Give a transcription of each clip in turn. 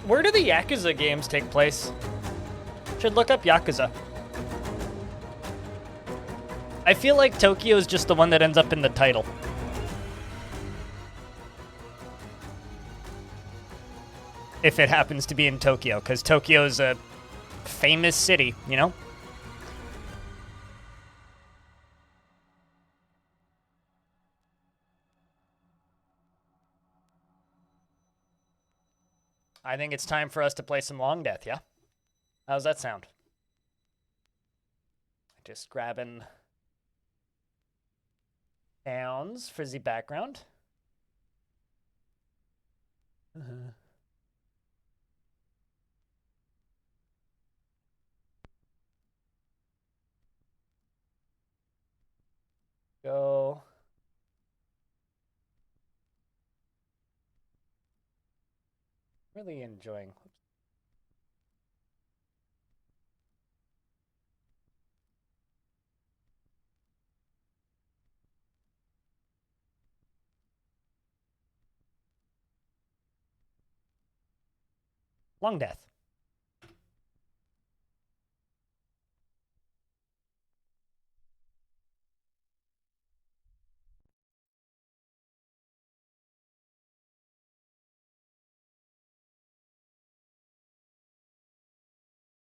Where do the Yakuza games take place? Should look up Yakuza. I feel like Tokyo is just the one that ends up in the title. If it happens to be in Tokyo, because Tokyo's a famous city, you know? I think it's time for us to play some Longdeath, yeah? How's that sound? Just grabbing sounds for the background. Go. Really enjoying. Longdeath.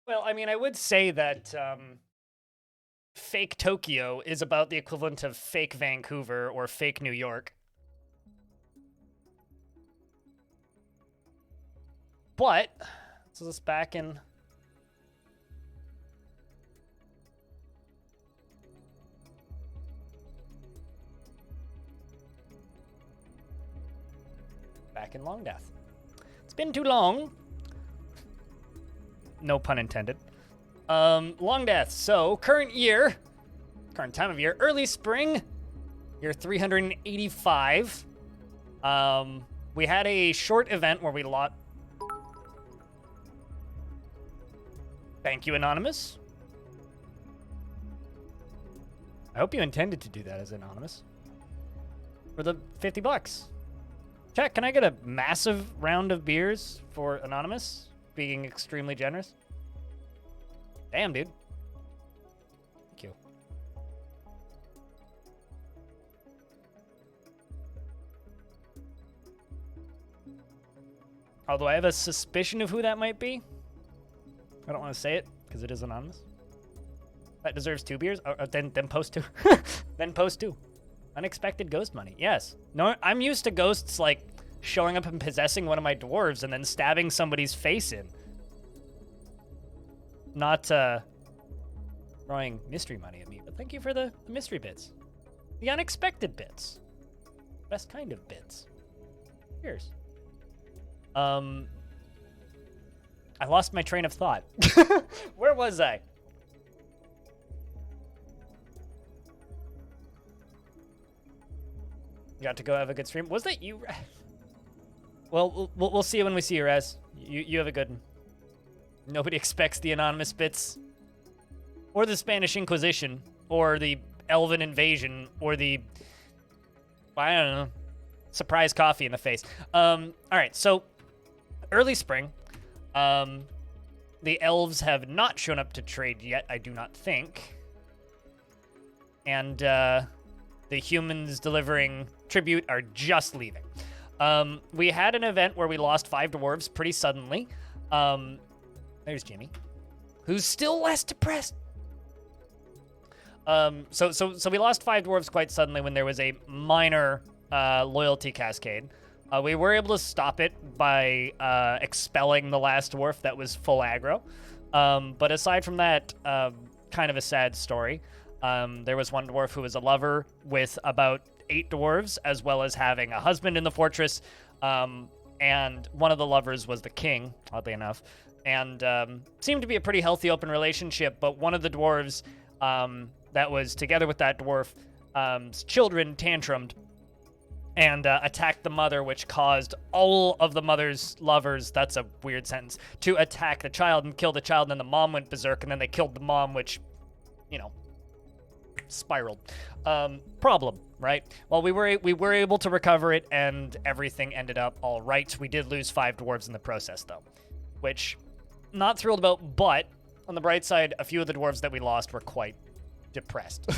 Well, I mean, I would say that fake Tokyo is about the equivalent of fake Vancouver or fake New York. But, so this back in... Back in Longdeath. It's been too long. No pun intended. Longdeath. So, current time of year, early spring, year 385. We had a short event where we lost... Thank you, Anonymous. I hope you intended to do that as Anonymous. For the 50 bucks. Check, can I get a massive round of beers for Anonymous? Being extremely generous. Damn, dude. Thank you. Although I have a suspicion of who that might be. I don't want to say it, because it is anonymous. That deserves 2 beers? Then post 2. Then post 2. Unexpected ghost money. Yes. No, I'm used to ghosts, like, showing up and possessing one of my dwarves and then stabbing somebody's face in. Not, throwing mystery money at me, but thank you for the mystery bits. The unexpected bits. Best kind of bits. Cheers. I lost my train of thought. Where was I? Got to go have a good stream. Was that you? Well, we'll see you when we see you, Raz. You have a good one. Nobody expects the anonymous bits. Or the Spanish Inquisition. Or the Elven Invasion. Or the... I don't know. Surprise coffee in the face. Alright, so... Early spring. The elves have not shown up to trade yet, I do not think. And, the humans delivering tribute are just leaving. We had an event where we lost 5 dwarves pretty suddenly. There's Jimmy, who's still less depressed. So we lost 5 dwarves quite suddenly when there was a minor loyalty cascade. We were able to stop it by expelling the last dwarf that was full aggro. But aside from that, kind of a sad story. There was one dwarf who was a lover with about 8 dwarves, as well as having a husband in the fortress. And one of the lovers was the king, oddly enough. And seemed to be a pretty healthy open relationship, but one of the dwarves that was together with that dwarf, children tantrumed and attacked the mother, which caused all of the mother's lovers, that's a weird sentence, to attack the child and kill the child, and then the mom went berserk, and then they killed the mom, which, you know, spiraled. Problem, right? Well, we were able to recover it, and everything ended up all right. We did lose 5 dwarves in the process, though. which not thrilled about, but on the bright side, a few of the dwarves that we lost were quite depressed.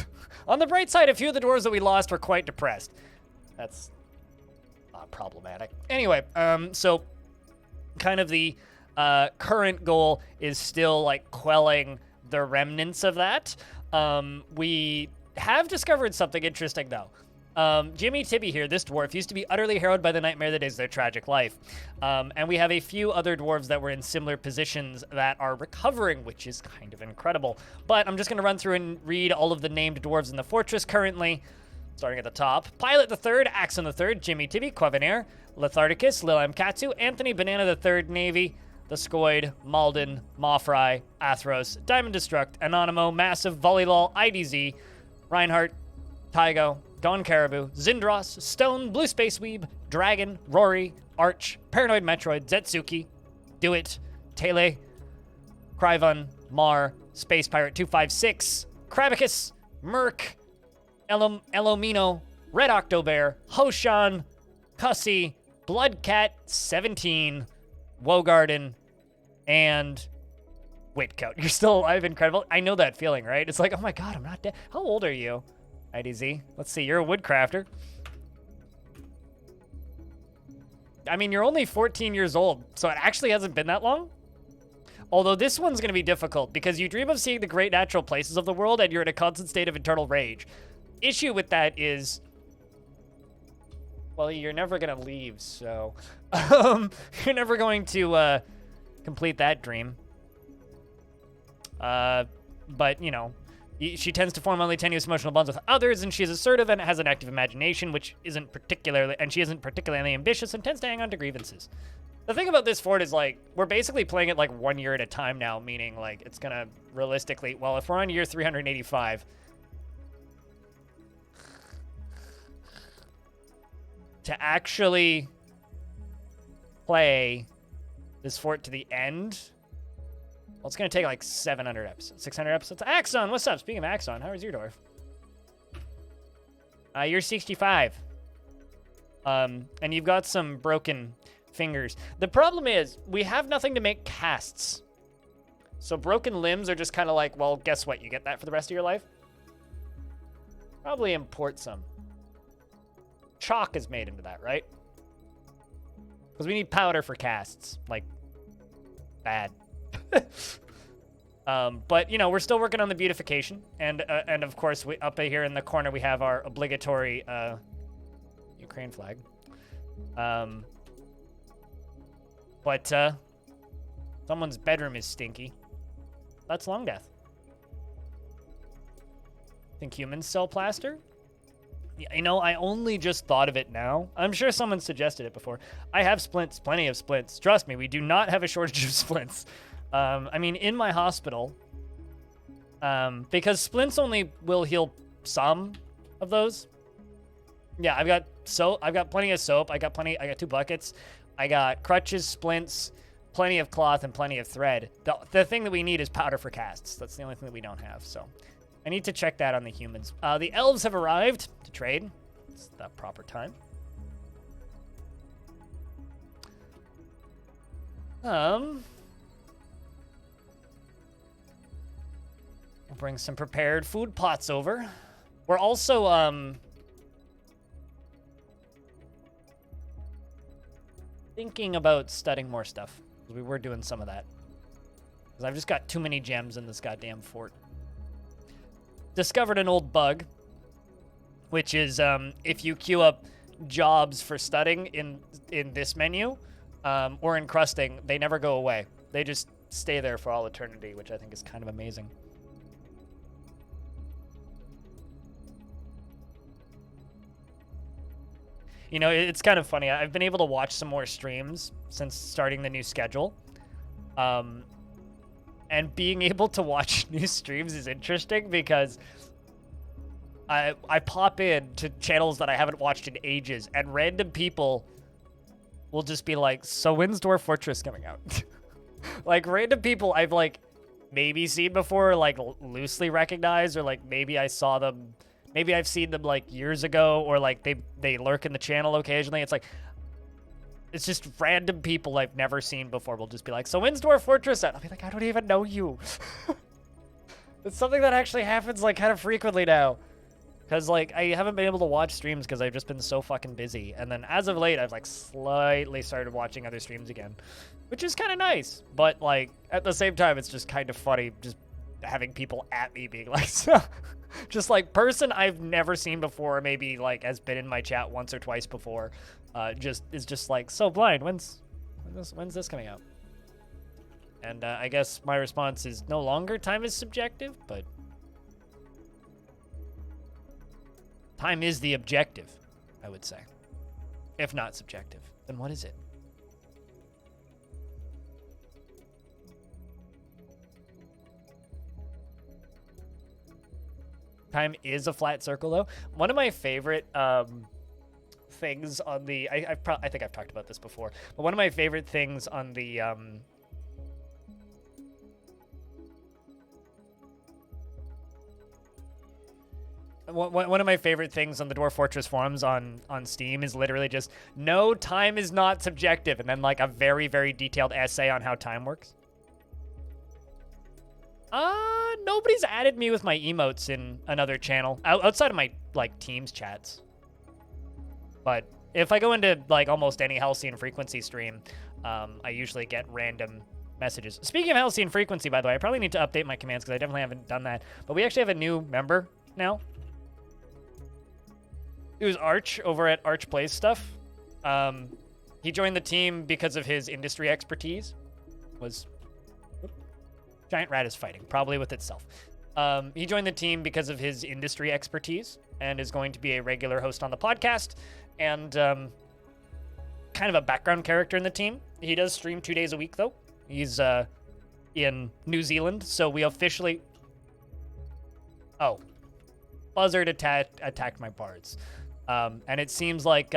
On the bright side, a few of the dwarves that we lost were quite depressed. That's not problematic. Anyway, so kind of the current goal is still like quelling the remnants of that. We have discovered something interesting though. Jimmy Tibby here, this dwarf, used to be utterly harrowed by the nightmare that is their tragic life. And we have a few other dwarves that were in similar positions that are recovering, which is kind of incredible. But I'm just going to run through and read all of the named dwarves in the fortress currently, starting at the top. Pilot the Third, Axon the Third, Jimmy Tibby, Quavenair, Letharticus, Lil M. Katsu, Anthony Banana the Third, Navy, The Scoid, Malden, Mothrai, Athros, Diamond Destruct, Anonymo, Massive, Volleylol, IDZ, Reinhardt, Tygo, Gone Caribou, Zindros, Stone, Blue Space Weeb, Dragon, Rory, Arch, Paranoid Metroid, Zetsuki, Do It, Tele, Kryvon, Mar, Space Pirate 256, Krabicus, Merc, Elomino, Red Octobear, Hoshan, Cussy, Bloodcat 17, Wogarden, and Whitcoat. You're still alive, incredible. I know that feeling, right? It's like, oh my god, I'm not dead. How old are you? IDZ. Let's see, you're a woodcrafter. I mean, you're only 14 years old, so it actually hasn't been that long. Although this one's going to be difficult because you dream of seeing the great natural places of the world and you're in a constant state of eternal rage. Issue with that is, well, you're never going to leave, so you're never going to complete that dream. But, you know, she tends to form only tenuous emotional bonds with others, and she's assertive and has an active imagination, which isn't particularly, and she isn't particularly ambitious and tends to hang on to grievances. The thing about this fort is, like, we're basically playing it, like, 1 year at a time now, meaning, like, it's gonna realistically, well, if we're on year 385, to actually play this fort to the end, well, it's going to take like 700 episodes, 600 episodes. Axon, what's up? Speaking of Axon, how is your dwarf? You're 65. And you've got some broken fingers. The problem is, we have nothing to make casts. So broken limbs are just kind of like, well, guess what? You get that for the rest of your life? Probably import some. Chalk is made into that, right? Because we need powder for casts. Like, bad. But, you know, we're still working on the beautification. And of course, up here in the corner, we have our obligatory Ukraine flag. But someone's bedroom is stinky. That's Longdeath. Think humans sell plaster? Yeah, you know, I only just thought of it now. I'm sure someone suggested it before. I have splints, plenty of splints. Trust me, we do not have a shortage of splints. I mean, in my hospital, because splints only will heal some of those. Yeah, I've got soap. I've got plenty of soap. I got 2 buckets. I got crutches, splints, plenty of cloth, and plenty of thread. The thing that we need is powder for casts. That's the only thing that we don't have, so I need to check that on the humans. The elves have arrived to trade. It's the proper time. We'll bring some prepared food pots over. We're also, thinking about studying more stuff. We were doing some of that. Because I've just got too many gems in this goddamn fort. Discovered an old bug, which is, if you queue up jobs for studying in this menu, or encrusting, they never go away. They just stay there for all eternity, which I think is kind of amazing. You know, it's kind of funny. I've been able to watch some more streams since starting the new schedule. And being able to watch new streams is interesting because I pop in to channels that I haven't watched in ages, and random people will just be like, so when's Dwarf Fortress coming out? Like, random people I've, like, maybe seen before, like, loosely recognized, or, like, maybe I saw them... Maybe I've seen them, like, years ago, or, like, they lurk in the channel occasionally. It's like, It's just random people I've never seen before will just be like, so when's Dwarf Fortress at? I'll be like, I don't even know you. It's something that actually happens like kind of frequently now. Because like I haven't been able to watch streams because I've just been so fucking busy. And then as of late, I've like slightly started watching other streams again, which is kind of nice. But like at the same time, it's just kind of funny just having people at me being like, so, just like person I've never seen before, maybe like has been in my chat once or twice before, is just like, so Blind, when's this coming out? And I guess my response is no longer time is subjective, but time is the objective, I would say. If not subjective, then what is it? Time is a flat circle, though. One of my favorite things on the... I think I've talked about this before, but one of my favorite things on the... One of my favorite things on the Dwarf Fortress forums on Steam is literally just, no, time is not subjective, and then like a very, very detailed essay on how time works. Nobody's added me with my emotes in another channel, outside of my, like, Teams chats. But if I go into, like, almost any Halcyon Frequency stream, I usually get random messages. Speaking of Halcyon Frequency, by the way, I probably need to update my commands because I definitely haven't done that. But we actually have a new member now. It was Arch over at Arch Plays Stuff. He joined the team because of his industry expertise. Giant rat is fighting, probably with itself. He joined the team because of his industry expertise and is going to be a regular host on the podcast and kind of a background character in the team. He does stream 2 days a week, though. He's in New Zealand, so we officially... Oh. Buzzard attacked my bards. And it seems like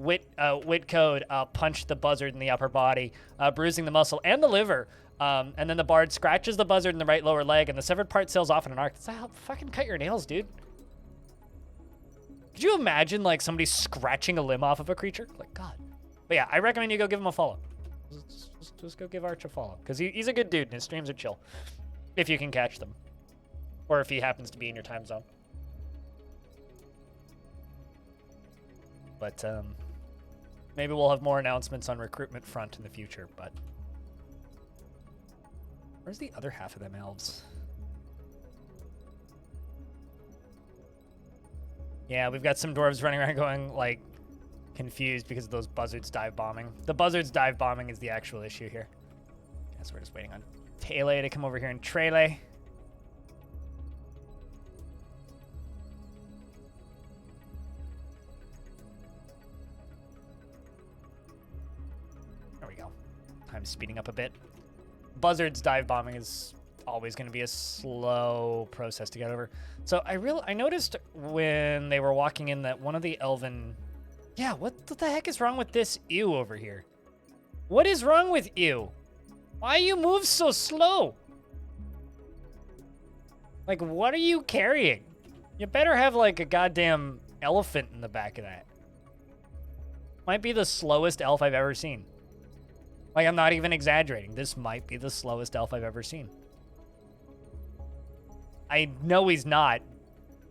Witcode punched the buzzard in the upper body, bruising the muscle and the liver. And then the bard scratches the buzzard in the right lower leg, and the severed part sails off in an arc. That's how fucking cut your nails, dude. Could you imagine, like, somebody scratching a limb off of a creature? Like, God. But yeah, I recommend you go give him a follow. Just go give Arch a follow. Because he's a good dude, and his streams are chill. If you can catch them. Or if he happens to be in your time zone. But, maybe we'll have more announcements on recruitment front in the future, but... Where's the other half of them elves? Yeah, we've got some dwarves running around going, like, confused because of those buzzards dive bombing. The buzzards dive bombing is the actual issue here. Guess we're just waiting on Tele to come over here and Trele. There we go. Time's speeding up a bit. Buzzards dive bombing is always going to be a slow process to get over. So I noticed when they were walking in that one of the elven... Yeah, what the heck is wrong with this ew over here? What is wrong with ew? Why you move so slow? Like, what are you carrying? You better have, like, a goddamn elephant in the back of that. Might be the slowest elf I've ever seen. Like, I'm not even exaggerating. This might be the slowest elf I've ever seen. I know he's not,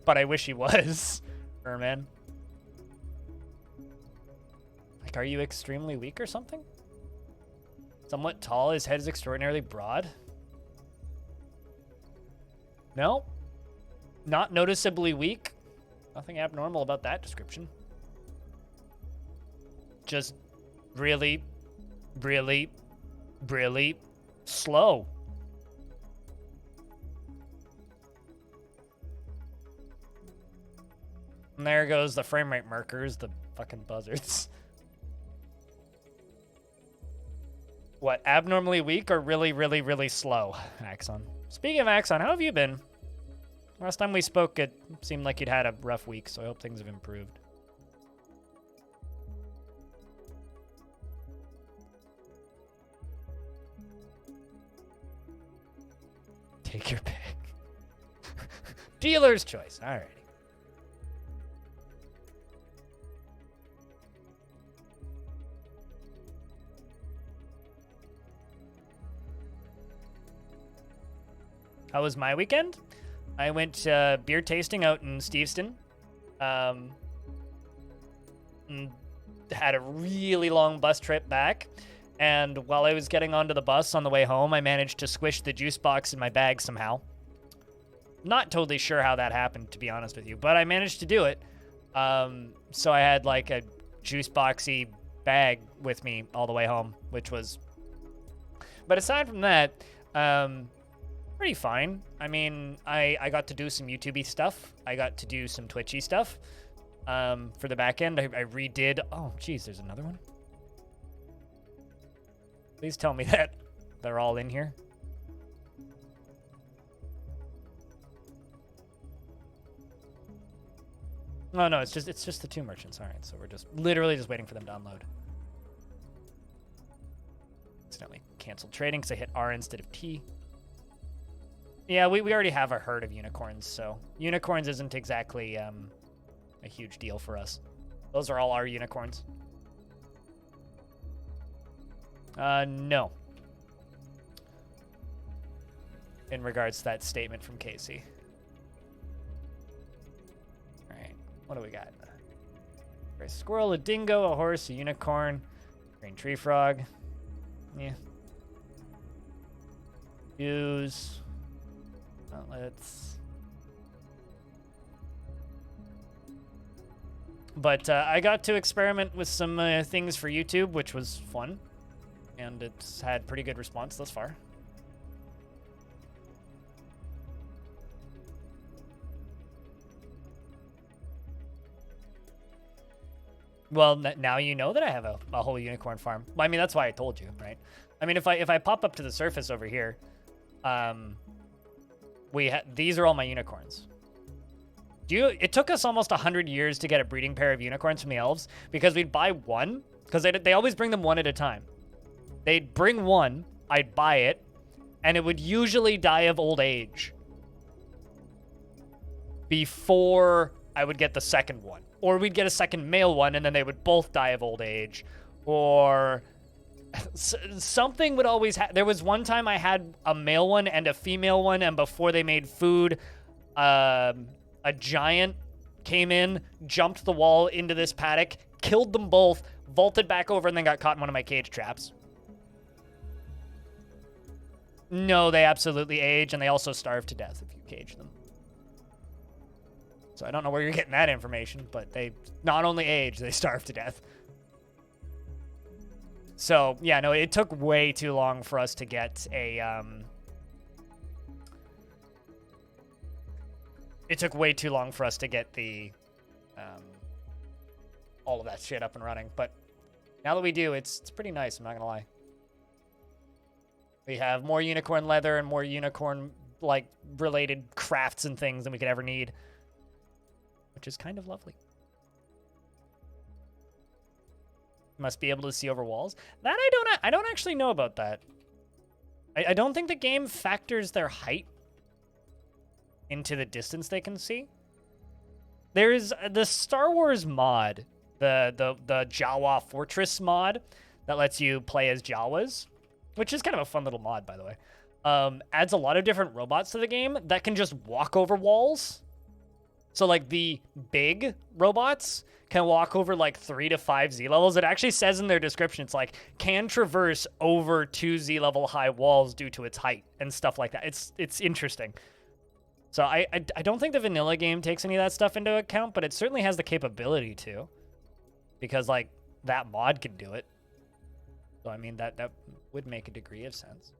but I wish he was. Erman. Like, are you extremely weak or something? Somewhat tall, his head is extraordinarily broad. No. Not noticeably weak. Nothing abnormal about that description. Just really, really, really slow. And there goes the frame rate markers, the fucking buzzards. What, abnormally weak or really, really, really slow, Axon? Speaking of Axon, how have you been? Last time we spoke, it seemed like you'd had a rough week, so I hope things have improved. Take your pick. Dealer's choice. Alrighty. How was my weekend? I went beer tasting out in Steveston. And had a really long bus trip back. And while I was getting onto the bus on the way home, I managed to squish the juice box in my bag somehow. Not totally sure how that happened, to be honest with you, but I managed to do it. So I had like a juice boxy bag with me all the way home, which was... But aside from that, pretty fine. I mean, I got to do some YouTube-y stuff. I got to do some Twitchy stuff. For the back end, I redid... Oh, geez, there's another one. Please tell me that they're all in here. Oh, no, it's just the 2 merchants. All right, so we're just literally just waiting for them to unload. Accidentally canceled trading because I hit R instead of T. Yeah, we already have a herd of unicorns, so unicorns isn't exactly a huge deal for us. Those are all our unicorns. No. In regards to that statement from Casey. Alright, what do we got? A squirrel, a dingo, a horse, a unicorn, green tree frog. Yeah. Use. Outlets. But I got to experiment with some things for YouTube, which was fun. And it's had pretty good response thus far. Well, now you know that I have a whole unicorn farm. Well, I mean, that's why I told you, right? I mean, if I pop up to the surface over here, these are all my unicorns. It took us almost 100 years to get a breeding pair of unicorns from the elves because we'd buy one, because they always bring them one at a time. They'd bring one, I'd buy it, and it would usually die of old age before I would get the second one. Or we'd get a second male one, and then they would both die of old age. Or something would always happen. There was one time I had a male one and a female one, and before they made food, a giant came in, jumped the wall into this paddock, killed them both, vaulted back over, and then got caught in one of my cage traps. No, they absolutely age, and they also starve to death if you cage them. So I don't know where you're getting that information, but they not only age, they starve to death. So, yeah, no, it took way too long for us to get a, It took way too long for us to get the, all of that shit up and running. But now that we do, it's pretty nice, I'm not gonna lie. We have more unicorn leather and more unicorn, like, related crafts and things than we could ever need. Which is kind of lovely. Must be able to see over walls. That I don't actually know about that. I don't think the game factors their height into the distance they can see. There's the Star Wars mod, the Jawa Fortress mod that lets you play as Jawas, which is kind of a fun little mod, by the way. Adds a lot of different robots to the game that can just walk over walls. So, like, the big robots can walk over, like, 3 to 5 Z-levels. It actually says in their description, it's like, can traverse over 2 Z-level high walls due to its height and stuff like that. It's interesting. So, I don't think the vanilla game takes any of that stuff into account, but it certainly has the capability to. Because, like, that mod can do it. So, I mean, that would make a degree of sense.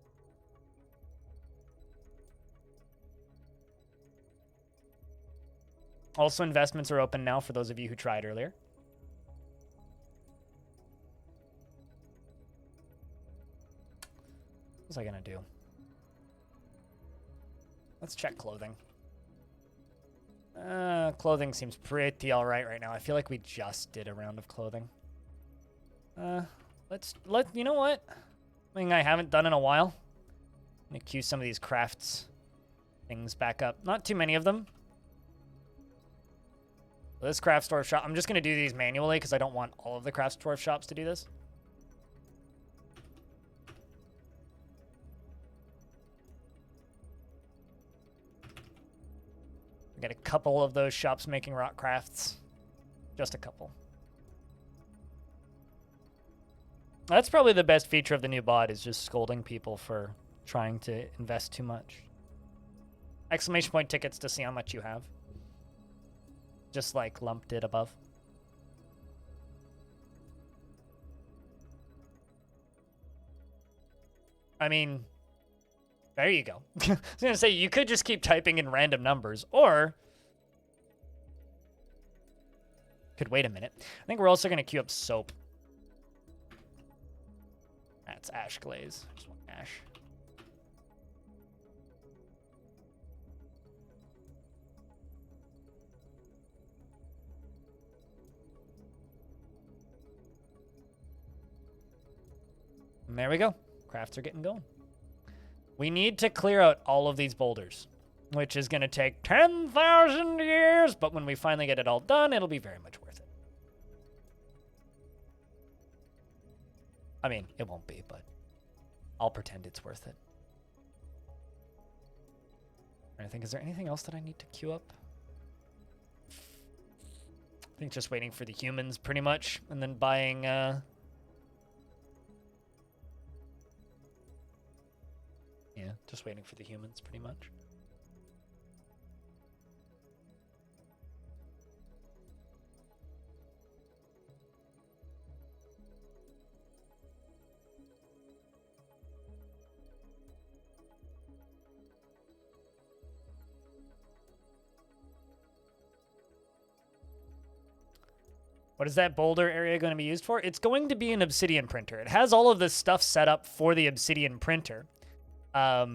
Also, investments are open now for those of you who tried earlier. What was I gonna do? Let's check clothing. Clothing seems pretty alright right now. I feel like we just did a round of clothing. You know what? Something I haven't done in a while. I'm gonna queue some of these crafts things back up. Not too many of them. This craft store shop, I'm just going to do these manually because I don't want all of the craft store shops to do this. We got a couple of those shops making rock crafts. Just a couple. That's probably the best feature of the new bot, is just scolding people for trying to invest too much. Exclamation point tickets to see how much you have. Just like lumped it above. I mean, there you go. I was going to say, you could just keep typing in random numbers, or could wait a minute. I think we're also going to queue up soap. That's ash glaze. Just want ash. And there we go. Crafts are getting going. We need to clear out all of these boulders, which is going to take 10,000 years, but when we finally get it all done, it'll be very much worth it. I mean, it won't be, but I'll pretend it's worth it. I think, is there anything else that I need to queue up? I think just waiting for the humans, pretty much, and then buying, yeah, just waiting for the humans, pretty much. What is that boulder area going to be used for? It's going to be an obsidian printer. It has all of this stuff set up for the obsidian printer. But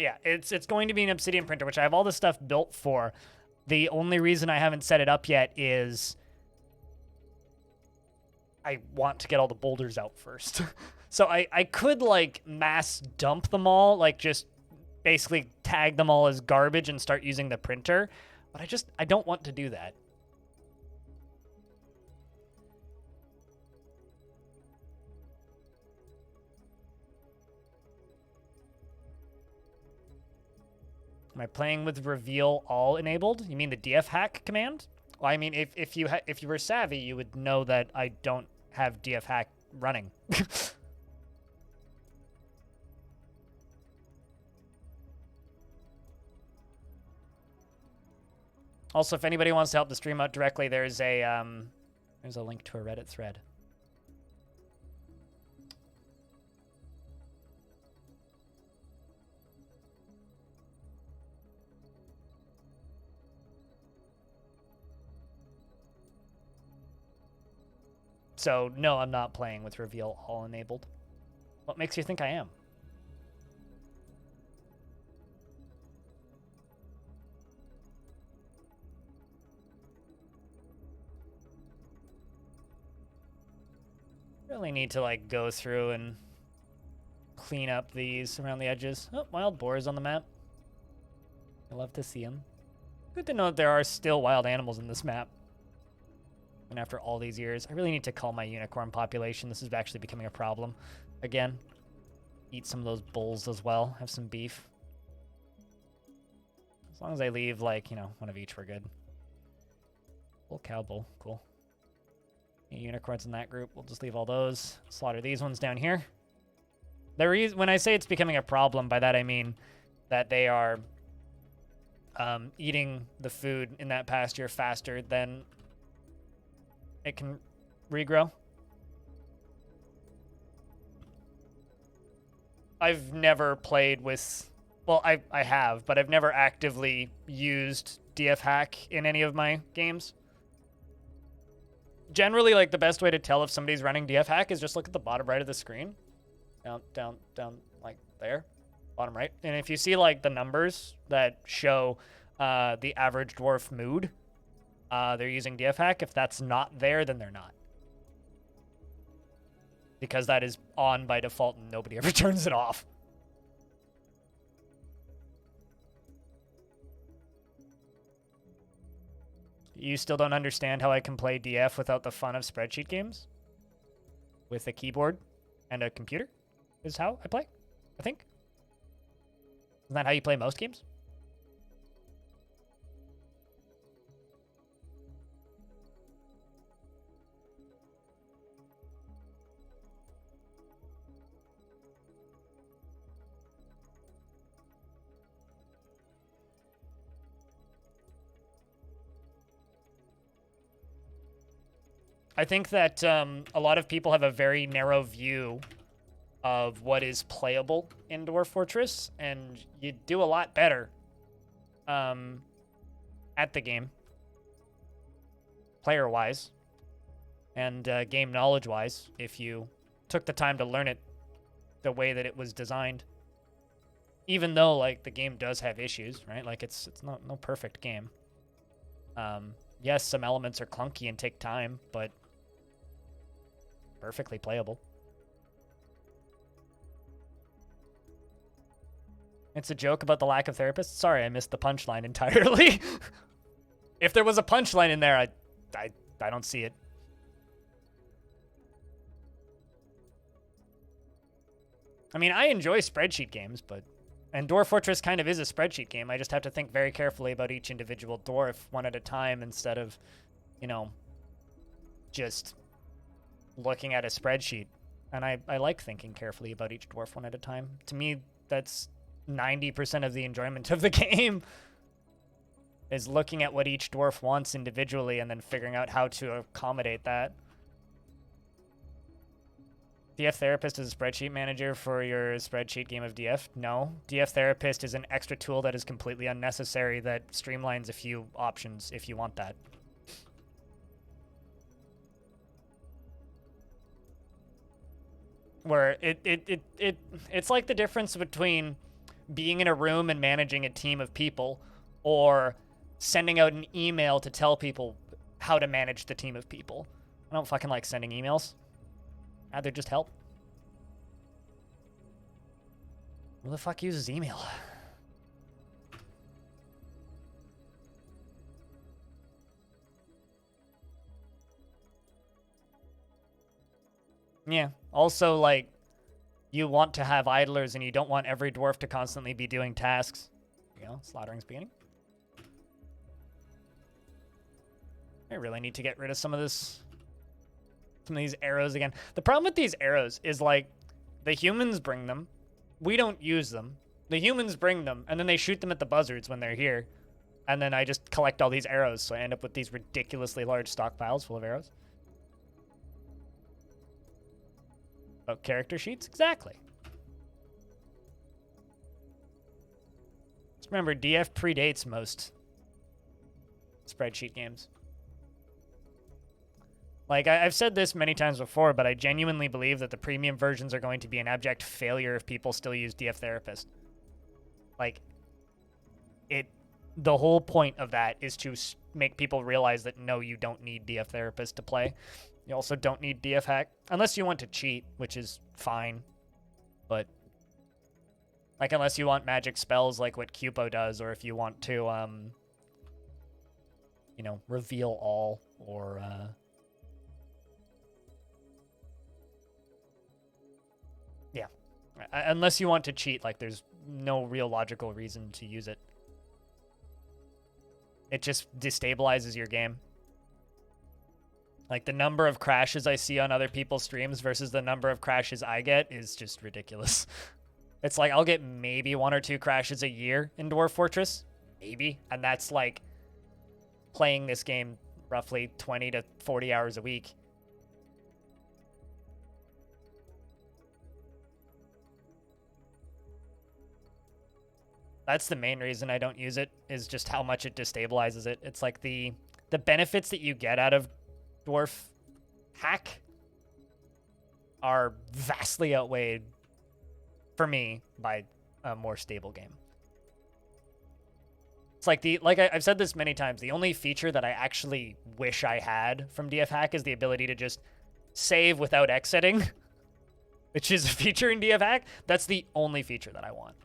yeah, it's going to be an obsidian printer, which I have all this stuff built for. The only reason I haven't set it up yet is I want to get all the boulders out first. So I could, like, mass dump them all, like, just basically tag them all as garbage and start using the printer. But I don't want to do that. Am I playing with reveal all enabled? You mean the df hack command? Well, I mean, if you were savvy, you would know that I don't have df hack running. Also, if anybody wants to help the stream out directly, there's a link to a Reddit thread. So, no, I'm not playing with reveal all enabled. What makes you think I am? Really need to, like, go through and clean up these around the edges. Oh, wild boars on the map. I love to see them. Good to know that there are still wild animals in this map. And after all these years, I really need to cull my unicorn population. This is actually becoming a problem again. Eat some of those bulls as well. Have some beef. As long as I leave, like, you know, one of each, we're good. Bull, cow, bull. Cool. Any unicorns in that group, we'll just leave all those. Slaughter these ones down here. When I say it's becoming a problem, by that I mean that they are eating the food in that pasture faster than it can regrow. I've never played with, well, I have, but I've never actively used df hack in any of my games. Generally, like, the best way to tell if somebody's running df hack is just look at the bottom right of the screen. Down, like there, bottom right. And if you see, like, the numbers that show the average dwarf mood, they're using df hack. If that's not there, then they're not. Because that is on by default and nobody ever turns it off. You still don't understand how I can play DF without the fun of spreadsheet games? With a keyboard and a computer is how I play, I think. Isn't that how you play most games? I think that a lot of people have a very narrow view of what is playable in Dwarf Fortress, and you do a lot better at the game, player-wise, and game knowledge-wise, if you took the time to learn it the way that it was designed. Even though, like, the game does have issues, right? Like, it's not no perfect game. Yes, some elements are clunky and take time, but perfectly playable. It's a joke about the lack of therapists. Sorry, I missed the punchline entirely. If there was a punchline in there, I don't see it. I mean, I enjoy spreadsheet games, and Dwarf Fortress kind of is a spreadsheet game. I just have to think very carefully about each individual dwarf one at a time instead of, you know, just looking at a spreadsheet. And I like thinking carefully about each dwarf one at a time. To me, that's 90% of the enjoyment of the game, is looking at what each dwarf wants individually and then figuring out how to accommodate that. DF Therapist is a spreadsheet manager for your spreadsheet game of DF? No. DF Therapist is an extra tool that is completely unnecessary that streamlines a few options if you want that. Where it's like the difference between being in a room and managing a team of people or sending out an email to tell people how to manage the team of people. I don't fucking like sending emails. Rather just help. Who the fuck uses email? Yeah. Also, like, you want to have idlers and you don't want every dwarf to constantly be doing tasks. You know, slaughtering's beginning. I really need to get rid of some of these arrows again. The problem with these arrows is, like, the humans bring them. We don't use them. The humans bring them, and then they shoot them at the buzzards when they're here. And then I just collect all these arrows, so I end up with these ridiculously large stockpiles full of arrows. Oh, character sheets? Exactly. Just remember, DF predates most spreadsheet games. Like, I've said this many times before, but I genuinely believe that the premium versions are going to be an abject failure if people still use DF Therapist. Like, the whole point of that is to make people realize that, no, you don't need DF Therapist to play. You also don't need DF Hack, unless you want to cheat, which is fine. But, like, unless you want magic spells like what Cupo does, or if you want to, you know, reveal all, or, yeah. Unless you want to cheat, like, there's no real logical reason to use it. It just destabilizes your game. Like, the number of crashes I see on other people's streams versus the number of crashes I get is just ridiculous. It's like, I'll get maybe 1 or 2 crashes a year in Dwarf Fortress. Maybe. And that's, like, playing this game roughly 20 to 40 hours a week. That's the main reason I don't use it, is just how much it destabilizes it. It's like the benefits that you get out of Dwarf Hack are vastly outweighed, for me, by a more stable game. It's like I've said this many times, the only feature that I actually wish I had from DF Hack is the ability to just save without exiting, which is a feature in DF Hack. That's the only feature that I want.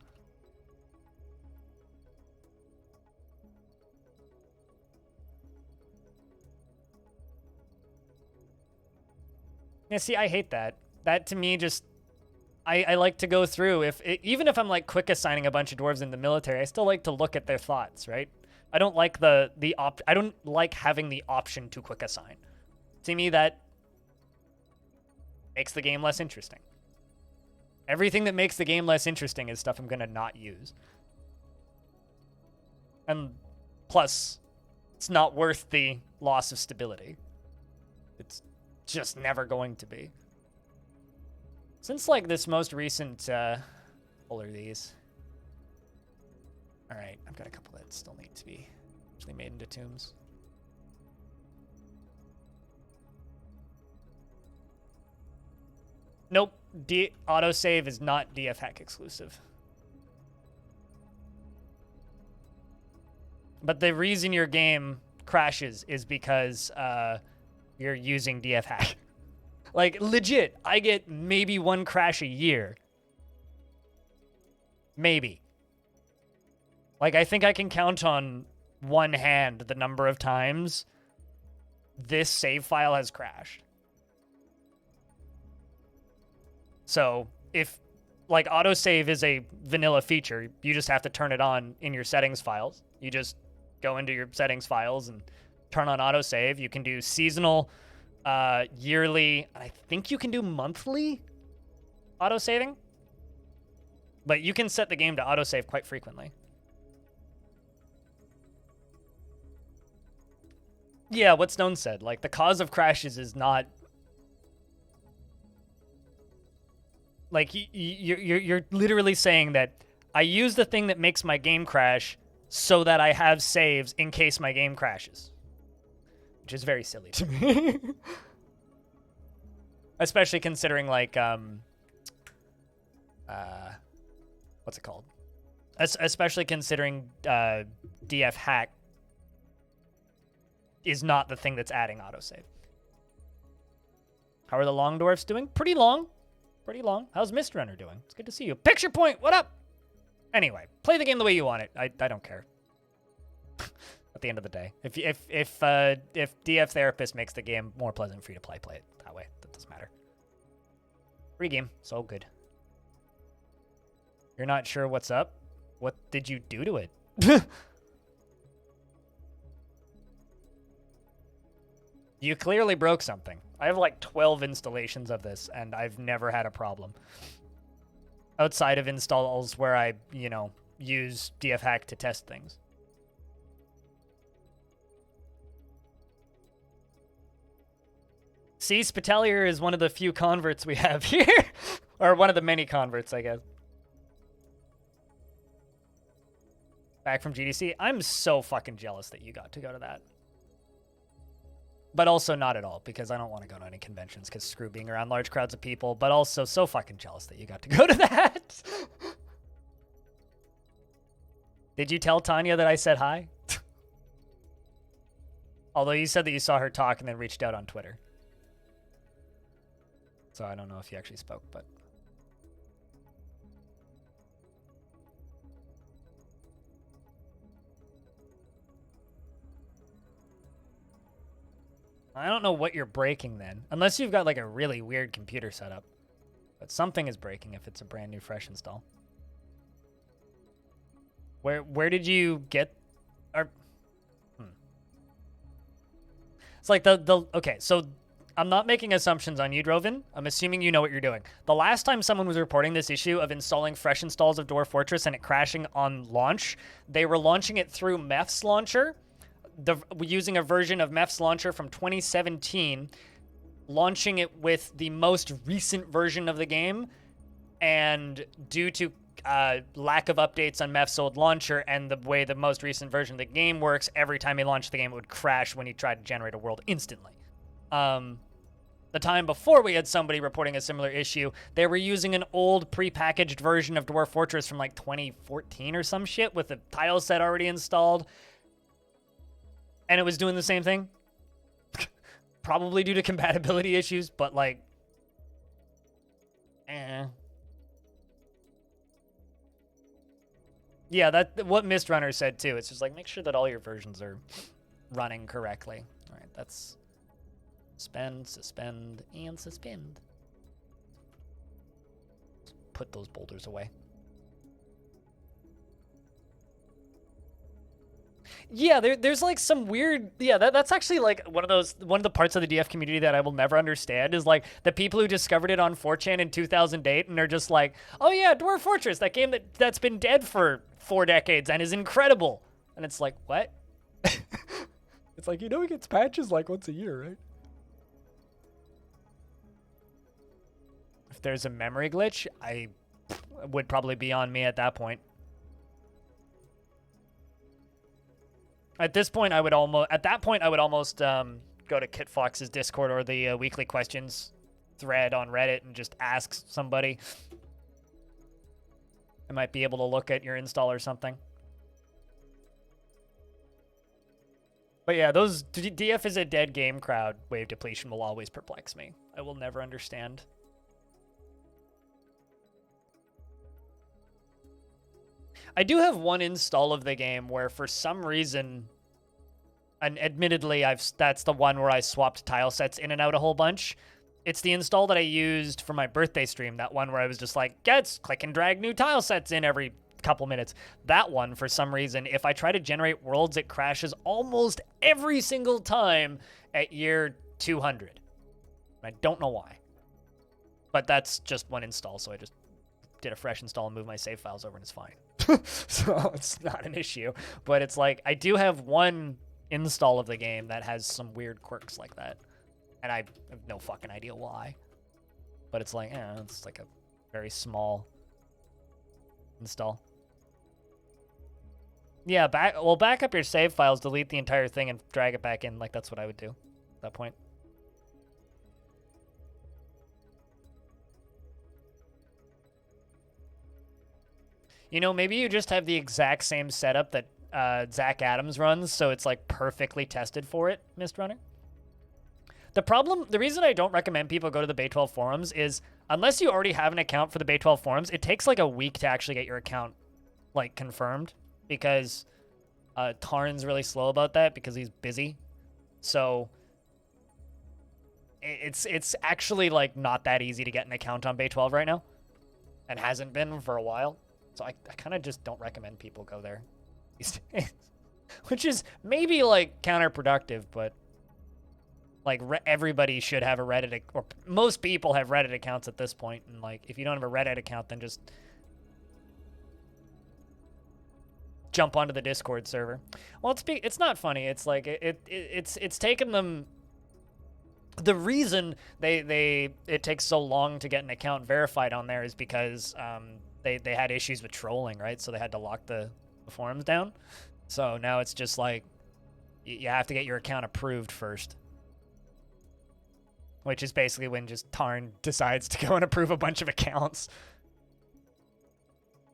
Yeah, see, I hate that. That to me just, I like to go through, even if I'm like quick assigning a bunch of dwarves in the military, I still like to look at their thoughts, right? I don't like I don't like having the option to quick assign. To me, that makes the game less interesting. Everything that makes the game less interesting is stuff I'm gonna not use. And plus, it's not worth the loss of stability. It's just never going to be. Since like this most recent, what are these? All right, I've got a couple that still need to be actually made into tombs. Nope, autosave is not DF hack exclusive. But the reason your game crashes is because you're using DF hack. Like, legit, I get maybe one crash a year. Maybe. Like, I think I can count on one hand the number of times this save file has crashed. So, if, like, autosave is a vanilla feature, you just have to turn it on in your settings files. You just go into your settings files and turn on autosave. You can do seasonal, yearly, I think you can do monthly autosaving. But you can set the game to autosave quite frequently. Yeah, what Stone said. Like, the cause of crashes is not... Like, you're literally saying that I use the thing that makes my game crash so that I have saves in case my game crashes. Which is very silly to me. Especially considering, like, what's it called? Especially considering DF hack is not the thing that's adding autosave. How are the long dwarfs doing? Pretty long. Pretty long. How's Mist Runner doing? It's good to see you. Picture Point, what up? Anyway, play the game the way you want it. I don't care. At the end of the day, if DF Therapist makes the game more pleasant for you to play it that way. That doesn't matter. Free game, so good. You're not sure what's up? What did you do to it? You clearly broke something. I have like 12 installations of this, and I've never had a problem. Outside of installs where I, you know, use DF hack to test things. See, Spitalier is one of the few converts we have here. Or one of the many converts, I guess. Back from GDC. I'm so fucking jealous that you got to go to that. But also not at all, because I don't want to go to any conventions, because screw being around large crowds of people, but also so fucking jealous that you got to go to that. Did you tell Tanya that I said hi? Although you said that you saw her talk and then reached out on Twitter. So I don't know if you actually spoke, but... I don't know what you're breaking then. Unless you've got like a really weird computer setup. But something is breaking if it's a brand new fresh install. Where did you get... It's like okay, so I'm not making assumptions on you, Drovin. I'm assuming you know what you're doing. The last time someone was reporting this issue of installing fresh installs of Dwarf Fortress and it crashing on launch, they were launching it through Meph's launcher, using a version of Meph's launcher from 2017, launching it with the most recent version of the game, and due to lack of updates on Meph's old launcher and the way the most recent version of the game works, every time he launched the game, it would crash when he tried to generate a world instantly. The time before we had somebody reporting a similar issue, they were using an old prepackaged version of Dwarf Fortress from like 2014 or some shit with the tile set already installed. And it was doing the same thing. Probably due to compatibility issues, but like... Yeah, that's what Mist Runner said too. It's just like, make sure that all your versions are running correctly. All right, that's Suspend, suspend, and suspend. Put those boulders away. Yeah, there's like some weird. Yeah, that's actually like one of the parts of the DF community that I will never understand is like the people who discovered it on 4chan in 2008 and they're just like, oh yeah, Dwarf Fortress, that game that's been dead for 4 decades and is incredible. And it's like, what? It's like, it gets patches like once a year, right? If there's a memory glitch, I would probably be on me at that point. At this point, I would almost go to Kit Fox's Discord or the weekly questions thread on Reddit and just ask somebody. I might be able to look at your install or something. But yeah, those DF is a dead game crowd. Wave depletion will always perplex me. I will never understand. I do have one install of the game where for some reason, and admittedly, that's the one where I swapped tile sets in and out a whole bunch. It's the install that I used for my birthday stream, that one where I was just like, let's click and drag new tile sets in every couple minutes. That one, for some reason, if I try to generate worlds, it crashes almost every single time at year 200. I don't know why. But that's just one install, so I just did a fresh install and moved my save files over and it's fine. So it's not an issue. But it's like, I do have one install of the game that has some weird quirks like that. And I have no fucking idea why. But it's like, it's like a very small install. Yeah, back up your save files, delete the entire thing, and drag it back in. Like, that's what I would do at that point. Maybe you just have the exact same setup that Zach Adams runs, so it's like perfectly tested for it, Mist Runner. The reason I don't recommend people go to the Bay 12 forums is unless you already have an account for the Bay 12 forums, it takes like a week to actually get your account like confirmed because Tarn's really slow about that because he's busy. So it's actually like not that easy to get an account on Bay 12 right now and hasn't been for a while. So I kind of just don't recommend people go there these days, which is maybe like counterproductive, but like everybody should have a Reddit, or most people have Reddit accounts at this point. And like, if you don't have a Reddit account, then just jump onto the Discord server. Well, it's not funny. It's like it's taken them. The reason it takes so long to get an account verified on there is because they had issues with trolling, right? So they had to lock the forums down. So now it's just like you have to get your account approved first. Which is basically when just Tarn decides to go and approve a bunch of accounts.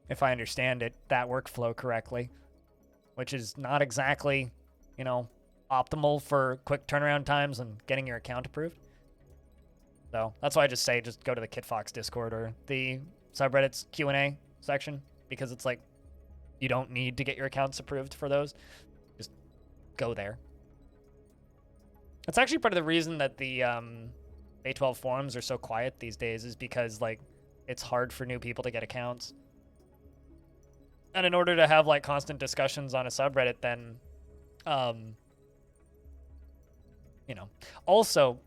If I understand it, that workflow correctly. Which is not exactly, optimal for quick turnaround times and getting your account approved. So that's why I just say just go to the KitFox Discord or the subreddit's Q&A section. Because it's like, you don't need to get your accounts approved for those. Just go there. That's actually part of the reason that the A12 forums are so quiet these days is because, like, it's hard for new people to get accounts. And in order to have, like, constant discussions on a subreddit, then, Also,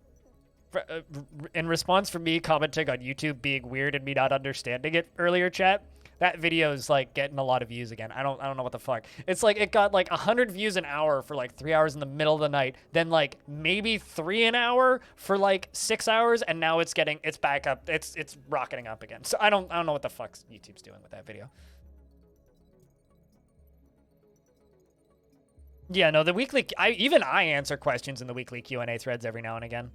in response for me commenting on YouTube being weird and me not understanding it earlier, chat, that video is like getting a lot of views again. I don't know what the fuck. It's like it got like 100 views an hour for like 3 hours in the middle of the night, then like maybe 3 an hour for like 6 hours, and now it's back up. It's rocketing up again. So I don't know what the fuck YouTube's doing with that video. Yeah, no, the weekly even I answer questions in the weekly Q&A threads every now and again.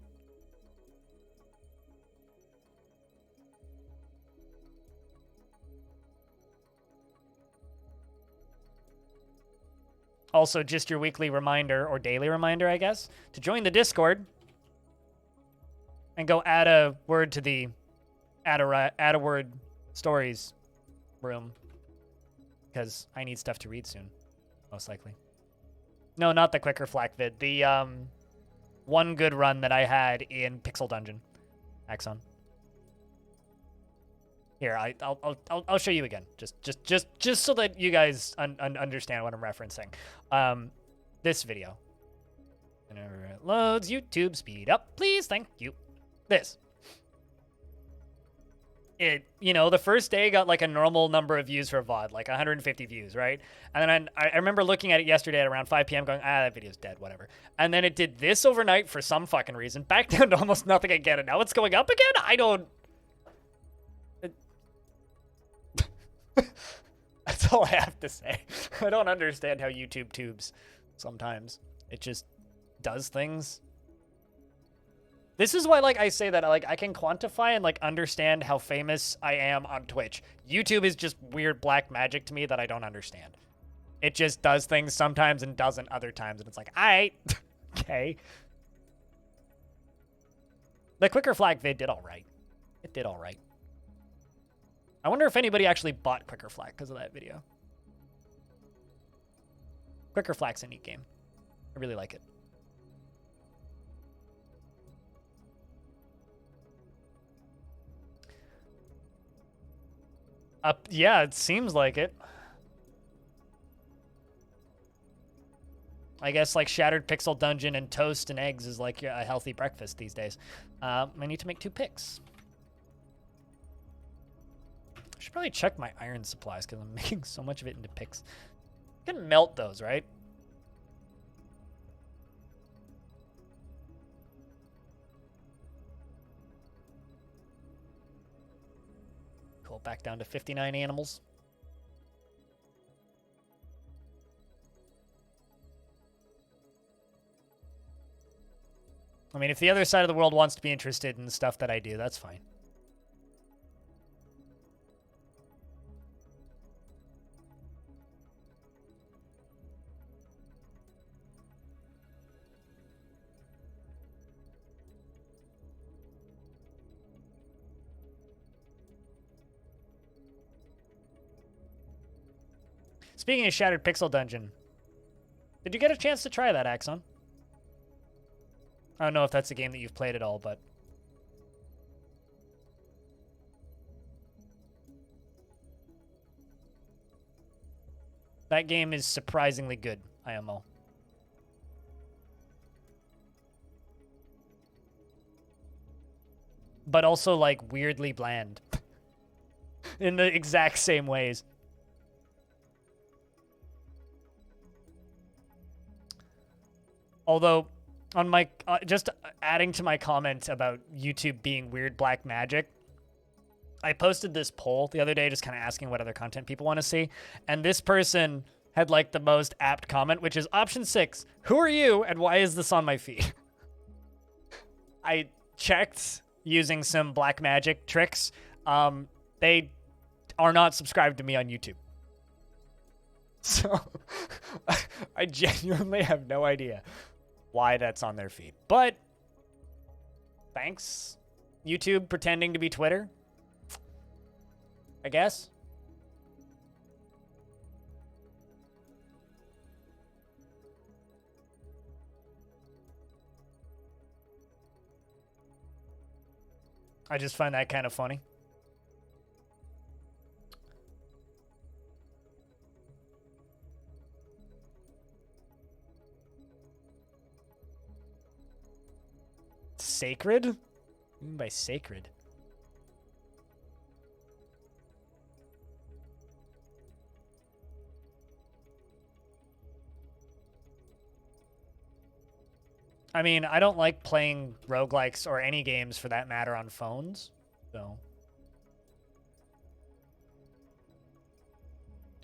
Also, just your weekly reminder, or daily reminder, I guess, to join the Discord and go add a word to the add a word stories room, because I need stuff to read soon, most likely. No, not the quicker flak vid. The one good run that I had in Pixel Dungeon. Axon. Here, I'll show you again, just so that you guys understand what I'm referencing. This video. Whenever it loads, YouTube, speed up, please, thank you. This. It, you know, the first day got like a normal number of views for VOD, like 150 views, right? And then I remember looking at it yesterday at around 5 p.m. going, that video's dead, whatever. And then it did this overnight for some fucking reason, back down to almost nothing again, and now it's going up again? I don't... That's all I have to say. I don't understand how YouTube tubes sometimes. It just does things. This is why, like, I say that, like, I can quantify and, like, understand how famous I am on Twitch. YouTube is just weird black magic to me that I don't understand. It just does things sometimes and doesn't other times, and it's like, alright, okay. The Quicker Flag vid did alright. It did alright. I wonder if anybody actually bought Quicker Flag because of that video. Quicker Flag's a neat game. I really like it. Yeah, it seems like it. I guess like Shattered Pixel Dungeon and toast and eggs is like a healthy breakfast these days. I need to make 2 picks. I should probably check my iron supplies because I'm making so much of it into picks. I can melt those, right? Cool, back down to 59 animals. I mean, if the other side of the world wants to be interested in the stuff that I do, that's fine. Speaking of Shattered Pixel Dungeon, did you get a chance to try that, Axon? I don't know if that's a game that you've played at all, but... that game is surprisingly good, IMO. But also, like, weirdly bland. In the exact same ways. Although, on my just adding to my comment about YouTube being weird black magic, I posted this poll the other day just kind of asking what other content people want to see, and this person had like the most apt comment, which is option 6, who are you and why is this on my feed? I checked using some black magic tricks. They are not subscribed to me on YouTube. So I genuinely have no idea why that's on their feed. But thanks, YouTube pretending to be Twitter, I guess. I just find that kind of funny. Sacred? What do you mean by sacred? I mean, I don't like playing roguelikes or any games for that matter on phones, so...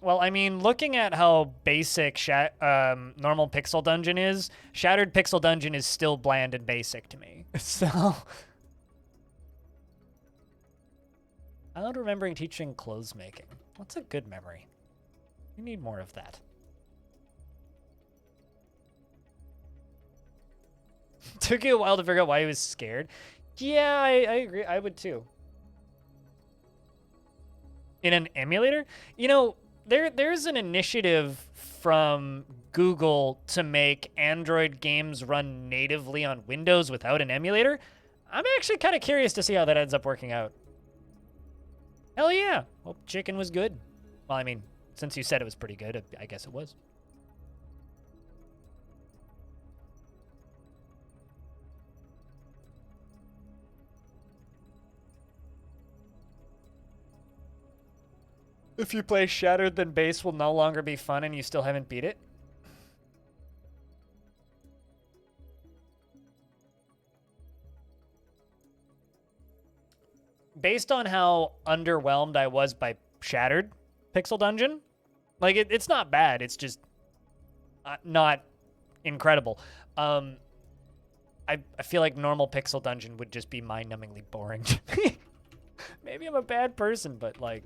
Well, I mean, looking at how basic normal Pixel Dungeon is, Shattered Pixel Dungeon is still bland and basic to me. So... I'm not remembering teaching clothes making. What's a good memory? We need more of that. Took you a while to figure out why he was scared. Yeah, I agree. I would too. In an emulator? You know, there's an initiative from Google to make Android games run natively on Windows without an emulator. I'm actually kind of curious to see how that ends up working out. Hell yeah. Well, chicken was good. Well, I mean, since you said it was pretty good, I guess it was. If you play Shattered, then base will no longer be fun and you still haven't beat it? Based on how underwhelmed I was by Shattered Pixel Dungeon, like, it's not bad. It's just not incredible. I feel like normal Pixel Dungeon would just be mind-numbingly boring to me. Maybe I'm a bad person, but, like...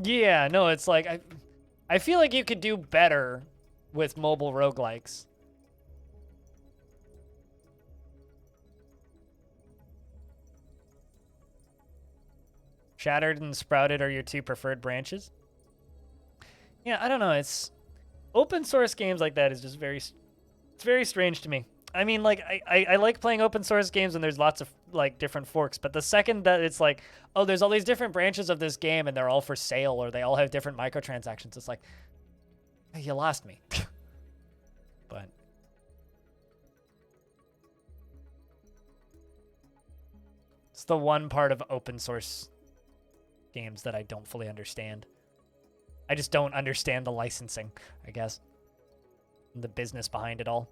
Yeah, no, it's like, I feel like you could do better with mobile roguelikes. Shattered and Sprouted are your two preferred branches? Yeah, I don't know, it's... Open source games like that is just it's very strange to me. I mean, like, I like playing open source games and there's lots of, like, different forks, but the second that it's like, oh, there's all these different branches of this game and they're all for sale or they all have different microtransactions, it's like, hey, you lost me. But... It's the one part of open source games that I don't fully understand. I just don't understand the licensing, I guess. And the business behind it all.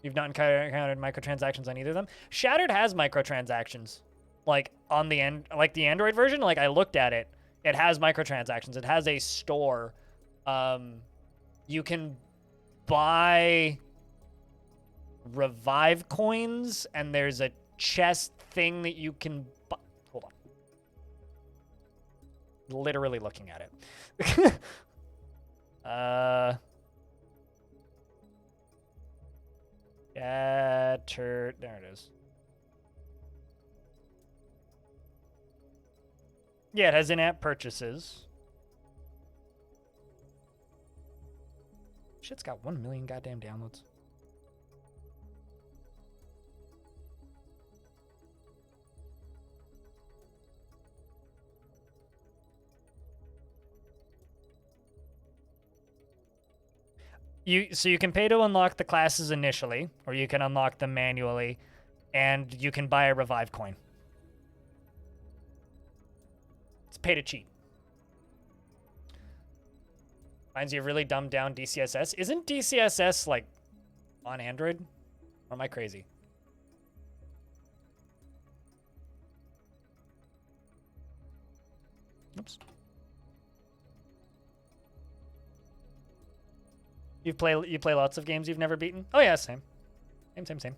You've not encountered microtransactions on either of them? Shattered has microtransactions. Like, on the end, like the Android version, like, I looked at it. It has microtransactions. It has a store. You can buy revive coins, and there's a chest thing that you can buy. Hold on. Literally looking at it. There it is. Yeah, it has in-app purchases. Shit's got 1 million goddamn downloads. So you can pay to unlock the classes initially, or you can unlock them manually, and you can buy a revive coin. It's pay to cheat. Finds you really dumbed down DCSS. Isn't DCSS, like, on Android? Or am I crazy? Oops. You play lots of games you've never beaten? Oh yeah, same. Same.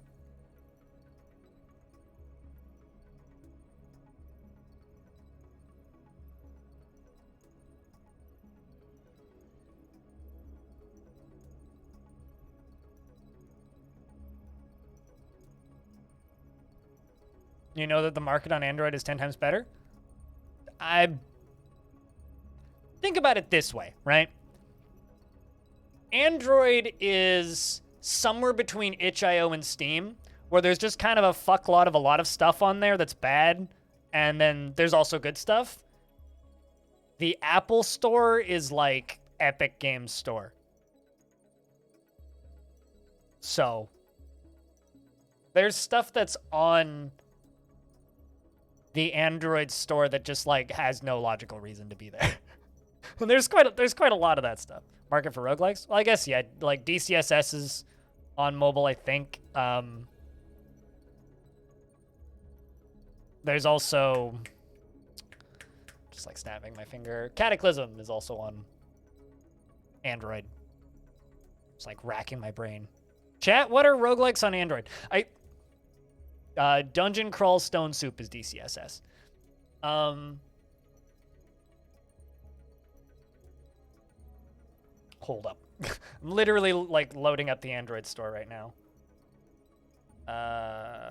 You know that the market on Android is 10 times better? Think about it this way, right? Android is somewhere between itch.io and Steam, where there's just kind of a fucklot of a lot of stuff on there that's bad, and then there's also good stuff. The Apple Store is like Epic Games Store. So, there's stuff that's on the Android store that just, like, has no logical reason to be there. And there's quite a lot of that stuff. Market for roguelikes? Well, I guess, yeah, like, DCSS is on mobile, I think. There's also, just, like, snapping my finger, Cataclysm is also on Android. It's, like, racking my brain. Chat, what are roguelikes on Android? Dungeon Crawl Stone Soup is DCSS. Hold up. I'm literally, like, loading up the Android store right now.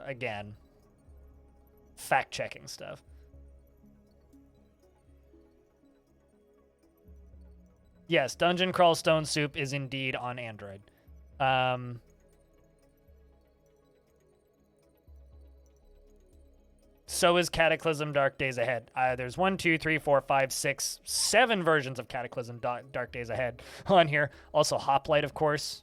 Again. Fact-checking stuff. Yes, Dungeon Crawl Stone Soup is indeed on Android. So is Cataclysm Dark Days Ahead. There's 1, 2, 3, 4, 5, 6, 7 versions of Cataclysm Dark Days Ahead on here. Also, Hoplite, of course.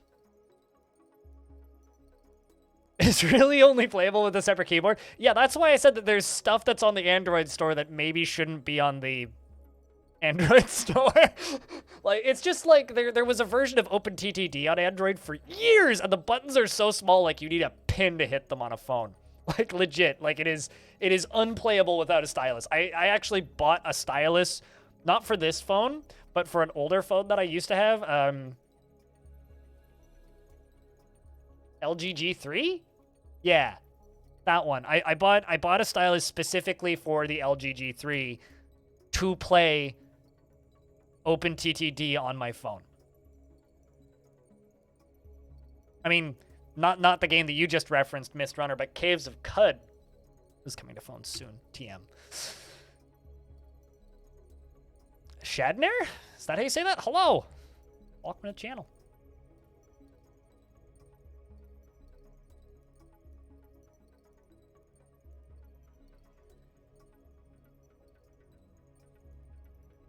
It's really only playable with a separate keyboard. Yeah, that's why I said that there's stuff that's on the Android store that maybe shouldn't be on the Android store. Like, it's just like there was a version of OpenTTD on Android for years, and the buttons are so small, like you need a pin to hit them on a phone. Like, legit. Like, it is unplayable without a stylus. I actually bought a stylus, not for this phone, but for an older phone that I used to have. LG G3? Yeah, that one. I bought a stylus specifically for the LG G3 to play OpenTTD on my phone. I mean, not the game that you just referenced, Mist Runner, but Caves of Cud is coming to phones soon. TM. Shadner? Is that how you say that? Hello. Welcome to the channel.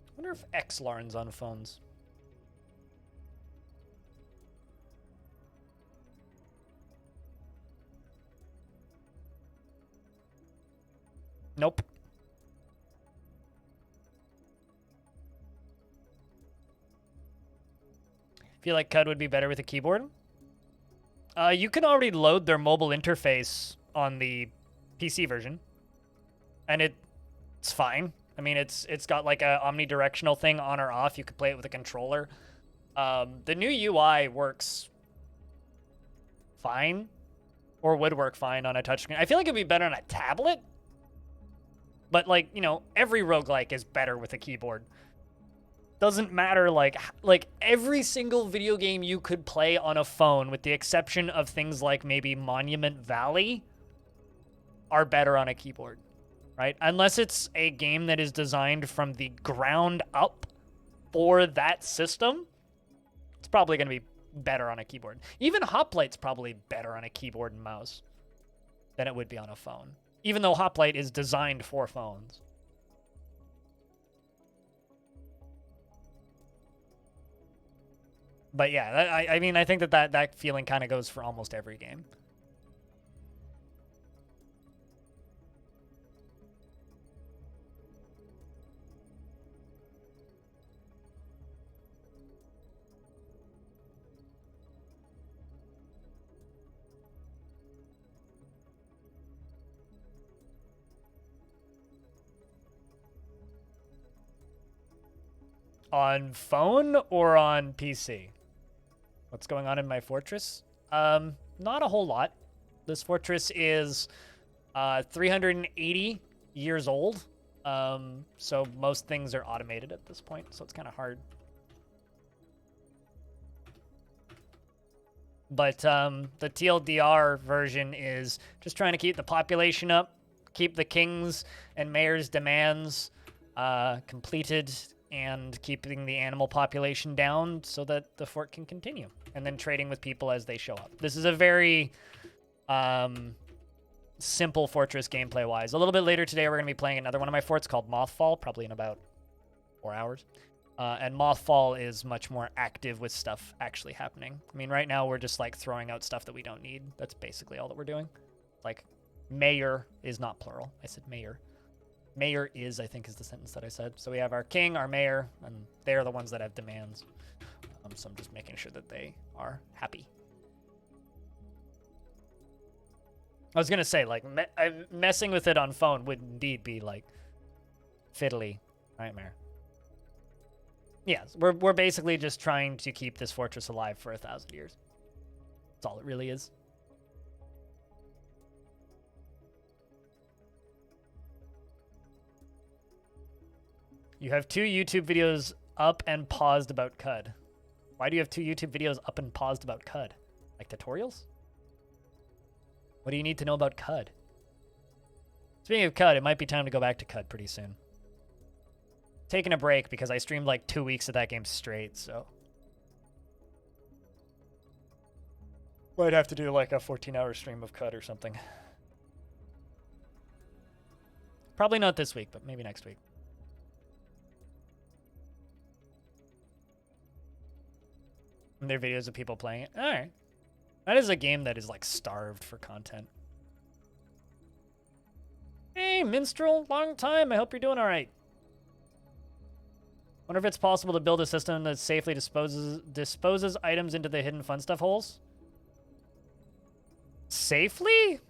I wonder if Xlarn's on phones. Nope. Feel like CUD would be better with a keyboard. You can already load their mobile interface on the PC version, and it's fine. I mean, it's got like a omnidirectional thing on or off. You could play it with a controller. The new UI works fine, or would work fine on a touchscreen. I feel like it'd be better on a tablet. But, like, you know, every roguelike is better with a keyboard. Doesn't matter, like every single video game you could play on a phone, with the exception of things like maybe Monument Valley, are better on a keyboard, right? Unless it's a game that is designed from the ground up for that system, it's probably going to be better on a keyboard. Even Hoplite's probably better on a keyboard and mouse than it would be on a phone, even though Hoplite is designed for phones. But yeah, I mean, I think that feeling kind of goes for almost every game. On phone or on PC? What's going on in my fortress? Not a whole lot. This fortress is 380 years old. So most things are automated at this point, so it's kind of hard. But the TLDR version is just trying to keep the population up, keep the kings and mayors' demands completed, and keeping the animal population down so that the fort can continue, and then trading with people as they show up. This is a very simple fortress gameplay-wise. A little bit later today, we're going to be playing another one of my forts called Mothfall, probably in about 4 hours. And Mothfall is much more active with stuff actually happening. I mean, right now, we're just, like, throwing out stuff that we don't need. That's basically all that we're doing. Like, mayor is not plural. I said mayor. Mayor is, I think, is the sentence that I said. So we have our king, our mayor, and they're the ones that have demands. So I'm just making sure that they are happy. I was going to say, like, messing with it on phone would indeed be, like, fiddly nightmare. Yes, we're basically just trying to keep this fortress alive for 1,000 years. That's all it really is. You have 2 YouTube videos up and paused about CUD. Why do you have 2 YouTube videos up and paused about CUD? Like tutorials? What do you need to know about CUD? Speaking of CUD, it might be time to go back to CUD pretty soon. Taking a break because I streamed like 2 weeks of that game straight, so. Might have to do like a 14-hour stream of CUD or something. Probably not this week, but maybe next week. And there are videos of people playing it. All right. That is a game that is like starved for content. Hey, Minstrel, long time. I hope you're doing all right. Wonder if it's possible to build a system that safely disposes items into the hidden fun stuff holes. Safely?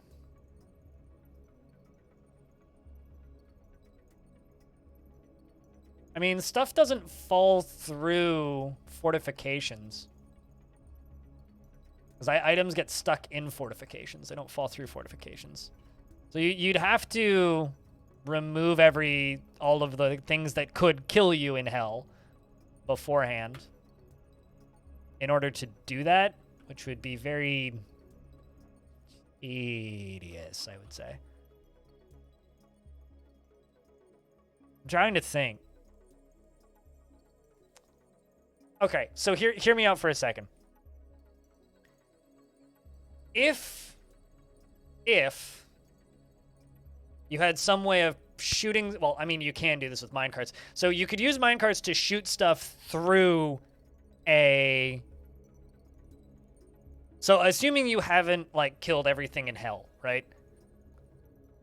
I mean, stuff doesn't fall through fortifications. Because items get stuck in fortifications. They don't fall through fortifications. So you'd have to remove all of the things that could kill you in hell beforehand in order to do that, which would be very tedious, I would say. I'm trying to think. Okay, so hear me out for a second. If you had some way of shooting, well, I mean, you can do this with minecarts. So you could use minecarts to shoot stuff through So assuming you haven't, like, killed everything in hell, right?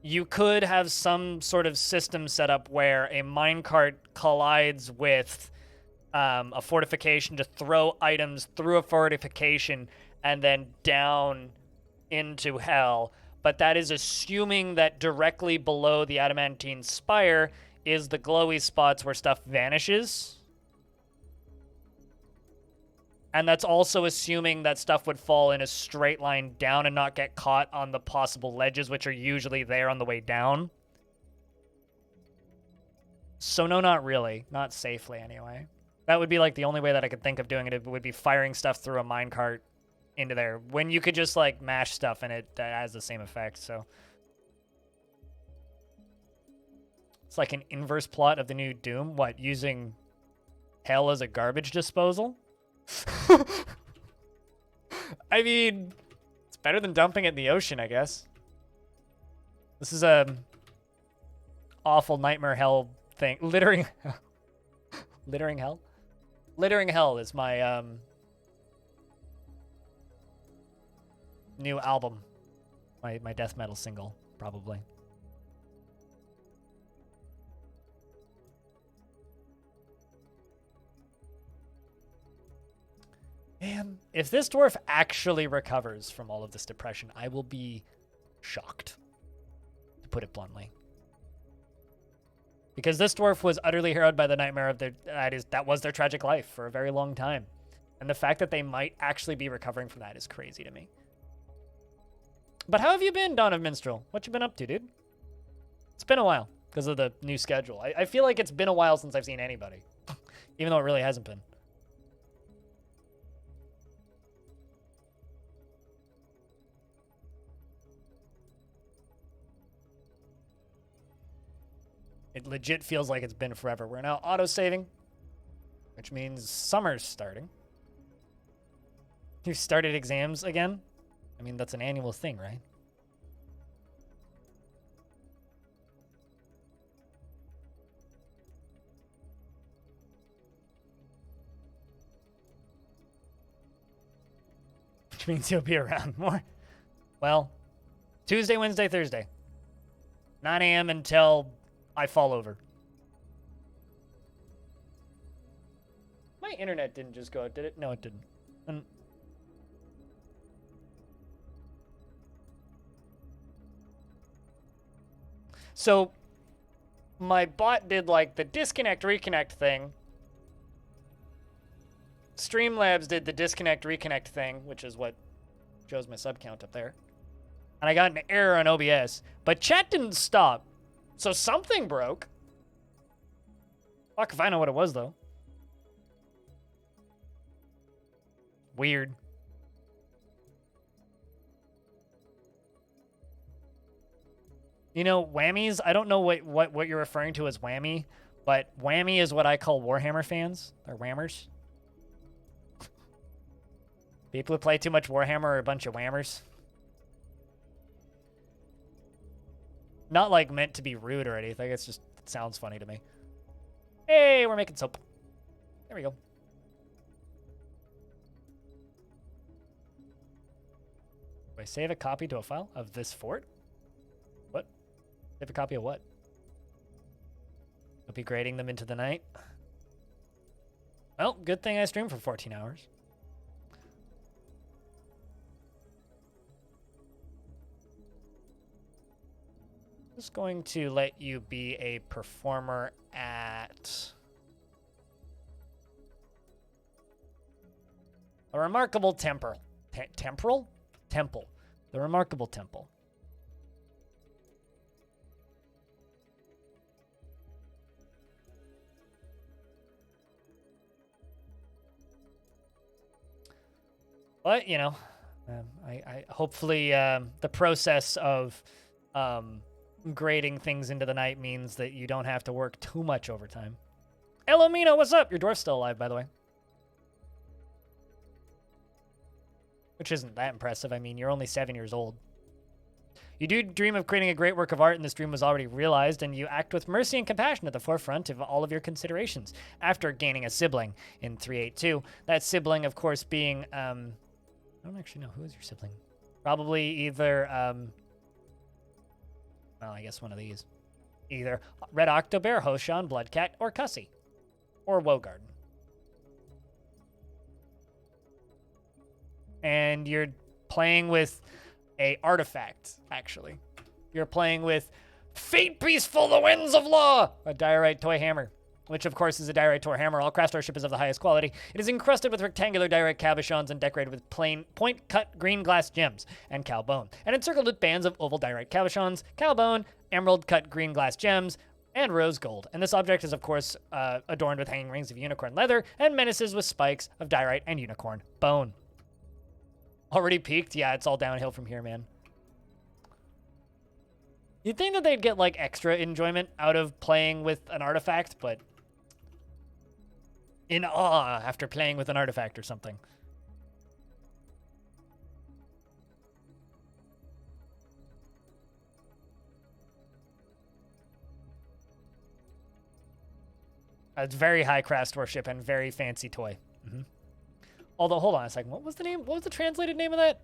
You could have some sort of system set up where a minecart collides with a fortification to throw items through a fortification and then down into hell. But that is assuming that directly below the adamantine spire is the glowy spots where stuff vanishes. And that's also assuming that stuff would fall in a straight line down and not get caught on the possible ledges, which are usually there on the way down. So no, not really. Not safely, anyway. That would be like the only way that I could think of doing it. It would be firing stuff through a minecart into there, when you could just like mash stuff and it has the same effect. So it's like an inverse plot of the new Doom. What, using hell as a garbage disposal? I mean, it's better than dumping it in the ocean, I guess. This is a awful nightmare hell thing. Littering hell? Littering hell is my new album. My death metal single, probably. Man, if this dwarf actually recovers from all of this depression, I will be shocked, to put it bluntly. Because this dwarf was utterly harrowed by the nightmare of that was their tragic life for a very long time. And the fact that they might actually be recovering from that is crazy to me. But how have you been, Dawn of Minstrel? What you been up to, dude? It's been a while because of the new schedule. I feel like it's been a while since I've seen anybody, even though it really hasn't been. It legit feels like it's been forever. We're now auto-saving, which means summer's starting. You started exams again? I mean, that's an annual thing, right? Which means you'll be around more. Well, Tuesday, Wednesday, Thursday. 9 a.m. until I fall over. My internet didn't just go out, did it? No, it didn't. So my bot did like the disconnect reconnect thing. Streamlabs did the disconnect reconnect thing, which is what shows my sub count up there. And I got an error on OBS, but chat didn't stop. So something broke. Fuck if I know what it was, though. Weird. You know, whammies, I don't know what you're referring to as whammy, but whammy is what I call Warhammer fans. They're whammers. People who play too much Warhammer are a bunch of whammers. Not like meant to be rude or anything. It's just, it sounds funny to me. Hey, we're making soap. There we go. Do I save a copy to a file of this fort? What? Save a copy of what? I'll be grading them into the night. Well, good thing I streamed for 14 hours. Just going to let you be a performer at a remarkable temple. Temple. The remarkable temple. But, you know, I hopefully the process of grading things into the night means that you don't have to work too much overtime. Hello, Mino, what's up? Your dwarf's still alive, by the way. Which isn't that impressive. I mean, you're only 7 years old. You do dream of creating a great work of art, and this dream was already realized, and you act with mercy and compassion at the forefront of all of your considerations. After gaining a sibling in 382, that sibling, of course, being, I don't actually know, who is your sibling? Probably either, well, I guess one of these. Either Red Octobear, Hoshan, Bloodcat, or Cussy. Or Wogarden. And you're playing with a artifact, actually. You're playing with Fate Peaceful, the Winds of Law, a diorite toy hammer, which of course is a diorite toy hammer. All craftsmanship is of the highest quality. It is encrusted with rectangular diorite cabochons and decorated with plain point-cut green glass gems and cow bone, and encircled with bands of oval diorite cabochons, cow bone, emerald-cut green glass gems, and rose gold. And this object is, of course, adorned with hanging rings of unicorn leather and menaces with spikes of diorite and unicorn bone. Already peaked? Yeah, it's all downhill from here, man. You'd think that they'd get, like, extra enjoyment out of playing with an artifact, but in awe after playing with an artifact or something. It's very high craftsmanship and very fancy toy. Mm-hmm. Although, hold on a second. What was the name? What was the translated name of that?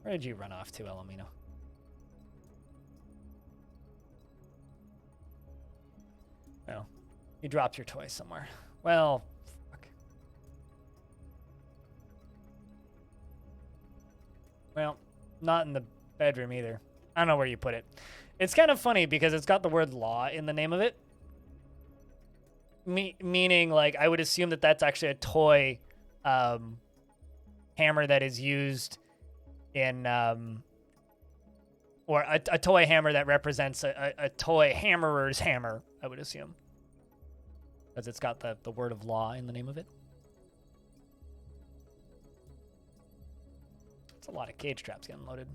Where did you run off to, Elamino? Well, you dropped your toy somewhere. Well, fuck. Well, not in the bedroom either. I don't know where you put it. It's kind of funny because it's got the word law in the name of it. Meaning, like, I would assume that that's actually a toy hammer that is used in, or a toy hammer that represents a toy hammerer's hammer, I would assume. Because it's got the word of law in the name of it. It's a lot of cage traps getting loaded.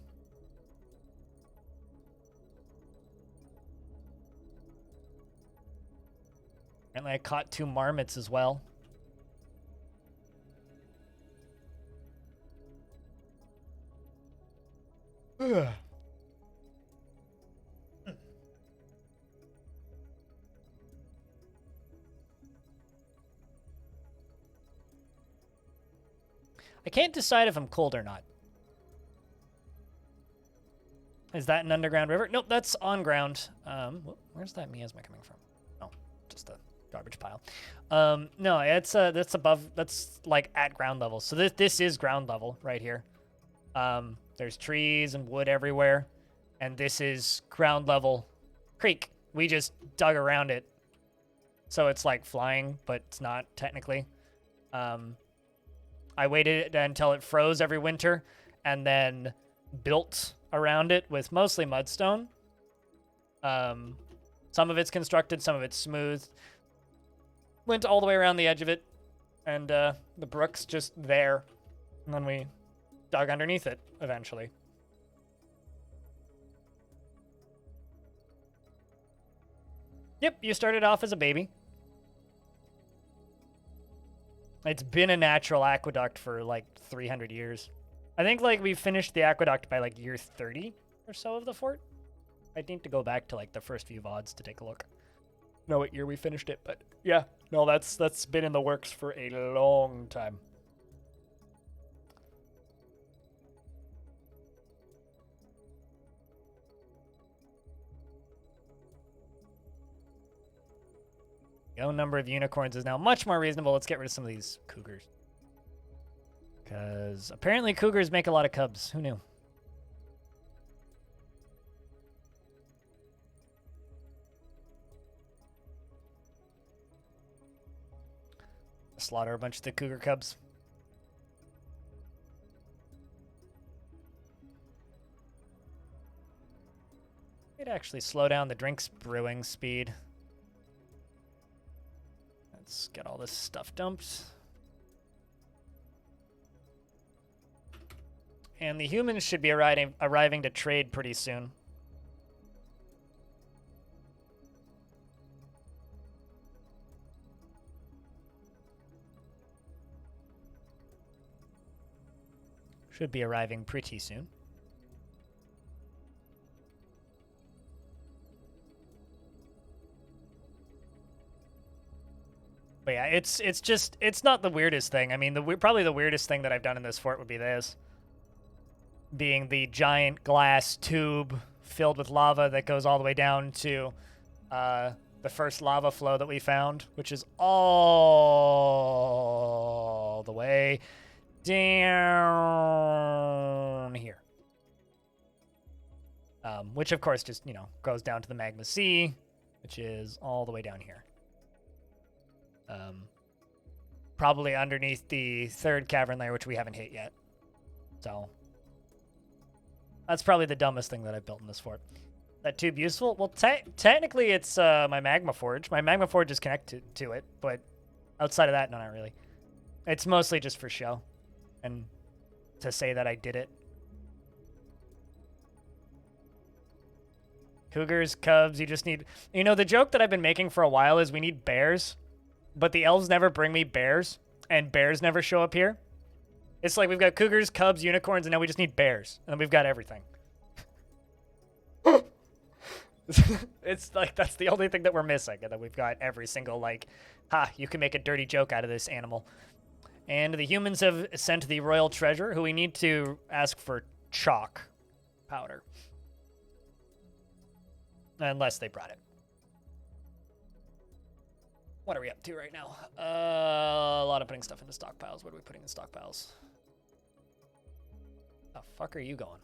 Apparently I caught 2 marmots as well. Ugh. I can't decide if I'm cold or not. Is that an underground river? Nope, that's on ground. Where's that miasma coming from? Oh, just a garbage pile. No, it's that's above. That's like at ground level. So this is ground level right here. There's trees and wood everywhere, and this is ground level creek. We just dug around it, so it's like flying, but it's not technically. I waited until it froze every winter, and then built around it with mostly mudstone. Some of it's constructed, some of it's smooth. Went all the way around the edge of it, and the brook's just there. And then we dug underneath it, eventually. Yep, you started off as a baby. It's been a natural aqueduct for, like, 300 years. I think, like, we finished the aqueduct by, like, year 30 or so of the fort. I'd need to go back to, like, the first few VODs to take a look. Know what year we finished it, but yeah. No, that's been in the works for a long time. The number of unicorns is now much more reasonable. Let's get rid of some of these cougars. Because apparently cougars make a lot of cubs. Who knew? Slaughter a bunch of the cougar cubs. It'd actually slow down the drink's brewing speed. Let's get all this stuff dumped. And the humans should be arriving to trade pretty soon. Should be arriving pretty soon. But yeah, it's not the weirdest thing. I mean, probably the weirdest thing that I've done in this fort would be this. Being the giant glass tube filled with lava that goes all the way down to the first lava flow that we found, which is all the way down here. Which, of course, just, you know, goes down to the magma sea, which is all the way down here. Probably underneath the third cavern layer, which we haven't hit yet. So that's probably the dumbest thing that I've built in this fort. That tube useful? Well, technically it's my Magmaforge. My Magmaforge is connected to it, but outside of that, no, not really. It's mostly just for show and to say that I did it. Cougars, cubs, you just need... You know, the joke that I've been making for a while is we need bears, but the elves never bring me bears, and bears never show up here. It's like we've got cougars, cubs, unicorns, and now we just need bears, and we've got everything. It's like that's the only thing that we're missing, and then we've got every single, like, you can make a dirty joke out of this animal. And the humans have sent the royal treasure, who we need to ask for chalk powder. Unless they brought it. What are we up to right now? A lot of putting stuff into stockpiles. What are we putting in stockpiles? The fuck are you going?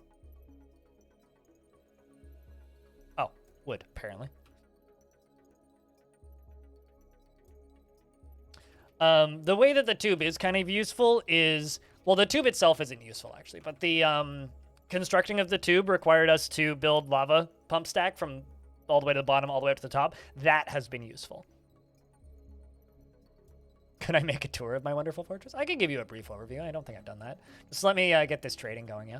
Oh, wood, apparently. The way that the tube is kind of useful is... Well, the tube itself isn't useful, actually, but the constructing of the tube required us to build lava pump stack from all the way to the bottom, all the way up to the top. That has been useful. Could I make a tour of my wonderful fortress? I can give you a brief overview. I don't think I've done that. Just let me get this trading going, yeah?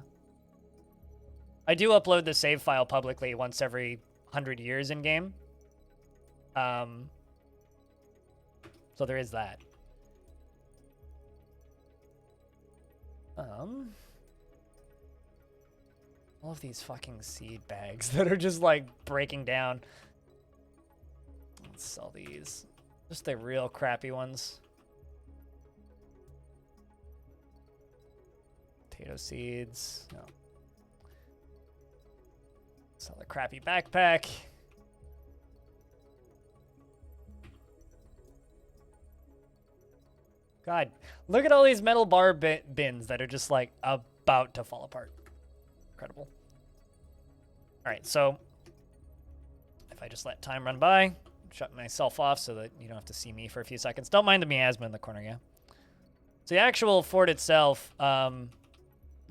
I do upload the save file publicly once every 100 years in-game. So there is that. All of these fucking seed bags that are just, like, breaking down. Let's sell these. Just the real crappy ones. Potato seeds. No. Sell the crappy backpack. God, look at all these metal bar bins that are just, like, about to fall apart. Incredible. All right, so if I just let time run by, shut myself off so that you don't have to see me for a few seconds. Don't mind the miasma in the corner, yeah? So the actual fort itself goes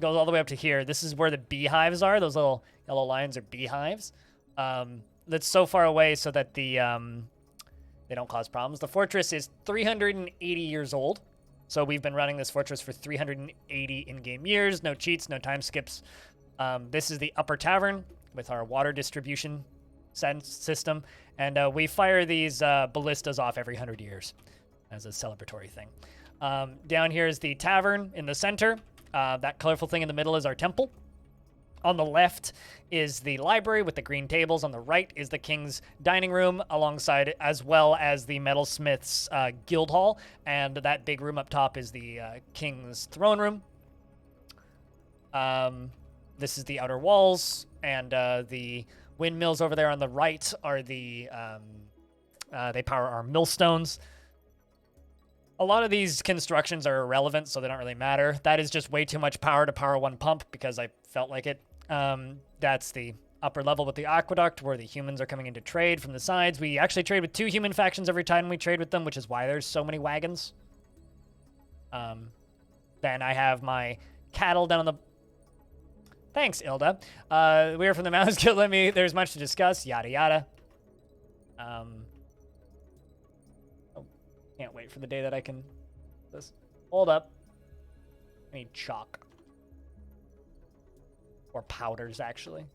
all the way up to here. This is where the beehives are. Those little yellow lines are beehives. That's so far away so that the They don't cause problems. The fortress is 380 years old. So we've been running this fortress for 380 in-game years. No cheats, no time skips. This is the upper tavern with our water distribution system. And we fire these ballistas off every 100 years as a celebratory thing. Down here is the tavern in the center. That colorful thing in the middle is our temple. On the left is the library with the green tables. On the right is the king's dining room, alongside as well as the metalsmith's guild hall. And that big room up top is the king's throne room. This is the outer walls, and the windmills over there on the right are the they power our millstones. A lot of these constructions are irrelevant, so they don't really matter. That is just way too much power to power one pump because I felt like it. That's the upper level with the aqueduct where the humans are coming in to trade from the sides. We actually trade with 2 human factions every time we trade with them, which is why there's so many wagons. Then I have my cattle down on the... Thanks, Ilda. We are from the Mouse Guild. There's much to discuss. Yada, yada. Can't wait for the day that I can... Hold up. I need chalk. Or powders, actually.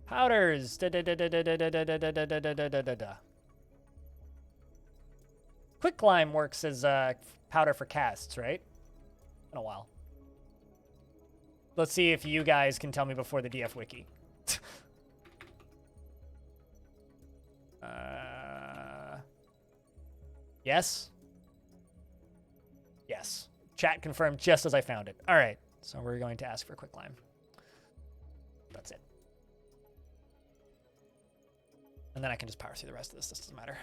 Powders! Quicklime works as powder for casts, right? In a while. Let's see if you guys can tell me before the DF Wiki. Yes? Yes. Chat confirmed just as I found it. All right. So we're going to ask for quicklime. That's it. And then I can just power through the rest of this. This doesn't matter.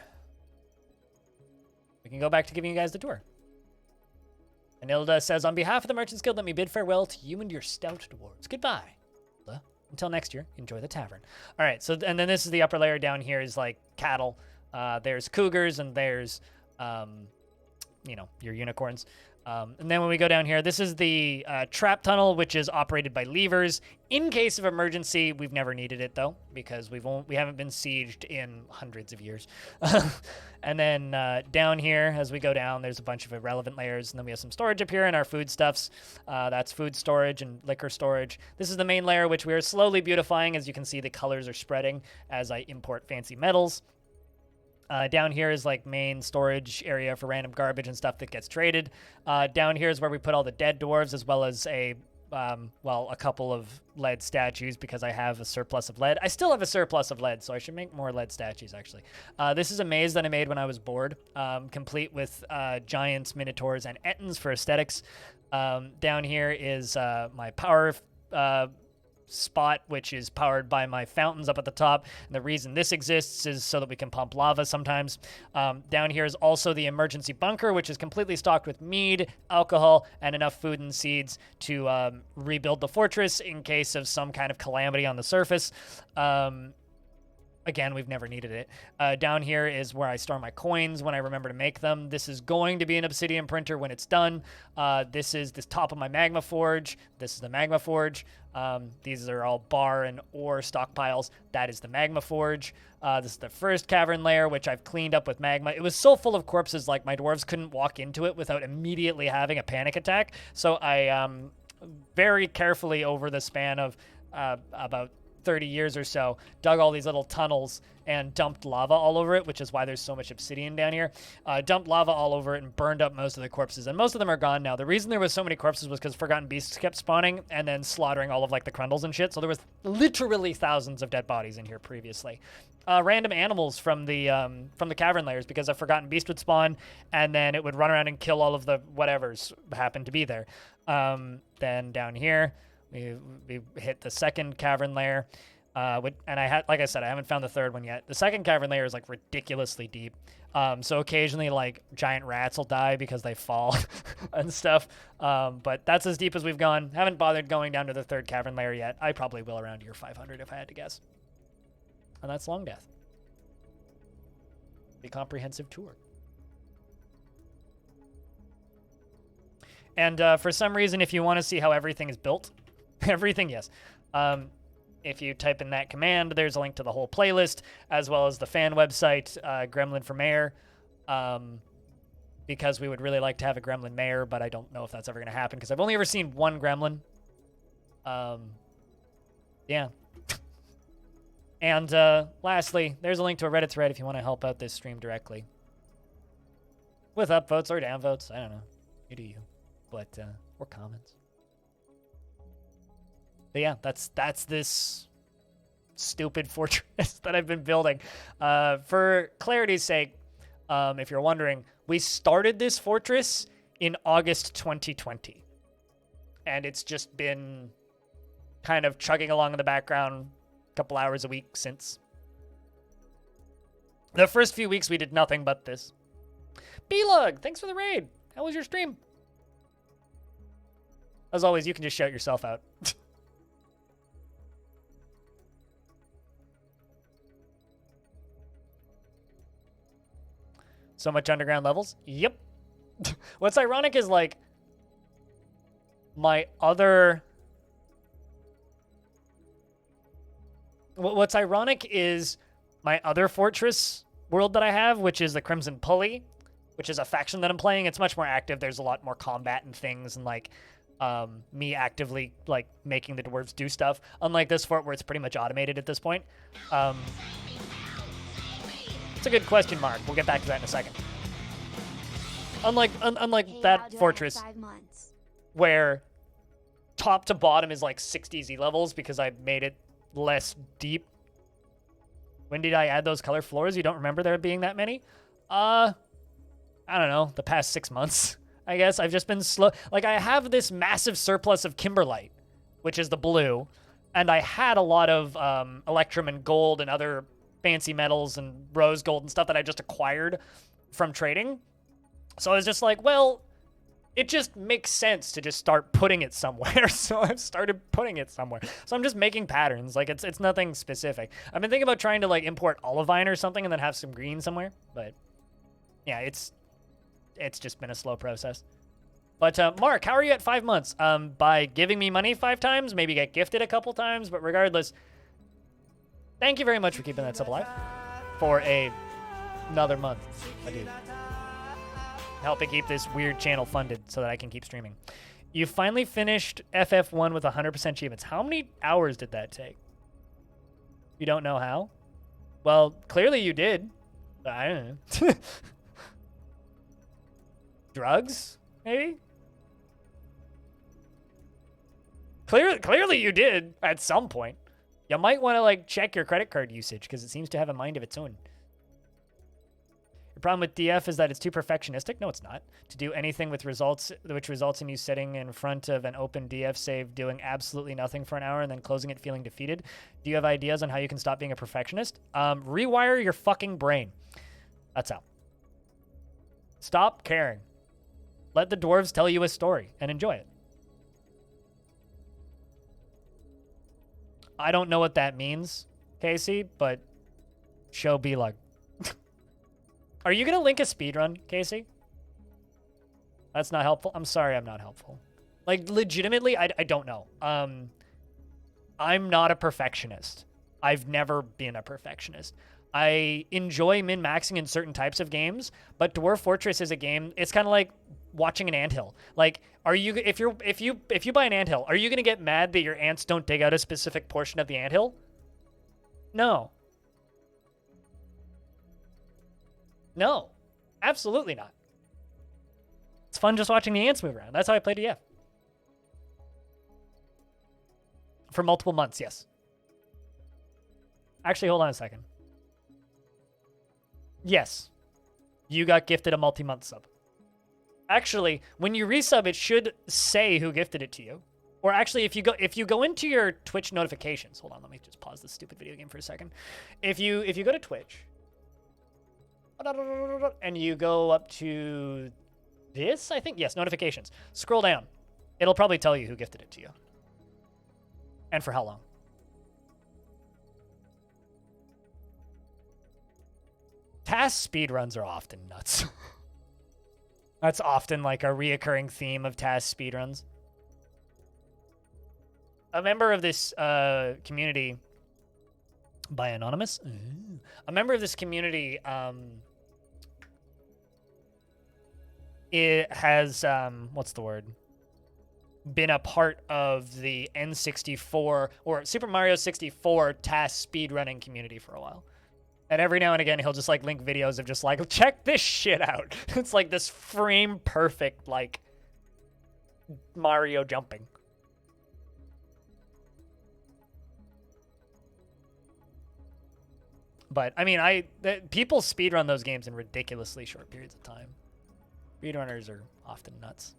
We can go back to giving you guys the tour. And Ilda says, on behalf of the Merchants Guild, let me bid farewell to you and your stout dwarves. Goodbye. Ilda. Until next year, enjoy the tavern. All right, so, and then this is the upper layer down here is like cattle. There's cougars and there's, you know, your unicorns. And then when we go down here, this is the trap tunnel, which is operated by levers. In case of emergency, we've never needed it, though, because we haven't been sieged in hundreds of years. And then down here, as we go down, there's a bunch of irrelevant layers. And then we have some storage up here and our foodstuffs. That's food storage and liquor storage. This is the main layer, which we are slowly beautifying. As you can see, the colors are spreading as I import fancy metals. Down here is like main storage area for random garbage and stuff that gets traded. Down here is where we put all the dead dwarves, as well as a couple of lead statues, because I have a surplus of lead. I still have a surplus of lead, so I should make more lead statues, actually. This is a maze that I made when I was bored, complete with giants, minotaurs, and ettins for aesthetics. Down here is my power spot, which is powered by my fountains up at the top. And the reason this exists is so that we can pump lava sometimes. Down here is also the emergency bunker, which is completely stocked with mead, alcohol, and enough food and seeds to rebuild the fortress in case of some kind of calamity on the surface. Again, we've never needed it. Down here is where I store my coins when I remember to make them. This is going to be an obsidian printer when it's done. This is the top of my Magmaforge. This is the Magmaforge. These are all bar and ore stockpiles. That is the Magmaforge. This is the first cavern layer, which I've cleaned up with magma. It was so full of corpses, like my dwarves couldn't walk into it without immediately having a panic attack. So I very carefully, over the span of about 30 years or so, dug all these little tunnels and dumped lava all over it, which is why there's so much obsidian down here. Dumped lava all over it and burned up most of the corpses, and most of them are gone now. The reason there was so many corpses was because Forgotten Beasts kept spawning and then slaughtering all of like the Crundles and shit, so there was literally thousands of dead bodies in here previously. Random animals from the cavern layers, because a Forgotten Beast would spawn and then it would run around and kill all of the whatevers happened to be there. Then down here we hit the second cavern layer, and like I said, I haven't found the third one yet. The second cavern layer is like ridiculously deep, so occasionally like giant rats will die because they fall and stuff. But that's as deep as we've gone. Haven't bothered going down to the third cavern layer yet. I probably will around year 500 if I had to guess. And that's Longdeath. The comprehensive tour. And for some reason, if you want to see how everything is built, everything, yes. If you type in that command, there's a link to the whole playlist, as well as the fan website, Gremlin for Mayor, because we would really like to have a Gremlin Mayor, but I don't know if that's ever going to happen, because I've only ever seen one Gremlin. Yeah. And lastly, there's a link to a Reddit thread if you want to help out this stream directly. With upvotes or downvotes, I don't know. You do you. But, or comments. But yeah, that's this stupid fortress that I've been building. For clarity's sake, if you're wondering, we started this fortress in August 2020. And it's just been kind of chugging along in the background a couple hours a week since. The first few weeks we did nothing but this. B-Lug, thanks for the raid. How was your stream? As always, you can just shout yourself out. So much underground levels? Yep. What's ironic is, like, my other... What's ironic is my other fortress world that I have, which is the Crimson Pulley, which is a faction that I'm playing. It's much more active. There's a lot more combat and things, and, like, me actively, like, making the dwarves do stuff. Unlike this fort where it's pretty much automated at this point. It's a good question, Mark. We'll get back to that in a second. Unlike that fortress, where top to bottom is like 60 Z levels because I made it less deep. When did I add those color floors? You don't remember there being that many? I don't know. The past 6 months, I guess. I've just been slow. Like, I have this massive surplus of Kimberlite, which is the blue, and I had a lot of Electrum and gold and other fancy metals and rose gold and stuff that I just acquired from trading. So I was just like, well, it just makes sense to just start putting it somewhere. So I've started putting it somewhere. So I'm just making patterns. Like, it's nothing specific. I've been thinking about trying to, like, import olivine or something and then have some green somewhere. But yeah, it's just been a slow process. But Mark, how are you at 5 months? By giving me money 5 times, maybe get gifted a couple times, but regardless, thank you very much for keeping that sub alive for another month. I do. Helping keep this weird channel funded so that I can keep streaming. You finally finished FF1 with 100% achievements. How many hours did that take? You don't know how? Well, clearly you did. I don't know. Drugs? Maybe? Clearly you did at some point. You might want to, like, check your credit card usage because it seems to have a mind of its own. The problem with DF is that it's too perfectionistic. No, it's not. To do anything with results, which results in you sitting in front of an open DF save, doing absolutely nothing for an hour, and then closing it feeling defeated. Do you have ideas on how you can stop being a perfectionist? Rewire your fucking brain. That's how. Stop caring. Let the dwarves tell you a story and enjoy it. I don't know what that means, Casey, but show B-Lug. Are you going to link a speedrun, Casey? That's not helpful. I'm sorry I'm not helpful. Like, legitimately, I don't know. I'm not a perfectionist. I've never been a perfectionist. I enjoy min-maxing in certain types of games, but Dwarf Fortress is a game, it's kind of like watching an anthill. Like, are you if you buy an anthill, are you going to get mad that your ants don't dig out a specific portion of the anthill? No. No, absolutely not. It's fun just watching the ants move around. That's how I played DF. For multiple months, yes. Actually, hold on a second. Yes, you got gifted a multi-month sub. Actually, when you resub, it should say who gifted it to you. Or actually, if you go into your Twitch notifications, hold on, let me just pause this stupid video game for a second. If you go to Twitch, and you go up to this, I think, yes, notifications. Scroll down. It'll probably tell you who gifted it to you. And for how long. Task speedruns are often nuts. That's often like a reoccurring theme of task speedruns. A member of this community by Anonymous. A member of this community it has what's the word? Been a part of the N64 or Super Mario 64 task speedrunning community for a while. And every now and again, he'll just like link videos of just like, check this shit out. It's like this frame perfect, like Mario jumping. But I mean, people speedrun those games in ridiculously short periods of time. Speedrunners are often nuts.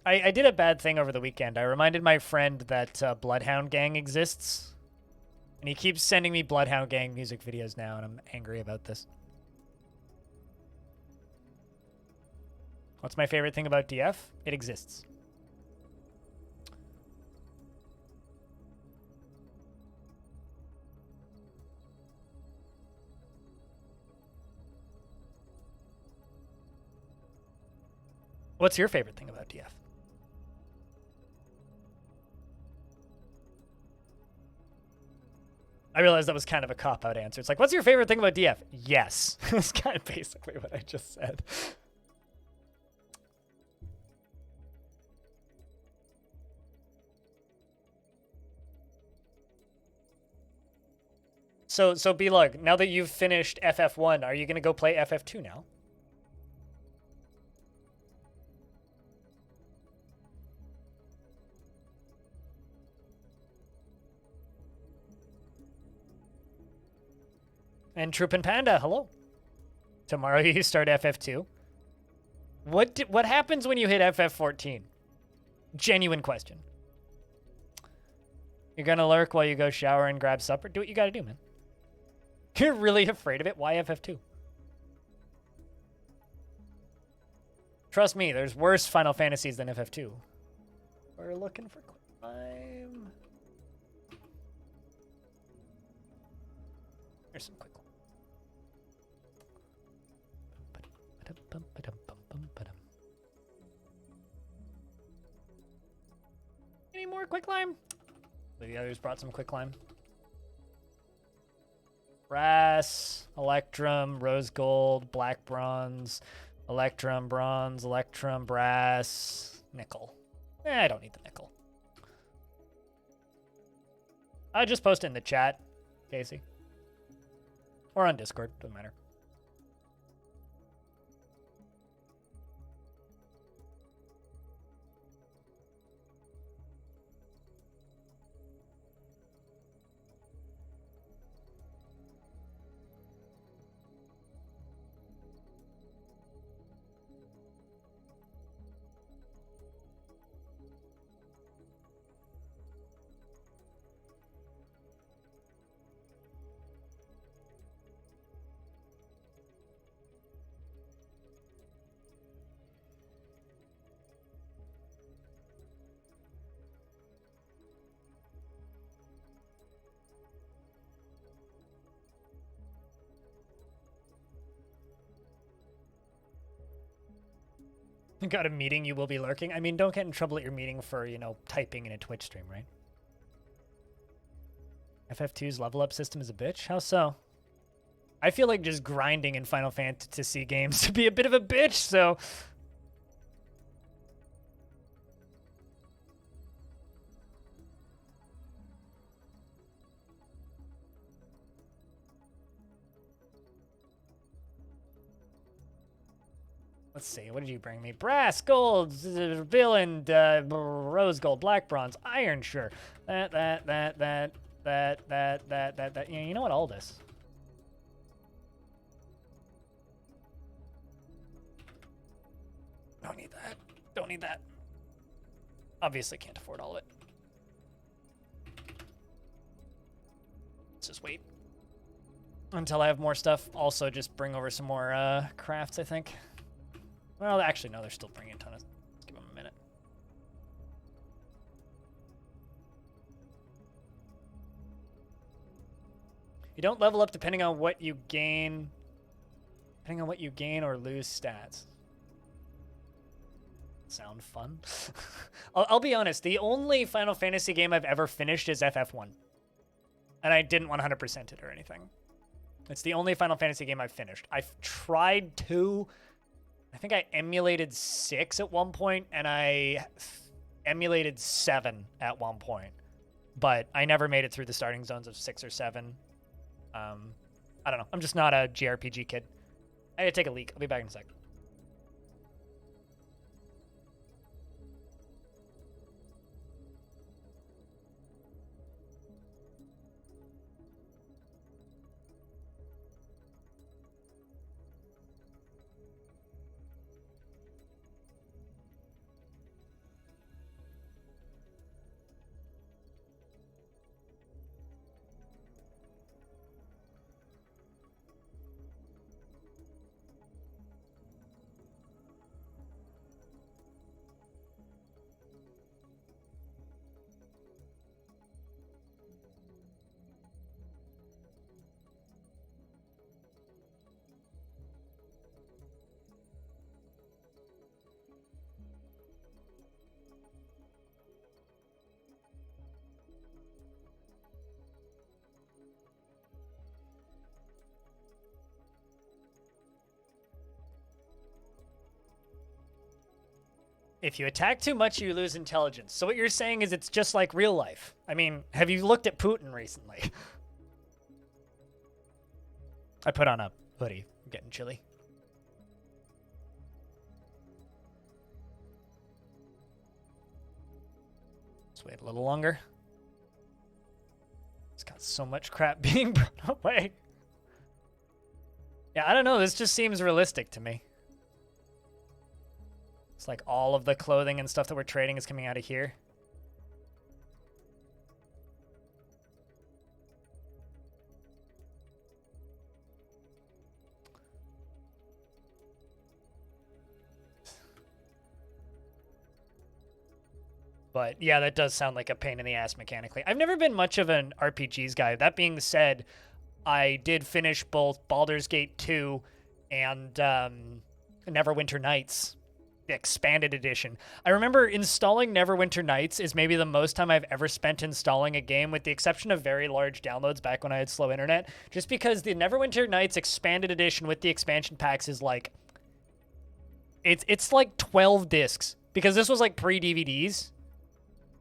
I did a bad thing over the weekend. I reminded my friend that Bloodhound Gang exists. And he keeps sending me Bloodhound Gang music videos now, and I'm angry about this. What's my favorite thing about DF? It exists. What's your favorite thing about DF? I realized that was kind of a cop-out answer. It's like, what's your favorite thing about DF? Yes. That's kind of basically what I just said. So B-Lug, now that you've finished FF1, are you going to go play FF2 now? And Troopin' Panda, hello. Tomorrow you start FF2. What happens when you hit FF14? Genuine question. You're gonna lurk while you go shower and grab supper? Do what you gotta do, man. You're really afraid of it? Why FF2? Trust me, there's worse Final Fantasies than FF2. We're looking for climb. Here's some quick. Any more quicklime? The others brought some quicklime. Brass, electrum, rose gold, black bronze, electrum, bronze, electrum, brass, nickel. I don't need the nickel. I just post it in the chat, Casey. Or on Discord, doesn't matter. Got a meeting, you will be lurking. I mean, don't get in trouble at your meeting for, you know, typing in a Twitch stream, right? FF2's level up system is a bitch? How so? I feel like just grinding in Final Fantasy games to be a bit of a bitch, so... Let's see, what did you bring me? Brass, gold, villain, rose gold, black bronze, iron, sure. That. Yeah, you know what? All this. Don't need that. Don't need that. Obviously can't afford all of it. Let's just wait until I have more stuff. Also, just bring over some more crafts, I think. Well, actually, no, they're still bringing a ton of... Let's give them a minute. You don't level up depending on what you gain. Depending on what you gain or lose stats. Sound fun? I'll be honest. The only Final Fantasy game I've ever finished is FF1. And I didn't 100% it or anything. It's the only Final Fantasy game I've finished. I've tried to. I think I emulated 6 at one point, and I emulated 7 at one point. But I never made it through the starting zones of 6 or 7. I don't know. I'm just not a JRPG kid. I gotta take a leak. I'll be back in a sec. If you attack too much, you lose intelligence. So what you're saying is it's just like real life. I mean, have you looked at Putin recently? I put on a hoodie. I'm getting chilly. Let's wait a little longer. It's got so much crap being brought away. Yeah, I don't know. This just seems realistic to me. It's like all of the clothing and stuff that we're trading is coming out of here. But yeah, that does sound like a pain in the ass mechanically. I've never been much of an RPGs guy. That being said, I did finish both Baldur's Gate 2 and Neverwinter Nights. Expanded edition. I remember installing Neverwinter Nights is maybe the most time I've ever spent installing a game, with the exception of very large downloads back when I had slow internet, just because the Neverwinter Nights expanded edition with the expansion packs is like it's like 12 discs, because this was like pre-DVDs.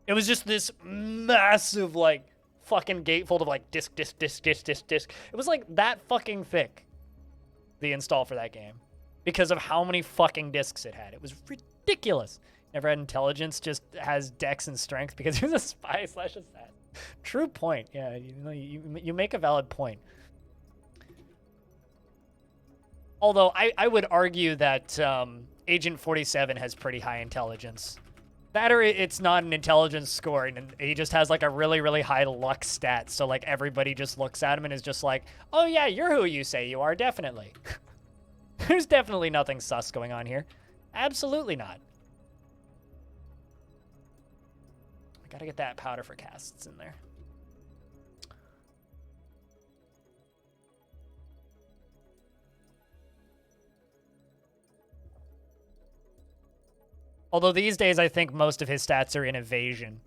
It was just this massive like fucking gatefold of like disc. It was like that fucking thick, the install for that game, because of how many fucking discs it had. It was ridiculous. Never had intelligence, just has dex and strength because he was a spy / assassin. True point. Yeah, you make a valid point. Although I would argue that Agent 47 has pretty high intelligence. That or it's not an intelligence score, and he just has like a really, really high luck stat. So like everybody just looks at him and is just like, oh yeah, you're who you say you are, definitely. There's definitely nothing sus going on here. Absolutely not. I gotta get that powder for casts in there. Although these days I think most of his stats are in evasion.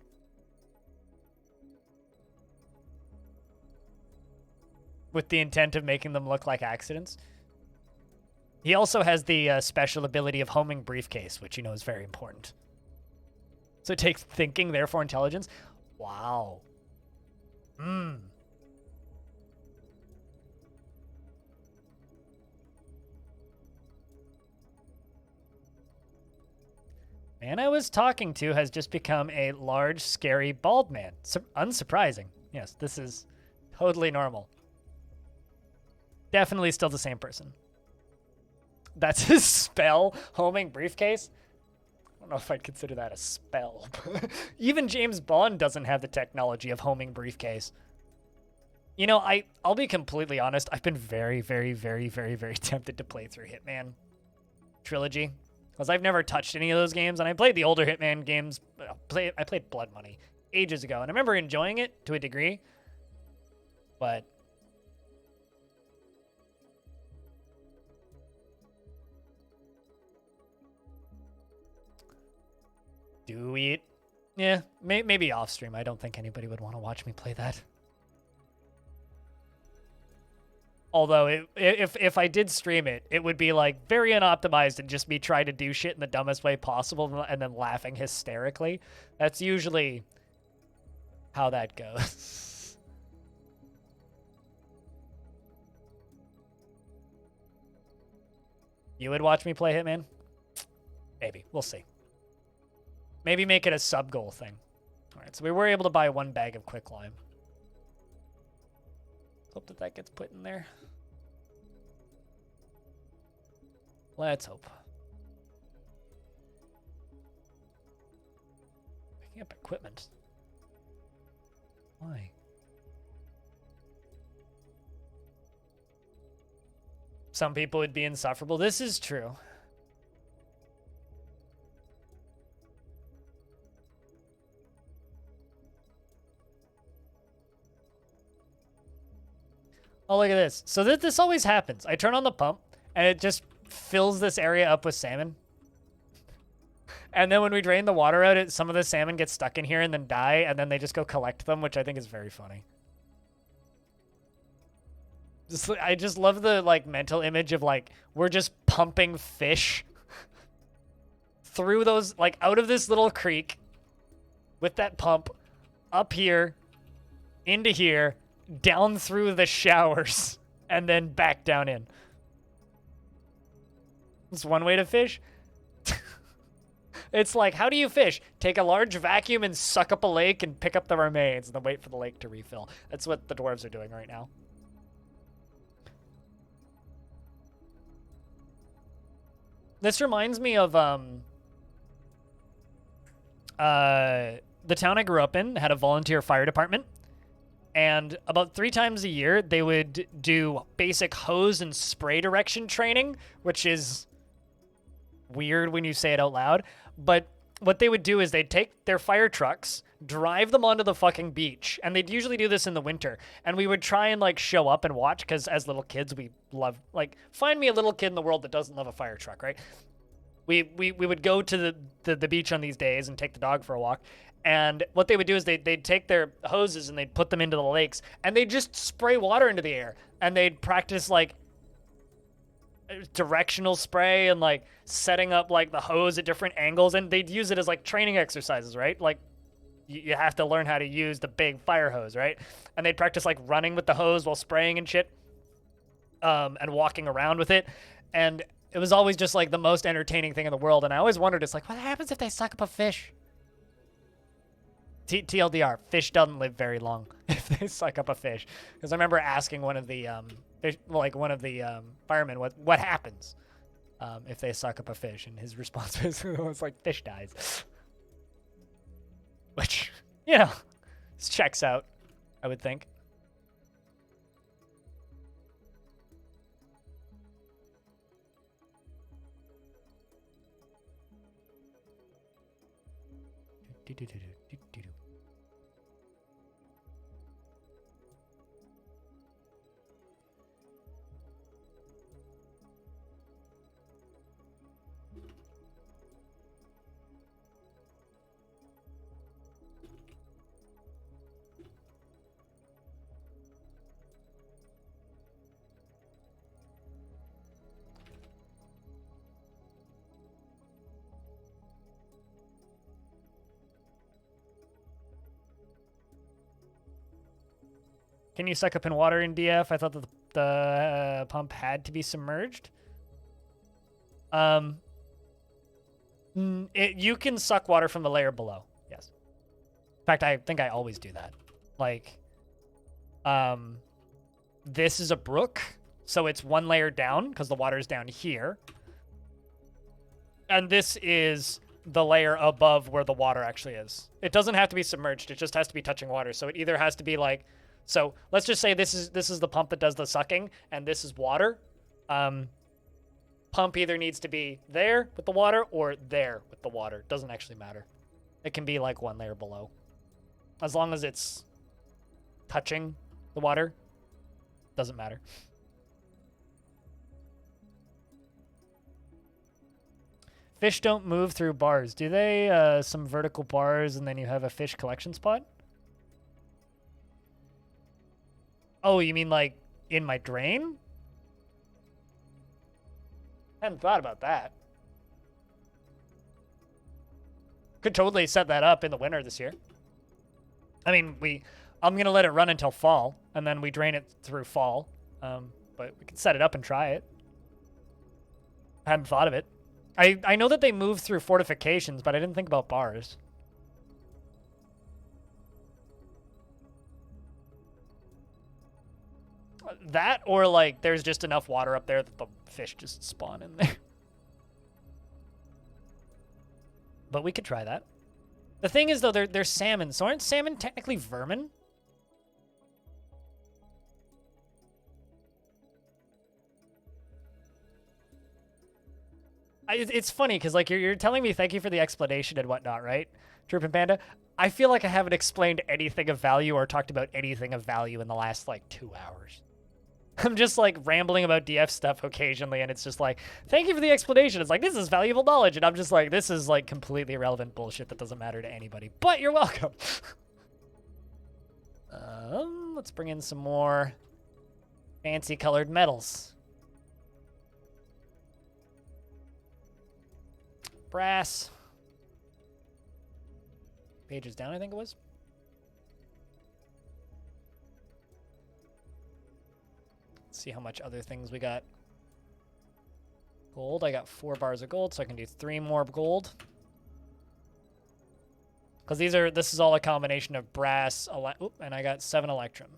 With the intent of making them look like accidents. He also has the special ability of homing briefcase, which you know is very important. So it takes thinking, therefore intelligence. Wow. Man I was talking to has just become a large, scary, bald man. Unsurprising. Yes, this is totally normal. Definitely still the same person. That's his spell, homing briefcase? I don't know if I'd consider that a spell. Even James Bond doesn't have the technology of homing briefcase. You know, I'll be completely honest. I've been very, very, very, very, very tempted to play through Hitman Trilogy, because I've never touched any of those games, and I played the older Hitman games. I played Blood Money ages ago, and I remember enjoying it to a degree, but do eat. Yeah, maybe off stream. I don't think anybody would want to watch me play that. Although if I did stream it, it would be like very unoptimized and just me trying to do shit in the dumbest way possible and then laughing hysterically. That's usually how that goes. You would watch me play Hitman? Maybe. We'll see. Maybe make it a sub-goal thing. Alright, so we were able to buy 1 bag of quicklime. Hope that gets put in there. Let's hope. Picking up equipment. Why? Some people would be insufferable. This is true. Oh, look at this. So this always happens. I turn on the pump, and it just fills this area up with salmon. And then when we drain the water out, some of the salmon get stuck in here and then die, and then they just go collect them, which I think is very funny. I just love the, like, mental image of, like, we're just pumping fish through those, like, out of this little creek with that pump up here, into here, down through the showers, and then back down in. It's one way to fish. It's like, how do you fish? Take a large vacuum and suck up a lake and pick up the remains and then wait for the lake to refill. That's what the dwarves are doing right now. This reminds me of the town I grew up in had a volunteer fire department. And about 3 times a year, they would do basic hose and spray direction training, which is weird when you say it out loud. But what they would do is they'd take their fire trucks, drive them onto the fucking beach, and they'd usually do this in the winter. And we would try and, like, show up and watch, because as little kids, we love, like, find me a little kid in the world that doesn't love a fire truck, right? We would go to the beach on these days and take the dog for a walk. And what they would do is they'd take their hoses and they'd put them into the lakes, and they'd just spray water into the air. And they'd practice, like, directional spray and, like, setting up, like, the hose at different angles. And they'd use it as, like, training exercises, right? Like, you have to learn how to use the big fire hose, right? And they'd practice, like, running with the hose while spraying and shit, and walking around with it. And it was always just, like, the most entertaining thing in the world. And I always wondered, it's like, what happens if they suck up a fish? TLDR, fish doesn't live very long if they suck up a fish. Because I remember asking one of the firemen what happens if they suck up a fish, and his response was like, fish dies. Which, you know, this checks out, I would think. Can you suck up in water in DF? I thought that the pump had to be submerged. You can suck water from the layer below. Yes. In fact, I think I always do that. Like, this is a brook, so it's 1 layer down because the water is down here. And this is the layer above where the water actually is. It doesn't have to be submerged. It just has to be touching water. So it either has to be like, so let's just say this is the pump that does the sucking, and this is water. Pump either needs to be there with the water or there with the water. Doesn't actually matter. It can be like 1 layer below. As long as it's touching the water, doesn't matter. Fish don't move through bars. Do they? Some vertical bars and then you have a fish collection spot? Oh, you mean like in my drain? I hadn't thought about that. Could totally set that up in the winter this year. I mean, I'm going to let it run until fall, and then we drain it through fall. But we could set it up and try it. I hadn't thought of it. I know that they move through fortifications, but I didn't think about bars. That, or like there's just enough water up there that the fish just spawn in there. But we could try that. The thing is, though, they're salmon, so aren't salmon technically vermin? It's funny, because like you're telling me thank you for the explanation and whatnot, right? Troop and Panda? I feel like I haven't explained anything of value or talked about anything of value in the last, like, 2 hours. I'm just, like, rambling about DF stuff occasionally, and it's just like, thank you for the explanation. It's like, this is valuable knowledge, and I'm just like, this is, like, completely irrelevant bullshit that doesn't matter to anybody. But you're welcome. Let's bring in some more fancy colored metals. Brass. Pages down, I think it was. Let's see how much other things we got. Gold. I got 4 bars of gold, so I can do 3 more gold. Because this is all a combination of brass, and I got 7 electrum.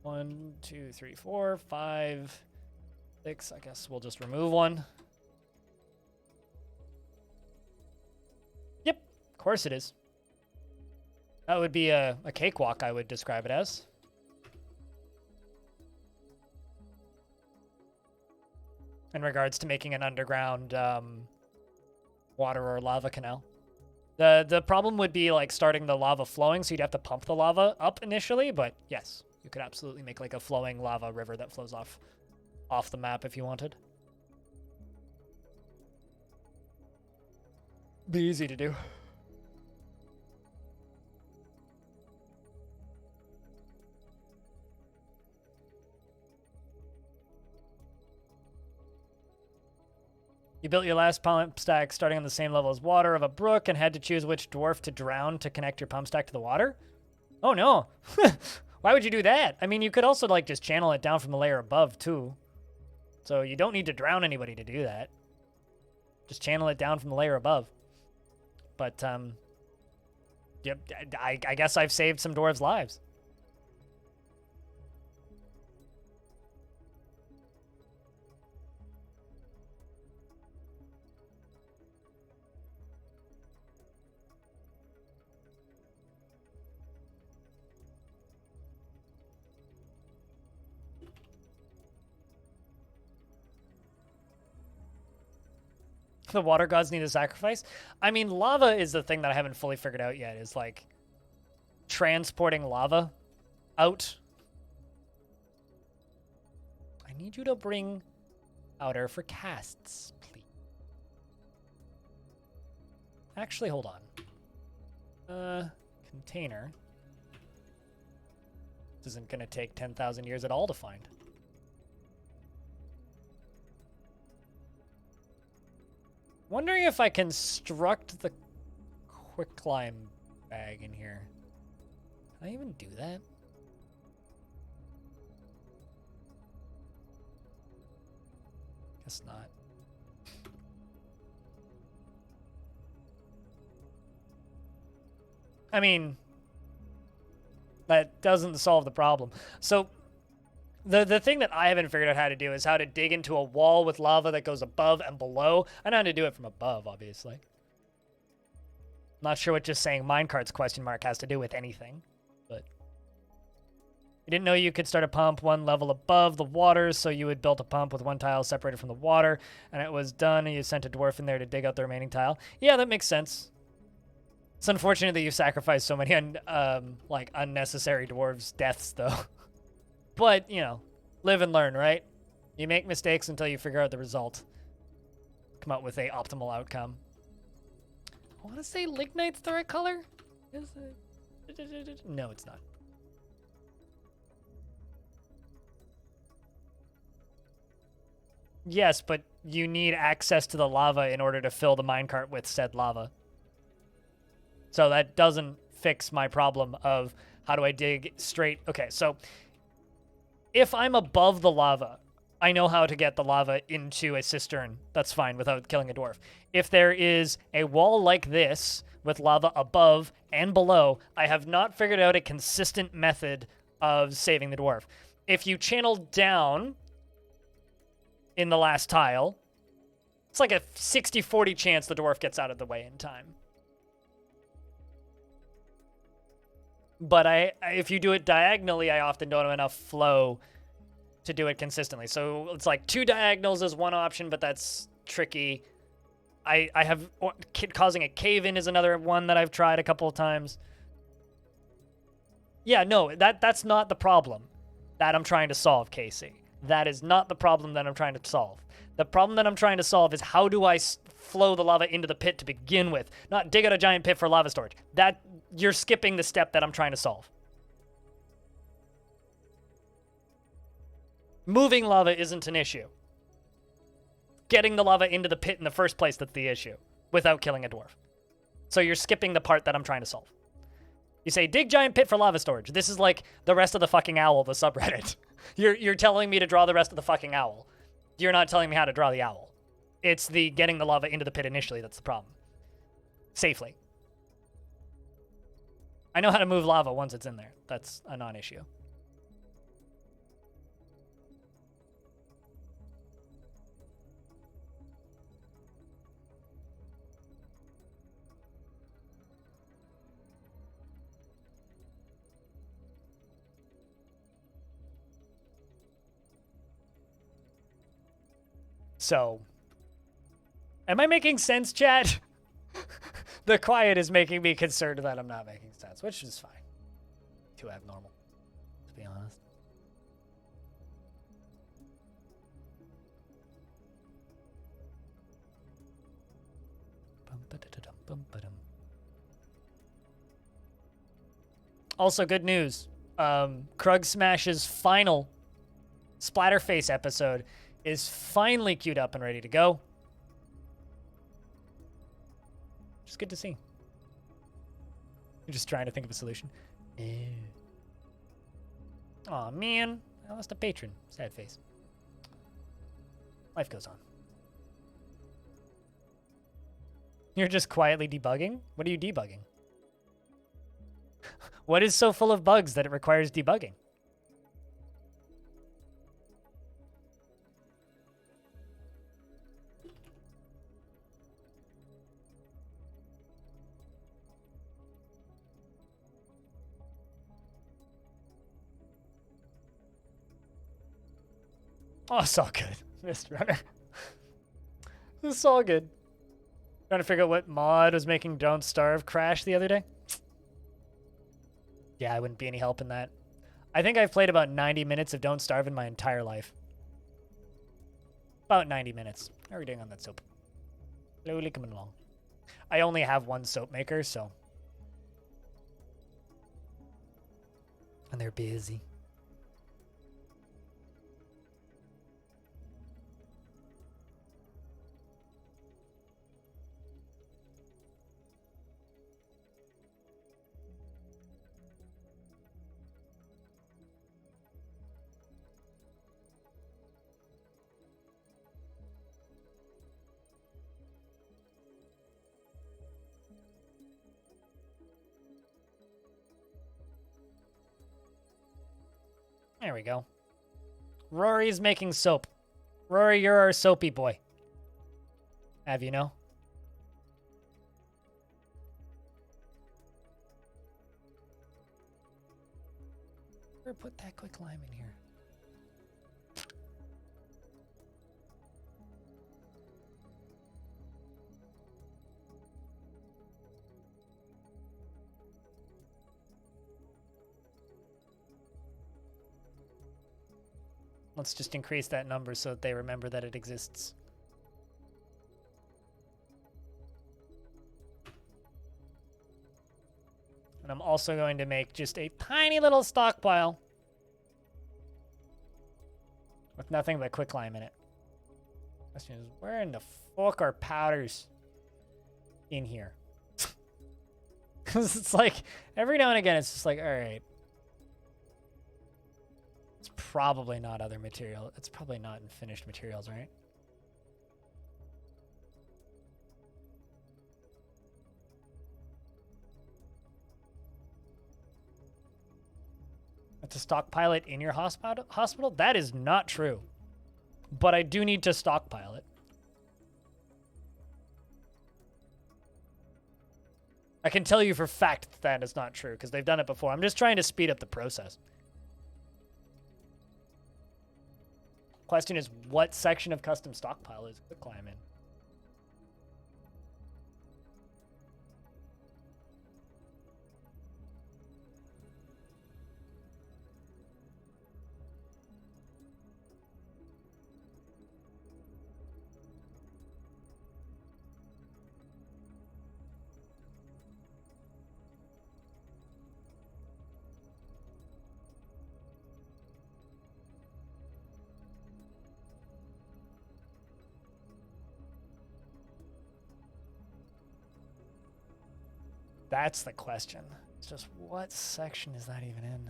1, 2, 3, 4, 5, 6. I guess we'll just remove 1. Yep, of course it is. That would be a cakewalk, I would describe it as. In regards to making an underground water or lava canal. The problem would be like starting the lava flowing, so you'd have to pump the lava up initially, but yes, you could absolutely make like a flowing lava river that flows off the map if you wanted. Be easy to do. You built your last pump stack starting on the same level as water of a brook and had to choose which dwarf to drown to connect your pump stack to the water? Oh no. Why would you do that? I mean, you could also like just channel it down from the layer above too. So you don't need to drown anybody to do that. Just channel it down from the layer above. But, yep, I guess I've saved some dwarves' lives. The water gods need a sacrifice. I mean, lava is the thing that I haven't fully figured out yet, is like transporting lava out. I need you to bring powder for casts, please. Actually, hold on. Container. This isn't going to take 10,000 years at all to find. Wondering if I construct the quicklime bag in here. Can I even do that? Guess not. I mean, that doesn't solve the problem. So the thing that I haven't figured out how to do is how to dig into a wall with lava that goes above and below. I know how to do it from above, obviously. Not sure what just saying minecarts question mark has to do with anything, but you didn't know you could start a pump 1 level above the water, so you would build a pump with 1 tile separated from the water, and it was done, and you sent a dwarf in there to dig out the remaining tile. Yeah, that makes sense. It's unfortunate that you sacrificed so many like unnecessary dwarves' deaths, though. But, you know, live and learn, right? You make mistakes until you figure out the result. come out with a optimal outcome. I want to say Lignite's the right color. Is it? No, it's not. Yes, but you need access to the lava in order to fill the minecart with said lava. So that doesn't fix my problem of how do I dig straight. Okay, so if I'm above the lava, I know how to get the lava into a cistern. That's fine without killing a dwarf. If there is a wall like this with lava above and below, I have not figured out a consistent method of saving the dwarf. If you channel down in the last tile, it's like a 60-40 chance the dwarf gets out of the way in time. But if you do it diagonally, I often don't have enough flow to do it consistently. So it's like 2 diagonals is one option, but that's tricky. I have causing a cave-in is another one that I've tried a couple of times. Yeah, no, that's not the problem that I'm trying to solve, Casey. That is not the problem that I'm trying to solve. The problem that I'm trying to solve is how do I flow the lava into the pit to begin with, not dig out a giant pit for lava storage. That you're skipping the step that I'm trying to solve. Moving lava isn't an issue. Getting the lava into the pit in the first place that's the issue, without killing a dwarf. So you're skipping the part that I'm trying to solve. You say, dig giant pit for lava storage. This is like the rest of the fucking owl, the subreddit. You're telling me to draw the rest of the fucking owl. You're not telling me how to draw the owl. It's the getting the lava into the pit initially that's the problem. Safely. I know how to move lava once it's in there. That's a non-issue. So, am I making sense, chat? The quiet is making me concerned that I'm not making sense, which is fine. Too abnormal, to be honest. Also, good news. Krug Smash's final Splatterface episode is finally queued up and ready to go. Just good to see. You're just trying to think of a solution. Aw, man. I lost a patron. Sad face. Life goes on. You're just quietly debugging? What are you debugging? What is so full of bugs that it requires debugging? Oh, it's all good, Mr. Runner. This is all good. Trying to figure out what mod was making Don't Starve crash the other day. Yeah, I wouldn't be any help in that. I think I've played about 90 minutes of Don't Starve in my entire life. About 90 minutes. How are we doing on that soap? Slowly coming along. I only have one soap maker, so. And they're busy. There we go. Rory's making soap. Rory, you're our soapy boy. Have you know? Or put that quick lime in here. Let's just increase that number so that they remember that it exists. And I'm also going to make just a tiny little stockpile with nothing but quicklime in it. Question is, where in the fuck are powders in here? Because it's like, every now and again, it's just like, all right. It's probably not other material. It's probably not in finished materials, right? To stockpile it in your hospital? That is not true. But I do need to stockpile it. I can tell you for fact that is not true, because they've done it before. I'm just trying to speed up the process. Question is, what section of custom stockpile is quicklime in? That's the question. It's just, what section is that even in?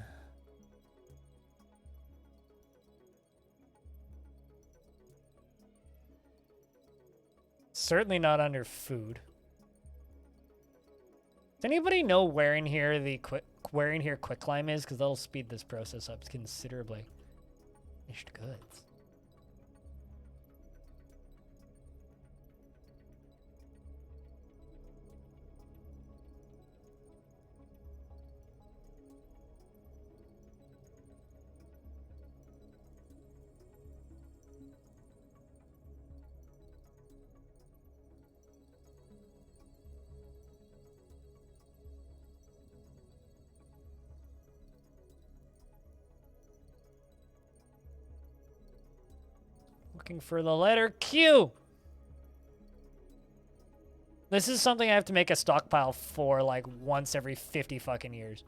Certainly not under food. Does anybody know where in here quicklime is? Because that'll speed this process up considerably. Finished goods. Looking for the letter Q. This is something I have to make a stockpile for like once every 50 fucking years.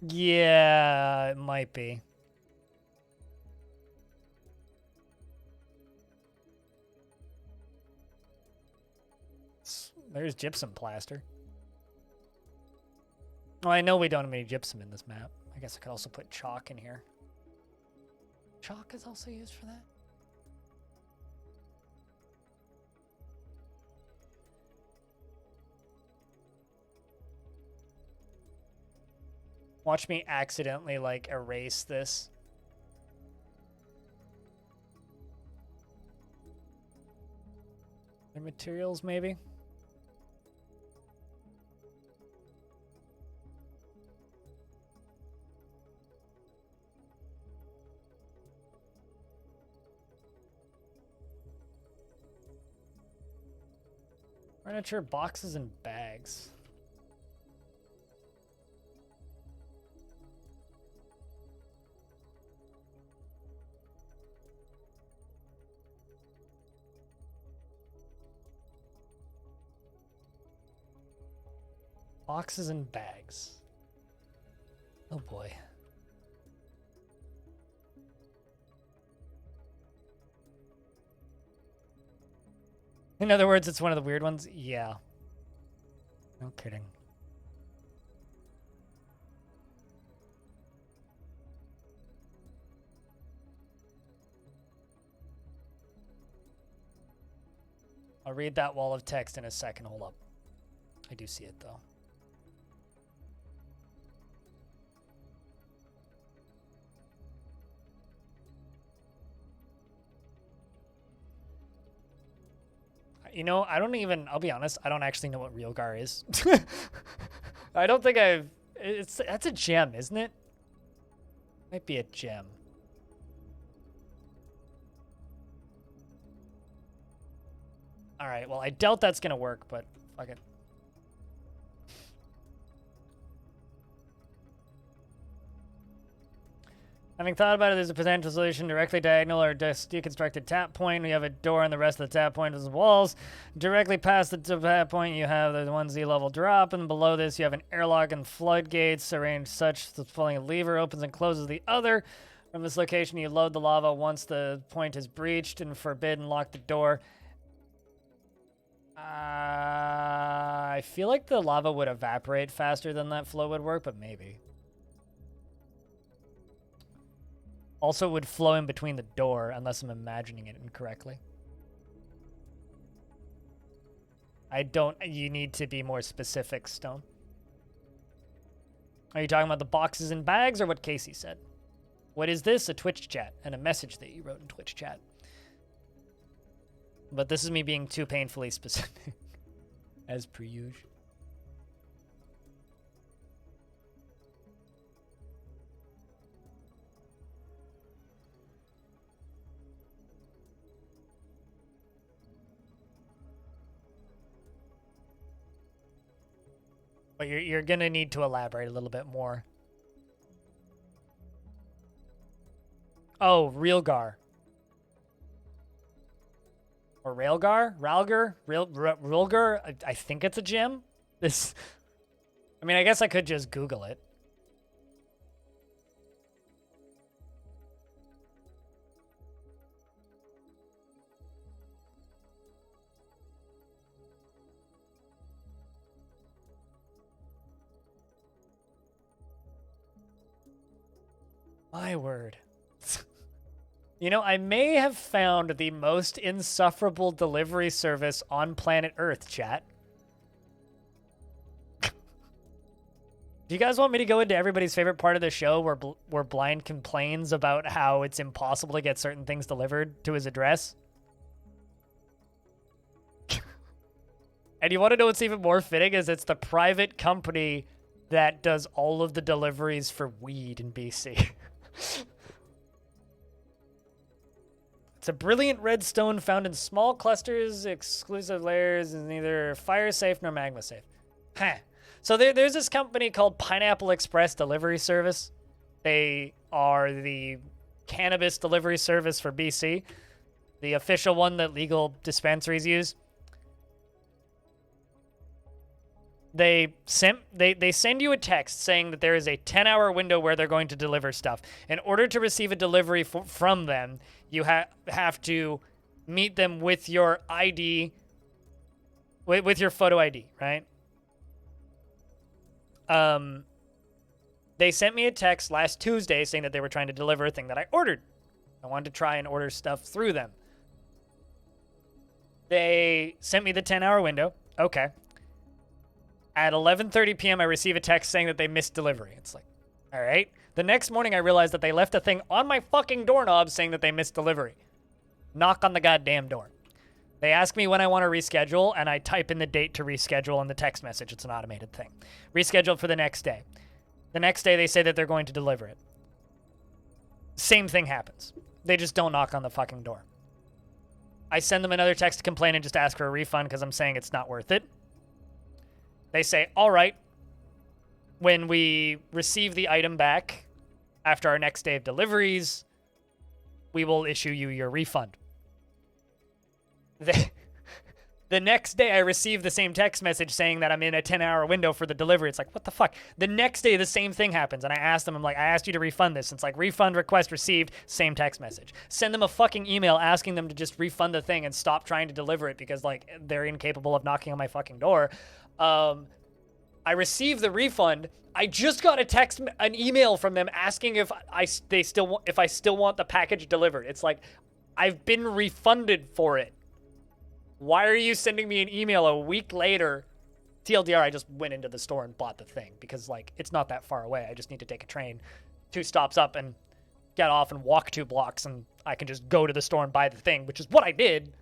Yeah, it might be. There's gypsum plaster. Oh, I know we don't have any gypsum in this map. I guess I could also put chalk in here. Chalk is also used for that? Watch me accidentally, like, erase this. Other materials, maybe? Furniture, boxes, and bags. Boxes and bags. Oh boy. In other words, it's one of the weird ones? Yeah. No kidding. I'll read that wall of text in a second. Hold up. I do see it, though. You know, I'll be honest, I don't actually know what Realgar is. I don't think that's a gem, isn't it? Might be a gem. All right, well, I doubt that's gonna work, but fuck it. Having thought about it, there's a potential solution: directly diagonal or deconstructed tap point. We have a door and the rest of the tap point is the walls. Directly past the tap point, you have the 1Z level drop, and below this you have an airlock and floodgates arranged such that pulling a lever opens and closes the other. From this location, you load the lava once the point is breached and forbid and lock the door. I feel like the lava would evaporate faster than that flow would work, but maybe. Also, it would flow in between the door, unless I'm imagining it incorrectly. You need to be more specific, Stone. Are you talking about the boxes and bags, or what Casey said? What is this? A Twitch chat, and a message that you wrote in Twitch chat. But this is me being too painfully specific, as per usual. But you're gonna need to elaborate a little bit more. Oh, Realgar. Or Railgar? Ralgar? Rilgar? I think it's a gem. This. I mean, I guess I could just Google it. My word. You know, I may have found the most insufferable delivery service on planet Earth, chat. Do you guys want me to go into everybody's favorite part of the show where Blind complains about how it's impossible to get certain things delivered to his address? And you want to know what's even more fitting is it's the private company that does all of the deliveries for weed in BC. It's a brilliant red stone found in small clusters, exclusive layers, and neither fire safe nor magma safe. Huh. So there's this company called Pineapple Express Delivery Service. They are the cannabis delivery service for BC, the official one that legal dispensaries use. They send you a text saying that there is a 10-hour window where they're going to deliver stuff. In order to receive a delivery from them, you have to meet them with your ID, with your photo ID, right? They sent me a text last Tuesday saying that they were trying to deliver a thing that I ordered. I wanted to try and order stuff through them. They sent me the 10-hour window. Okay. At 11:30 p.m., I receive a text saying that they missed delivery. It's like, all right. The next morning, I realized that they left a thing on my fucking doorknob saying that they missed delivery. Knock on the goddamn door. They ask me when I want to reschedule, and I type in the date to reschedule in the text message. It's an automated thing. Rescheduled for the next day. The next day, they say that they're going to deliver it. Same thing happens. They just don't knock on the fucking door. I send them another text to complain and just ask for a refund because I'm saying it's not worth it. They say, all right, when we receive the item back after our next day of deliveries, we will issue you your refund. The next day, I receive the same text message saying that I'm in a 10-hour window for the delivery. It's like, what the fuck? The next day, the same thing happens. And I asked them, I'm like, I asked you to refund this. It's like, refund request received, same text message. Send them a fucking email asking them to just refund the thing and stop trying to deliver it because, like, they're incapable of knocking on my fucking door. I received the refund. I just got an email from them asking if I still want the package delivered. It's like, I've been refunded for it. Why are you sending me an email a week later? TLDR, I just went into the store and bought the thing because, like, it's not that far away. I just need to take a train 2 stops up and get off and walk 2 blocks, and I can just go to the store and buy the thing, which is what I did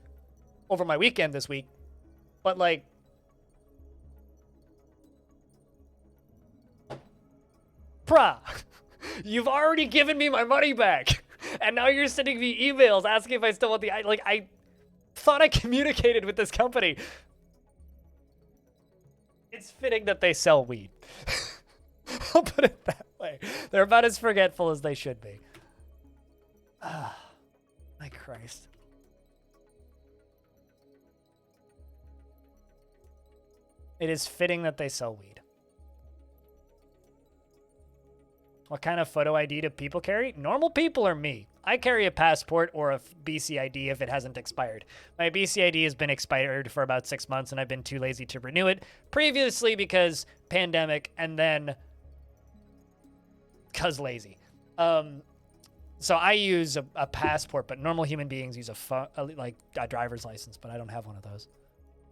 over my weekend this week. But, like, bruh, you've already given me my money back, and now you're sending me emails asking if I still want the, like, I thought I communicated with this company. It's fitting that they sell weed. I'll put it that way. They're about as forgetful as they should be. My Christ. It is fitting that they sell weed. What kind of photo ID do people carry? Normal people or me? I carry a passport or a BC ID if it hasn't expired. My BC ID has been expired for about 6 months and I've been too lazy to renew it. Previously because pandemic and then because lazy. So I use a passport, but normal human beings use like a driver's license, but I don't have one of those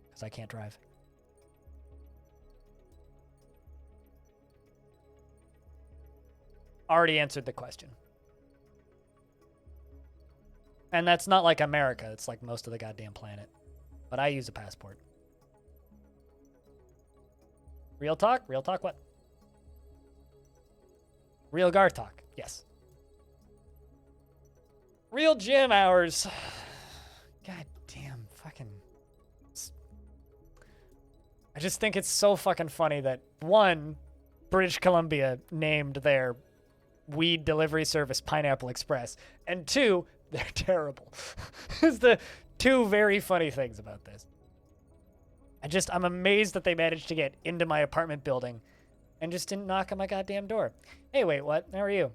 because I can't drive. Already answered the question. And that's not like America. It's like most of the goddamn planet. But I use a passport. Real talk? Real talk what? Real Gar talk. Yes. Real gym hours. God damn fucking... I just think it's so fucking funny that, one, British Columbia named their weed delivery service Pineapple Express, and two, they're terrible. Is the two very funny things about this. I'm amazed that they managed to get into my apartment building and just didn't knock on my goddamn door. Hey, wait, what? How are you?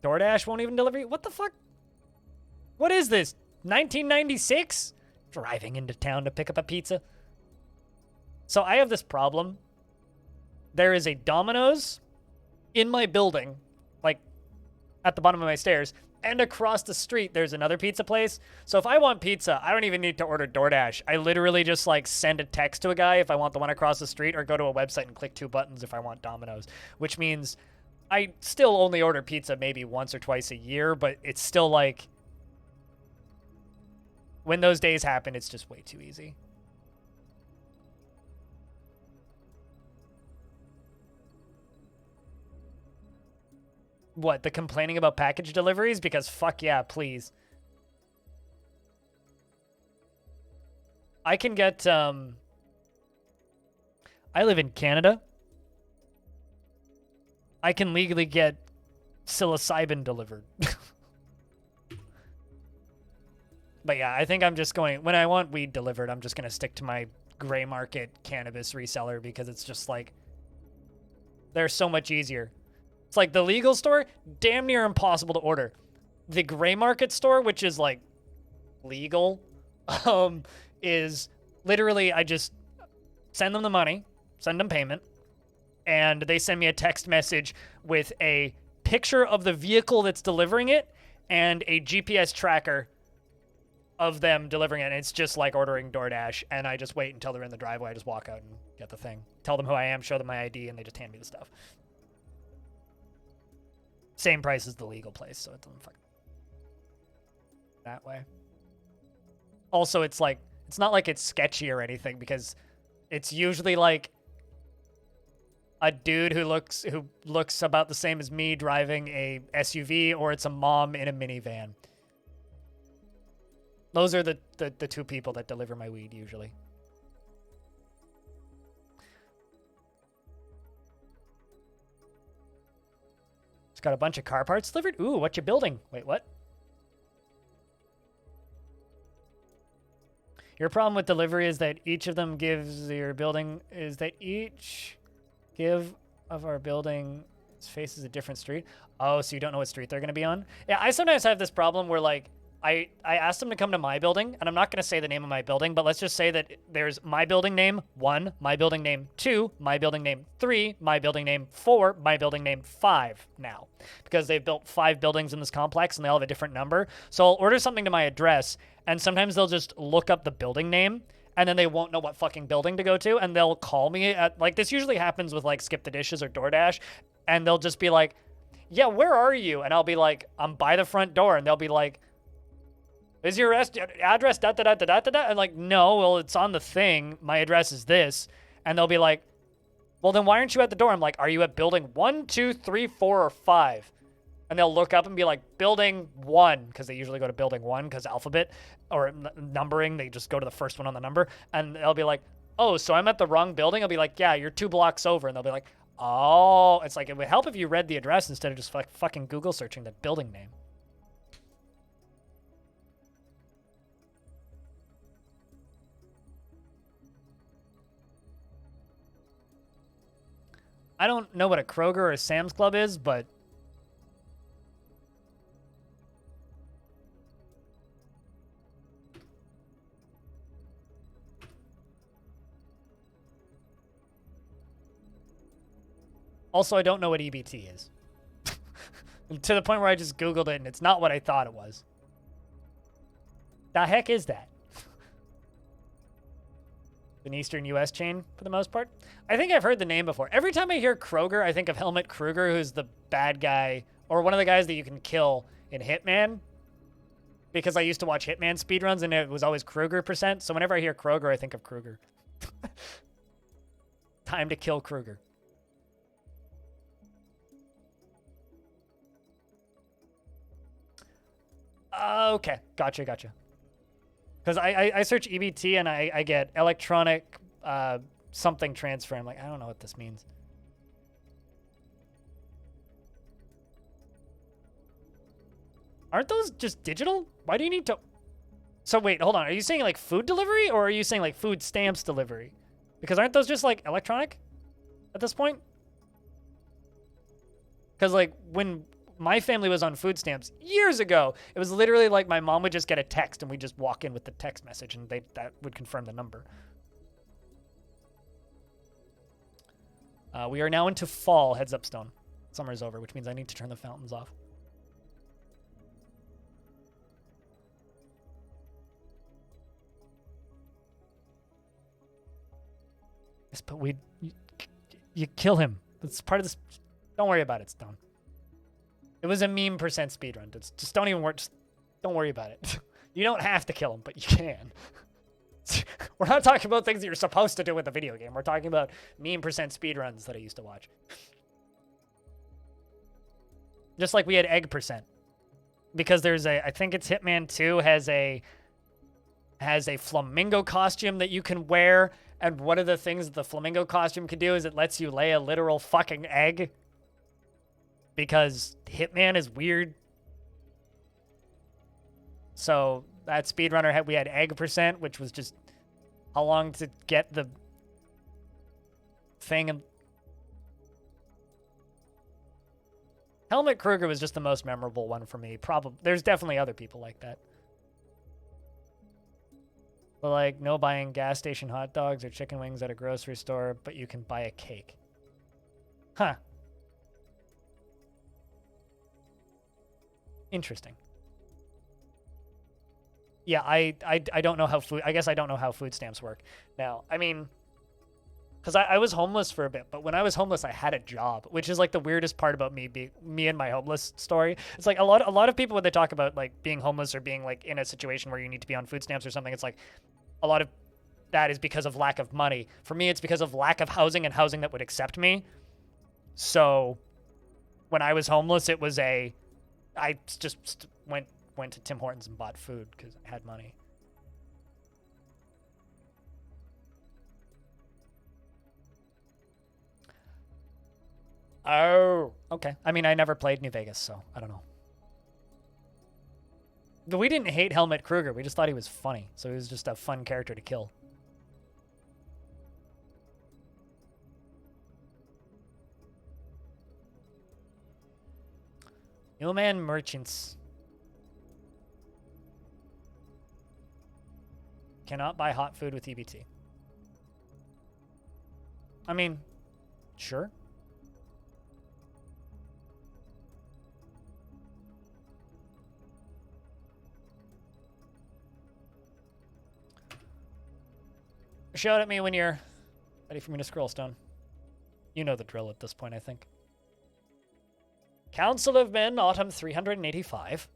DoorDash won't even deliver you? What the fuck? What is this? 1996? Driving into town to pick up a pizza? So I have this problem. There is a Domino's in my building, like at the bottom of my stairs, and across the street there's another pizza place. So if I want pizza, I don't even need to order DoorDash. I literally just like send a text to a guy if I want the one across the street, or go to a website and click 2 buttons if I want Domino's, which means I still only order pizza maybe once or twice a year, but it's still like, when those days happen, it's just way too easy. What, the complaining about package deliveries? Because fuck yeah, please. I can get, I live in Canada. I can legally get psilocybin delivered. But yeah, I think I'm just going, when I want weed delivered, I'm just going to stick to my gray market cannabis reseller, because it's just like, they're so much easier. It's like the legal store, damn near impossible to order. The gray market store, which is like legal, is literally, I just send them the money, send them payment, and they send me a text message with a picture of the vehicle that's delivering it and a GPS tracker of them delivering it. And it's just like ordering DoorDash, and I just wait until they're in the driveway. I just walk out and get the thing, tell them who I am, show them my ID, and they just hand me the stuff. Same price as the legal place, so it doesn't fuck that way. Also, it's like, it's not like it's sketchy or anything, because it's usually like a dude who looks about the same as me driving a SUV, or it's a mom in a minivan. Those are the 2 people that deliver my weed usually. Got a bunch of car parts delivered? Ooh, what you building? Wait, what? Your problem with delivery is that each of them gives your building, is that each give of our building faces a different street. Oh, so you don't know what street they're going to be on? Yeah, I sometimes have this problem where like, I asked them to come to my building, and I'm not going to say the name of my building, but let's just say that there's my building name 1, my building name 2, my building name 3, my building name 4, my building name 5 now. Because they've built 5 buildings in this complex, and they all have a different number. So I'll order something to my address, and sometimes they'll just look up the building name, and then they won't know what fucking building to go to, and they'll call me at, like, this usually happens with, like, Skip the Dishes or DoorDash, and they'll just be like, yeah, where are you? And I'll be like, I'm by the front door, and they'll be like, is your address da-da-da-da-da-da? And like, no, well, it's on the thing. My address is this. And they'll be like, well, then why aren't you at the door? I'm like, are you at building 1, 2, 3, 4, or 5? And they'll look up and be like, building 1, because they usually go to building 1 because alphabet or numbering. They just go to the first one on the number. And they'll be like, oh, so I'm at the wrong building. I'll be like, yeah, you're 2 blocks over, and they'll be like, oh, it's like it would help if you read the address instead of just fucking Google searching the building name. I don't know what a Kroger or a Sam's Club is, but also I don't know what EBT is. To the point where I just Googled it and it's not what I thought it was. The heck is that? An Eastern U.S. chain, for the most part. I think I've heard the name before. Every time I hear Kroger, I think of Helmut Kruger, who's the bad guy, or one of the guys that you can kill in Hitman. Because I used to watch Hitman speedruns, and it was always Kruger %. So whenever I hear Kroger, I think of Kruger. Time to kill Kruger. Okay, gotcha. Because I search EBT and I get electronic something transfer. I'm like, I don't know what this means. Aren't those just digital? Why do you need to... So wait, hold on. Are you saying like food delivery or are you saying like food stamps delivery? Because aren't those just like electronic at this point? Because like when my family was on food stamps years ago, it was literally like my mom would just get a text and we'd just walk in with the text message and that would confirm the number. We are now into fall, heads up Stone. Summer's over, which means I need to turn the fountains off. Yes, but you kill him. That's part of this. Don't worry about it, Stone. It was a meme % speedrun. Just don't even worry. Just don't worry about it. You don't have to kill him, but you can. We're not talking about things that you're supposed to do with a video game. We're talking about meme % speedruns that I used to watch. Just like we had egg %. Because there's I think it's Hitman 2 has a flamingo costume that you can wear, and one of the things that the flamingo costume can do is it lets you lay a literal fucking egg. Because Hitman is weird. So that speedrunner we had egg %, which was just how long to get the thing. And Helmut Kruger was just the most memorable one for me. Probably there's definitely other people like that. But like no buying gas station hot dogs or chicken wings at a grocery store, but you can buy a cake. Huh. Interesting. Yeah, I don't know how food... I guess I don't know how food stamps work. Now, I mean... Because I was homeless for a bit, but when I was homeless, I had a job, which is like the weirdest part about me and my homeless story. It's like a lot of people when they talk about like being homeless or being like in a situation where you need to be on food stamps or something, it's like a lot of that is because of lack of money. For me, it's because of lack of housing and housing that would accept me. So when I was homeless, it was I just went to Tim Hortons and bought food because I had money. Oh, okay. I mean, I never played New Vegas, so I don't know. But we didn't hate Helmut Kruger. We just thought he was funny. So he was just a fun character to kill. Human merchants. Cannot buy hot food with EBT. I mean, sure. Shout at me when you're ready for me to scroll, Stone. You know the drill at this point, I think. Council of Men, Autumn 385.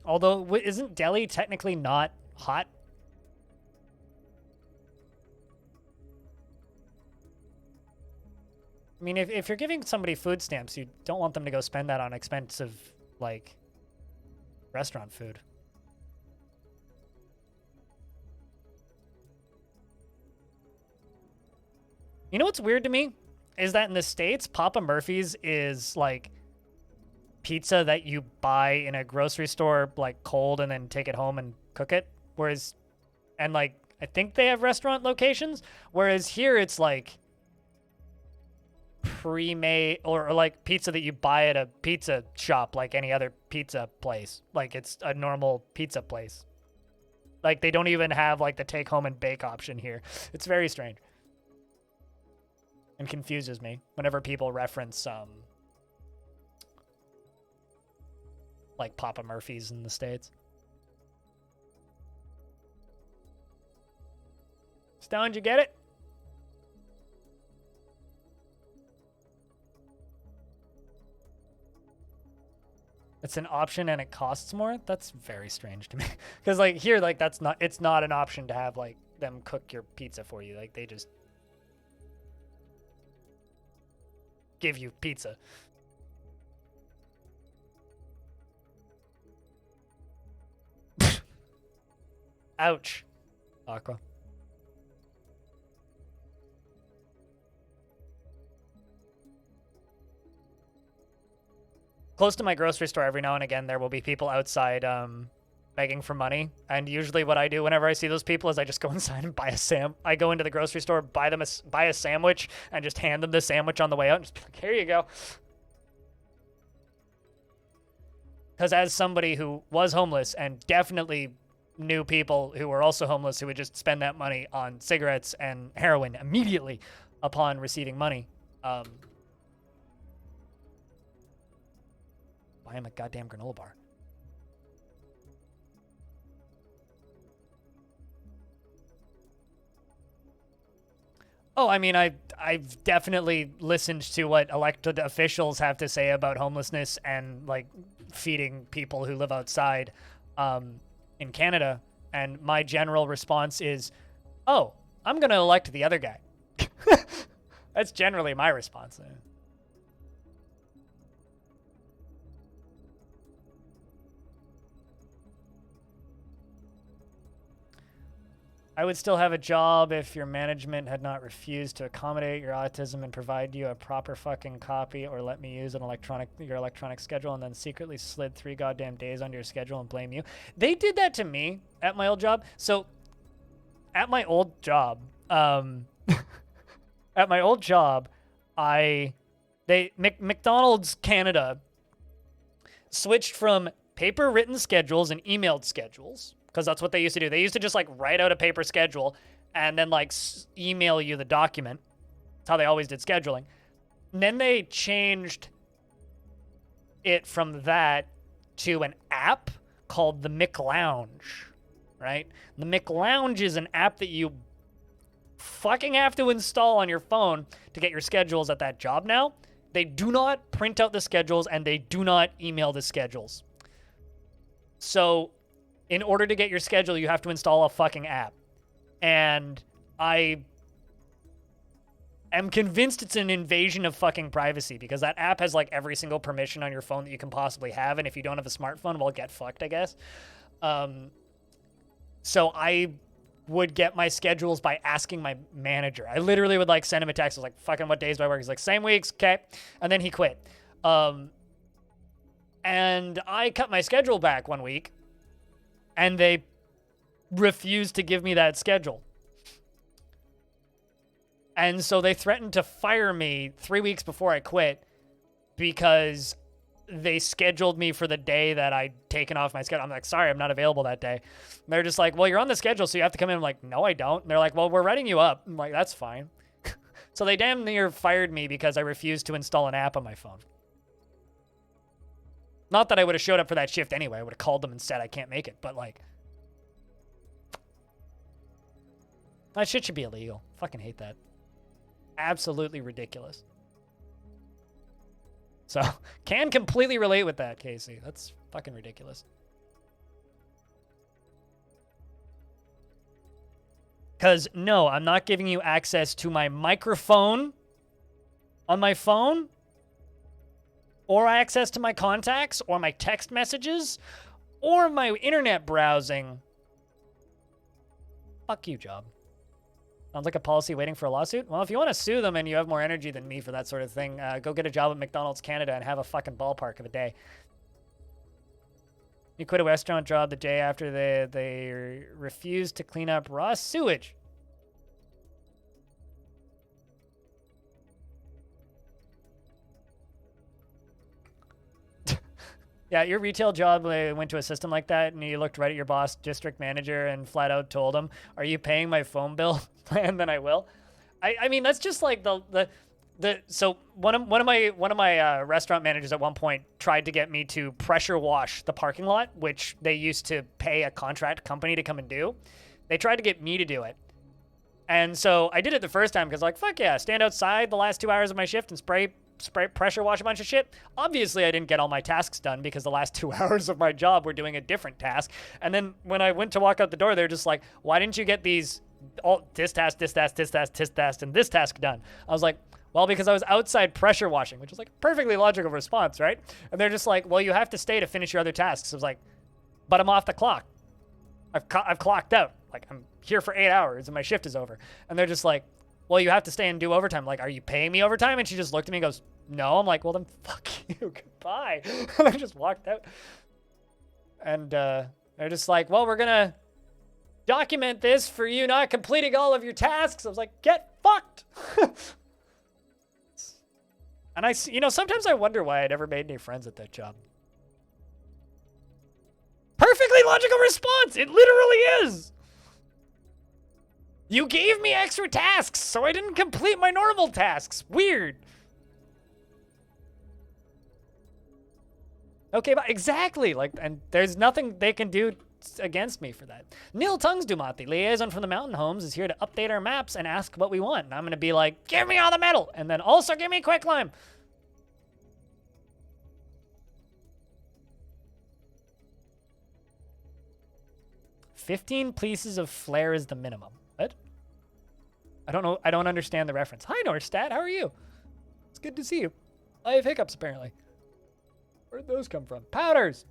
Although, isn't Delhi technically not hot? I mean, if you're giving somebody food stamps, you don't want them to go spend that on expensive, like, restaurant food. You know what's weird to me? Is that in the States, Papa Murphy's is, like, pizza that you buy in a grocery store, like, cold and then take it home and cook it. Whereas, and, like, I think they have restaurant locations. Whereas here it's, like, pre-made or like pizza that you buy at a pizza shop, like any other pizza place. Like it's a normal pizza place. Like they don't even have like the take home and bake option here. It's very strange and confuses me whenever people reference like Papa Murphy's in the States. Stone, did you get it? It's an option and it costs more? That's very strange to me. Because like here, like it's not an option to have like them cook your pizza for you. Like they just give you pizza. Ouch. Aqua. Close to my grocery store, every now and again, there will be people outside begging for money. And usually what I do whenever I see those people is I just go inside and buy I go into the grocery store, buy a sandwich, and just hand them the sandwich on the way out. And just be like, here you go. Because as somebody who was homeless and definitely knew people who were also homeless who would just spend that money on cigarettes and heroin immediately upon receiving money, buy him a goddamn granola bar. Oh, I mean, I've definitely listened to what elected officials have to say about homelessness and like feeding people who live outside in Canada, and my general response is, "Oh, I'm gonna elect the other guy." That's generally my response. I would still have a job if your management had not refused to accommodate your autism and provide you a proper fucking copy or let me use your electronic schedule and then secretly slid 3 goddamn days onto your schedule and blame you. They did that to me at my old job. So at my old job, McDonald's Canada switched from paper written schedules and emailed schedules, because that's what they used to do. They used to just like write out a paper schedule and then like email you the document. That's how they always did scheduling. And then they changed it from that to an app called the McLounge, right? The McLounge is an app that you fucking have to install on your phone to get your schedules at that job now. They do not print out the schedules and they do not email the schedules. So in order to get your schedule, you have to install a fucking app. And I am convinced it's an invasion of fucking privacy, because that app has like every single permission on your phone that you can possibly have. And if you don't have a smartphone, well, get fucked, I guess. So I would get my schedules by asking my manager. I literally would like send him a text. I was like, fucking what days do I work? He's like, same weeks. Okay. And then he quit. And I cut my schedule back one week, and they refused to give me that schedule. And so they threatened to fire me 3 weeks before I quit because they scheduled me for the day that I'd taken off my schedule. I'm like, sorry, I'm not available that day. And they're just like, well, you're on the schedule, so you have to come in. I'm like, no, I don't. And they're like, well, we're writing you up. I'm like, that's fine. So they damn near fired me because I refused to install an app on my phone. Not that I would have showed up for that shift anyway. I would have called them and said I can't make it. But, like, that shit should be illegal. Fucking hate that. Absolutely ridiculous. So, can completely relate with that, Casey. That's fucking ridiculous. Because, no, I'm not giving you access to my microphone on my phone, or access to my contacts, or my text messages, or my internet browsing. Fuck you, job. Sounds like a policy waiting for a lawsuit. Well, if you want to sue them and you have more energy than me for that sort of thing, go get a job at McDonald's Canada and have a fucking ballpark of a day. You quit a restaurant job the day after they refused to clean up raw sewage. Yeah, your retail job went to a system like that, and you looked right at your boss, district manager, and flat out told him, "Are you paying my phone bill plan? Then I will." I mean, that's just like so one of my restaurant managers at one point tried to get me to pressure wash the parking lot, which they used to pay a contract company to come and do. They tried to get me to do it. And so I did it the first time because, like, fuck yeah, stand outside the last 2 hours of my shift and spray pressure wash a bunch of shit. Obviously, I didn't get all my tasks done because the last 2 hours of my job were doing a different task. And then when I went to walk out the door, they're just like, "Why didn't you get this task, this task, this task, this task, and this task done?" I was like, "Well, because I was outside pressure washing," which is like a perfectly logical response, right? And they're just like, "Well, you have to stay to finish your other tasks." I was like, "But I'm off the clock. I've clocked out. Like, I'm here for 8 hours and my shift is over." And they're just like, "Well, you have to stay and do overtime." I'm like, "Are you paying me overtime?" And she just looked at me and goes, "No." I'm like, "Well, then fuck you. Goodbye." And I just walked out. And they're just like, "Well, we're going to document this for you not completing all of your tasks." I was like, "Get fucked." And sometimes I wonder why I never made any friends at that job. Perfectly logical response. It literally is. You gave me extra tasks, so I didn't complete my normal tasks. Weird. Okay, but exactly. Like, and there's nothing they can do against me for that. Neil Tungs Dumati, liaison from the Mountain Homes, is here to update our maps and ask what we want. And I'm going to be like, "Give me all the metal, and then also give me quicklime." "15 pieces of flare is the minimum." What? I don't know. I don't understand the reference. Hi, Norstat. How are you? It's good to see you. I have hiccups, apparently. Where'd those come from? Powders.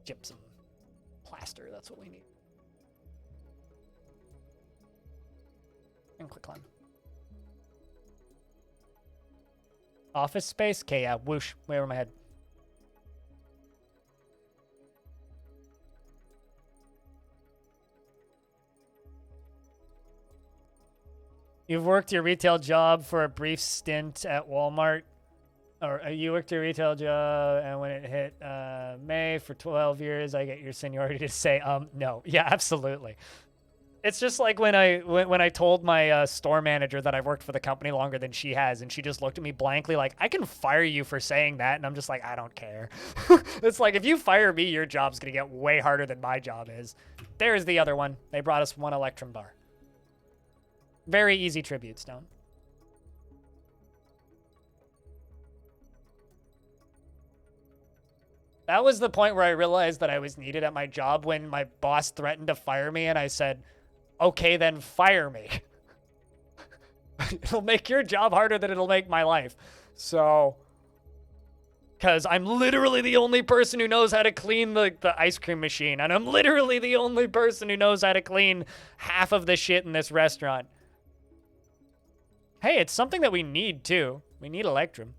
Gypsum. Plaster. That's what we need. And quicklime. Office space? Okay, yeah. Whoosh. Way over my head. You've worked your retail job for a brief stint at Walmart, or you worked your retail job, and when it hit May for 12 years, I get your seniority to say, no. Yeah, absolutely. It's just like when I told my store manager that I've worked for the company longer than she has, and she just looked at me blankly like, "I can fire you for saying that," and I'm just like, "I don't care." It's like, if you fire me, your job's gonna get way harder than my job is. There's the other one. They brought us one Electrum bar. Very easy tribute, Stone. That was the point where I realized that I was needed at my job, when my boss threatened to fire me, and I said, "Okay, then fire me." It'll make your job harder than it'll make my life. So, because I'm literally the only person who knows how to clean the ice cream machine, and I'm literally the only person who knows how to clean half of the shit in this restaurant. Hey, it's something that we need, too. We need Electrum.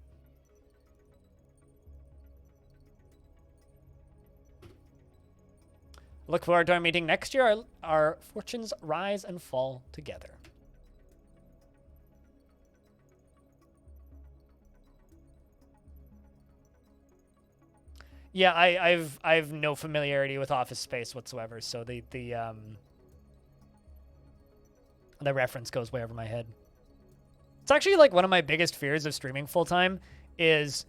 Look forward to our meeting next year. Our fortunes rise and fall together. Yeah, I've no familiarity with Office Space whatsoever, so the reference goes way over my head. It's actually like one of my biggest fears of streaming full-time is,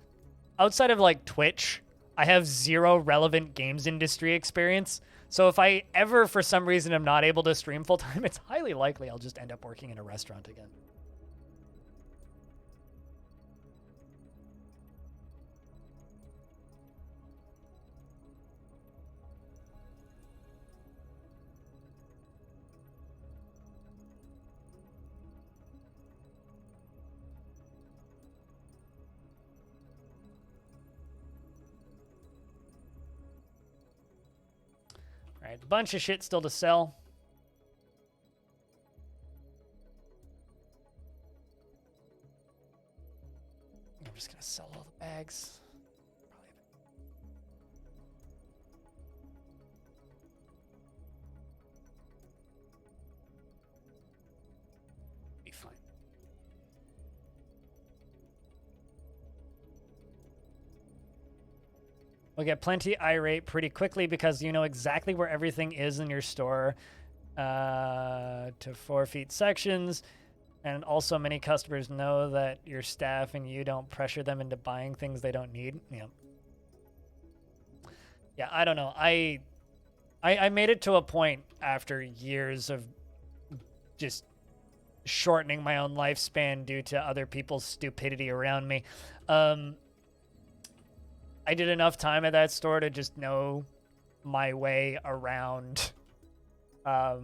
outside of like Twitch, I have zero relevant games industry experience. So if I ever, for some reason, am not able to stream full-time, it's highly likely I'll just end up working in a restaurant again. Alright, bunch of shit still to sell. I'm just gonna sell all the bags. Be fine. We'll get plenty irate pretty quickly because you know exactly where everything is in your store to forfeit sections. And also many customers know that your staff and you don't pressure them into buying things they don't need. Yeah. Yeah, I don't know. I made it to a point after years of just shortening my own lifespan due to other people's stupidity around me. I did enough time at that store to just know my way around how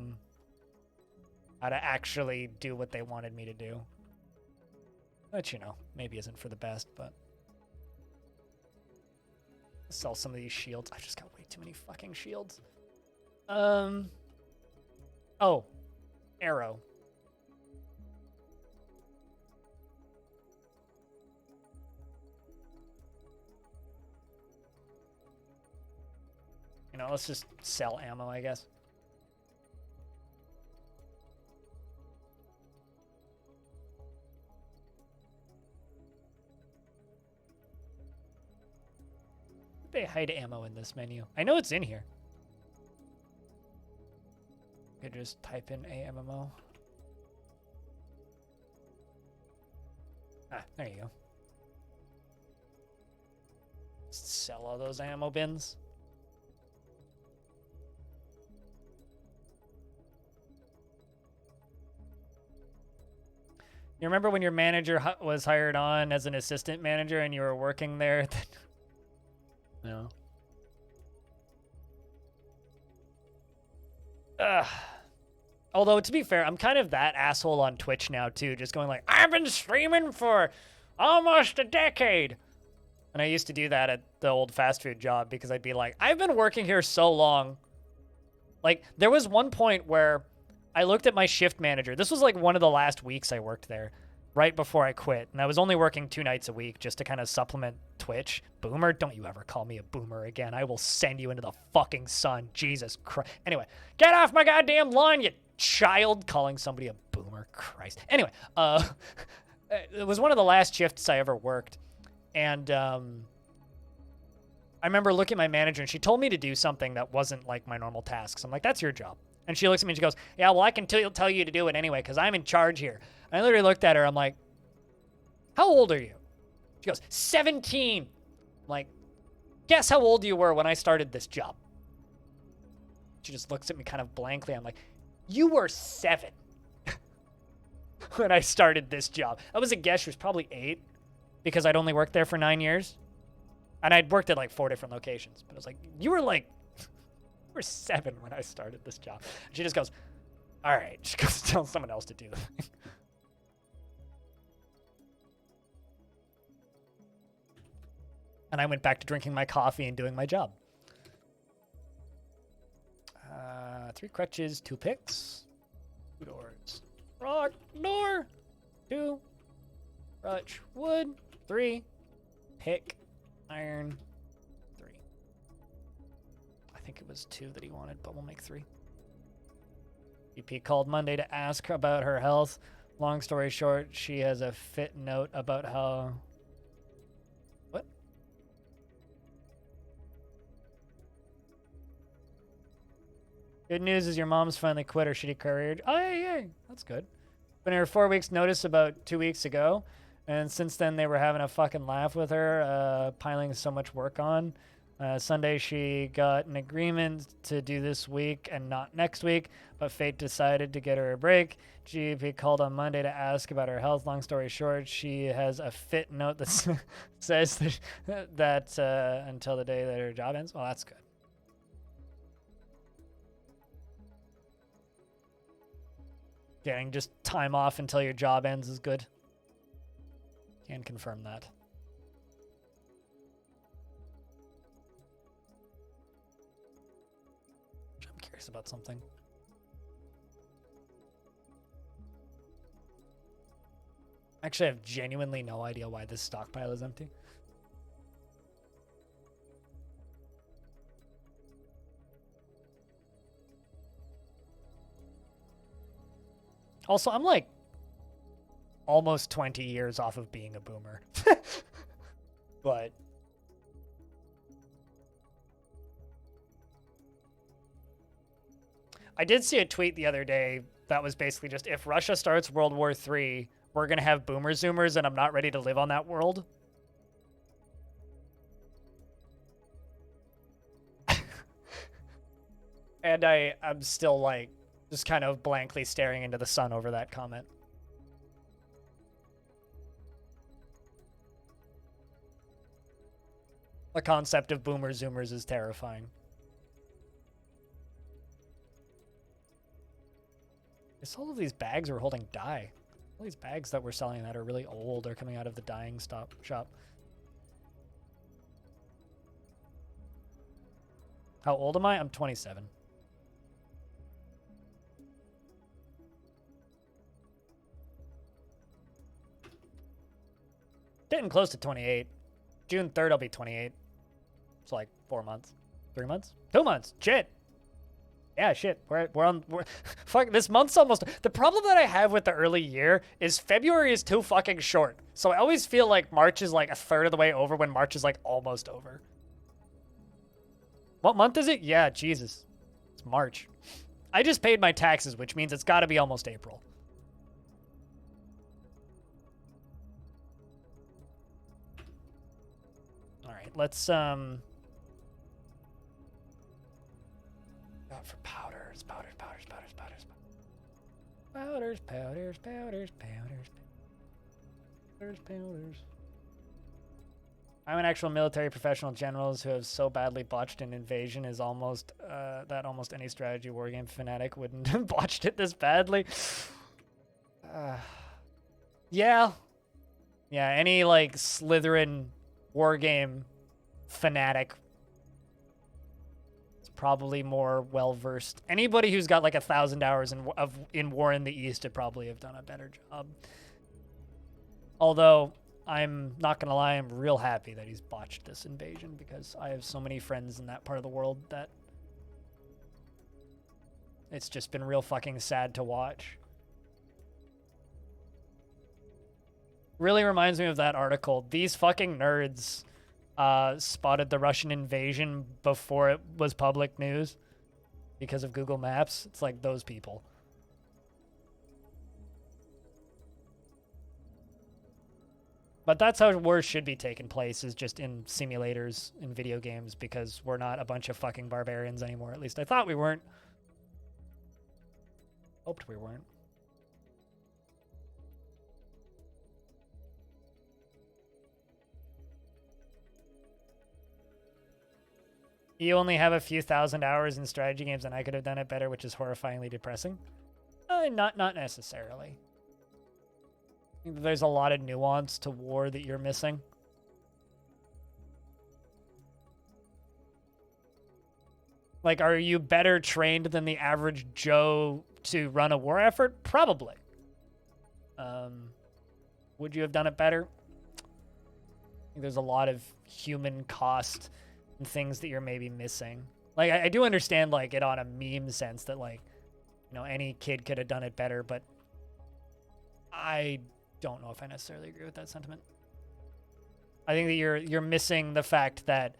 to actually do what they wanted me to do. Which, you know, maybe isn't for the best, but... Sell some of these shields. I've just got way too many fucking shields. Oh. Arrow. You know, let's just sell ammo, I guess. They hide ammo in this menu. I know it's in here. I could just type in AMMO. Ah, there you go. Sell all those ammo bins. You remember when your manager was hired on as an assistant manager and you were working there? No. Ugh. Although, to be fair, I'm kind of that asshole on Twitch now, too. Just going like, I've been streaming for almost a decade. And I used to do that at the old fast food job because I'd be like, I've been working here so long. Like, there was one point where I looked at my shift manager. This was like one of the last weeks I worked there, right before I quit. And I was only working 2 nights a week just to kind of supplement Twitch. Boomer, don't you ever call me a boomer again. I will send you into the fucking sun. Jesus Christ. Anyway, get off my goddamn lawn, you child. Calling somebody a boomer. Christ. Anyway, it was one of the last shifts I ever worked. And I remember looking at my manager and she told me to do something that wasn't like my normal tasks. I'm like, that's your job. And she looks at me and she goes, yeah, well, I can tell you to do it anyway because I'm in charge here. And I literally looked at her. I'm like, how old are you? She goes, 17. I'm like, guess how old you were when I started this job? She just looks at me kind of blankly. I'm like, you were 7 when I started this job. That was a guess. She was probably 8 because I'd only worked there for 9 years. And I'd worked at like 4 different locations. But I was like, you were 7 when I started this job. And she just goes, all right. She goes, tell someone else to do the thing. And I went back to drinking my coffee and doing my job. 3 crutches, 2 picks, 2 doors. Rock, door, 2, crutch, wood, 3, pick, iron, 3. I think it was 2 that he wanted, but we'll make 3. EP called Monday to ask her about her health. Long story short, she has a fit note about how... What? Good news is your mom's finally quit her shitty career. Oh, yeah. That's good. Been her 4 weeks notice about 2 weeks ago. And since then, they were having a fucking laugh with her, piling so much work on. Sunday, she got an agreement to do this week and not next week, but fate decided to get her a break. GP called on Monday to ask about her health. Long story short, she has a fit note that says that until the day that her job ends. Well, that's good. Getting just time off until your job ends is good. Can confirm that. I'm curious about something. Actually, I have genuinely no idea why this stockpile is empty. Also, I'm like almost 20 years off of being a boomer. But I did see a tweet the other day that was basically just, if Russia starts World War III, we're going to have boomer zoomers, and I'm not ready to live on that world. And I'm still like just kind of blankly staring into the sun over that comment. The concept of boomer zoomers is terrifying. Guess all of these bags were holding dye. All these bags that we're selling that are really old are coming out of the dyeing shop. How old am I? I'm 27. Getting close to 28. June 3rd, I'll be 28. It's like 4 months. 3 months? 2 months. Shit. Yeah, shit. We're fuck, this month's almost... The problem that I have with the early year is February is too fucking short. So I always feel like March is like a third of the way over when March is like almost over. What month is it? Yeah, Jesus. It's March. I just paid my taxes, which means it's got to be almost April. All right, let's God, for powders. I'm an actual military professional. Generals who have so badly botched an invasion is almost that almost any strategy wargame fanatic wouldn't have botched it this badly. Yeah, any like Slytherin wargame fanatic is probably more well versed. Anybody who's got like 1,000 hours in War in the East would probably have done a better job. Although I'm not gonna lie, I'm real happy that he's botched this invasion because I have so many friends in that part of the world that it's just been real fucking sad to watch. Really reminds me of that article. These fucking nerds spotted the Russian invasion before it was public news because of Google Maps. It's like those people. But that's how wars should be taking place, is just in simulators in video games, because we're not a bunch of fucking barbarians anymore. At least I thought we weren't. Hoped we weren't. You only have a few thousand hours in strategy games, and I could have done it better, which is horrifyingly depressing. Not necessarily. I think there's a lot of nuance to war that you're missing. Like, are you better trained than the average Joe to run a war effort? Probably. Would you have done it better? I think there's a lot of human cost and things that you're maybe missing. Like, I do understand, like, it on a meme sense that, like, you know, any kid could have done it better, but I don't know if I necessarily agree with that sentiment. I think that you're missing the fact that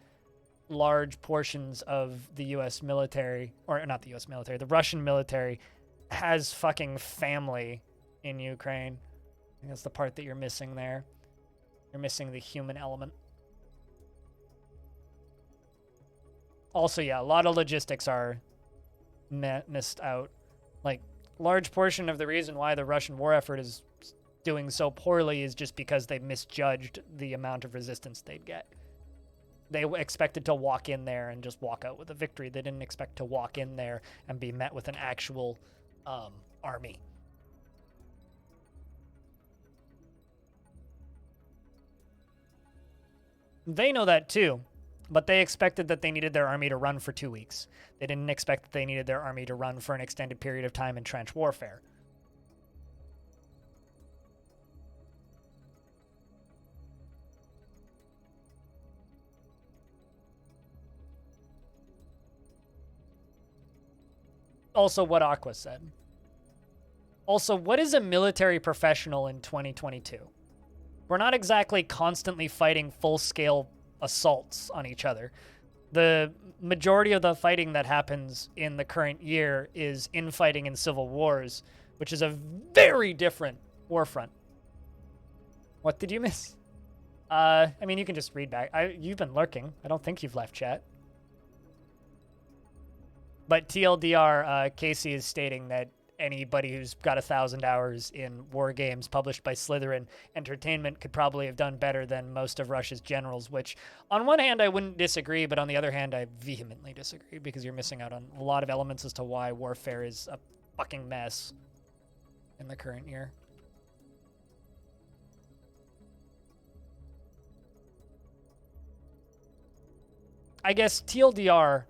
large portions of the U.S. military, or not the U.S. military, the Russian military has fucking family in Ukraine. I think that's the part that you're missing there. You're missing the human element. Also, yeah, a lot of logistics are missed out. Like, large portion of the reason why the Russian war effort is doing so poorly is just because they misjudged the amount of resistance they'd get. They expected to walk in there and just walk out with a victory. They didn't expect to walk in there and be met with an actual army. They know that too. But they expected that they needed their army to run for 2 weeks. They didn't expect that they needed their army to run for an extended period of time in trench warfare. Also, what Aqua said. Also, what is a military professional in 2022? We're not exactly constantly fighting full-scale assaults on each other. The majority of the fighting that happens in the current year is infighting in civil wars, which is a very different war front. What did you miss? I mean, you can just read back. You've been lurking. I don't think you've left chat. But TLDR, Casey is stating that anybody who's got 1,000 hours in war games published by Slytherin Entertainment could probably have done better than most of Russia's generals, which on one hand I wouldn't disagree, but on the other hand I vehemently disagree, because you're missing out on a lot of elements as to why warfare is a fucking mess in the current year. I guess TLDR,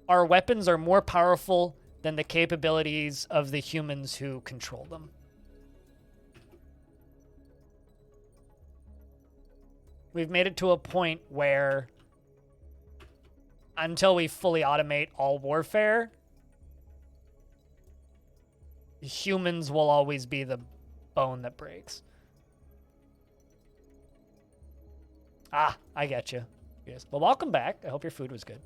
our weapons are more powerful than the capabilities of the humans who control them. We've made it to a point where, until we fully automate all warfare, humans will always be the bone that breaks. Ah, I get you. Yes. Well, welcome back. I hope your food was good.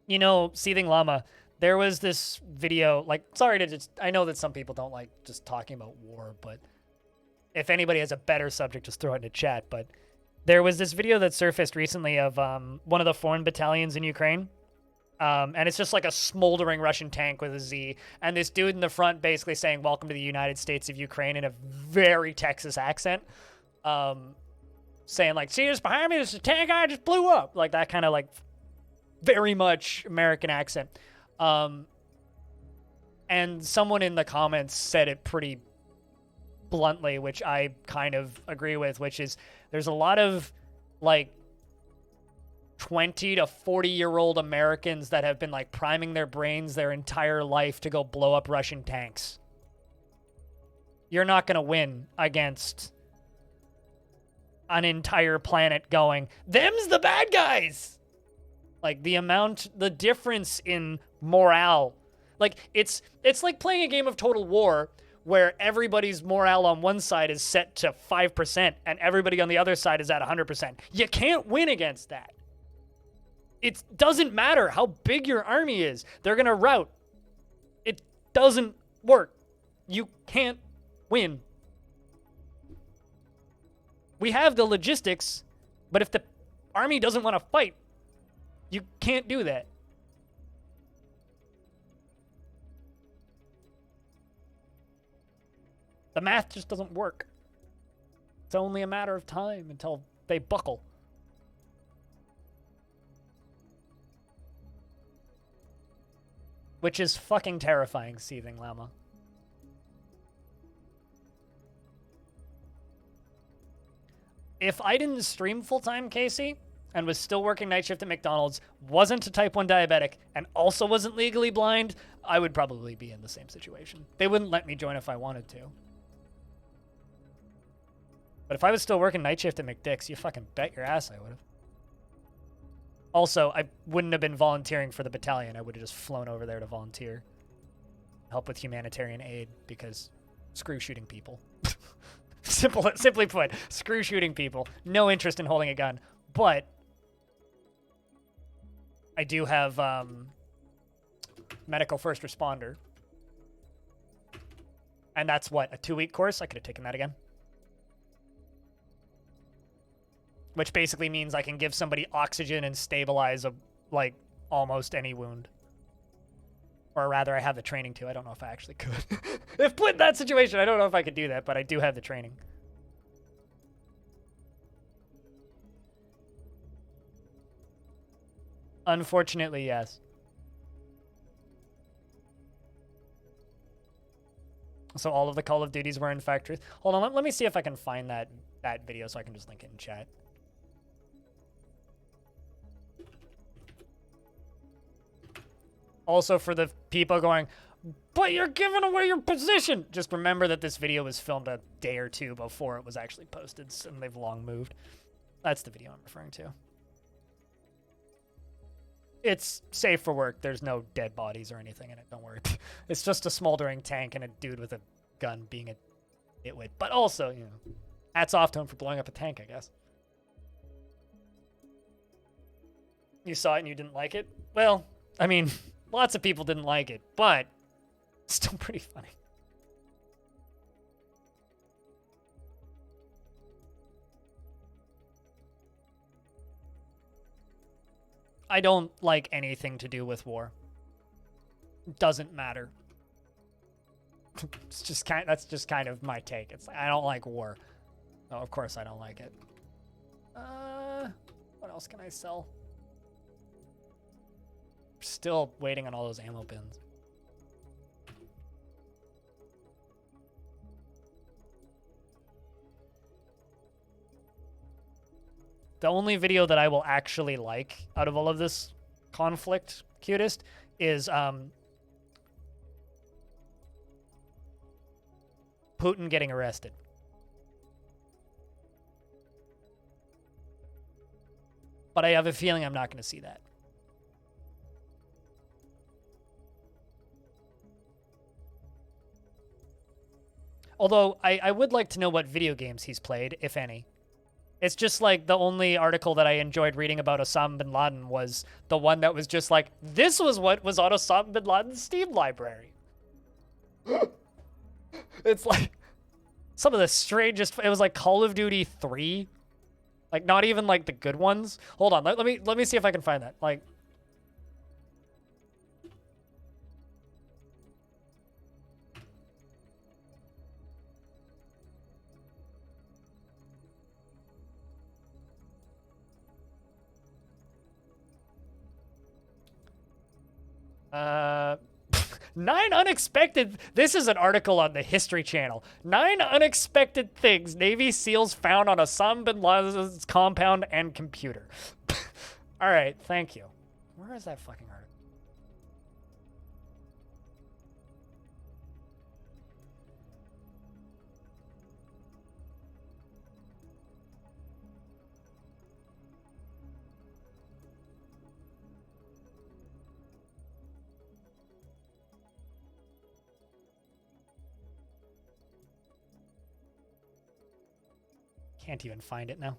You know, Seething Llama, there was this video, like, sorry to just, I know that some people don't like just talking about war, but if anybody has a better subject, just throw it in the chat. But there was this video that surfaced recently of one of the foreign battalions in Ukraine. And it's just like a smoldering Russian tank with a Z. And this dude in the front basically saying, "Welcome to the United States of Ukraine," in a very Texas accent. Saying like, "See this behind me? This is a tank I just blew up." Like that kind of like very much American accent. And someone in the comments said it pretty bluntly, which I kind of agree with, which is there's a lot of like 20 to 40-year-old Americans that have been like priming their brains their entire life to go blow up Russian tanks. You're not going to win against an entire planet going, "Them's the bad guys." Like the difference in morale. Like it's like playing a game of Total War where everybody's morale on one side is set to 5% and everybody on the other side is at 100%. You can't win against that. It doesn't matter how big your army is. They're going to rout. It doesn't work. You can't win. We have the logistics, but if the army doesn't want to fight, you can't do that. The math just doesn't work. It's only a matter of time until they buckle. Which is fucking terrifying, Seething Llama. If I didn't stream full-time, Casey, and was still working night shift at McDonald's, wasn't a type 1 diabetic, and also wasn't legally blind, I would probably be in the same situation. They wouldn't let me join if I wanted to. But if I was still working night shift at McDick's, you fucking bet your ass I would have. Also, I wouldn't have been volunteering for the battalion. I would have just flown over there to volunteer. Help with humanitarian aid, because screw shooting people. Simply put, screw shooting people. No interest in holding a gun. But I do have medical first responder. And that's what, a 2-week course? I could have taken that again. Which basically means I can give somebody oxygen and stabilize like almost any wound. Or rather, I have the training to. I don't know if I actually could. If put in that situation, I don't know if I could do that, but I do have the training. Unfortunately, yes. So all of the Call of Duties were in factories. Hold on, let me see if I can find that video so I can just link it in chat. Also, for the people going, but you're giving away your position, just remember that this video was filmed a day or two before it was actually posted, and they've long moved. That's the video I'm referring to. It's safe for work. There's no dead bodies or anything in it. Don't worry. It's just a smoldering tank and a dude with a gun being a nitwit. But also, you know, hats off to him for blowing up a tank, I guess. You saw it and you didn't like it? Well, I mean, lots of people didn't like it, but it's still pretty funny. I don't like anything to do with war. Doesn't matter. It's just that's just kind of my take. It's like, I don't like war. Oh, of course I don't like it. What else can I sell? Still waiting on all those ammo bins. The only video that I will actually like out of all of this conflict, cutest, is Putin getting arrested. But I have a feeling I'm not going to see that. Although, I would like to know what video games he's played, if any. It's just like the only article that I enjoyed reading about Osama bin Laden was the one that was just like, this was what was on Osama bin Laden's Steam library. It's like some of the strangest. It was like Call of Duty 3. Like, not even like the good ones. Hold on, let me see if I can find that. Like, Nine unexpected. This is an article on the History Channel. 9 unexpected things Navy SEALs found on Osama bin Laden's compound and computer. All right, thank you. Where is that fucking article? Can't even find it now.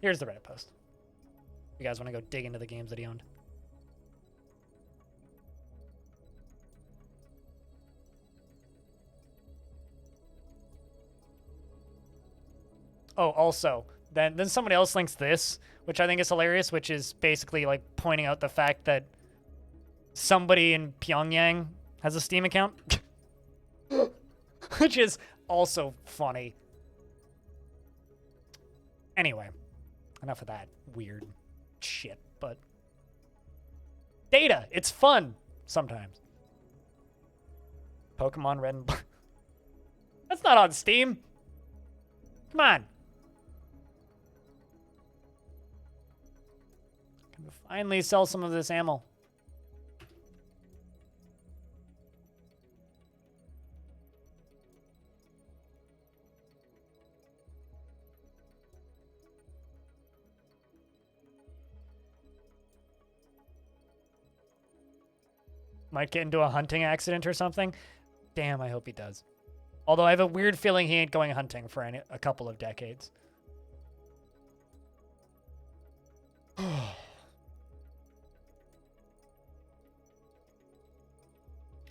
Here's the Reddit post. You guys want to go dig into the games that he owned? Oh, also, then somebody else links this, which I think is hilarious, which is basically like pointing out the fact that somebody in Pyongyang has a Steam account. Which is also funny. Anyway, enough of that weird shit, but data, it's fun sometimes. Pokemon Red and Blue. That's not on Steam. Come on. Can we finally sell some of this ammo? Might get into a hunting accident or something. Damn, I hope he does. Although I have a weird feeling he ain't going hunting for a couple of decades.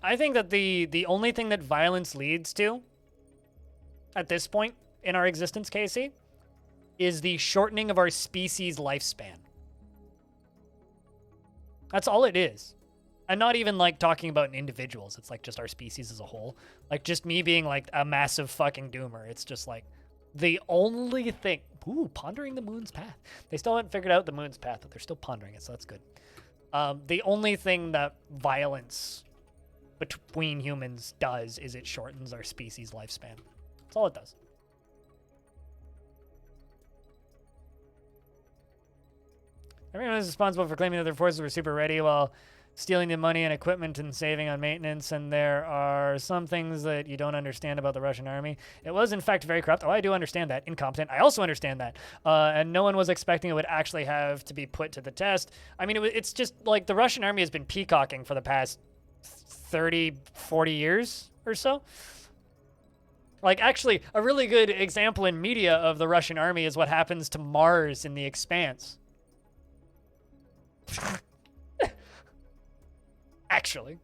I think that the only thing that violence leads to at this point in our existence, Casey, is the shortening of our species' lifespan. That's all it is. I'm not even like talking about individuals. It's like just our species as a whole. Like just me being like a massive fucking doomer. It's just like the only thing. Ooh, pondering the moon's path. They still haven't figured out the moon's path, but they're still pondering it, so that's good. The only thing that violence between humans does is it shortens our species' lifespan. That's all it does. Everyone is responsible for claiming that their forces were super ready while stealing the money and equipment and saving on maintenance, and there are some things that you don't understand about the Russian army. It was, in fact, very corrupt. Oh, I do understand that. Incompetent. I also understand that. And no one was expecting it would actually have to be put to the test. I mean, it's just like the Russian army has been peacocking for the past 30, 40 years or so. Like, actually, a really good example in media of the Russian army is what happens to Mars in The Expanse. Actually.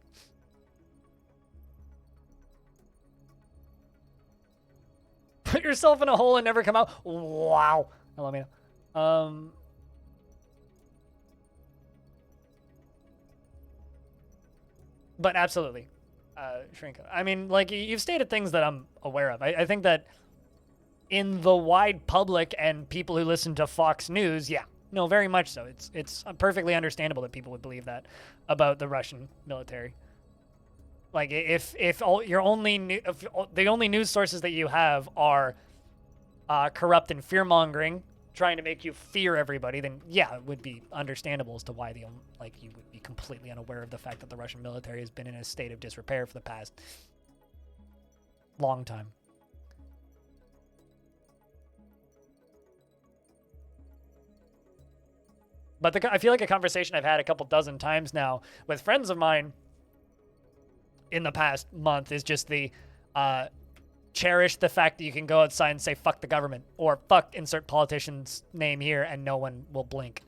Put yourself in a hole and never come out. Wow. I love me. But absolutely. Shrink. I mean, like, you've stated things that I'm aware of. I think that in the wide public and people who listen to Fox News, yeah. No, very much so. It's perfectly understandable that people would believe that about the Russian military. Like, if the only news sources that you have are corrupt and fear-mongering, trying to make you fear everybody, then yeah, it would be understandable as to why you would be completely unaware of the fact that the Russian military has been in a state of disrepair for the past long time. But I feel like a conversation I've had a couple dozen times now with friends of mine in the past month is just the cherish the fact that you can go outside and say fuck the government or fuck insert politician's name here and no one will blink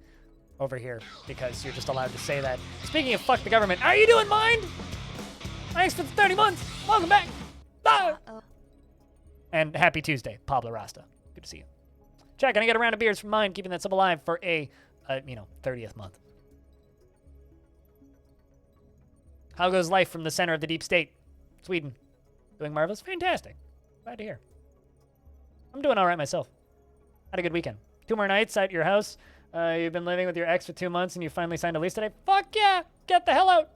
over here because you're just allowed to say that. Speaking of fuck the government, how are you doing, Mind? Thanks for the 30 months. Welcome back. Bye. And happy Tuesday, Pablo Rasta. Good to see you. Check, can I get a round of beers from Mind, keeping that sub alive for a 30th month. How goes life from the center of the deep state? Sweden. Doing marvelous? Fantastic. Glad to hear. I'm doing all right myself. Had a good weekend. 2 more nights at your house. You've been living with your ex for 2 months and you finally signed a lease today. Fuck yeah! Get the hell out!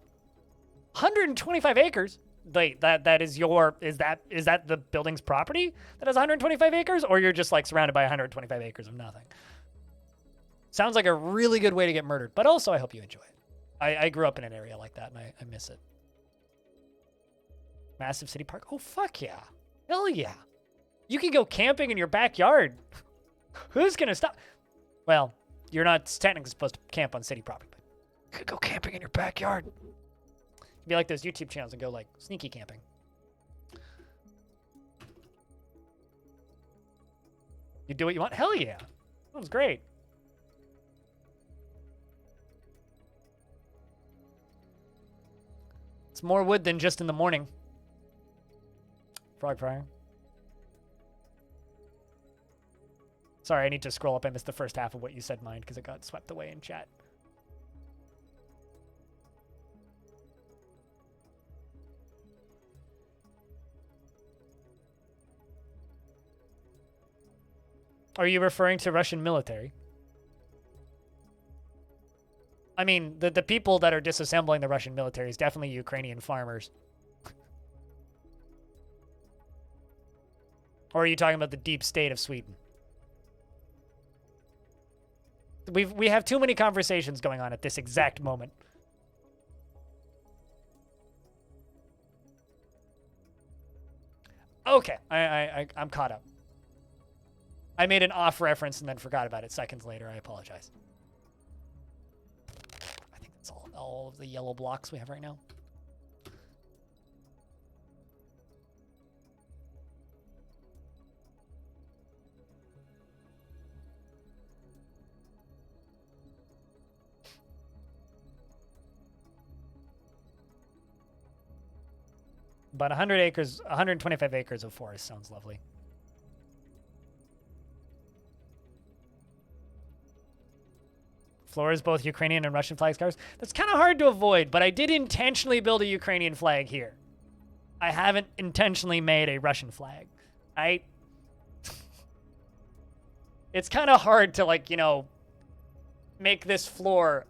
125 acres? Wait, is that the building's property that has 125 acres? Or you're just like surrounded by 125 acres of nothing? Sounds like a really good way to get murdered, but also I hope you enjoy it. I grew up in an area like that, and I miss it. Massive city park. Oh, fuck yeah. Hell yeah. You can go camping in your backyard. Who's going to stop? Well, you're not technically supposed to camp on city property, but you could go camping in your backyard. Be like those YouTube channels and go, like, sneaky camping. You do what you want? Hell yeah. That was great. It's more wood than just in the morning. Frog fryer. Sorry, I need to scroll up. I missed the first half of what you said, Mind, because it got swept away in chat. Are you referring to Russian military? I mean, the people that are disassembling the Russian military is definitely Ukrainian farmers. Or are you talking about the deep state of Sweden? We have too many conversations going on at this exact moment. Okay, I'm caught up. I made an off reference and then forgot about it seconds later. I apologize. I think that's all of the yellow blocks we have right now. But 100 acres, 125 acres of forest sounds lovely. Floors, both Ukrainian and Russian flag scarves. That's kind of hard to avoid, but I did intentionally build a Ukrainian flag here. I haven't intentionally made a Russian flag. It's kind of hard to, like, you know, make this floor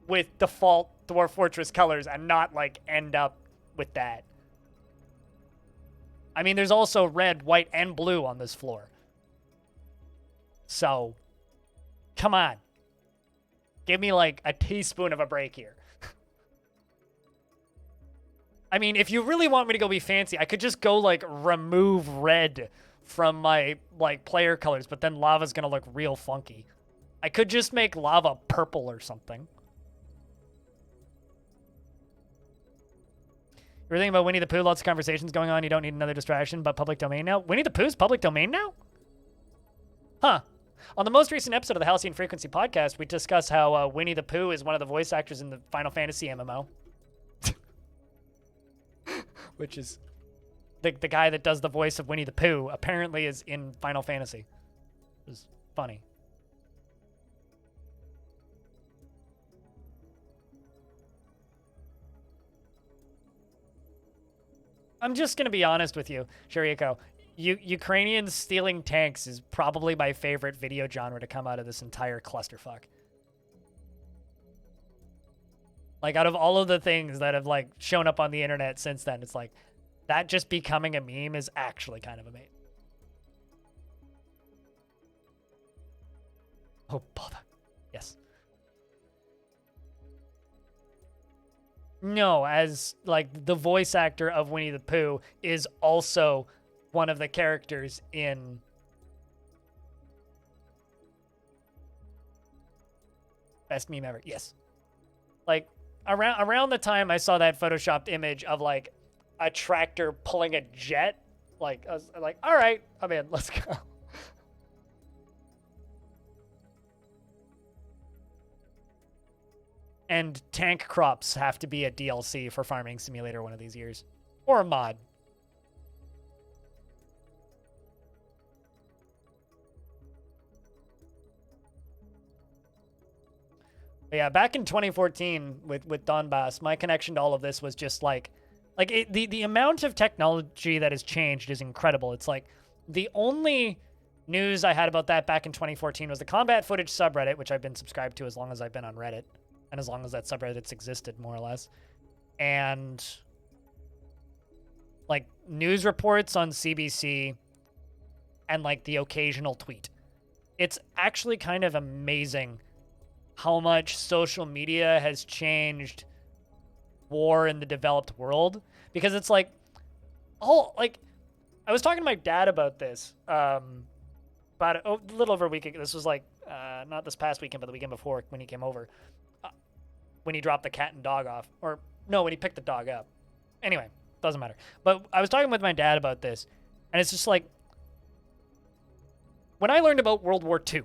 with default Dwarf Fortress colors and not, like, end up with that. I mean, there's also red, white, and blue on this floor. So, come on. Give me, like, a teaspoon of a break here. I mean, if you really want me to go be fancy, I could just go, like, remove red from my, like, player colors, but then lava's gonna look real funky. I could just make lava purple or something. You're thinking about Winnie the Pooh, lots of conversations going on, you don't need another distraction, but public domain now? Winnie the Pooh's public domain now? Huh. On the most recent episode of the Halcyon Frequency podcast, we discussed how Winnie the Pooh is one of the voice actors in the Final Fantasy MMO. Which is... The guy that does the voice of Winnie the Pooh apparently is in Final Fantasy. It was funny. I'm just going to be honest with you, Shiriko. Ukrainians stealing tanks is probably my favorite video genre to come out of this entire clusterfuck. Like, out of all of the things that have, like, shown up on the internet since then, it's like, that just becoming a meme is actually kind of amazing. Oh, bother. Yes. No, as, like, the voice actor of Winnie the Pooh is also one of the characters in... Best meme ever. Yes. Like, around the time I saw that photoshopped image of, like, a tractor pulling a jet, like, I was like, all right, I'm in, let's go. And tank crops have to be a DLC for Farming Simulator one of these years. Or a mod. But yeah, back in 2014 with Donbass, my connection to all of this was just like the amount of technology that has changed is incredible. It's like the only news I had about that back in 2014 was the combat footage subreddit, which I've been subscribed to as long as I've been on Reddit. And as long as that subreddit's existed, more or less. And, like, news reports on CBC and, like, the occasional tweet. It's actually kind of amazing how much social media has changed war in the developed world. Because it's like, I was talking to my dad about this about a little over a week ago. This was, like, not this past weekend, but the weekend before when he came over. When he dropped the cat and dog off. Or, no, when he picked the dog up. Anyway, doesn't matter. But I was talking with my dad about this, and it's just like, when I learned about World War II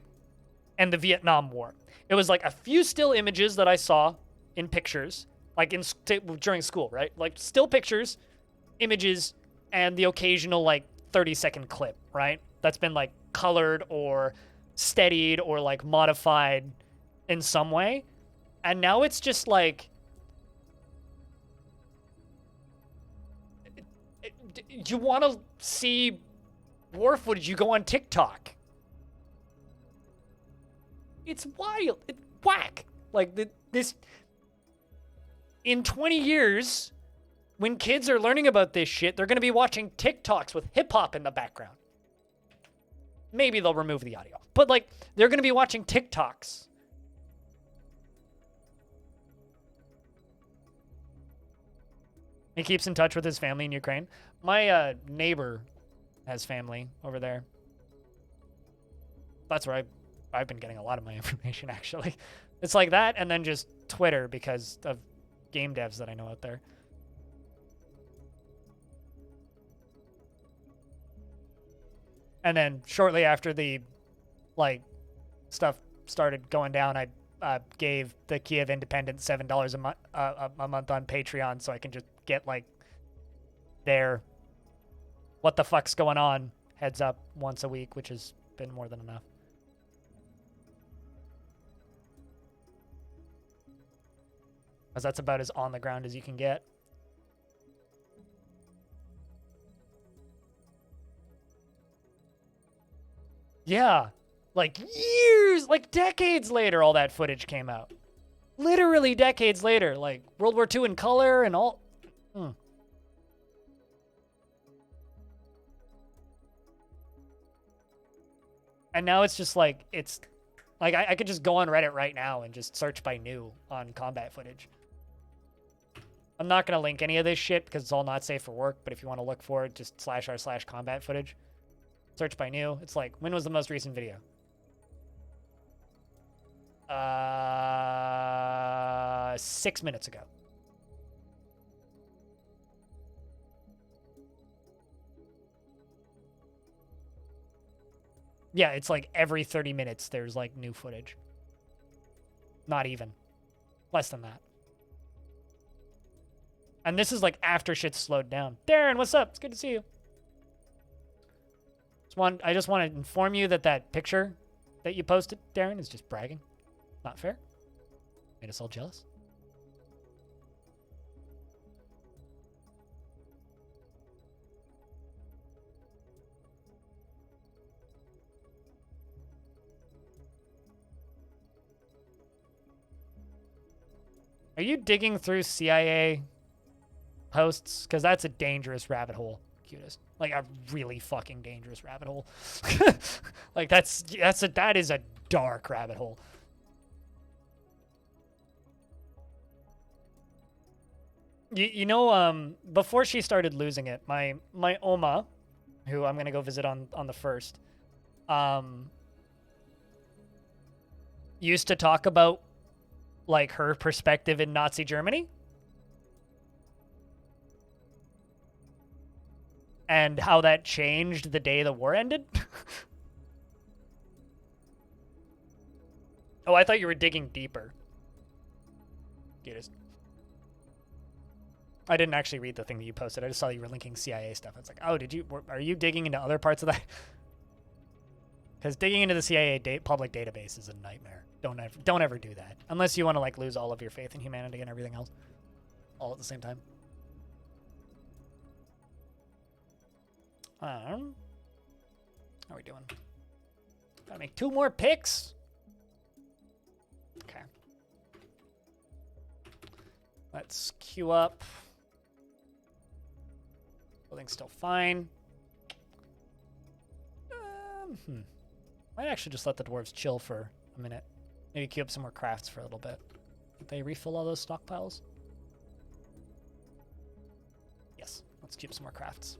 and the Vietnam War, it was like a few still images that I saw in pictures, like during school, right? Like, still pictures, images, and the occasional, like, 30-second clip, right? That's been, like, colored or steadied or, like, modified in some way. And now it's just like, you want to see war footage, you go on TikTok. It's wild. It's whack. Like, this, in 20 years, when kids are learning about this shit, they're going to be watching TikToks with hip-hop in the background. Maybe they'll remove the audio. But, like, they're going to be watching TikToks. He keeps in touch with his family in Ukraine. My neighbor has family over there. That's where I've been getting a lot of my information, actually. It's like that, and then just Twitter because of game devs that I know out there. And then shortly after the, like, stuff started going down, I gave the Kiev Independent $7 a month on Patreon so I can just get, like, their what the fuck's going on heads up once a week, which has been more than enough. Because that's about as on the ground as you can get. Yeah. Like, years, like, decades later, all that footage came out. Literally decades later, like World War II in color and all. And now it's just like, it's like I could just go on Reddit right now and just search by new on combat footage. I'm not going to link any of this shit because it's all not safe for work, but if you want to look for it, just /r/combat footage. Search by new. It's like, when was the most recent video? 6 minutes ago. Yeah, it's like every 30 minutes there's like new footage. Not even. Less than that. And this is like after shit's slowed down. Darren, what's up? It's good to see you. I just want to inform you that that picture that you posted, Darren, is just bragging. Not fair. Made us all jealous. Are you digging through CIA posts? Because that's a dangerous rabbit hole, Cutest. Like a really fucking dangerous rabbit hole. Like that is a dark rabbit hole. You know, before she started losing it, my Oma, who I'm gonna go visit on the 1st, used to talk about like her perspective in Nazi Germany and how that changed the day the war ended. Oh, I thought you were digging deeper. Cutest. I didn't actually read the thing that you posted. I just saw you were linking CIA stuff. I was like, oh, are you digging into other parts of that? Because digging into the CIA public database is a nightmare. Don't ever do that. Unless you want to like lose all of your faith in humanity and everything else. All at the same time. How are we doing? Gotta make 2 more picks. Okay. Let's queue up. Building's still fine. Might actually just let the dwarves chill for a minute. Maybe queue up some more crafts for a little bit. Did they refill all those stockpiles? Yes. Let's queue up some more crafts.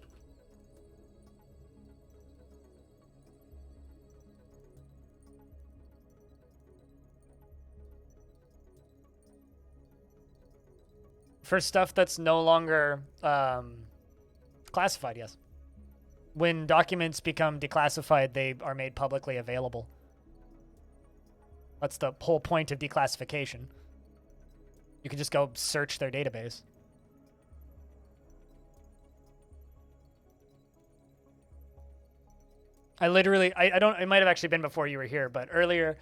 For stuff that's no longer classified, yes. When documents become declassified, they are made publicly available. That's the whole point of declassification. You can just go search their database. I literally, I don't, it might have actually been before you were here, but earlier,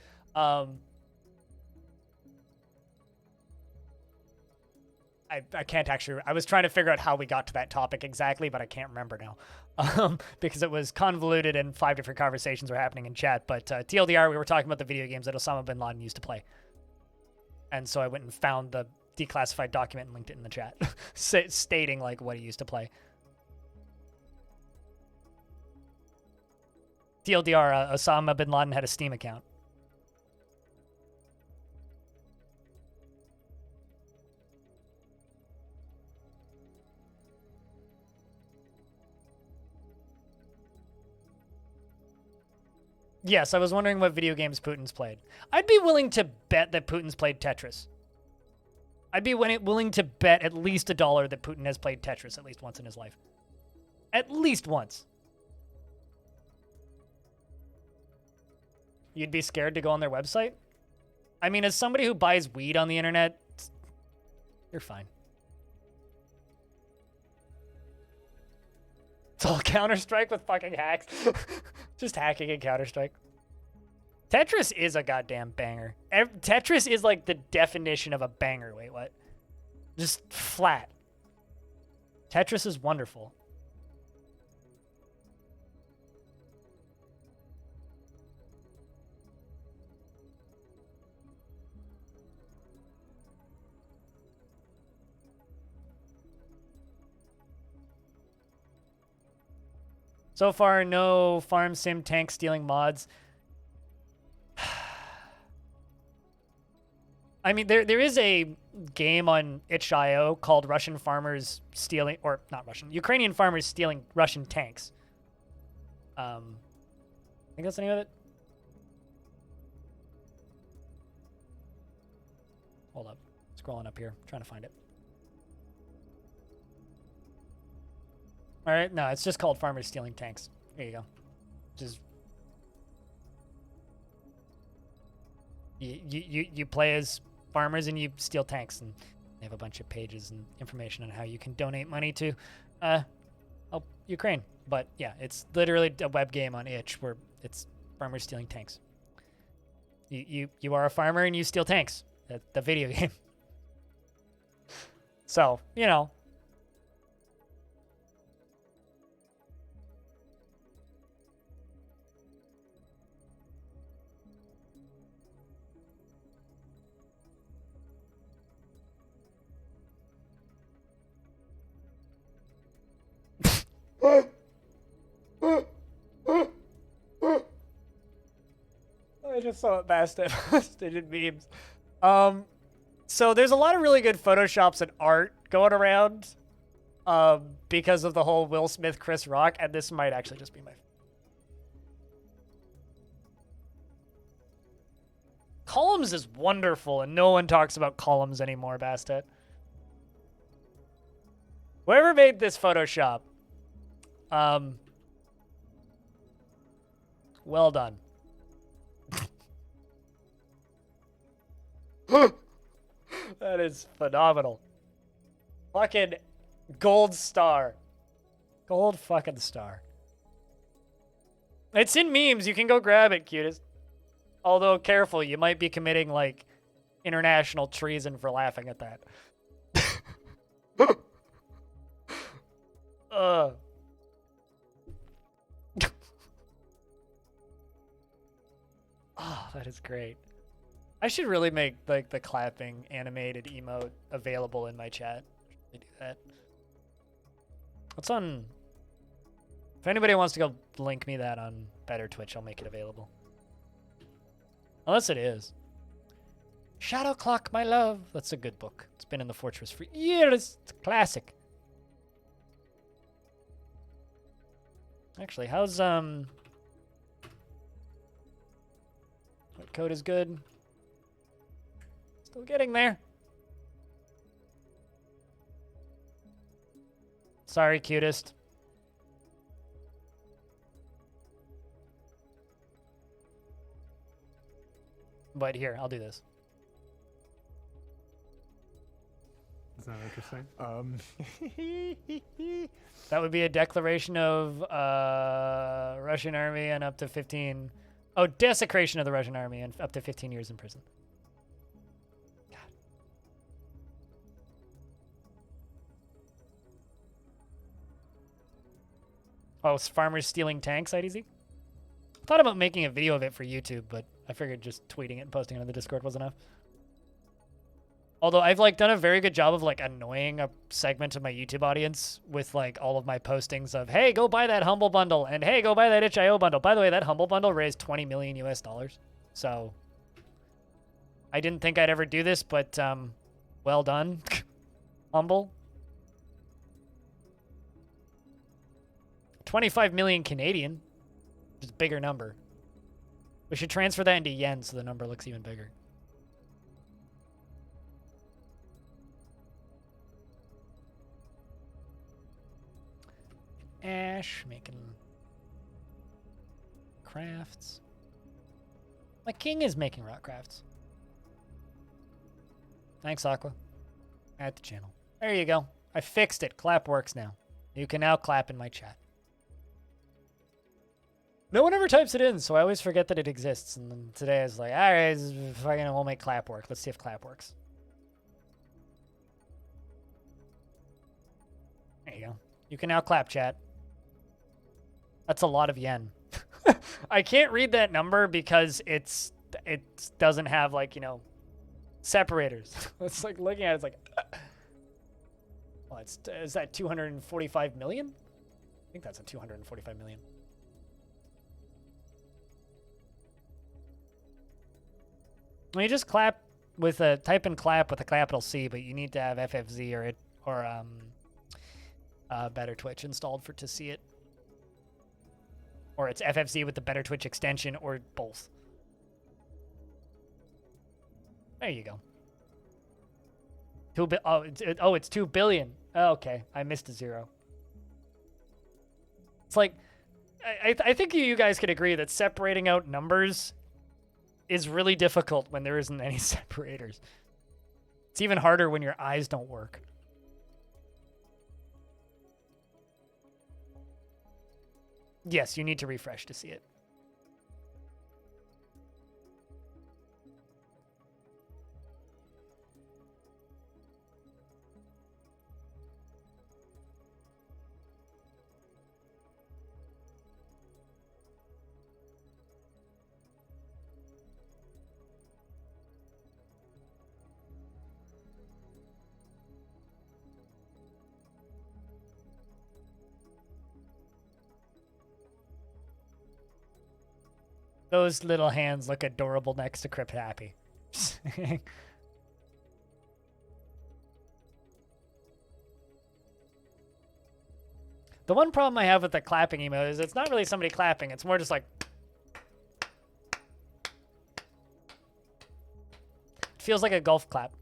I can't actually, I was trying to figure out how we got to that topic exactly, but I can't remember now. Because it was convoluted and 5 different conversations were happening in chat. But TLDR, we were talking about the video games that Osama bin Laden used to play. And so I went and found the declassified document and linked it in the chat, stating like what he used to play. TLDR, Osama bin Laden had a Steam account. Yes, I was wondering what video games Putin's played. I'd be willing to bet that Putin's played Tetris. I'd be willing to bet at least $1 that Putin has played Tetris at least once in his life. At least once. You'd be scared to go on their website? I mean, as somebody who buys weed on the internet, you're fine. It's all Counter-Strike with fucking hacks. Just hacking in Counter-Strike. Tetris is a goddamn banger. Tetris is like the definition of a banger. Wait, what? Just flat. Tetris is wonderful. So far, no farm sim tank stealing mods. I mean, there is a game on itch.io called Russian Farmers Stealing, or not Russian, Ukrainian Farmers Stealing Russian Tanks. I think that's the name of it. Hold up. Scrolling up here, trying to find it. All right, no, it's just called Farmers Stealing Tanks. There you go. Just you play as farmers and you steal tanks, and they have a bunch of pages and information on how you can donate money to help Ukraine. But yeah, it's literally a web game on itch where it's farmers stealing tanks. You are a farmer and you steal tanks. The video game. So, you know. I just saw it posted in memes. So there's a lot of really good photoshops and art going around because of the whole Will Smith, Chris Rock, and this might actually just be my... Columns is wonderful, and no one talks about columns anymore, Bastet. Whoever made this Photoshop, well done. That is phenomenal. Fucking gold star. Gold fucking star. It's in memes. You can go grab it, cutest. Although, careful. You might be committing, like, international treason for laughing at that. Oh, that is great. I should really make, like, the clapping animated emote available in my chat. I do that. What's on... If anybody wants to go link me that on Better Twitch, I'll make it available. Unless it is. Shadow Clock, my love. That's a good book. It's been in the Fortress for years. It's a classic. Actually, how's, what code is good? Still getting there. Sorry, cutest. But here, I'll do this. Is that interesting? That would be a declaration of Russian army and up to 15... Oh, desecration of the Russian army and up to 15 years in prison. God. Oh, it's farmers stealing tanks, IDZ? I thought about making a video of it for YouTube, but I figured just tweeting it and posting it on the Discord was enough. Although I've, like, done a very good job of, like, annoying a segment of my YouTube audience with, like, all of my postings of, hey, go buy that Humble Bundle, and hey, go buy that itch.io bundle. By the way, that Humble Bundle raised 20 million US dollars. So I didn't think I'd ever do this, but well done. Humble. 25 million Canadian, which is a bigger number. We should transfer that into yen so the number looks even bigger. Ash, making crafts. My king is making rock crafts. Thanks, Aqua. Add to channel. There you go. I fixed it. Clap works now. You can now clap in my chat. No one ever types it in, so I always forget that it exists. And then today I was like, all right, fucking, we'll make clap work. Let's see if clap works. There you go. You can now clap, chat. That's a lot of yen. I can't read that number because it doesn't have, like, you know, separators. It's like looking at it, it's like, well, is that 245 million? I think that's a 245 million. When you just clap with a type in clap with a capital C, but you need to have FFZ or Better Twitch installed to see it. Or it's FFZ with the Better Twitch extension, or both. There you go. It's 2 billion. Oh, okay, I missed a zero. It's like, I think you guys could agree that separating out numbers is really difficult when there isn't any separators. It's even harder when your eyes don't work. Yes, you need to refresh to see it. Those little hands look adorable next to Crypt Happy. The one problem I have with the clapping emote is it's not really somebody clapping. It's more just like... It feels like a golf clap.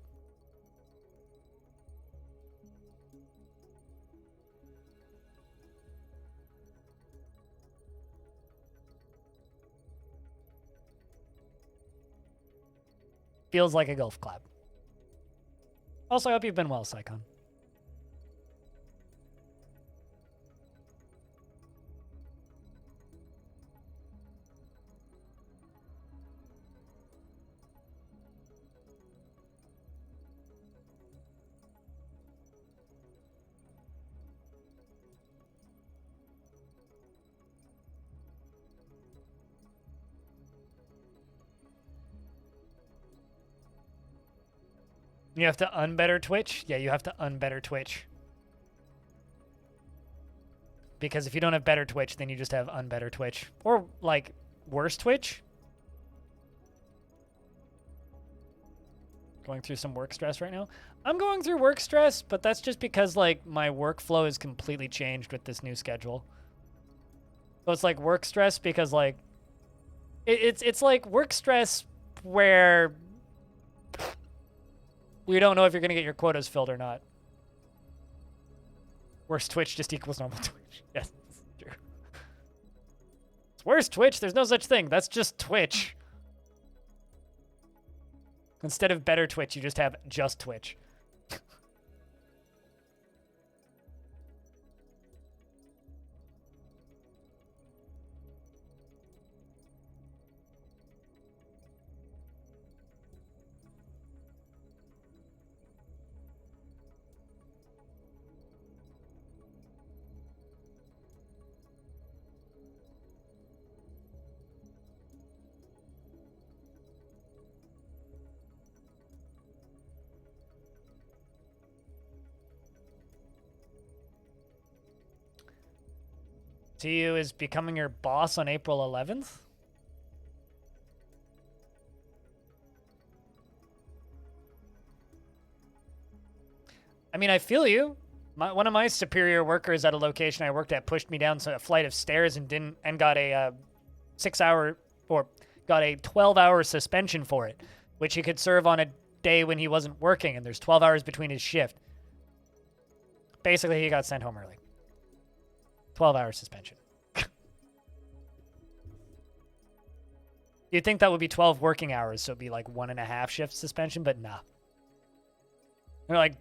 Feels like a golf clap. Also, I hope you've been well, Psychon. You have to unbetter Twitch? Yeah, you have to unbetter Twitch. Because if you don't have better Twitch, then you just have unbetter Twitch. Or, like, worse Twitch. Going through some work stress right now. I'm going through work stress, but that's just because, like, my workflow is completely changed with this new schedule. So it's like work stress because, like, it's like work stress where... You don't know if you're going to get your quotas filled or not. Worse Twitch just equals normal Twitch. Yes, that's true. It's worse Twitch. There's no such thing. That's just Twitch. Instead of better Twitch, you just have just Twitch. TU is becoming your boss on April 11th? I mean, I feel you. One of my superior workers at a location I worked at pushed me down a flight of stairs and got a 12-hour suspension for it, which he could serve on a day when he wasn't working, and there's 12 hours between his shift. Basically, he got sent home early. 12-hour suspension. You'd think that would be 12 working hours, so it'd be like 1.5 shift suspension, but nah. They're like,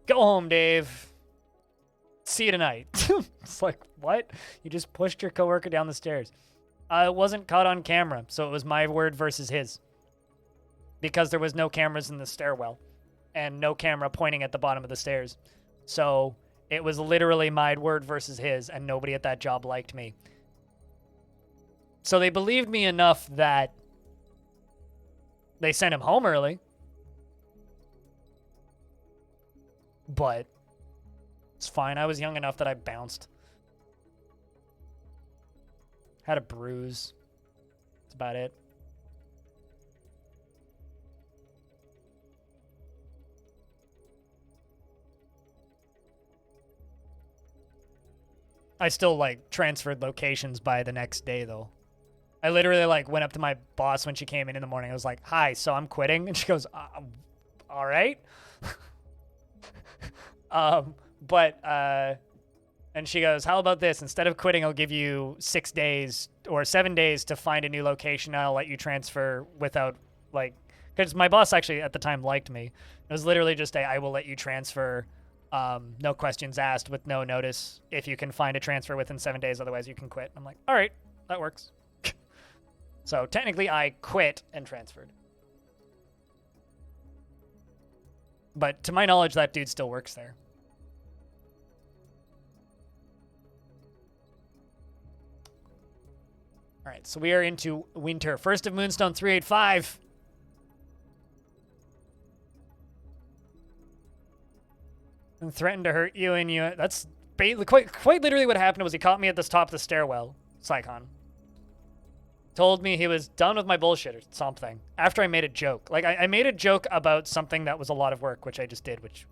go home, Dave. See you tonight. It's like, what? You just pushed your coworker down the stairs. It wasn't caught on camera, so it was my word versus his. Because there was no cameras in the stairwell, and no camera pointing at the bottom of the stairs. So it was literally my word versus his, and nobody at that job liked me. So they believed me enough that they sent him home early. But it's fine. I was young enough that I bounced. Had a bruise. That's about it. I still, like, transferred locations by the next day, though. I literally, like, went up to my boss when she came in the morning. I was like, hi, so I'm quitting. And she goes, all right. And she goes, how about this? Instead of quitting, I'll give you 6 days or 7 days to find a new location. I'll let you transfer without, like, because my boss actually at the time liked me. It was literally just I will let you transfer, no questions asked, with no notice, if you can find a transfer within 7 days. Otherwise, you can quit. I'm like, all right, that works. So technically, I quit and transferred. But to my knowledge, that dude still works there. All right, so we are into winter. First of Moonstone 385. And threatened to hurt you, and you. That's quite literally what happened. Was he caught me at the top of the stairwell, Psychon. Told me he was done with my bullshit or something after I made a joke. Like, I made a joke about something that was a lot of work, which I just did, which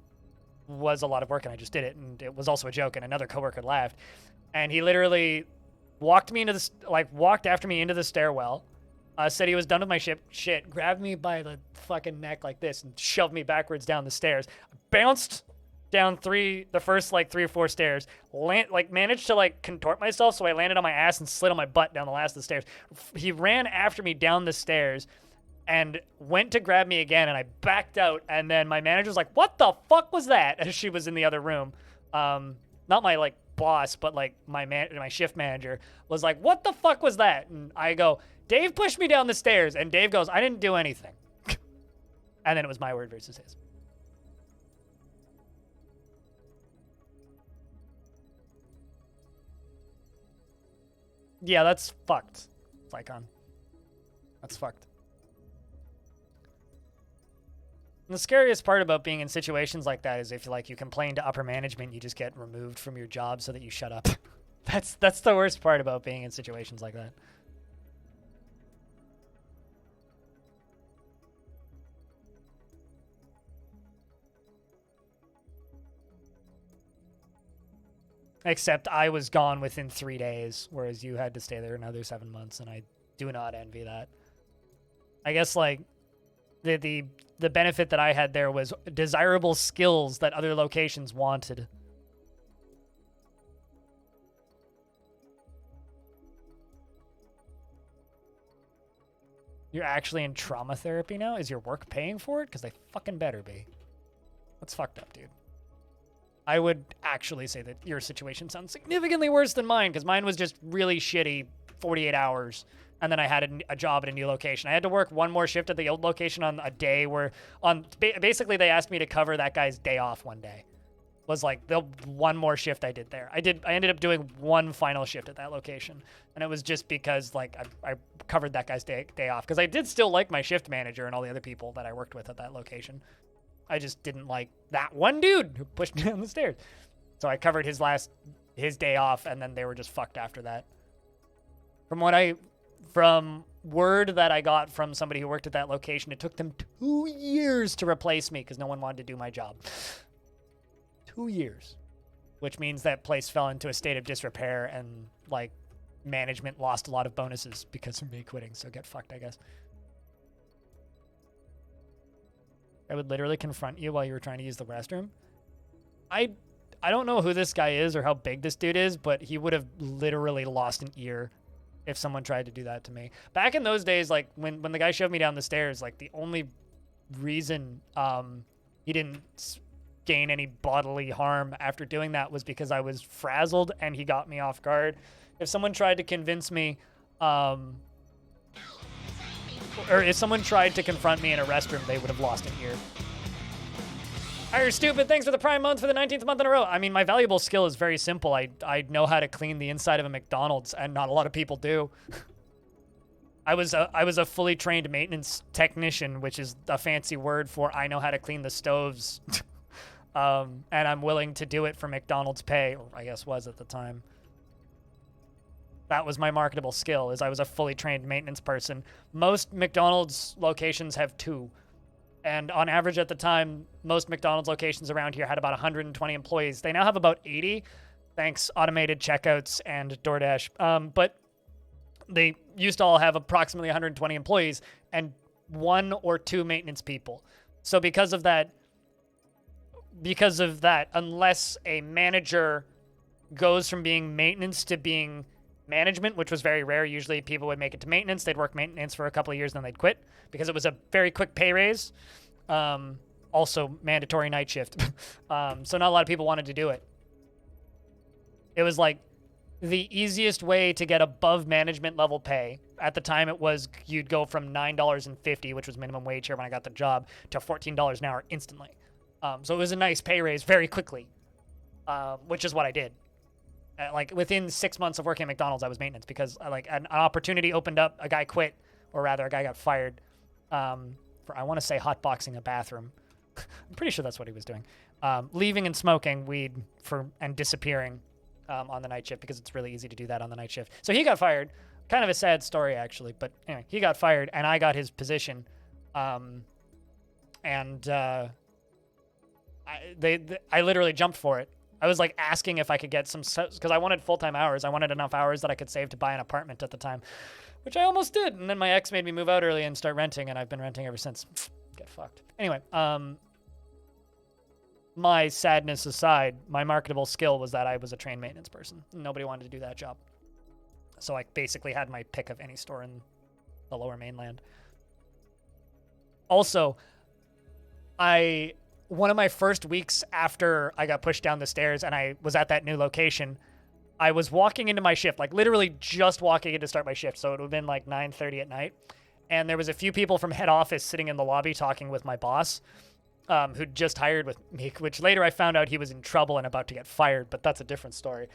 was a lot of work, and I just did it, and it was also a joke, and another coworker laughed. And he literally walked after me into the stairwell, said he was done with my shit, grabbed me by the fucking neck like this, and shoved me backwards down the stairs. Bounced down the first 3 or 4 stairs, managed to contort myself, so I landed on my ass and slid on my butt down the last of the stairs. He ran after me down the stairs and went to grab me again, and I backed out, and then my manager was like, what the fuck was that? As she was in the other room. Not my boss, but my shift manager was like, what the fuck was that? And I go, Dave pushed me down the stairs, and Dave goes, I didn't do anything. And then it was my word versus his. Yeah, that's fucked, Psychon. That's fucked. And the scariest part about being in situations like that is if you complain to upper management, you just get removed from your job so that you shut up. That's the worst part about being in situations like that. Except I was gone within 3 days, whereas you had to stay there another 7 months, and I do not envy that. I guess the benefit that I had there was desirable skills that other locations wanted. You're actually in trauma therapy now? Is your work paying for it? Because they fucking better be. That's fucked up, dude. I would actually say that your situation sounds significantly worse than mine, because mine was just really shitty 48 hours, and then I had a job at a new location. I had to work one more shift at the old location on a day where, basically they asked me to cover that guy's day off one day. Was the one more shift I did there. I ended up doing one final shift at that location, and it was just because I covered that guy's day off, because I did still like my shift manager and all the other people that I worked with at that location. I just didn't like that one dude who pushed me down the stairs. So I covered his day off, and then they were just fucked after that. From word that I got from somebody who worked at that location, it took them 2 years to replace me because no one wanted to do my job. 2 years. Which means that place fell into a state of disrepair, and management lost a lot of bonuses because of me quitting. So get fucked, I guess. I would literally confront you while you were trying to use the restroom. I don't know who this guy is or how big this dude is, but he would have literally lost an ear if someone tried to do that to me. Back in those days, when the guy shoved me down the stairs, the only reason he didn't gain any bodily harm after doing that was because I was frazzled and he got me off guard. If someone tried to convince me, or if someone tried to confront me in a restroom, they would have lost an ear. You're stupid. Thanks for the Prime month for the 19th month in a row. I mean, my valuable skill is very simple. I know how to clean the inside of a McDonald's, and not a lot of people do. I was a fully trained maintenance technician, which is a fancy word for I know how to clean the stoves. And I'm willing to do it for McDonald's pay, or I guess was at the time. That was my marketable skill, is I was a fully trained maintenance person. Most McDonald's locations have 2. And on average at the time, most McDonald's locations around here had about 120 employees. They now have about 80, thanks automated checkouts and DoorDash. But they used to all have approximately 120 employees and 1 or 2 maintenance people. So because of that, unless a manager goes from being maintenance to being management, which was very rare. Usually people would make it to maintenance. They'd work maintenance for a couple of years, then they'd quit because it was a very quick pay raise. Also mandatory night shift. So not a lot of people wanted to do it. It was like the easiest way to get above management level pay. At the time it was, you'd go from $9.50, which was minimum wage here when I got the job, to $14 an hour instantly. So it was a nice pay raise very quickly, which is what I did. Like within 6 months of working at McDonald's, I was maintenance because like an opportunity opened up. A guy quit, or rather, a guy got fired for, I want to say, hotboxing a bathroom. I'm pretty sure that's what he was doing. Leaving and smoking weed and disappearing on the night shift because it's really easy to do that on the night shift. So he got fired. Kind of a sad story actually, but anyway, he got fired and I got his position. I literally jumped for it. I was like asking if I could get some, because I wanted full-time hours. I wanted enough hours that I could save to buy an apartment at the time, which I almost did. And then my ex made me move out early and start renting, and I've been renting ever since. Get fucked. Anyway, my sadness aside, my marketable skill was that I was a trained maintenance person. Nobody wanted to do that job. So I basically had my pick of any store in the lower mainland. Also, one of my first weeks after I got pushed down the stairs and I was at that new location, I was walking into my shift, like literally just walking in to start my shift. So it would have been like 9:30 at night. And there was a few people from head office sitting in the lobby talking with my boss, who'd just hired with me, which later I found out he was in trouble and about to get fired, but that's a different story.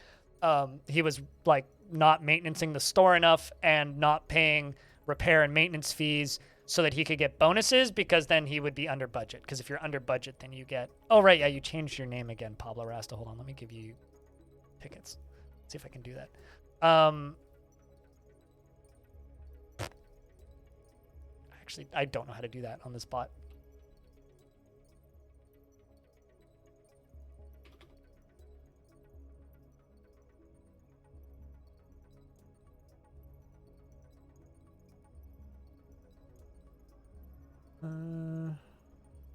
He was like not maintaining the store enough and not paying repair and maintenance fees so that he could get bonuses, because then he would be under budget. Because if you're under budget, then you get... Oh, right, yeah, you changed your name again, Pablo Rasta. Hold on, let me give you tickets. See if I can do that. Actually, I don't know how to do that on the spot.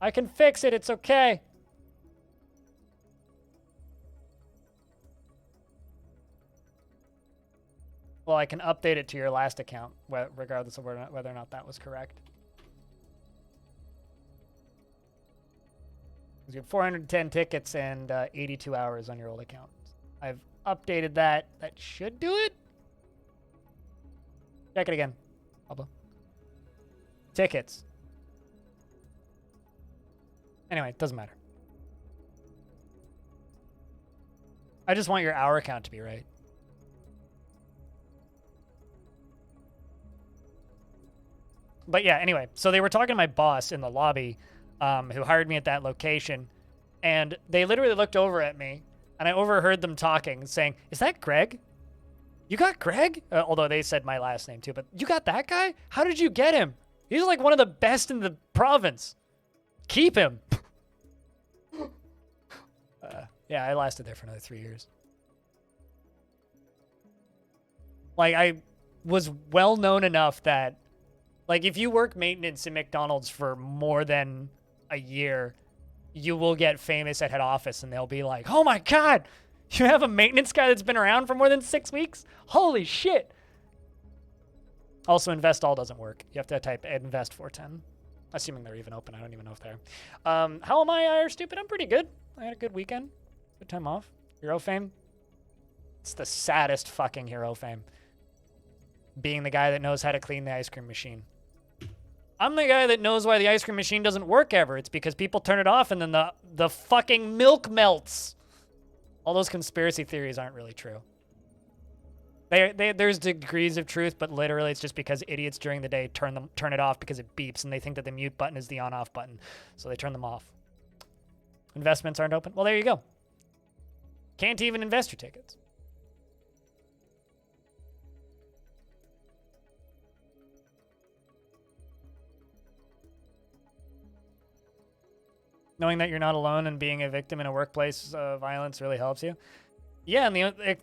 I can fix it. It's okay. Well, I can update it to your last account, regardless of whether or not that was correct. You have 410 tickets and 82 hours on your old account. I've updated that. That should do it. Check it again, Pablo. Tickets. Anyway, it doesn't matter. I just want your hour count to be right. But yeah, anyway, so they were talking to my boss in the lobby, who hired me at that location, and they literally looked over at me, and I overheard them talking, saying, "Is that Greg? You got Greg?" Although they said my last name too, but you got that guy? How did you get him? He's like one of the best in the province. Keep him. Yeah, I lasted there for another 3 years. Like, I was well known enough that, like, if you work maintenance in McDonald's for more than a year, you will get famous at head office, and they'll be like, "Oh my God, you have a maintenance guy that's been around for more than 6 weeks? Holy shit." Also, invest all doesn't work. You have to type invest 410. Assuming they're even open. I don't even know if they're. How am I, or stupid? I'm pretty good. I had a good weekend. Good time off. Hero fame. It's the saddest fucking hero fame. Being the guy that knows how to clean the ice cream machine. I'm the guy that knows why the ice cream machine doesn't work ever. It's because people turn it off and then the fucking milk melts. All those conspiracy theories aren't really true. There's degrees of truth, but literally it's just because idiots during the day turn it off because it beeps, and they think that the mute button is the on-off button, so they turn them off. Investments aren't open. Well, there you go. Can't even invest your tickets. Knowing that you're not alone and being a victim in a workplace violence really helps you. Yeah, and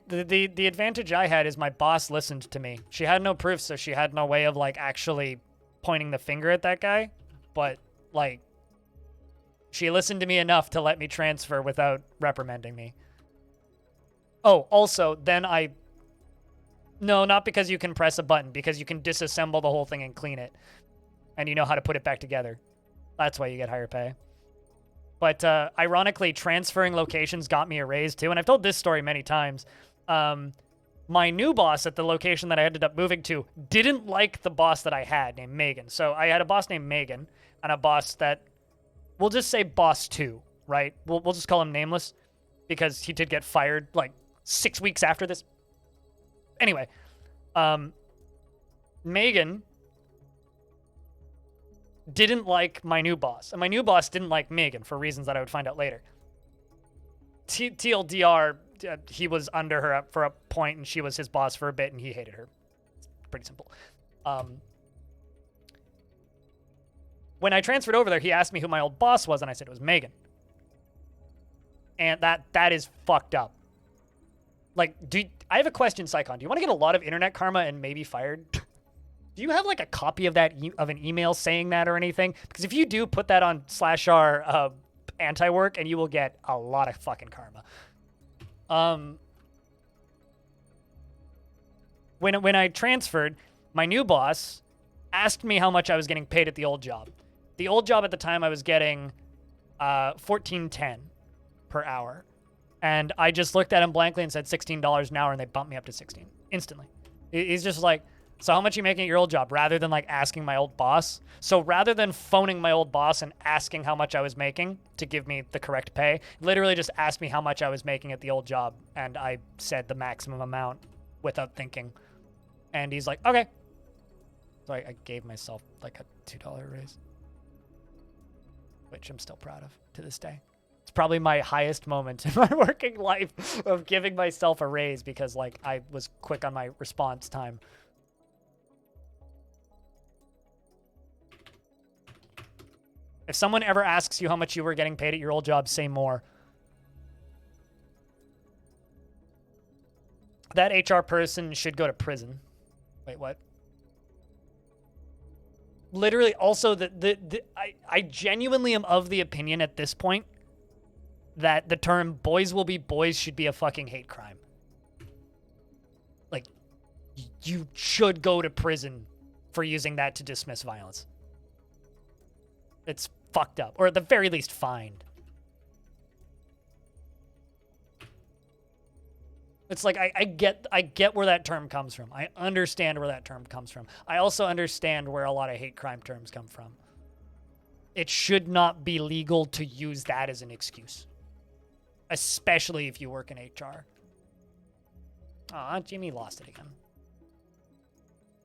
the advantage I had is my boss listened to me. She had no proof, so she had no way of like actually pointing the finger at that guy, but like she listened to me enough to let me transfer without reprimanding me. Oh, also, then no, not because you can press a button, because you can disassemble the whole thing and clean it. And you know how to put it back together. That's why you get higher pay. But ironically, transferring locations got me a raise too. And I've told this story many times. My new boss at the location that I ended up moving to didn't like the boss that I had named Megan. So I had a boss named Megan and a boss that, we'll just say boss 2, right? We'll just call him nameless because he did get fired like 6 weeks after this. Anyway, Megan didn't like my new boss, and my new boss didn't like Megan for reasons that I would find out later. TLDR, he was under her for a point, and she was his boss for a bit, and he hated her. It's pretty simple. When I transferred over there, he asked me who my old boss was, and I said it was Megan. And that is fucked up. Like, I have a question, Psychon. Do you want to get a lot of internet karma and maybe fired? Do you have like a copy of that of an email saying that or anything? Because if you do, put that on /r anti-work and you will get a lot of fucking karma. When I transferred, my new boss asked me how much I was getting paid at the old job. The old job at the time I was getting $14.10 per hour. And I just looked at him blankly and said $16 an hour, and they bumped me up to 16 instantly. He's just like, so how much are you making at your old job? Rather than like asking my old boss. So rather than phoning my old boss and asking how much I was making to give me the correct pay, literally just asked me how much I was making at the old job. And I said the maximum amount without thinking. And he's like, okay. So I gave myself like a $2 raise, which I'm still proud of to this day. It's probably my highest moment in my working life of giving myself a raise because like I was quick on my response time. If someone ever asks you how much you were getting paid at your old job, say more. That HR person should go to prison. Wait, what? Literally, also, I genuinely am of the opinion at this point that the term boys will be boys should be a fucking hate crime. Like, you should go to prison for using that to dismiss violence. It's fucked up, or at the very least fined. It's like I get where that term comes from. I understand where that term comes from. I also understand where a lot of hate crime terms come from. It should not be legal to use that as an excuse, especially if you work in HR. Aw, Jimmy lost it again.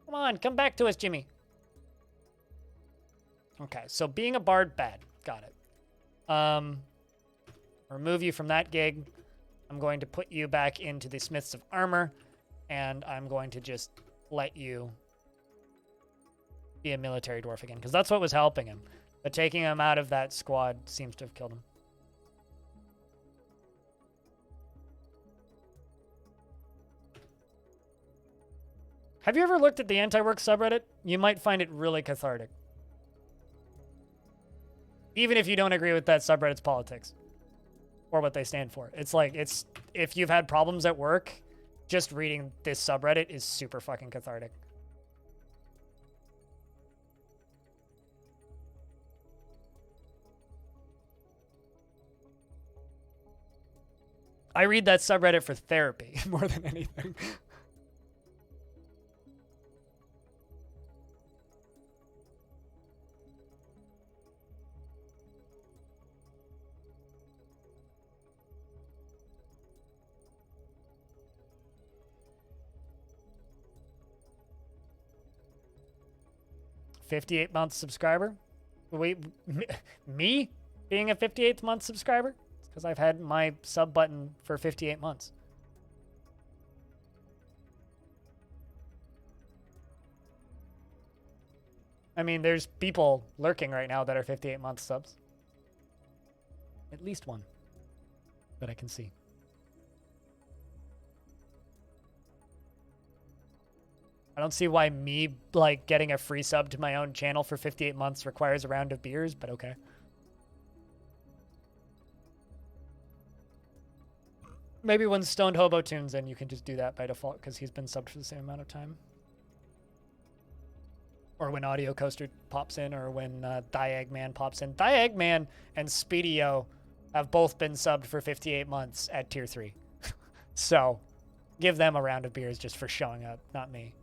Come on, come back to us, Jimmy. Okay, so being a bard, bad. Got it. Remove you from that gig. I'm going to put you back into the Smiths of Armor, and I'm going to just let you be a military dwarf again, because that's what was helping him. But taking him out of that squad seems to have killed him. Have you ever looked at the anti-work subreddit? You might find it really cathartic. Even if you don't agree with that subreddit's politics or what they stand for. It's like, if you've had problems at work, just reading this subreddit is super fucking cathartic. I read that subreddit for therapy more than anything. $58 month subscriber? Wait, me being a 58th month subscriber? It's because I've had my sub button for 58 months. I mean, there's people lurking right now that are 58 month subs. At least one that I can see. I don't see why me, like, getting a free sub to my own channel for 58 months requires a round of beers, but okay. Maybe when Stoned Hobo tunes in, you can just do that by default because he's been subbed for the same amount of time. Or when Audio Coaster pops in, or when Diagman pops in. Diagman and Speedio have both been subbed for 58 months at tier 3. So, give them a round of beers just for showing up, not me.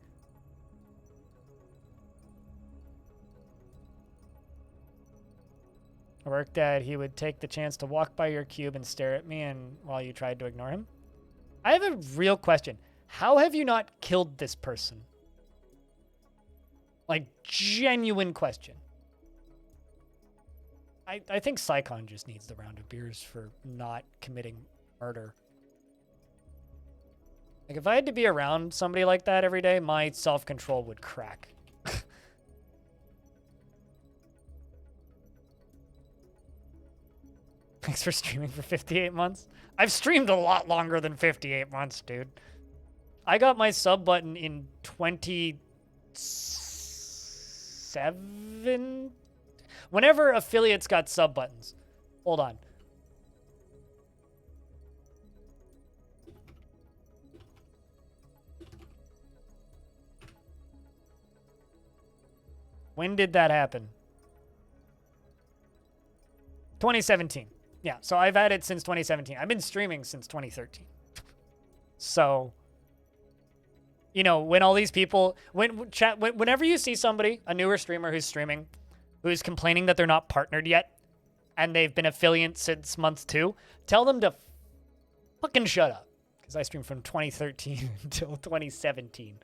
I worked at he would take the chance to walk by your cube and stare at me and while you tried to ignore him. I have a real question. How have you not killed this person? Like, genuine question. I think Psychon just needs the round of beers for not committing murder. Like, if I had to be around somebody like that every day, my self-control would crack. Thanks for streaming for 58 months. I've streamed a lot longer than 58 months, dude. I got my sub button in 27? Whenever affiliates got sub buttons. Hold on. When did that happen? 2017. Yeah, so I've had it since 2017. I've been streaming since 2013. So, you know, when all these people, whenever you see somebody, a newer streamer who's streaming, who's complaining that they're not partnered yet, and they've been affiliate since month 2, tell them to fucking shut up. Because I streamed from 2013 until 2017.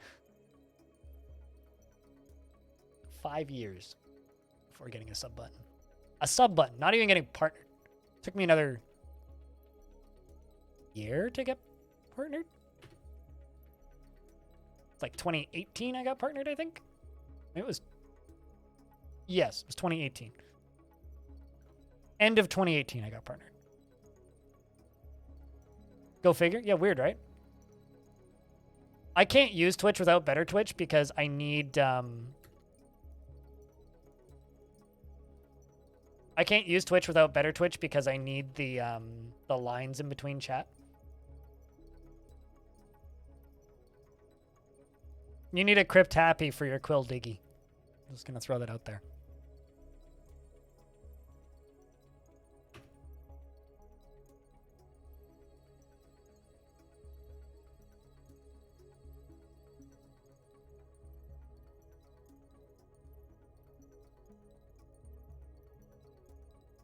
5 years before getting a sub button. A sub button, not even getting partnered. Took me another year to get partnered. It's like 2018 I got partnered, I think. It was, yes, it was 2018. End of 2018 I got partnered. Go figure. Yeah, weird, right? I can't use Twitch without Better Twitch because I need, I can't use Twitch without Better Twitch because I need the lines in between chat. You need a Crypt Happy for your Quill Diggy. I'm just gonna throw that out there.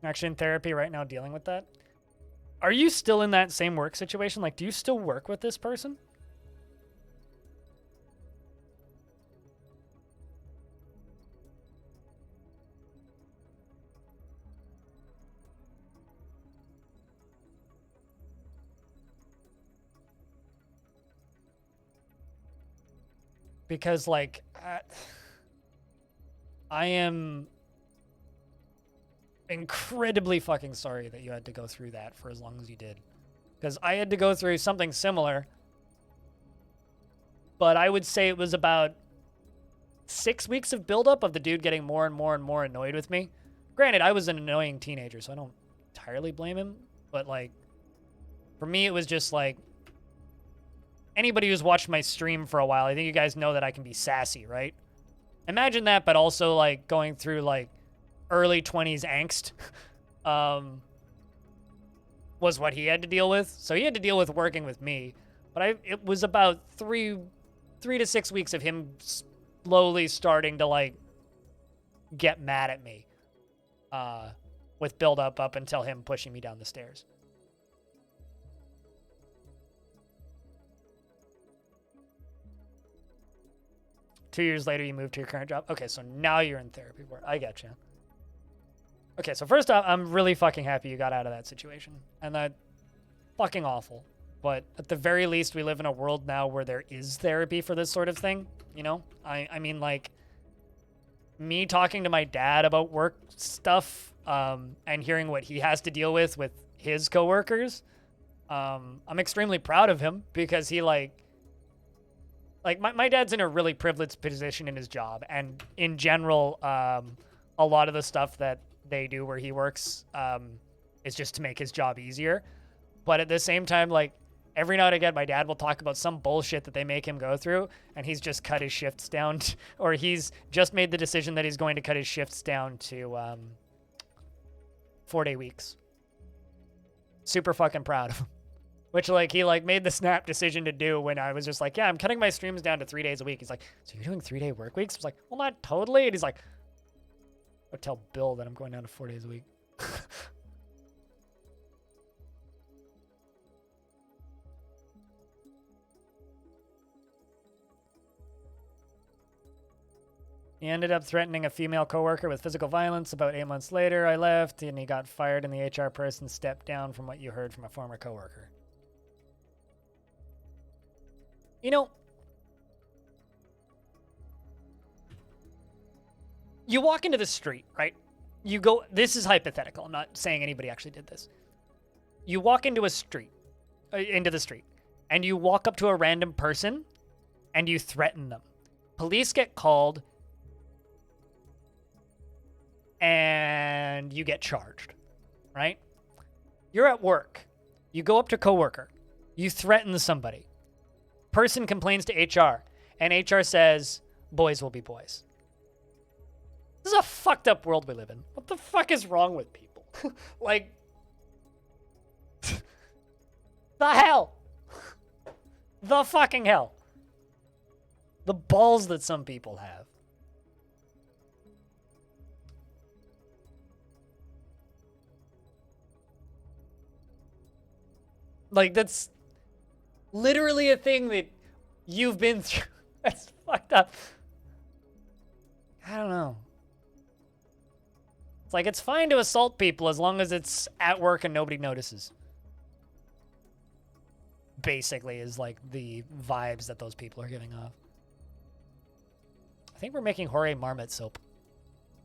Actually in therapy right now dealing with that. Are you still in that same work situation? Like, do you still work with this person? Because, like, I am incredibly fucking sorry that you had to go through that for as long as you did. Because I had to go through something similar. But I would say it was about 6 weeks of buildup of the dude getting more and more and more annoyed with me. Granted, I was an annoying teenager, so I don't entirely blame him. But, like, for me, it was just, like, anybody who's watched my stream for a while, I think you guys know that I can be sassy, right? Imagine that, but also, like, going through, like, early 20s angst was what he had to deal with. So he had to deal with working with me. But it was about 3 to 6 weeks of him slowly starting to, like, get mad at me with build up until him pushing me down the stairs. Two years later, you moved to your current job. Okay, so now you're in therapy. I gotcha. Okay, so first off, I'm really fucking happy you got out of that situation. And that fucking awful. But at the very least, we live in a world now where there is therapy for this sort of thing. You know? I mean, like, me talking to my dad about work stuff and hearing what he has to deal with his coworkers, I'm extremely proud of him because he like my dad's in a really privileged position in his job, and in general, a lot of the stuff that they do where he works is just to make his job easier. But at the same time, like every now and again, my dad will talk about some bullshit that they make him go through, and he's just cut his shifts down, or he's just made the decision that he's going to cut his shifts down to 4-day weeks. Super fucking proud of him. Which, like, he, like, made the snap decision to do when I was just like, yeah, I'm cutting my streams down to 3 days a week. He's like, so you're doing 3-day work weeks? I was like, well, not totally. And he's like, I'll tell Bill that I'm going down to 4 days a week. He ended up threatening a female coworker with physical violence. About 8 months later, I left, and he got fired, and the HR person stepped down from what you heard from a former coworker. You know, you walk into the street, right? You go, this is hypothetical. I'm not saying anybody actually did this. You walk into the street, and you walk up to a random person, and you threaten them. Police get called, and you get charged, right? You're at work. You go up to a coworker. You threaten somebody. Person complains to HR, and HR says, boys will be boys. This is a fucked up world we live in. What the fuck is wrong with people? Like, the hell? The fucking hell. The balls that some people have. Like, that's literally a thing that you've been through. That's fucked up. I don't know. It's like, it's fine to assault people as long as it's at work and nobody notices. Basically, is like the vibes that those people are giving off. I think we're making Hore Marmot soap.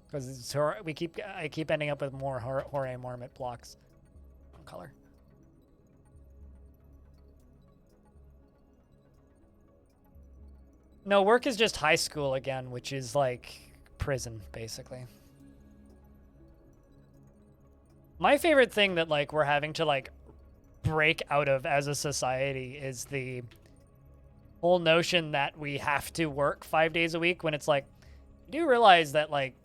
Because I keep ending up with more Hore Marmot blocks. Color. No, work is just high school again, which is like prison, basically. My favorite thing that like we're having to like break out of as a society is the whole notion that we have to work 5 days a week, when it's like, you do realize that like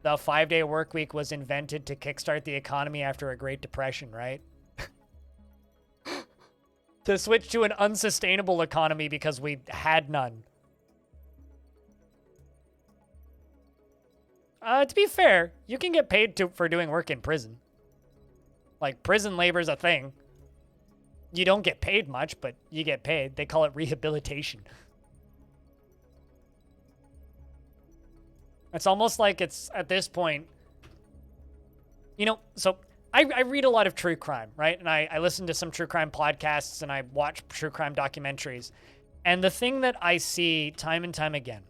the 5-day work week was invented to kickstart the economy after a Great Depression, right? To switch to an unsustainable economy because we had none. To be fair, you can get paid for doing work in prison. Like, prison labor is a thing. You don't get paid much, but you get paid. They call it rehabilitation. It's almost like it's, at this point, you know, so I read a lot of true crime, right? And I listen to some true crime podcasts, and I watch true crime documentaries. And the thing that I see time and time again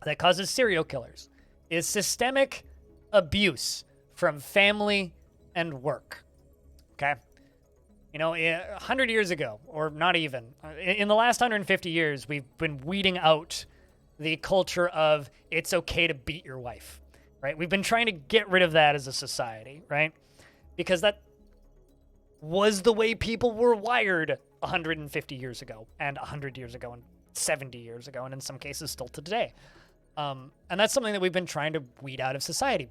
that causes serial killers is systemic abuse from family and work, okay? You know, 100 years ago, or not even, in the last 150 years, we've been weeding out the culture of it's okay to beat your wife, right? We've been trying to get rid of that as a society, right? Because that was the way people were wired 150 years ago, and 100 years ago, and 70 years ago, and in some cases still to today. And that's something that we've been trying to weed out of society.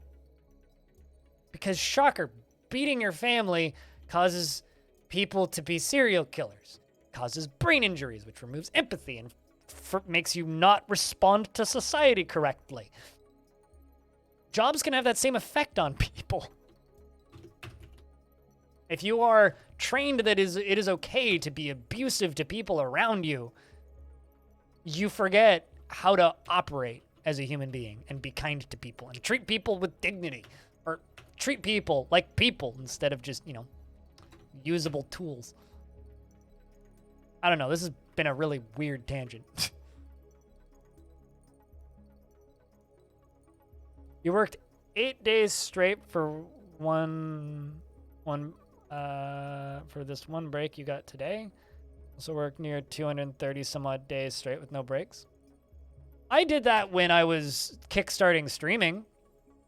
Because, shocker, beating your family causes people to be serial killers, causes brain injuries, which removes empathy and makes you not respond to society correctly. Jobs can have that same effect on people. If you are trained that it is okay to be abusive to people around you, you forget how to operate as a human being and be kind to people and treat people with dignity, or treat people like people instead of just, you know, usable tools. I don't know. This has been a really weird tangent. You worked 8 days straight for for this one break you got today. Also worked near 230 some odd days straight with no breaks. I did that when I was kickstarting streaming.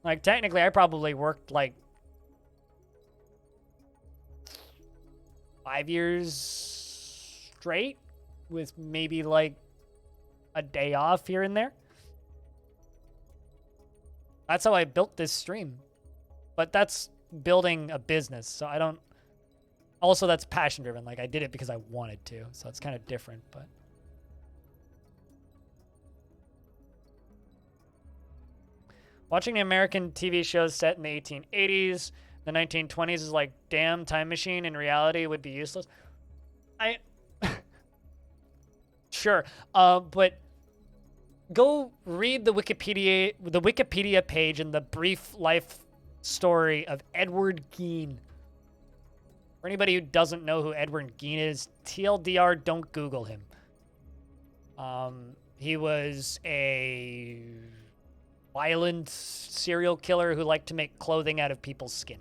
Like, technically, I probably worked, like, 5 years straight with maybe, like, a day off here and there. That's how I built this stream. But that's building a business, so I don't... Also, that's passion-driven. Like, I did it because I wanted to, so it's kind of different, but... Watching the American TV shows set in the 1880s, the 1920s is like, damn, time machine in reality would be useless. Sure, but go read the Wikipedia page and the brief life story of Edward Gein. For anybody who doesn't know who Edward Gein is, TLDR, don't Google him. He was a violent serial killer who liked to make clothing out of people's skin.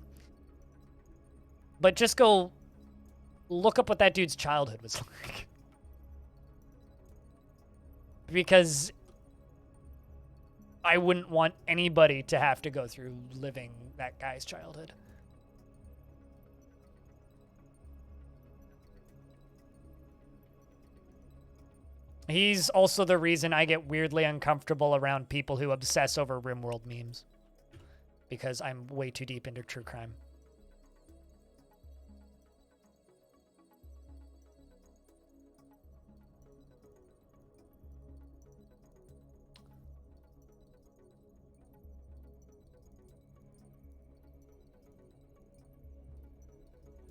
But just go look up what that dude's childhood was like. Because I wouldn't want anybody to have to go through living that guy's childhood. He's also the reason I get weirdly uncomfortable around people who obsess over RimWorld memes. Because I'm way too deep into true crime.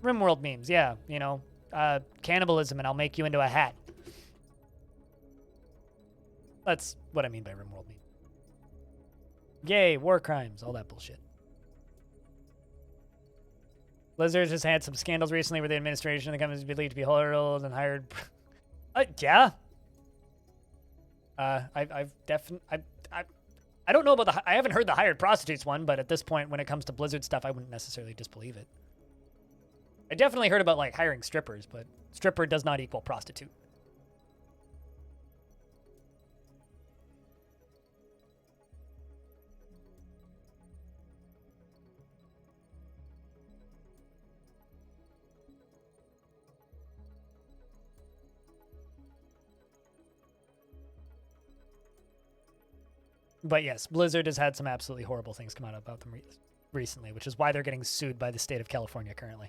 RimWorld memes, yeah. You know, cannibalism and I'll make you into a hat. That's what I mean by RimWorld meme. Yay, war crimes, all that bullshit. Blizzard just had some scandals recently where the administration of the company is believed to be horrible and hired... yeah. I've definitely... I don't know about the... I haven't heard the hired prostitutes one, but at this point, when it comes to Blizzard stuff, I wouldn't necessarily disbelieve it. I definitely heard about, like, hiring strippers, but stripper does not equal prostitute. But yes, Blizzard has had some absolutely horrible things come out about them recently, which is why they're getting sued by the state of California currently.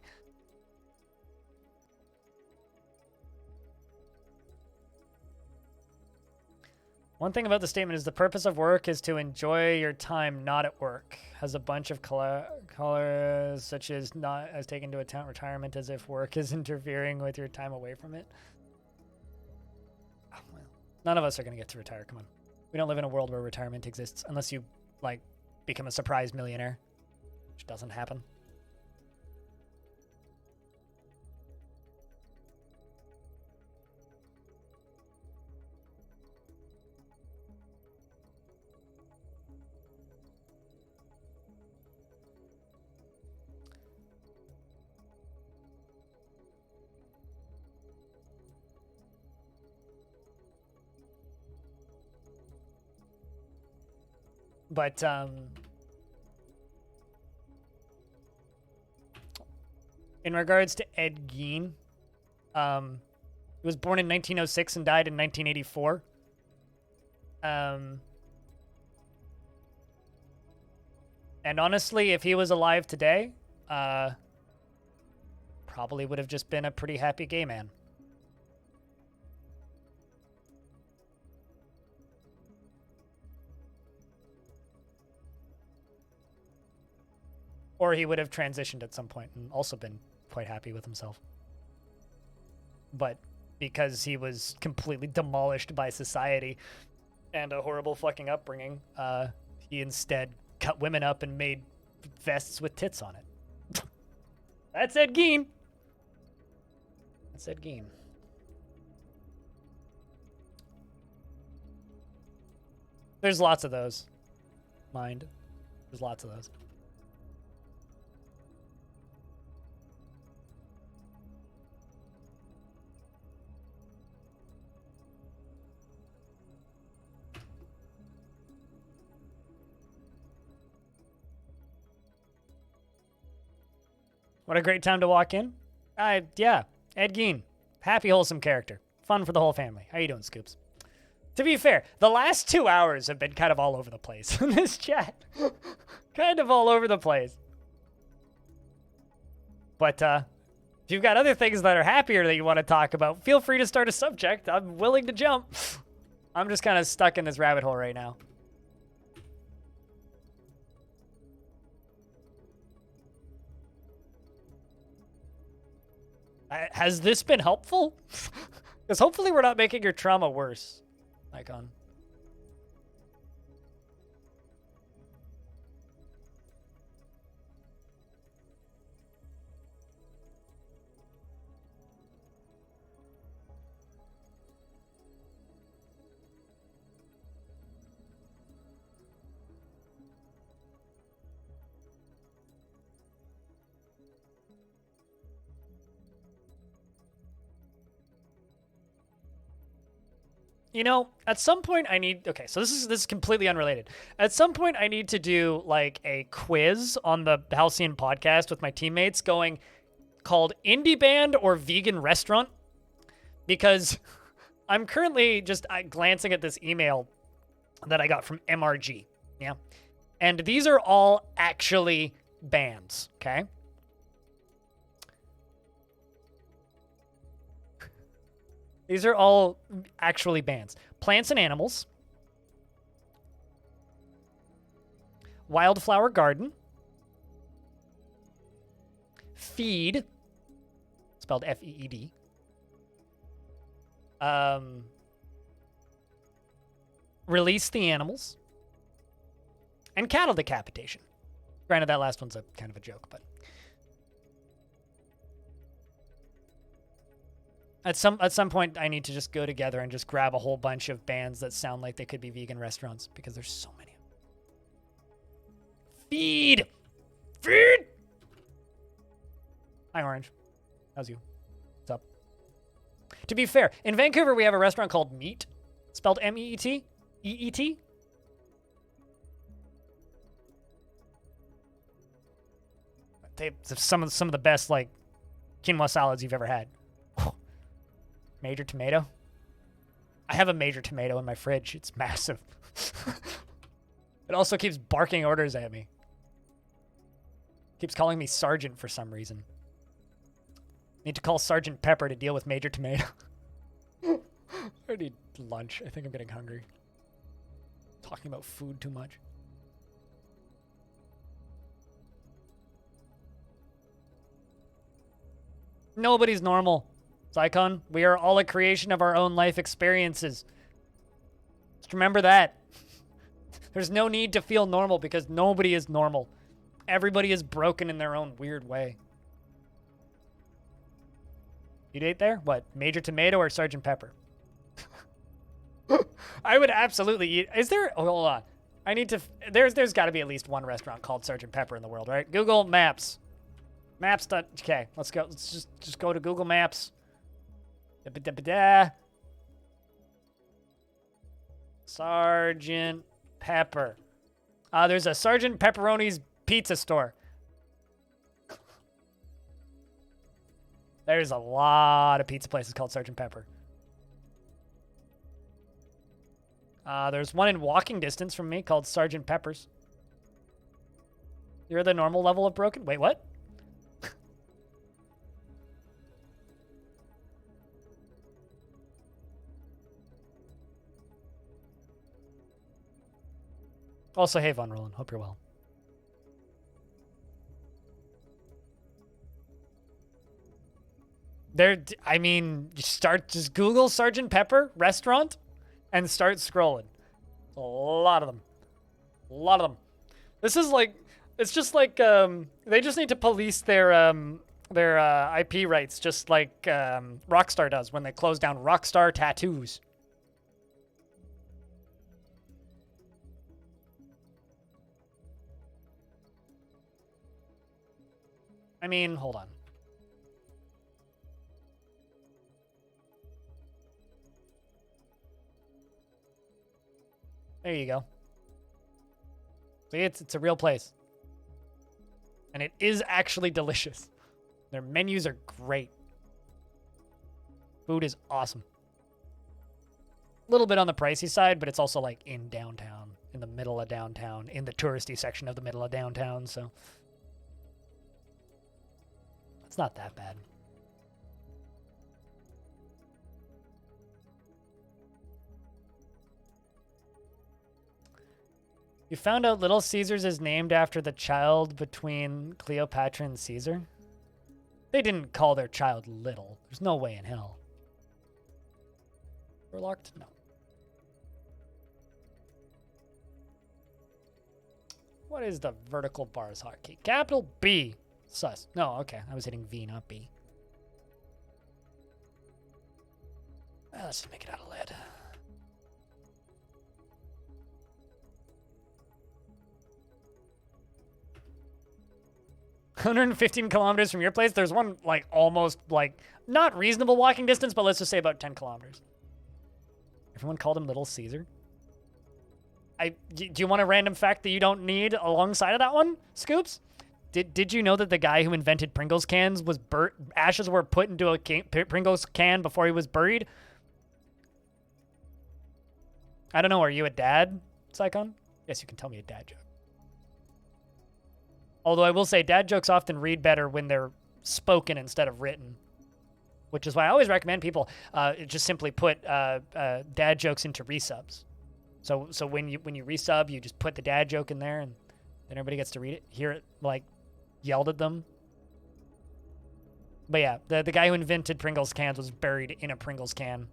One thing about the statement is the purpose of work is to enjoy your time not at work. Has a bunch of colors such as not as take into account retirement as if work is interfering with your time away from it. Oh, well, none of us are going to get to retire. Come on. We don't live in a world where retirement exists unless you, like, become a surprise millionaire, which doesn't happen. But, in regards to Ed Gein, he was born in 1906 and died in 1984. And honestly, if he was alive today, probably would have just been a pretty happy gay man. Or he would have transitioned at some point and also been quite happy with himself. But because he was completely demolished by society and a horrible fucking upbringing, he instead cut women up and made vests with tits on it. That's Ed Gein. That's Ed Gein. There's lots of those. Mind. There's lots of those. What a great time to walk in. Yeah, Ed Gein. Happy, wholesome character. Fun for the whole family. How you doing, Scoops? To be fair, the last 2 hours have been kind of all over the place in this chat. Kind of all over the place. But if you've got other things that are happier that you want to talk about, feel free to start a subject. I'm willing to jump. I'm just kind of stuck in this rabbit hole right now. Has this been helpful? Because hopefully we're not making your trauma worse, Icon. You know, at some point I need, okay, so this is completely unrelated. At some point I need to do like a quiz on the Halcyon podcast with my teammates called Indie Band or Vegan Restaurant, because I'm currently just glancing at this email that I got from MRG, yeah? And these are all actually bands, okay? These are all actually bands. Plants and Animals. Wildflower Garden. Feed. Spelled F-E-E-D. Release the Animals. And Cattle Decapitation. Granted, that last one's a kind of a joke, but... At some point, I need to just go together and just grab a whole bunch of bands that sound like they could be vegan restaurants, because there's so many. Feed! Feed! Hi, Orange. How's you? What's up? To be fair, in Vancouver, we have a restaurant called Meat, spelled M-E-E-T. E-E-T? They have some of the best, like, quinoa salads you've ever had. Major tomato? I have a major tomato in my fridge. It's massive. It also keeps barking orders at me. Keeps calling me Sergeant for some reason. Need to call Sergeant Pepper to deal with Major Tomato. I need lunch. I think I'm getting hungry. Talking about food too much. Nobody's normal. Zycon, we are all a creation of our own life experiences. Just remember that. There's no need to feel normal because nobody is normal. Everybody is broken in their own weird way. You date there? What, Major Tomato or Sergeant Pepper? I would absolutely eat. Is there? Oh, hold on. I need to. There's got to be at least one restaurant called Sergeant Pepper in the world, right? Google Maps. Maps. Okay, let's go. Let's just go to Google Maps. Sergeant Pepper. There's a Sergeant Pepperoni's pizza store. There's a lot of pizza places called Sergeant Pepper. There's one in walking distance from me called Sergeant Pepper's. You're the normal level of broken? Wait, what? Also, hey, Von Roland. Hope you're well. I mean, just Google Sergeant Pepper restaurant and start scrolling. A lot of them. A lot of them. This is like, it's just like, they just need to police their IP rights, just like Rockstar does when they close down Rockstar Tattoos. I mean, hold on. There you go. See, it's a real place. And it is actually delicious. Their menus are great. Food is awesome. A little bit on the pricey side, but it's also like in downtown, in the middle of downtown, in the touristy section of the middle of downtown, so it's not that bad. You found out Little Caesars is named after the child between Cleopatra and Caesar? They didn't call their child Little. There's no way in hell. We're locked? No. What is the vertical bars hotkey? Capital B. Sus. No, okay. I was hitting V, not B. Let's just make it out of lead. "115 kilometers from your place." There's one, like, almost, like, not reasonable walking distance, but let's just say about 10 kilometers. Everyone called him Little Caesar. Do you want a random fact that you don't need alongside of that one, Scoops? Did you know that the guy who invented Pringles cans was ashes were put into a Pringles can before he was buried? I don't know. Are you a dad, Psychon? Yes, you can tell me a dad joke. Although I will say dad jokes often read better when they're spoken instead of written, which is why I always recommend people just simply put dad jokes into resubs. So when you resub, you just put the dad joke in there, and then everybody gets to read it, hear it, like, yelled at them. But yeah, the guy who invented Pringles cans was buried in a Pringles can.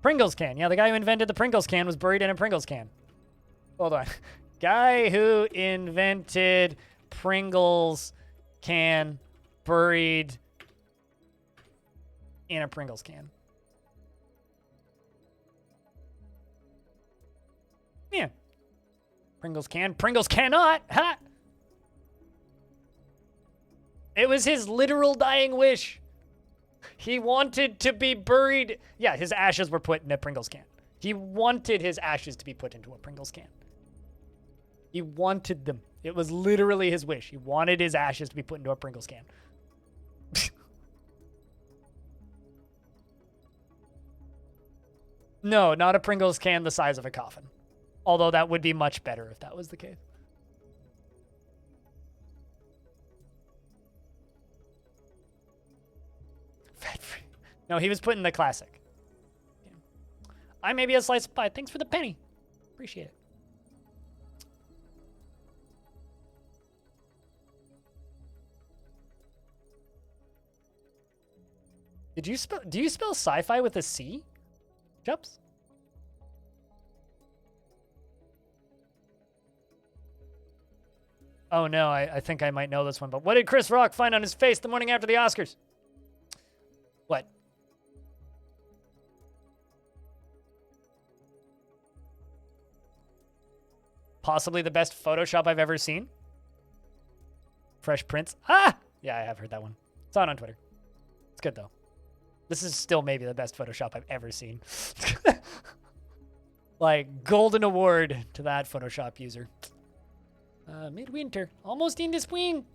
Pringles can. Yeah, the guy who invented the Pringles can was buried in a Pringles can. Hold on. Guy who invented Pringles can buried in a Pringles can. Yeah. Pringles can. Pringles cannot. Ha! It was his literal dying wish. He wanted to be buried. Yeah, his ashes were put in a Pringles can. He wanted his ashes to be put into a Pringles can. He wanted them. It was literally his wish. He wanted his ashes to be put into a Pringles can. No, not a Pringles can the size of a coffin. Although that would be much better if that was the case. Fat free. No, he was put in the classic. Yeah. I may be a slice of pie. Thanks for the penny. Appreciate it. Do you spell sci-fi with a C? Chups? Oh no, I think I might know this one, but what did Chris Rock find on his face the morning after the Oscars? What? Possibly the best Photoshop I've ever seen? Fresh Prince? Ah! Yeah, I have heard that one. Saw it on Twitter. It's good though. This is still maybe the best Photoshop I've ever seen. Like, golden award to that Photoshop user. Midwinter. Almost in the spring.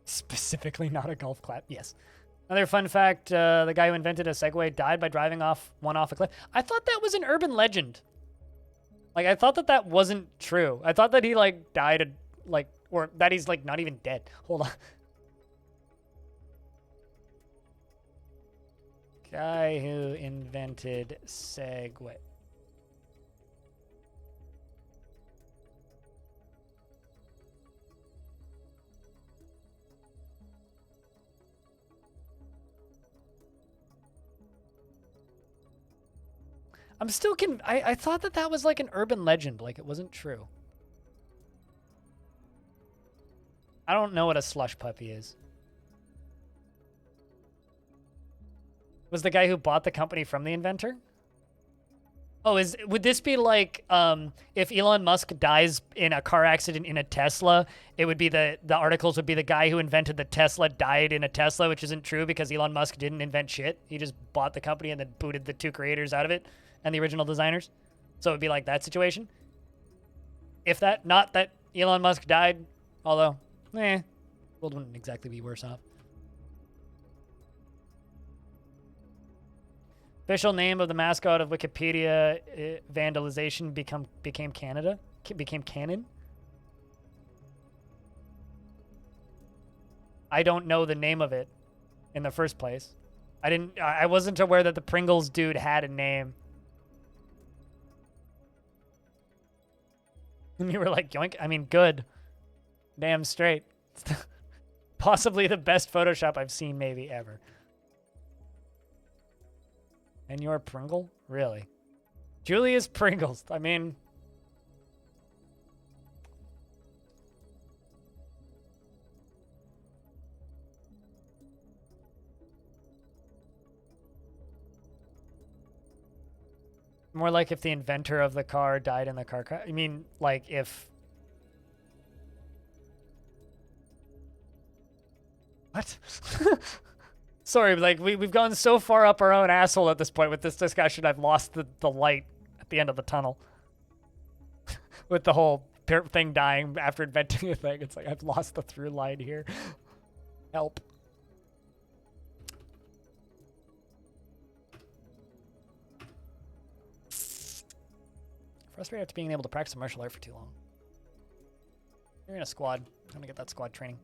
Specifically not a golf clap. Yes. Another fun fact, the guy who invented a Segway died by driving off a cliff. I thought that was an urban legend. Like, I thought that wasn't true. I thought that he, like, died, like, or that he's, like, not even dead. Hold on. Guy who invented Segway. I'm still I thought that was like an urban legend, like it wasn't true. I don't know what a slush puppy is. Was the guy who bought the company from the inventor? Oh, would this be like if Elon Musk dies in a car accident in a Tesla, it would be the articles would be the guy who invented the Tesla died in a Tesla, which isn't true because Elon Musk didn't invent shit. He just bought the company and then booted the two creators out of it and the original designers. So it would be like that situation. Not that Elon Musk died, although, world wouldn't exactly be worse off. Official name of the mascot of Wikipedia vandalization became Canada? Became canon? I don't know the name of it in the first place. I wasn't aware that the Pringles dude had a name. And you were like, yoink? I mean, good. Damn straight. Possibly the best Photoshop I've seen maybe ever. And you're Pringle? Really? Julius Pringles. I mean... More like if the inventor of the car died in the car crash. I mean, like if... What? Sorry, like we've gone so far up our own asshole at this point with this discussion, I've lost the light at the end of the tunnel. With the whole thing dying after inventing a thing. It's like I've lost the through line here. Help. Frustrated after being able to practice martial art for too long. You're in a squad. I'm gonna get that squad training.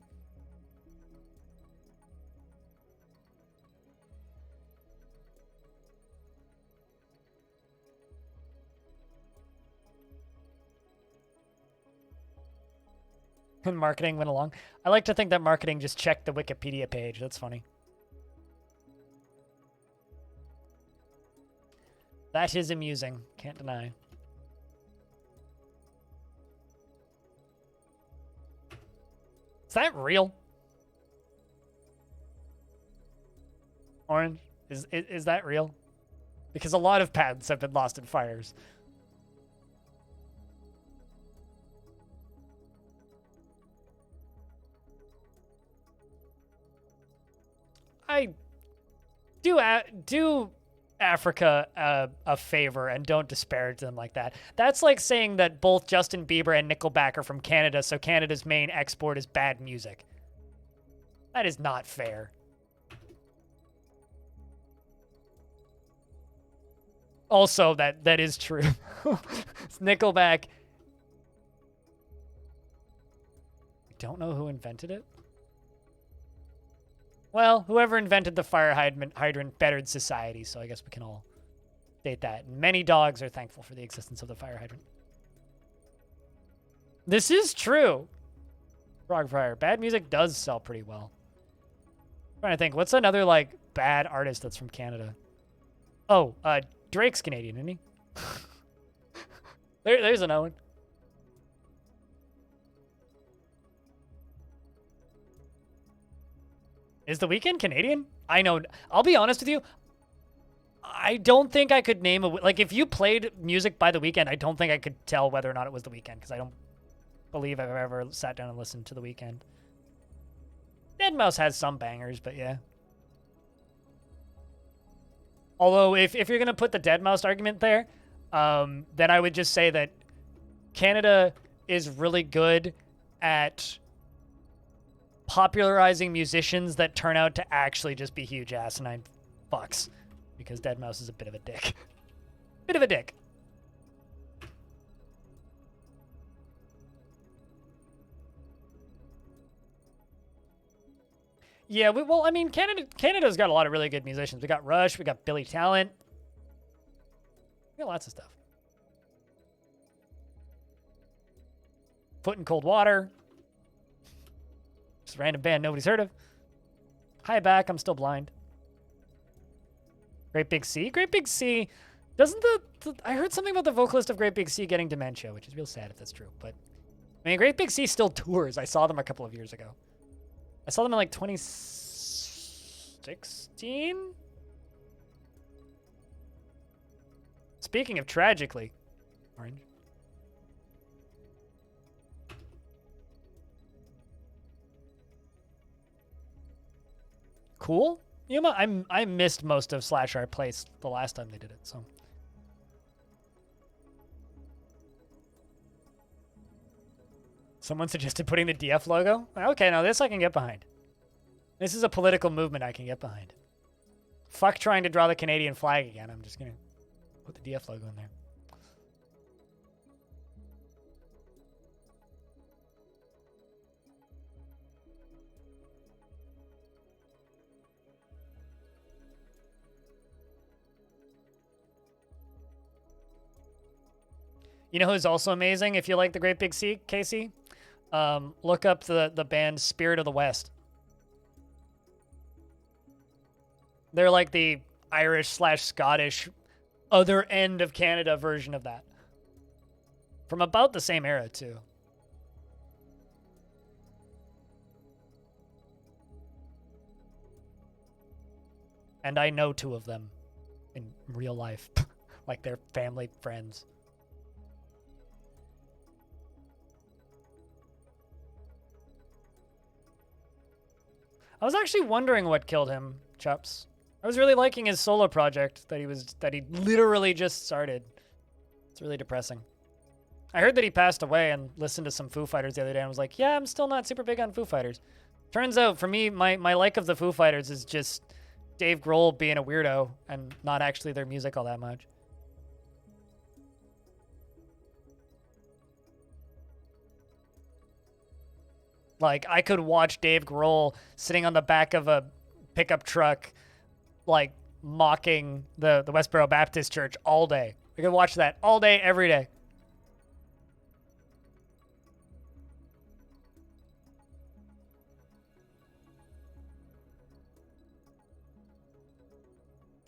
And marketing went along. I like to think that marketing just checked the Wikipedia page. That's funny. That is amusing. Can't deny. Is that real? Orange? Is that real? Because a lot of patents have been lost in fires. I do Africa a favor and don't disparage them like that. That's like saying that both Justin Bieber and Nickelback are from Canada, so Canada's main export is bad music. That is not fair. Also, that is true. It's Nickelback. I don't know who invented it. Well, whoever invented the fire hydrant bettered society, so I guess we can all state that. And many dogs are thankful for the existence of the fire hydrant. This is true. Frog Fire. Bad music does sell pretty well. I'm trying to think. What's another, like, bad artist that's from Canada? Oh, Drake's Canadian, isn't he? There's another one. Is The Weeknd Canadian? I know. I'll be honest with you. I don't think I could name like if you played music by The Weeknd, I don't think I could tell whether or not it was The Weeknd because I don't believe I've ever sat down and listened to The Weeknd. Deadmau5 has some bangers, but yeah. Although if you're gonna put the Deadmau5 argument there, then I would just say that Canada is really good at popularizing musicians that turn out to actually just be huge asinine fucks. Because Deadmau5 is a bit of a dick. Bit of a dick. Yeah, well, I mean, Canada's got a lot of really good musicians. We got Rush, we got Billy Talent. We got lots of stuff. Foot in Cold Water. Just a random band nobody's heard of. Hi back, I'm still blind. Great Big Sea? Great Big Sea. Doesn't I heard something about the vocalist of Great Big Sea getting dementia, which is real sad if that's true. But I mean, Great Big Sea still tours. I saw them a couple of years ago. I saw them in like 2016. Speaking of tragically, Orange. Cool. Yuma, I missed most of Slash Art Place the last time they did it, so. Someone suggested putting the DF logo. Okay, now this I can get behind. This is a political movement I can get behind. Fuck trying to draw the Canadian flag again. I'm just gonna put the DF logo in there. You know who's also amazing? If you like the Great Big Sea, Casey, look up the band Spirit of the West. They're like the Irish/Scottish other end of Canada version of that. From about the same era, too. And I know two of them in real life. Like they're family friends. I was actually wondering what killed him, Chups. I was really liking his solo project that he literally just started. It's really depressing. I heard that he passed away and listened to some Foo Fighters the other day and was like, yeah, I'm still not super big on Foo Fighters. Turns out, for me, my like of the Foo Fighters is just Dave Grohl being a weirdo and not actually their music all that much. Like, I could watch Dave Grohl sitting on the back of a pickup truck, like, mocking the Westboro Baptist Church all day. I could watch that all day, every day.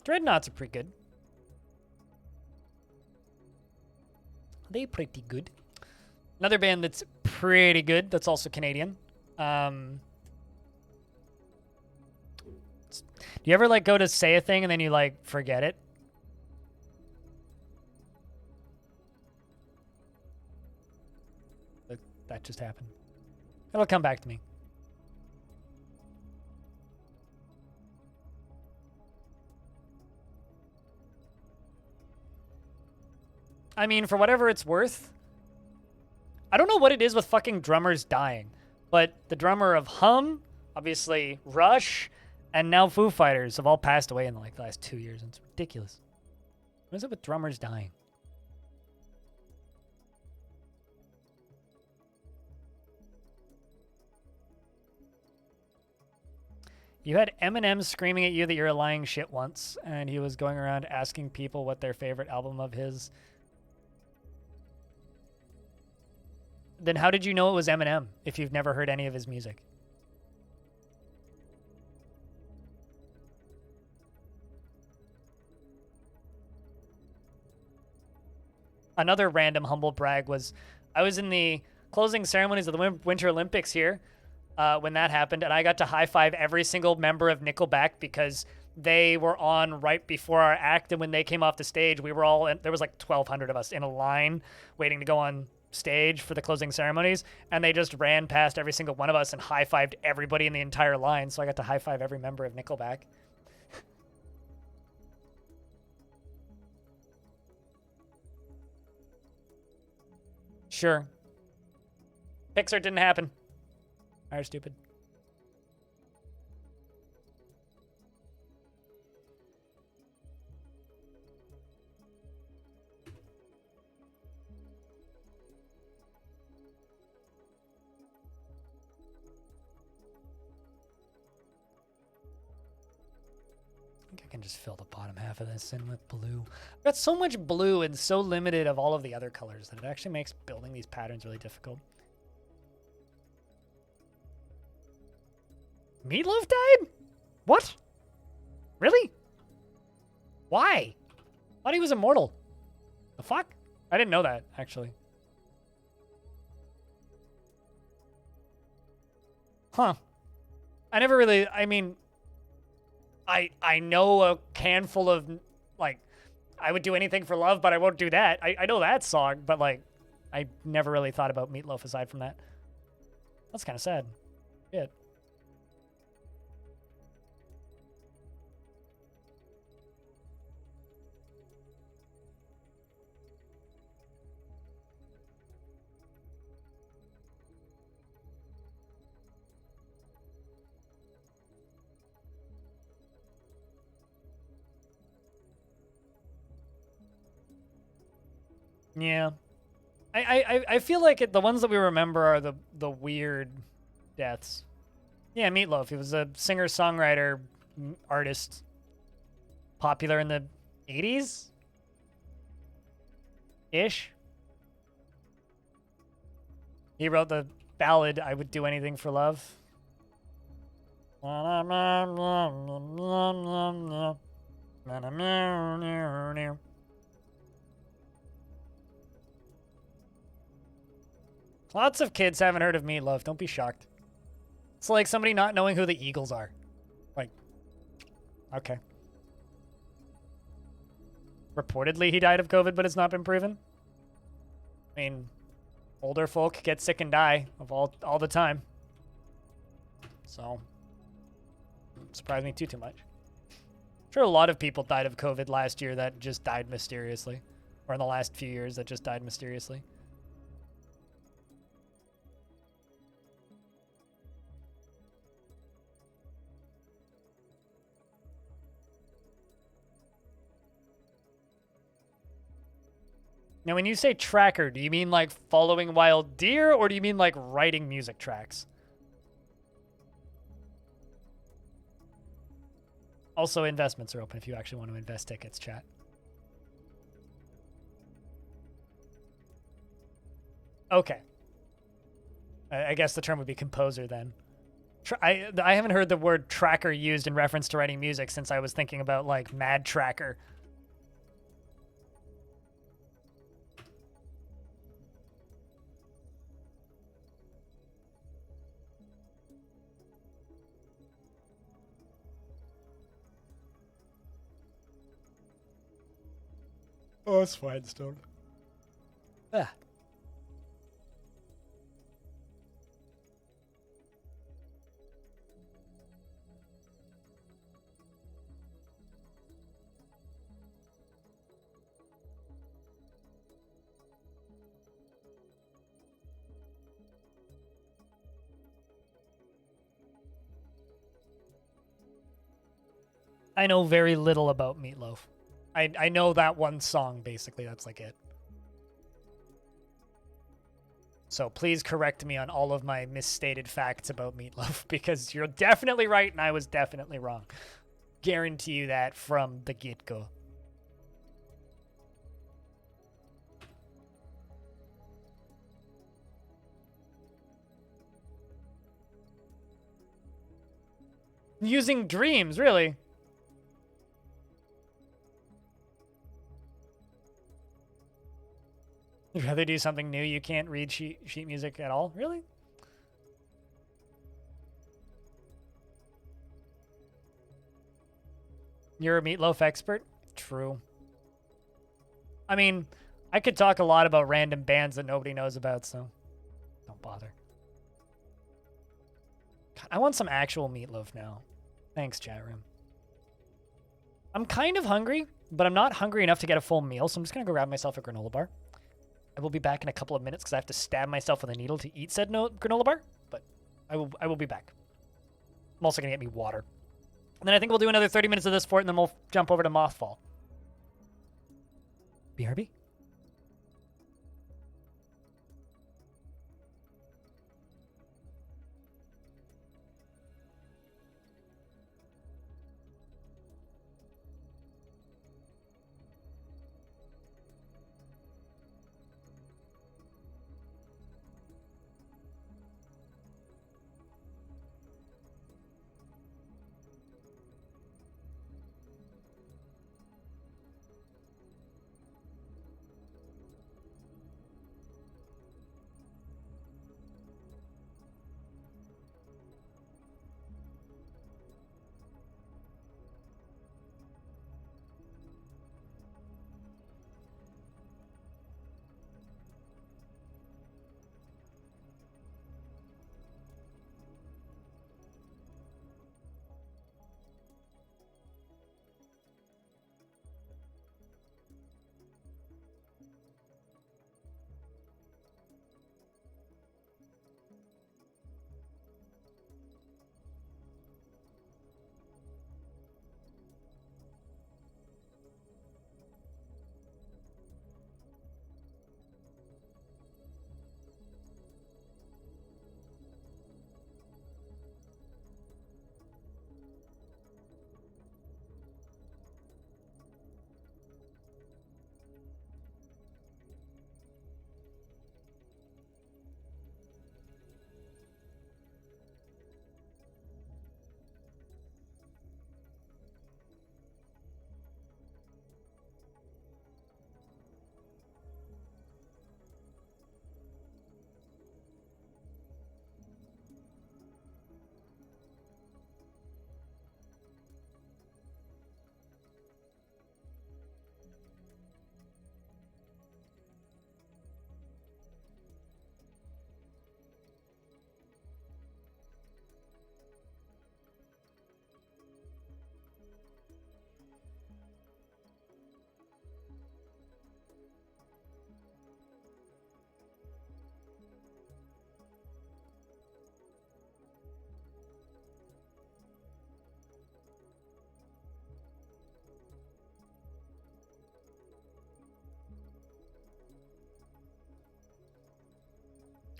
Dreadnoughts are pretty good. They pretty good. Another band that's pretty good, that's also Canadian. Do you ever, like, go to say a thing and then you, like, forget it? That just happened. It'll come back to me. I mean, for whatever it's worth, I don't know what it is with fucking drummers dying, but the drummer of Hum, obviously Rush, and now Foo Fighters have all passed away in like the last 2 years. It's ridiculous. What is it with drummers dying? You had Eminem screaming at you that you're a lying shit once, and he was going around asking people what their favorite album of his. Then how did you know it was Eminem if you've never heard any of his music? Another random humble brag was I was in the closing ceremonies of the Winter Olympics here when that happened, and I got to high-five every single member of Nickelback because they were on right before our act, and when they came off the stage, we were all there was like 1,200 of us in a line waiting to go on stage for the closing ceremonies, and they just ran past every single one of us and high-fived everybody in the entire line, so I got to high-five every member of Nickelback. Sure. Pixar didn't happen. Are stupid. I think I can just fill the bottom half of this in with blue. I've got so much blue and so limited of all of the other colors that it actually makes building these patterns really difficult. Meatloaf died? What? Really? Why? Thought he was immortal. The fuck? I didn't know that, actually. Huh. I never really, I mean, I know a handful of, like, I would do anything for love, but I won't do that. I know that song, but, like, I never really thought about Meatloaf aside from that. That's kind of sad. Yeah. Yeah. I feel like the ones that we remember are the weird deaths. Yeah, Meatloaf. He was a singer-songwriter artist, popular in the 80s ish. He wrote the ballad "I Would Do Anything for Love." Lots of kids haven't heard of Meatloaf. Don't be shocked. It's like somebody not knowing who the Eagles are. Like, okay. Reportedly, he died of COVID, but it's not been proven. I mean, older folk get sick and die of all the time. So, doesn't surprise me too much. I'm sure a lot of people died of COVID last year that just died mysteriously. Or in the last few years that just died mysteriously. Now, when you say tracker, do you mean like following wild deer, or do you mean like writing music tracks? Also, investments are open if you actually want to invest tickets, chat. Okay. I guess the term would be composer then. I haven't heard the word tracker used in reference to writing music since I was thinking about like Mad Tracker. Oh, it's fine, Stone. Ah. I know very little about Meatloaf. I know that one song, basically. That's like it. So please correct me on all of my misstated facts about Meatloaf, because you're definitely right and I was definitely wrong. Guarantee you that from the get-go. Using dreams, really? You'd rather do something new? You can't read sheet music at all? Really? You're a Meatloaf expert? True. I mean, I could talk a lot about random bands that nobody knows about, so don't bother. God, I want some actual Meatloaf now. Thanks, chat room. I'm kind of hungry, but I'm not hungry enough to get a full meal, so I'm just going to go grab myself a granola bar. I will be back in a couple of minutes because I have to stab myself with a needle to eat said granola bar, but I will be back. I'm also going to get me water. And then I think we'll do another 30 minutes of this fort, and then we'll jump over to Mothfall. BRB?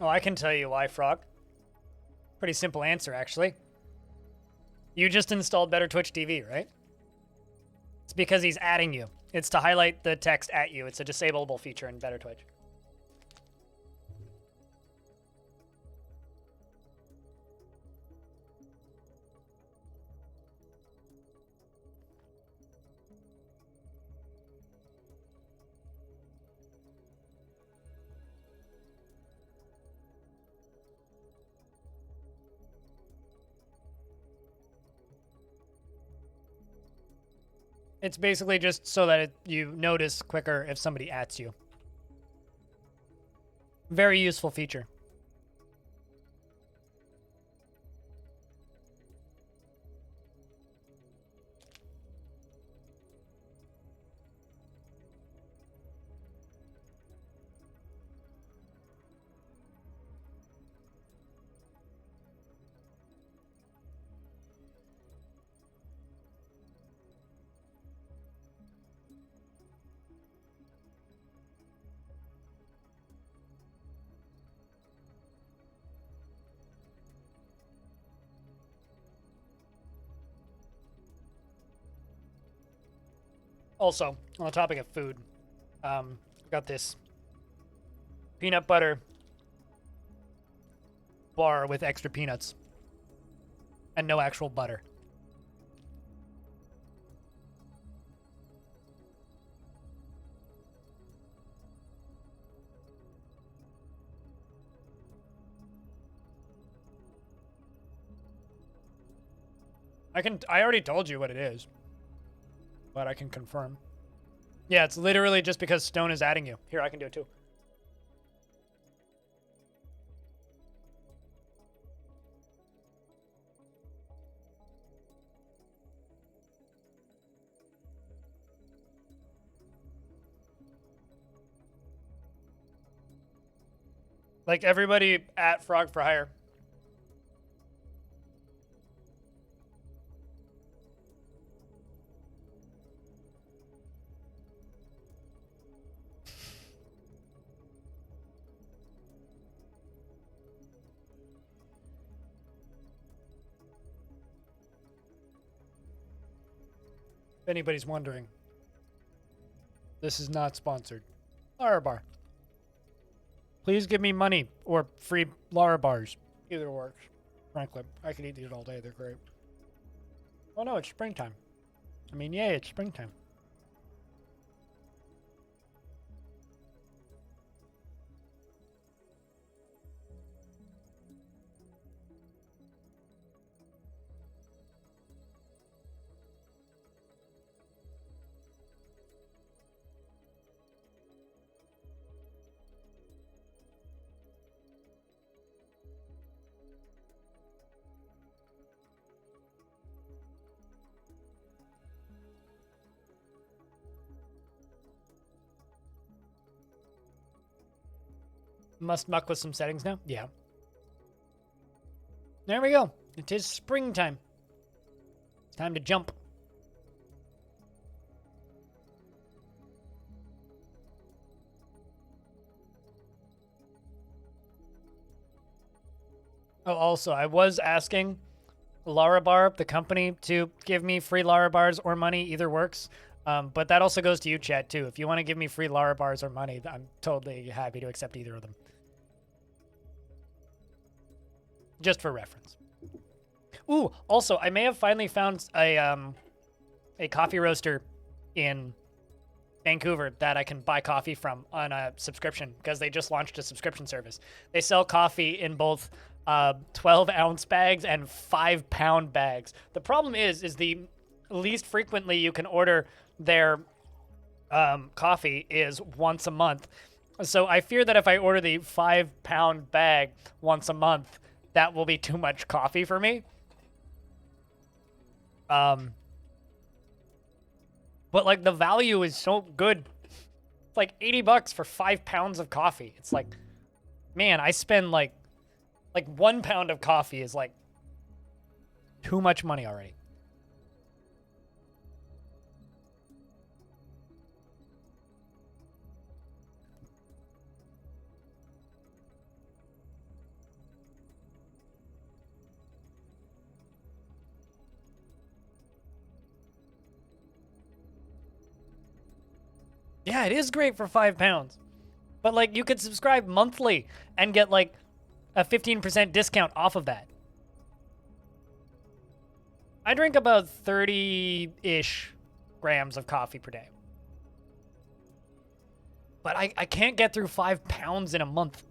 Oh, I can tell you why, Frog. Pretty simple answer, actually. You just installed Better Twitch TV, right? It's because he's adding you. It's to highlight the text at you. It's a disableable feature in Better Twitch. It's basically just so that you notice quicker if somebody ats you. Very useful feature. Also, on the topic of food, I've got this peanut butter bar with extra peanuts and no actual butter. I already told you what it is, but I can confirm. Yeah, it's literally just because Stone is adding you. Here, I can do it too. Like everybody at Frog for Hire. If anybody's wondering, this is not sponsored. Lara Bar. Please give me money or free Lara Bars. Either works. Frankly, I could eat these all day. They're great. Oh no, it's springtime. I mean, yay, it's springtime. Must muck with some settings now? Yeah. There we go. It is springtime. It's time to jump. Oh, also, I was asking Lara Bar, the company, to give me free Lara Bars or money. Either works. But that also goes to you, chat, too. If you want to give me free Lara Bars or money, I'm totally happy to accept either of them. Just for reference. Ooh, also, I may have finally found a coffee roaster in Vancouver that I can buy coffee from on a subscription because they just launched a subscription service. They sell coffee in both 12-ounce bags and 5-pound bags. The problem is the least frequently you can order their coffee is once a month. So I fear that if I order the 5-pound bag once a month, that will be too much coffee for me. But like the value is so good. It's like $80 for 5 pounds of coffee. It's like, man, I spend like 1 pound of coffee is like too much money already. Yeah, it is great for £5. But, like, you could subscribe monthly and get, like, a 15% discount off of that. I drink about 30-ish grams of coffee per day. But I can't get through £5 in a month.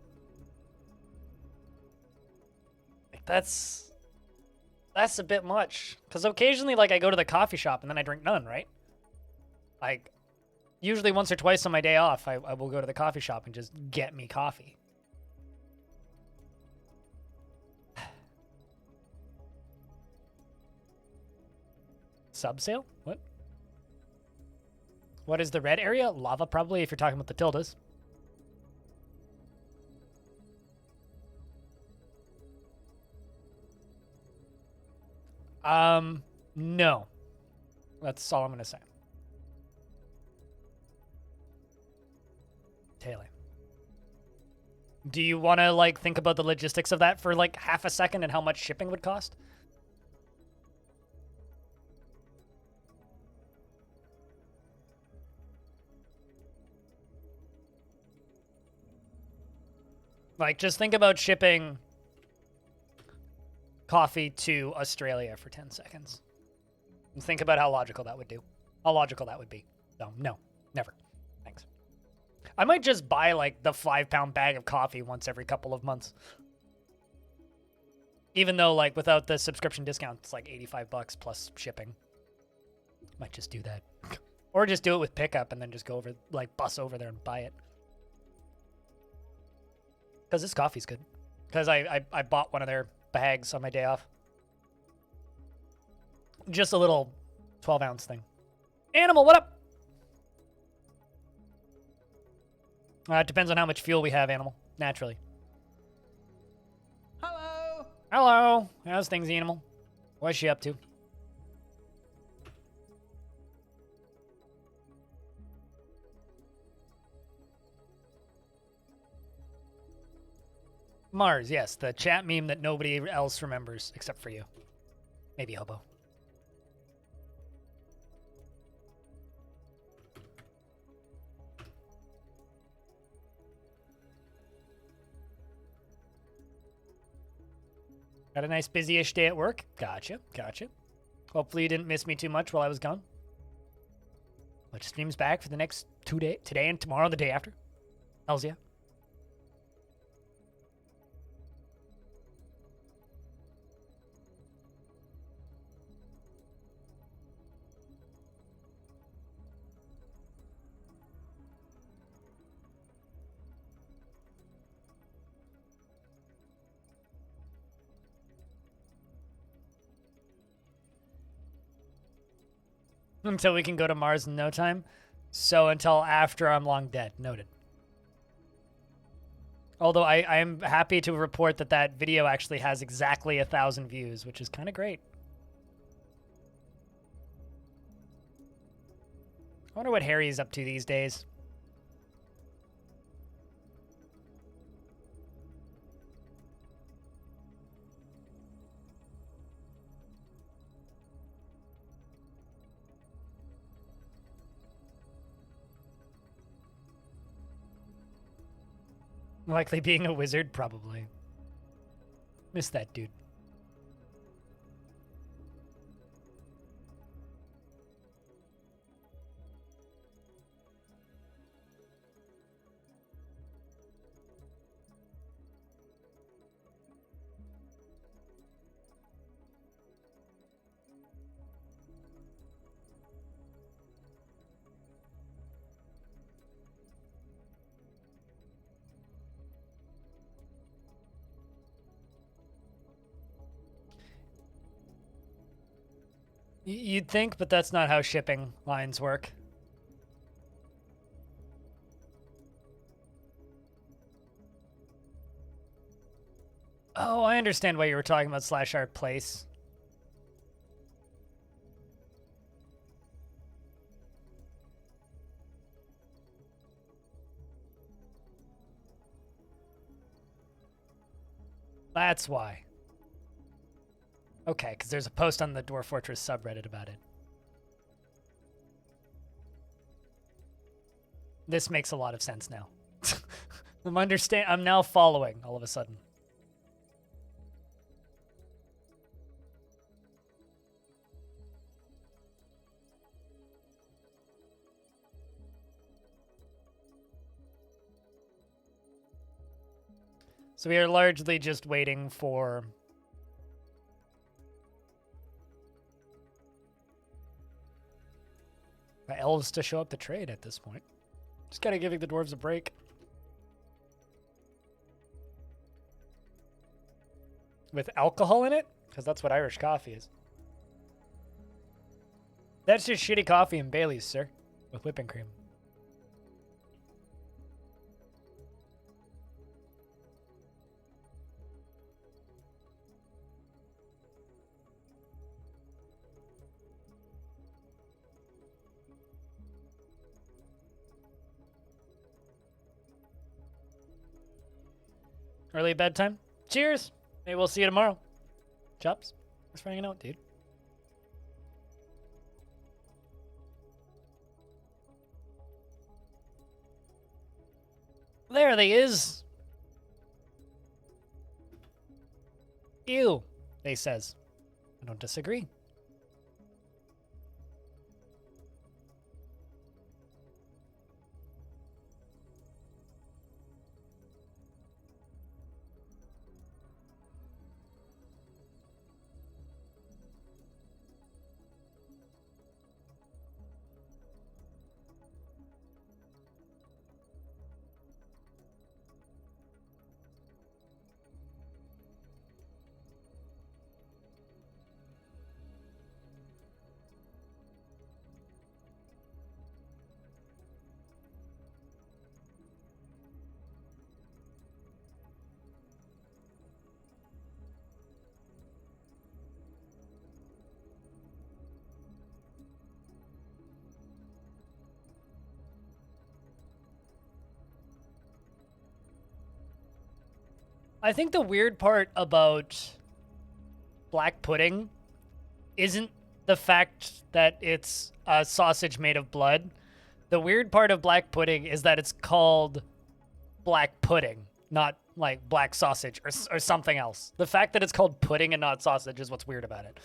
Like, that's a bit much. Because occasionally, like, I go to the coffee shop and then I drink none, right? Like, usually once or twice on my day off, I will go to the coffee shop and just get me coffee. Subsale? What? What is the red area? Lava, probably, if you're talking about the tildes. No. That's all I'm gonna say. Taylor. Do you want to, like, think about the logistics of that for, like, half a second and how much shipping would cost? Like, just think about shipping coffee to Australia for 10 seconds. And think about how logical that would do. How logical that would be. So, no. Never. Thanks. I might just buy, like, the 5-pound bag of coffee once every couple of months. Even though, like, without the subscription discount, it's like $85 plus shipping. Might just do that. Or just do it with pickup and then just go over, like, bus over there and buy it. Because this coffee's good. Because I bought one of their bags on my day off. Just a little 12-ounce thing. Animal, what up? It depends on how much fuel we have, Animal. Naturally. Hello. Hello. How's things, Animal? What's she up to? Mars, yes, the chat meme that nobody else remembers except for you. Maybe Hobo. Got a nice busy-ish day at work. Gotcha, gotcha. Hopefully you didn't miss me too much while I was gone. Which streams back for the next 2 days, today and tomorrow, the day after. Hells yeah. Until we can go to Mars in no time. So until after I'm long dead. Noted. Although I am happy to report that that video actually has exactly 1,000 views, which is kind of great. I wonder what Harry's up to these days. Likely being a wizard, probably. Miss that dude. You'd think, but that's not how shipping lines work. Oh, I understand why you were talking about /art place. That's why. Okay, because there's a post on the Dwarf Fortress subreddit about it. This makes a lot of sense now. I'm now following all of a sudden. So we are largely just waiting for the elves to show up to trade at this point. Just gotta give the dwarves a break. With alcohol in it? Because that's what Irish coffee is. That's just shitty coffee and Bailey's, sir. With whipping cream. Early bedtime. Cheers. Maybe we'll see you tomorrow. Chops. Thanks for hanging out, dude. There they is. Ew, they says. I don't disagree. I think the weird part about black pudding isn't the fact that it's a sausage made of blood. The weird part of black pudding is that it's called black pudding, not like black sausage or something else. The fact that it's called pudding and not sausage is what's weird about it.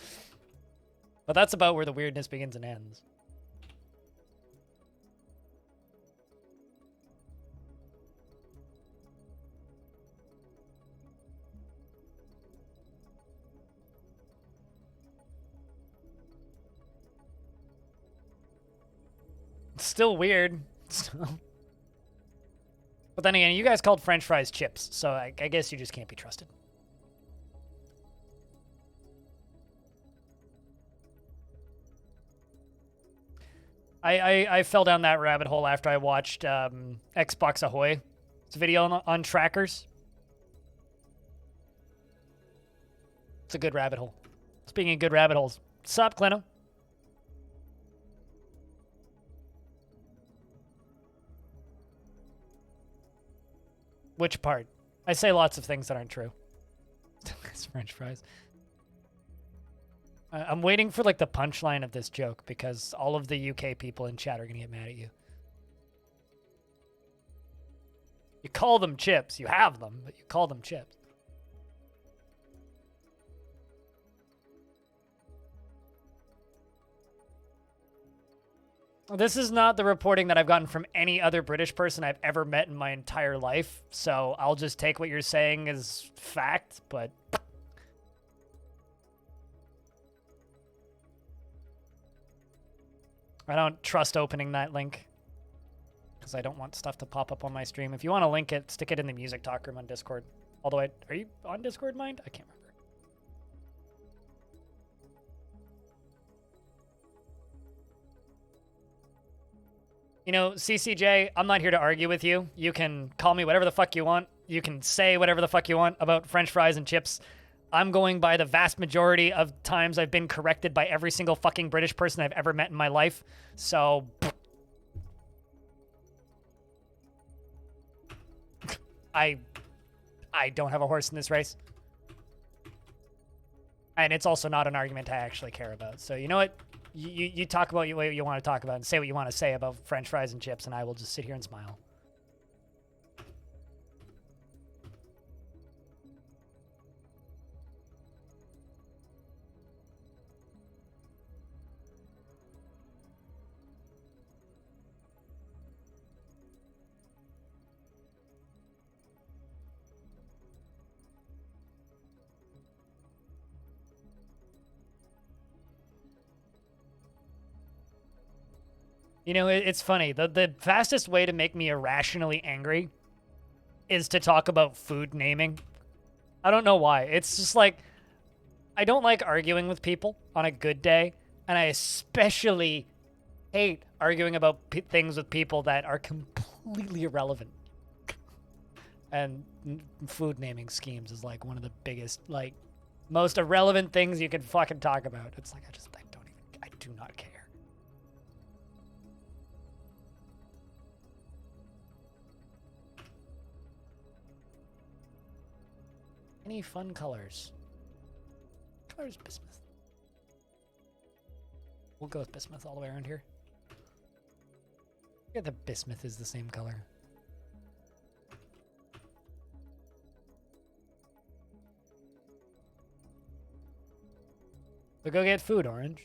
But that's about where the weirdness begins and ends. It's still weird. But then again, you guys called French fries chips, so I guess you just can't be trusted. I fell down that rabbit hole after I watched Xbox Ahoy's video on trackers. It's a good rabbit hole. Speaking of good rabbit holes, sup, Clino? Which part? I say lots of things that aren't true. It's French fries. I'm waiting for like the punchline of this joke because all of the UK people in chat are gonna get mad at you. You call them chips. You have them, but you call them chips. This is not the reporting that I've gotten from any other British person I've ever met in my entire life, so I'll just take what you're saying as fact, but... I don't trust opening that link, because I don't want stuff to pop up on my stream. If you want to link it, stick it in the music talk room on Discord. Although, are you on Discord, Mind? I can't remember. You know, CCJ, I'm not here to argue with you. You can call me whatever the fuck you want. You can say whatever the fuck you want about French fries and chips. I'm going by the vast majority of times I've been corrected by every single fucking British person I've ever met in my life. So... I don't have a horse in this race. And it's also not an argument I actually care about. So you know what? You talk about what you want to talk about and say what you want to say about French fries and chips, and I will just sit here and smile. You know, it's funny. The fastest way to make me irrationally angry is to talk about food naming. I don't know why. It's just like, I don't like arguing with people on a good day, and I especially hate arguing about things with people that are completely irrelevant. And food naming schemes is like one of the biggest, like, most irrelevant things you can fucking talk about. It's like, I do not care. Any fun colors? Colors bismuth. We'll go with bismuth all the way around here. Yeah, the bismuth is the same color. So go get food, Orange.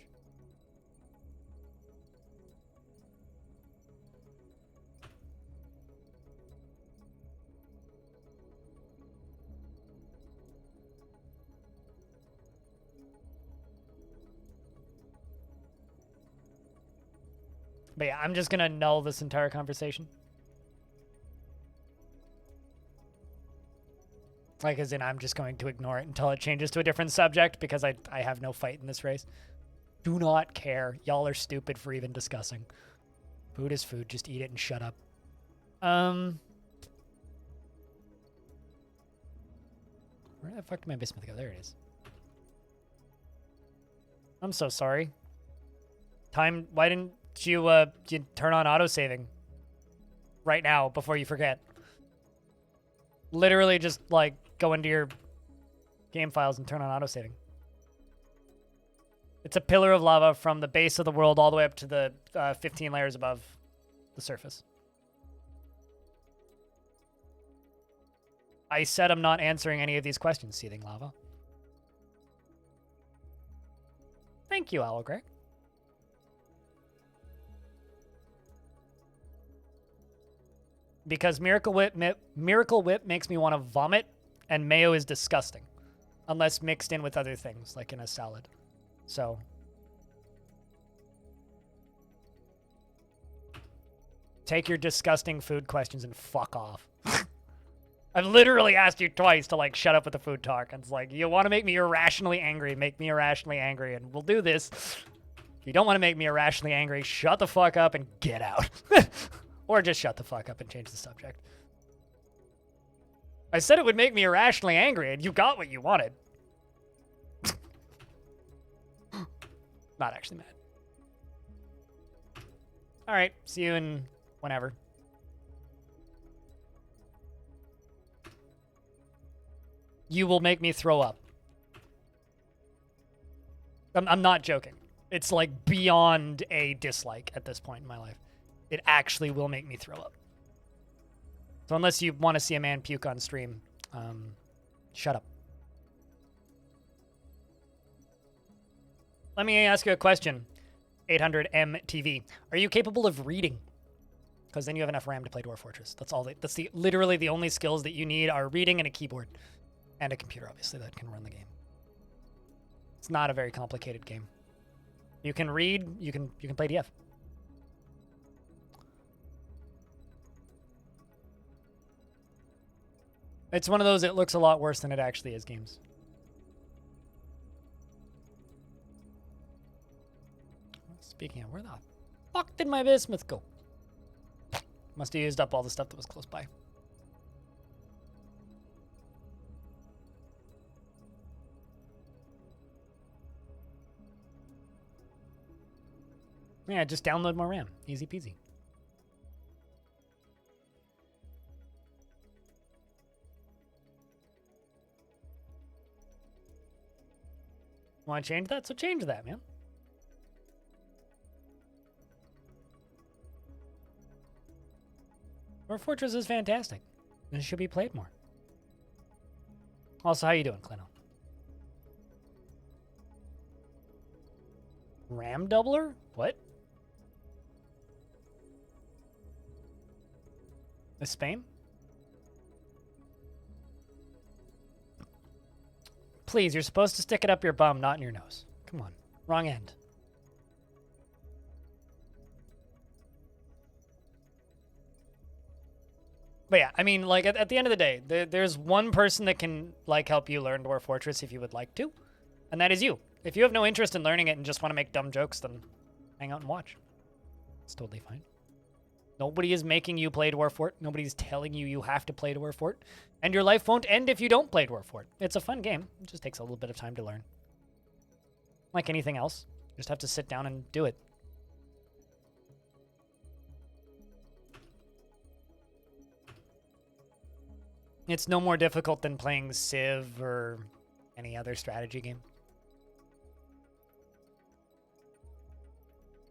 But yeah, I'm just gonna null this entire conversation. Like, as in, I'm just going to ignore it until it changes to a different subject because I have no fight in this race. Do not care. Y'all are stupid for even discussing. Food is food. Just eat it and shut up. Where the fuck did my bismuth go? There it is. I'm so sorry. Why didn't you turn on autosaving right now before you forget? Literally just, like, go into your game files and turn on autosaving. It's a pillar of lava from the base of the world all the way up to the 15 layers above the surface. I said I'm not answering any of these questions, Seething Lava. Thank you, Owl Greg. Because Miracle Whip makes me want to vomit, and mayo is disgusting. Unless mixed in with other things, like in a salad. So. Take your disgusting food questions and fuck off. I've literally asked you twice to, like, shut up with the food talk. And it's like, you want to make me irrationally angry, make me irrationally angry, and we'll do this. If you don't want to make me irrationally angry, shut the fuck up and get out. Or just shut the fuck up and change the subject. I said it would make me irrationally angry, and you got what you wanted. Not actually mad. Alright, see you in whenever. You will make me throw up. I'm not joking. It's like beyond a dislike at this point in my life. It actually will make me throw up. So unless you want to see a man puke on stream, shut up. Let me ask you a question, 800MTV. Are you capable of reading? Because then you have enough RAM to play Dwarf Fortress. That's all. That's literally the only skills that you need are reading and a keyboard. And a computer, obviously, that can run the game. It's not a very complicated game. You can read, you can play DF. It's one of those, it looks a lot worse than it actually is games. Speaking of, where the fuck did my bismuth go? Must have used up all the stuff that was close by. Yeah, just download more RAM. Easy peasy. Want to change that? So change that, man. Dwarf Fortress is fantastic. And it should be played more. Also, how you doing, Clino? RAM doubler? What? Is Spain? Please, you're supposed to stick it up your bum, not in your nose. Come on. Wrong end. But yeah, I mean, like, at the end of the day, there's one person that can, like, help you learn Dwarf Fortress if you would like to, and that is you. If you have no interest in learning it and just want to make dumb jokes, then hang out and watch. It's totally fine. Nobody is making you play Dwarf Fort. Nobody's telling you you have to play Dwarf Fort. And your life won't end if you don't play Dwarf Fort. It's a fun game. It just takes a little bit of time to learn. Like anything else, you just have to sit down and do it. It's no more difficult than playing Civ or any other strategy game.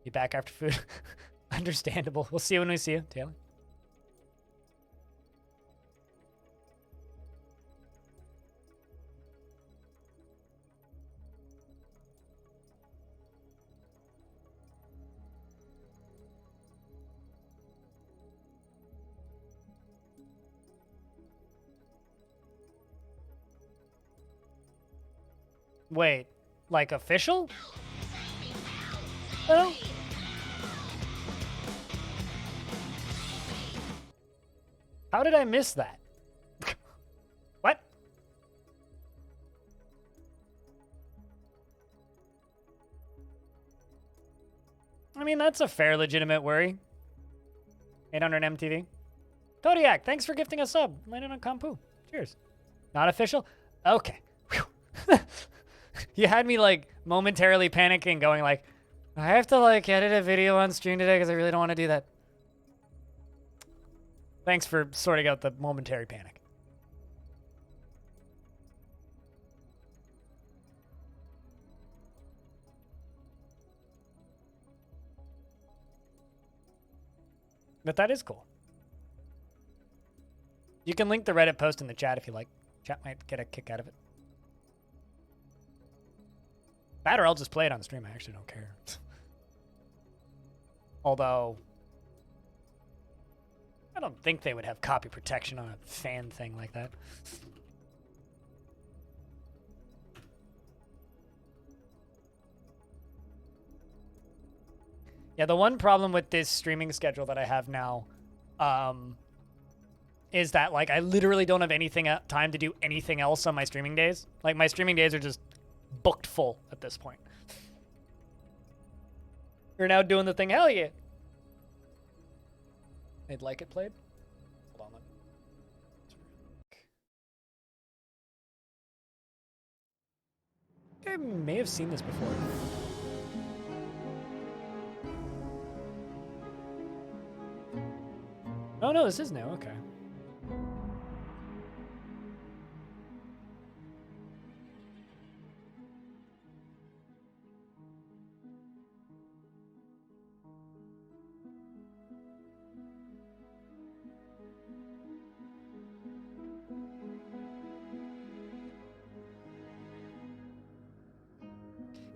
You back after food? Understandable. We'll see you when we see you, Taylor. Wait, like official? Oh. How did I miss that? What? I mean, that's a fair, legitimate worry. 800 MTV. Kodiak, thanks for gifting a sub. Landed on Kampu. Cheers. Not official? Okay. You had me, like, momentarily panicking, going like, I have to, like, edit a video on stream today because I really don't want to do that. Thanks for sorting out the momentary panic. But that is cool. You can link the Reddit post in the chat if you like. Chat might get a kick out of it. That or I'll just play it on stream. I actually don't care. Although, I don't think they would have copy protection on a fan thing like that. Yeah, the one problem with this streaming schedule that I have now is that, like, I literally don't have time to do anything else on my streaming days. Like, my streaming days are just booked full at this point. You're now doing the thing. Hell yeah. They'd like it played? Hold on. I may have seen this before. Oh no, this is new. Okay.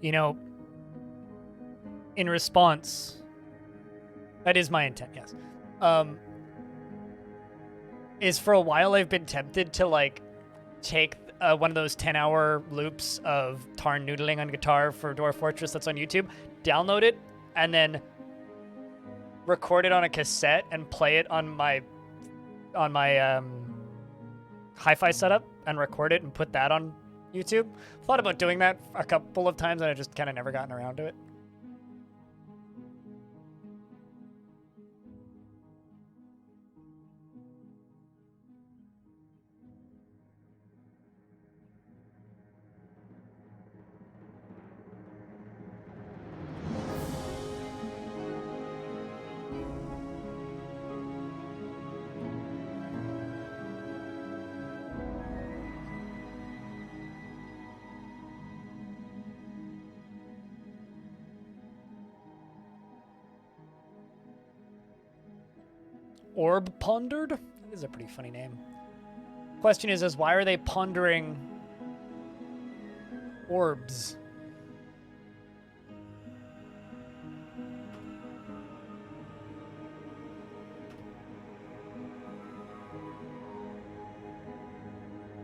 You know, in response, that is my intent, yes. Is for a while I've been tempted to, like, take one of those 10-hour loops of Tarn noodling on guitar for Dwarf Fortress that's on YouTube, download it, and then record it on a cassette and play it on my hi-fi setup and record it and put that on YouTube. Thought about doing that a couple of times and I just kind of never gotten around to it. Orb Pondered? That is a pretty funny name. Question is why are they pondering orbs?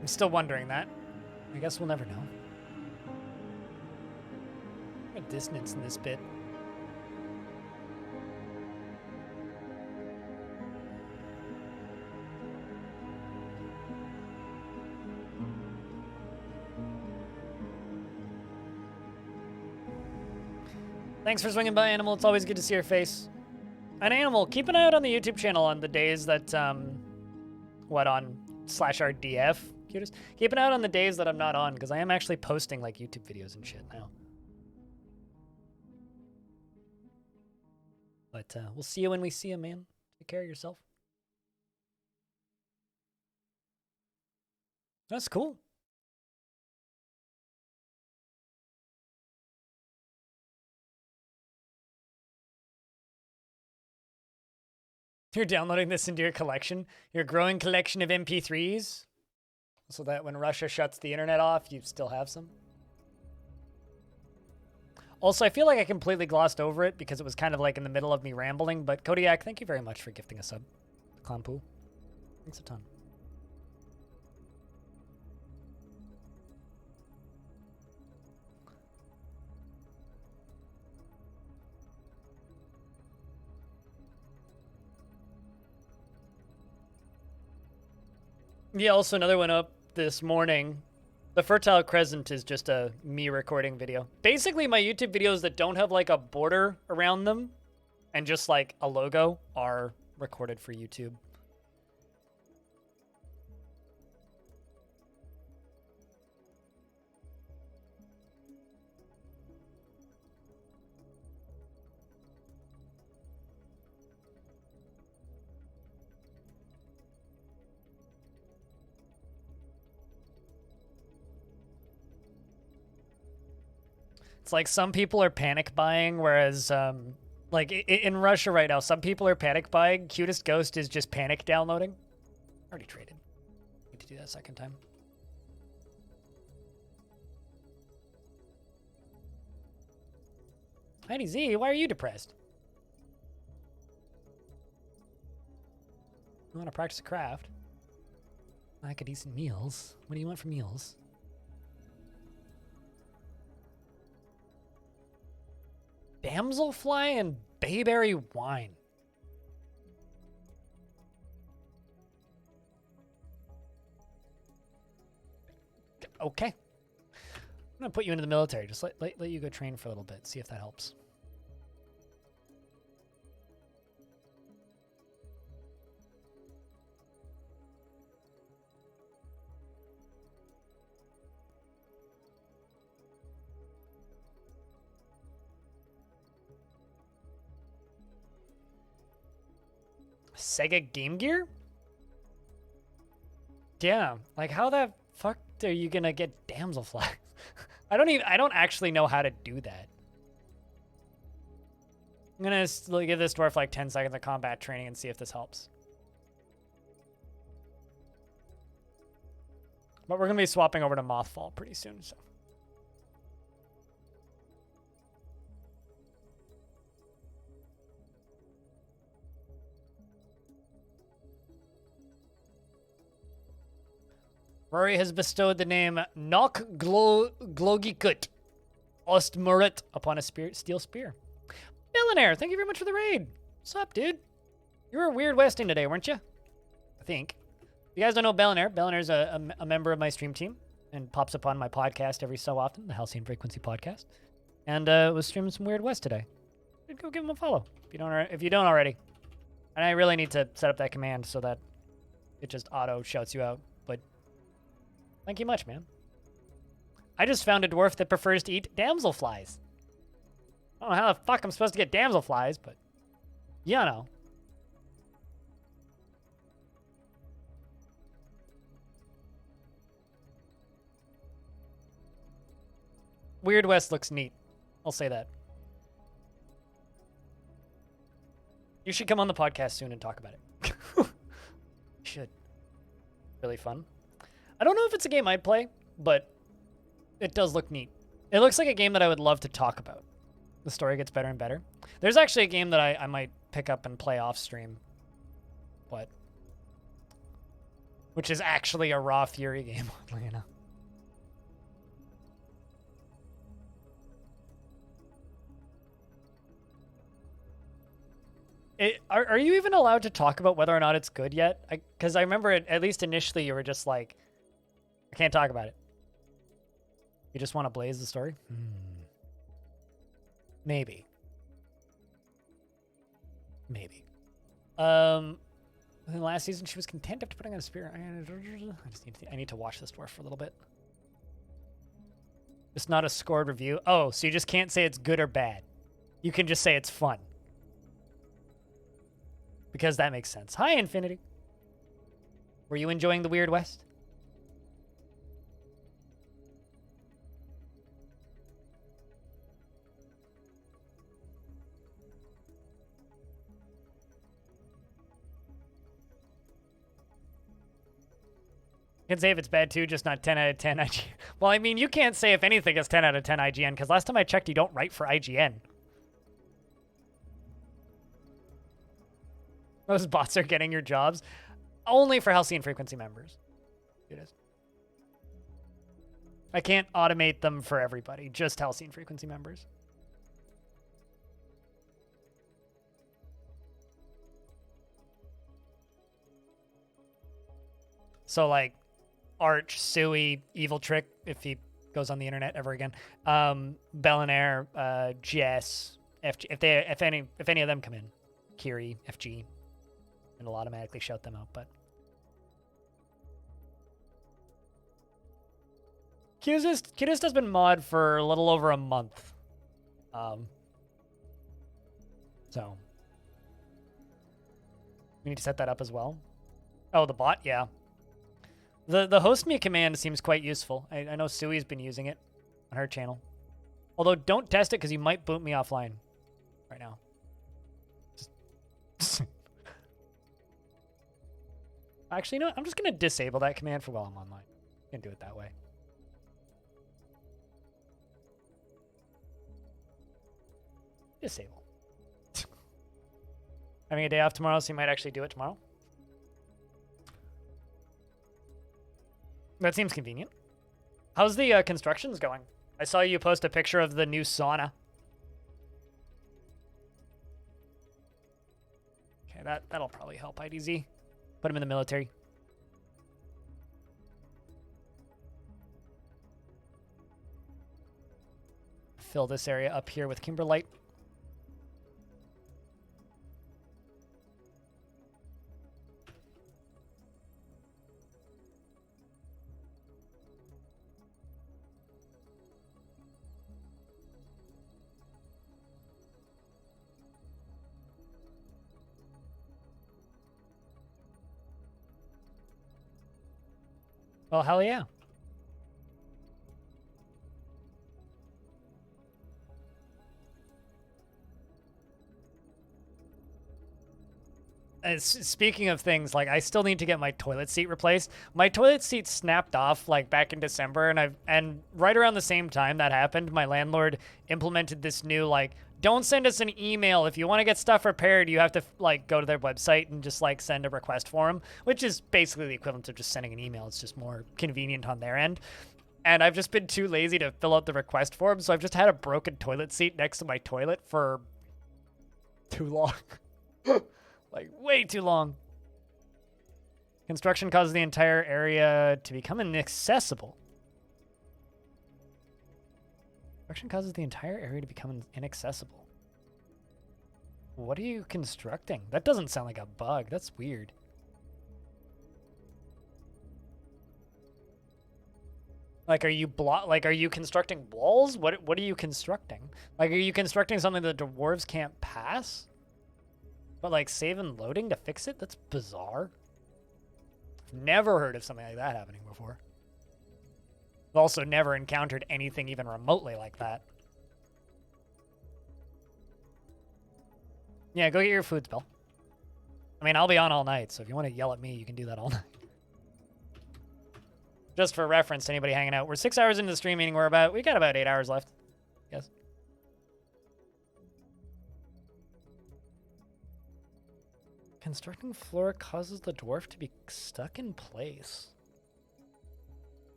I'm still wondering that. I guess we'll never know. A dissonance in this bit. Thanks for swinging by, Animal. It's always good to see your face. And Animal, keep an eye out on the YouTube channel on the days that, on /RDF, cutest? Keep an eye out on the days that I'm not on, because I am actually posting, like, YouTube videos and shit now. But, we'll see you when we see you, man. Take care of yourself. That's cool. You're downloading this into your collection, your growing collection of MP3s, so that when Russia shuts the internet off, you still have some. Also, I feel like I completely glossed over it because it was kind of like in the middle of me rambling, but Kodiak, thank you very much for gifting a sub. Clownpoo. Thanks a ton. Yeah, also another one up this morning. The Fertile Crescent is just a me recording video. Basically, my YouTube videos that don't have like a border around them and just like a logo are recorded for YouTube. It's like some people are panic buying, whereas like in Russia right now, some people are panic buying. Cutest Ghost is just panic downloading. Already traded. Need to do that second time. Heidi Z, why are you depressed? You want to practice a craft? Like a decent meals. What do you want for meals? Damselfly and bayberry wine. Okay. I'm gonna put you into the military. Just let you go train for a little bit. See if that helps. Sega Game Gear? Yeah, like how the fuck are you gonna get Damselfly? I don't actually know how to do that. I'm gonna give this dwarf like 10 seconds of combat training and see if this helps. But we're gonna be swapping over to Mothfall pretty soon, so. Rory has bestowed the name Nok Glogikut Ostmurit upon a steel spear. Billionaire, thank you very much for the raid. What's up, dude? You were Weird Westing today, weren't you? I think. If you guys don't know Billionaire's a member of my stream team and pops up on my podcast every so often, the Halcyon Frequency podcast. And was streaming some Weird West today. Go give him a follow if you don't already. And I really need to set up that command so that it just auto shouts you out. But thank you much, man. I just found a dwarf that prefers to eat damselflies. I don't know how the fuck I'm supposed to get damselflies, but you know. Weird West looks neat. I'll say that. You should come on the podcast soon and talk about it. should. Really fun. I don't know if it's a game I'd play, but it does look neat. It looks like a game that I would love to talk about. The story gets better and better. There's actually a game that I might pick up and play off stream. Which is actually a Raw Fury game, oddly enough. Are you even allowed to talk about whether or not it's good yet? Because I remember at least initially you were just like, I can't talk about it. You just want to blaze the story? Maybe. Maybe. In the last season, she was content after putting on a spear. I need to watch this dwarf for a little bit. It's not a scored review. Oh, so you just can't say it's good or bad. You can just say it's fun. Because that makes sense. Hi, Infinity. Were you enjoying the Weird West? You can say if it's bad too, just not 10 out of 10 IGN. Well, I mean, you can't say if anything is 10 out of 10 IGN, because last time I checked, you don't write for IGN. Those bots are getting your jobs. Only for Halcyon Frequency members. It is. I can't automate them for everybody, just Halcyon Frequency members. So, like, Arch, Sui, Evil Trick, if he goes on the internet ever again, Bellinaire, Jess, FG, if any of them come in, Kiri, FG, and it'll automatically shout them out. But Cutest has been mod for a little over a month, so we need to set that up as well. Oh, the bot, yeah. The host me command seems quite useful. I know Sui's been using it on her channel. Although, don't test it because you might boot me offline right now. Actually, no, I'm just going to disable that command for while I'm online. You can do it that way. Disable. Having a day off tomorrow, so you might actually do it tomorrow. That seems convenient. How's the constructions going? I saw you post a picture of the new sauna. Okay, that'll probably help IDZ. Put him in the military. Fill this area up here with Kimberlite. Well, hell yeah. Speaking of things, like, I still need to get my toilet seat replaced. My toilet seat snapped off like back in December, and right around the same time that happened, my landlord implemented this new, like, don't send us an email. If you want to get stuff repaired, you have to, like, go to their website and just, like, send a request form, which is basically the equivalent of just sending an email. It's just more convenient on their end. And I've just been too lazy to fill out the request form, so I've just had a broken toilet seat next to my toilet for too long. Like, way too long. Construction causes the entire area to become inaccessible. Construction causes the entire area to become inaccessible. What are you constructing? That doesn't sound like a bug. That's weird. Like, are you constructing walls? What are you constructing? Like, are you constructing something that the dwarves can't pass? But, like, save and loading to fix it? That's bizarre. I've never heard of something like that happening before. I've also never encountered anything even remotely like that. Yeah, go get your food spell. I mean, I'll be on all night, so if you want to yell at me, you can do that all night. Just for reference to anybody hanging out, we're 6 hours into the stream, meaning we got about 8 hours left. Yes. Constructing floor causes the dwarf to be stuck in place.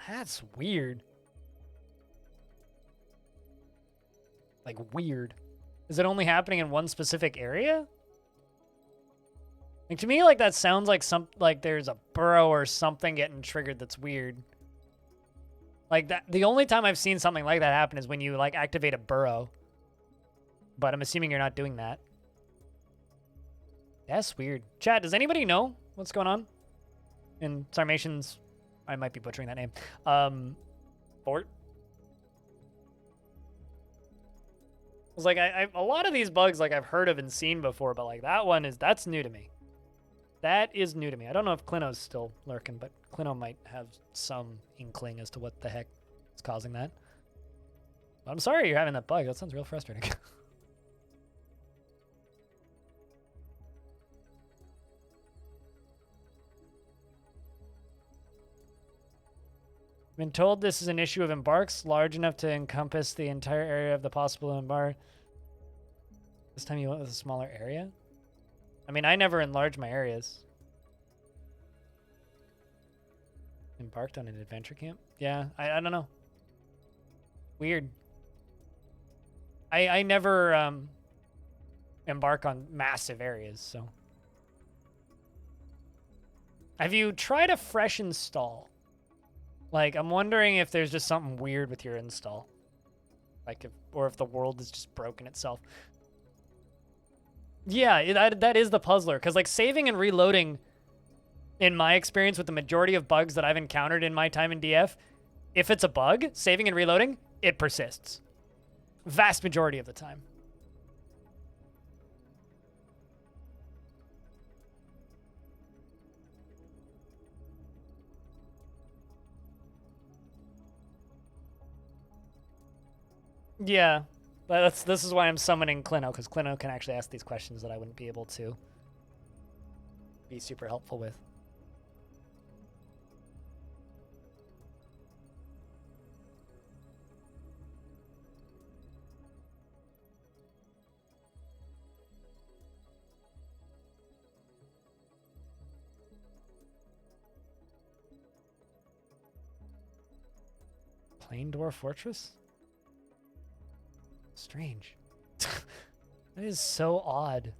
That's weird. Like, weird. Is it only happening in one specific area? Like, to me, like, that sounds like there's a burrow or something getting triggered that's weird. Like, that, the only time I've seen something like that happen is when you, like, activate a burrow. But I'm assuming you're not doing that. That's weird. Chat, does anybody know what's going on? In Sarmatian's, I might be butchering that name. Fort? It's like, a lot of these bugs, like, I've heard of and seen before, but, like, that's new to me. That is new to me. I don't know if Clino's still lurking, but Clino might have some inkling as to what the heck is causing that. I'm sorry you're having that bug. That sounds real frustrating. Been told this is an issue of embarks large enough to encompass the entire area of the possible embark. This time you went with a smaller area? I mean, I never enlarge my areas. Embarked on an adventure camp? Yeah, I don't know. Weird. I never embark on massive areas, so. Have you tried a fresh install? Like, I'm wondering if there's just something weird with your install. Like, or if the world is just broken itself. Yeah, that is the puzzler. Because, like, saving and reloading, in my experience with the majority of bugs that I've encountered in my time in DF, if it's a bug, saving and reloading, it persists. Vast majority of the time. Yeah, this is why I'm summoning Clino, because Clino can actually ask these questions that I wouldn't be able to be super helpful with. Plain Dwarf Fortress? Strange. That is so odd.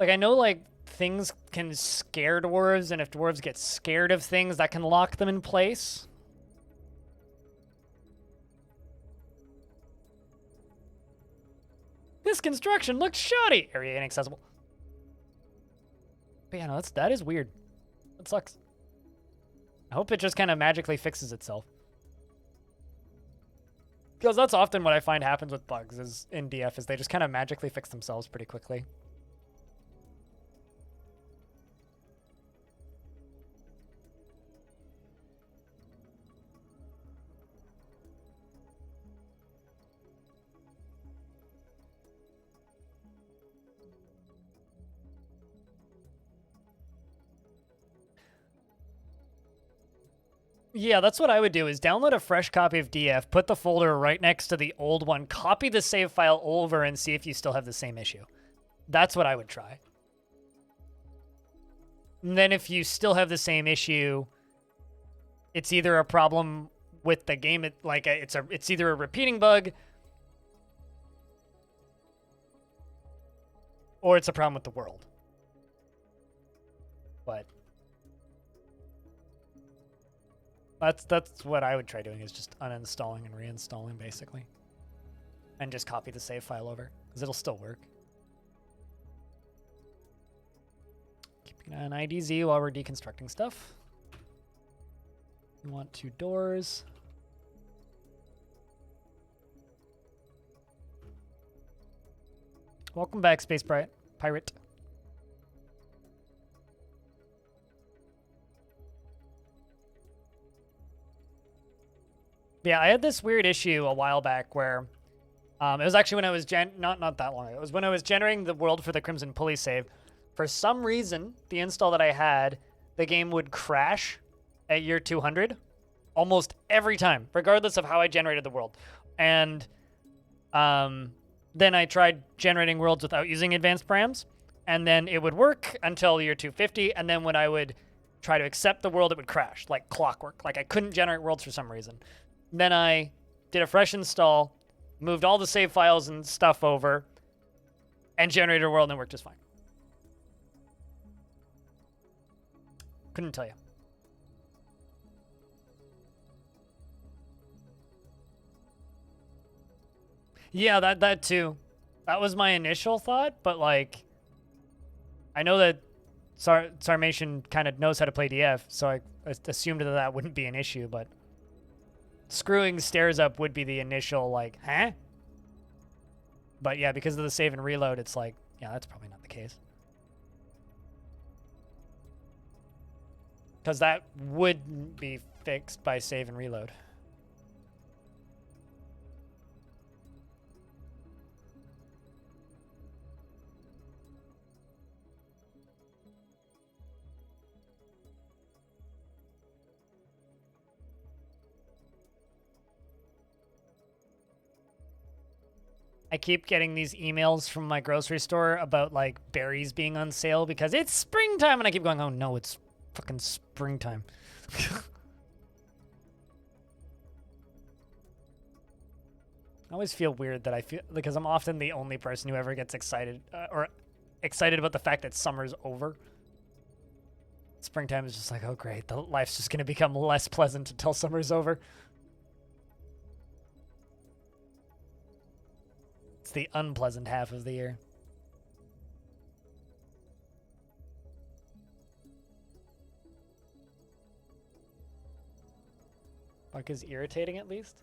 Like, I know, like, things can scare dwarves, and if dwarves get scared of things, that can lock them in place. This construction looks shoddy! Area inaccessible. But yeah, no, that is weird. That sucks. I hope it just kind of magically fixes itself. Because that's often what I find happens with bugs is in DF is they just kind of magically fix themselves pretty quickly. Yeah, that's what I would do is download a fresh copy of DF, put the folder right next to the old one, copy the save file over, and see if you still have the same issue. That's what I would try. And then if you still have the same issue, it's either a problem with the game, it's either a repeating bug, or it's a problem with the world. But that's what I would try doing is just uninstalling and reinstalling basically. And just copy the save file over, because it'll still work. Keeping an eye on IDZ while we're deconstructing stuff. We want 2 doors. Welcome back, Space Pirate. Yeah, I had this weird issue a while back where It was actually when I was not that long ago. It was when I was generating the world for the Crimson Pulley save. For some reason, the install that I had, the game would crash at year 200 almost every time, regardless of how I generated the world. And then I tried generating worlds without using advanced params, and then it would work until year 250, and then when I would try to accept the world, it would crash, like clockwork. Like I couldn't generate worlds for some reason. Then I did a fresh install, moved all the save files and stuff over, and generated a world, and it worked just fine. Couldn't tell you. Yeah, that too. That was my initial thought, but like, I know that Sarmation kind of knows how to play DF, so I assumed that wouldn't be an issue, but screwing stairs up would be the initial, like, huh? But yeah, because of the save and reload, it's like, yeah, that's probably not the case. Because that wouldn't be fixed by save and reload. I keep getting these emails from my grocery store about like berries being on sale because it's springtime, and I keep going, oh no, it's fucking springtime. I always feel weird that I feel, because I'm often the only person who ever gets excited or excited about the fact that summer's over. Springtime is just like, oh great, the life's just going to become less pleasant until summer's over. It's the unpleasant half of the year. Fuck is irritating at least?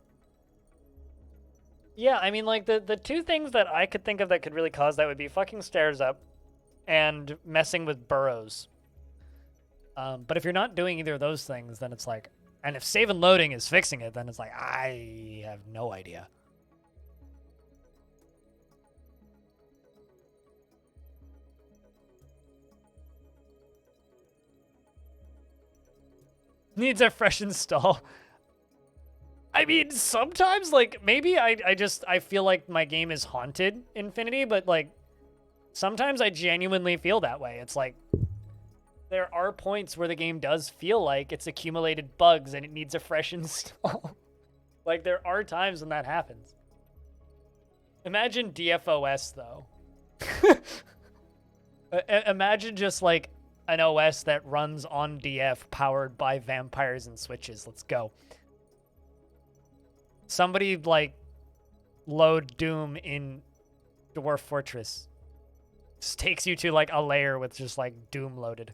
Yeah, I mean, like, the two things that I could think of that could really cause that would be fucking stairs up and messing with burrows. But if you're not doing either of those things, then it's like, and if save and loading is fixing it, then it's like, I have no idea. Needs a fresh install. I mean, sometimes, like, maybe I feel like my game is haunted, Infinity, but, like, sometimes I genuinely feel that way. It's like, there are points where the game does feel like it's accumulated bugs and it needs a fresh install. Like, there are times when that happens. Imagine DFOS, though. Imagine just, like, an OS that runs on DF powered by vampires and switches. Let's go. Somebody, like, load Doom in Dwarf Fortress. Just takes you to, like, a layer with just, like, Doom loaded.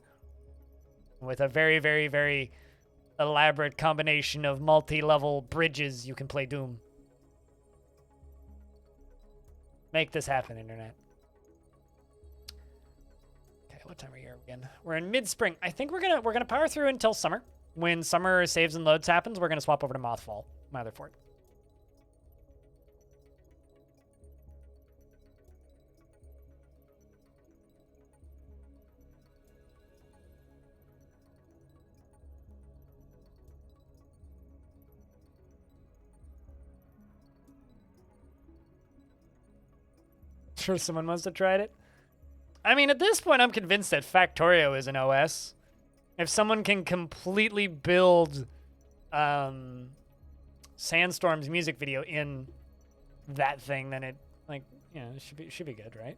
With a very, very, very elaborate combination of multi-level bridges, you can play Doom. Make this happen, Internet. Okay, what time are we here again? We're in mid-spring. I think we're gonna power through until summer. When summer saves and loads happens, we're gonna swap over to Mothfall, my other fort. Sure, someone must have tried it. I mean, at this point, I'm convinced that Factorio is an OS. If someone can completely build Sandstorm's music video in that thing, then it, like, you know, it should be good, right?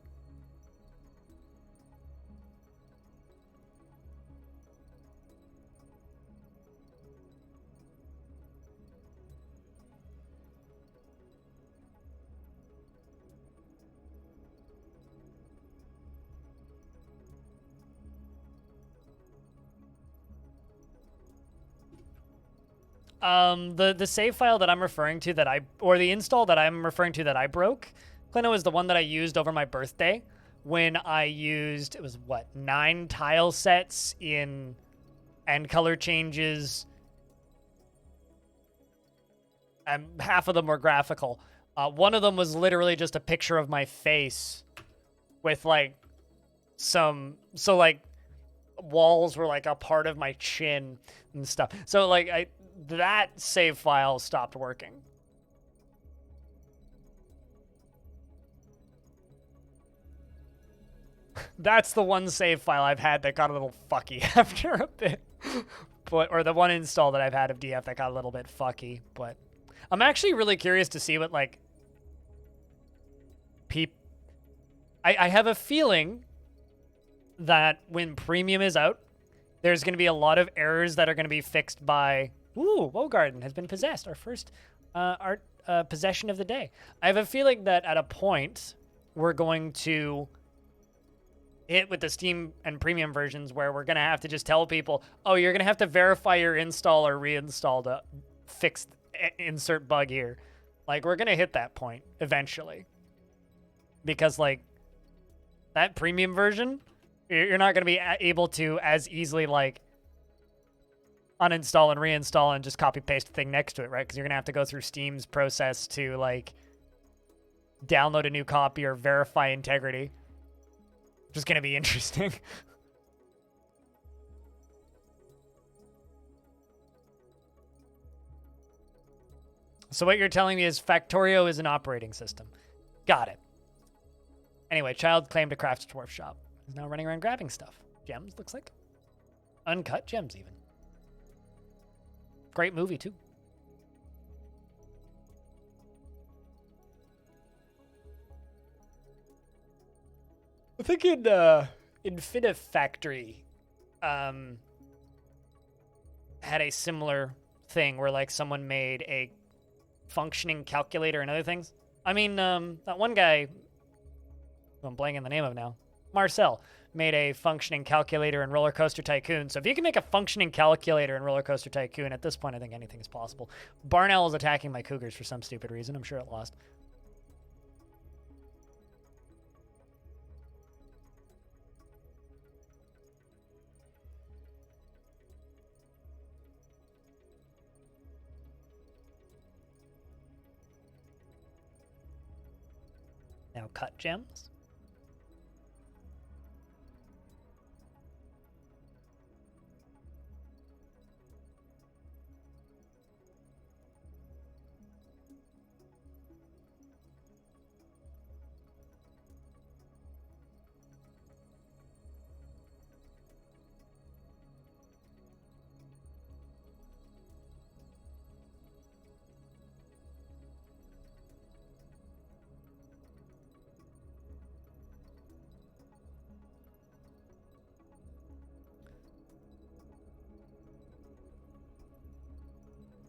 The save file that I'm referring to or the install that I'm referring to that I broke, Clino, is the one that I used over my birthday when I used, it was what, 9 tile sets and color changes, and half of them were graphical, One of them was literally just a picture of my face with like like walls were like a part of my chin and stuff. So like that save file stopped working. That's the one save file I've had that got a little fucky after a bit. Or the one install that I've had of DF that got a little bit fucky. But I'm actually really curious to see what, like, I have a feeling that when Premium is out, there's going to be a lot of errors that are going to be fixed by... Ooh, Wogarden has been possessed. Our first art possession of the day. I have a feeling that at a point, we're going to hit with the Steam and Premium versions where we're going to have to just tell people, oh, you're going to have to verify your install or reinstall to fix insert bug here. Like, we're going to hit that point eventually. Because, like, that Premium version, you're not going to be able to as easily, like, uninstall and reinstall and just copy-paste the thing next to it, right? Because you're going to have to go through Steam's process to, like, download a new copy or verify integrity. Which is going to be interesting. So what you're telling me is Factorio is an operating system. Got it. Anyway, child claimed a craft dwarf shop. Is now running around grabbing stuff. Gems, looks like. Uncut gems, even. Great movie, too. I think in Infinifactory had a similar thing where, like, someone made a functioning calculator and other things. I mean, that one guy, who I'm blanking the name of now, Marcel, made a functioning calculator in Roller Coaster Tycoon. So if you can make a functioning calculator in Roller Coaster Tycoon, at this point I think anything is possible. Barn Owl is attacking my cougars for some stupid reason. I'm sure it lost. Now cut gems.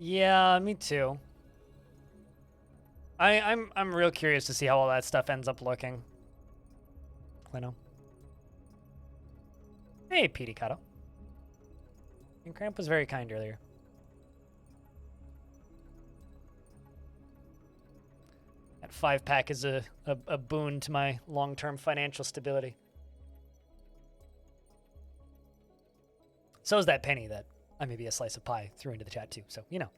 Yeah, me too. I'm real curious to see how all that stuff ends up looking. Clino. Hey, Petey Cotto. Your Cramp was very kind earlier. That 5-pack is a boon to my long-term financial stability. So is that penny that I may be a slice of pie threw into the chat too. So, you know,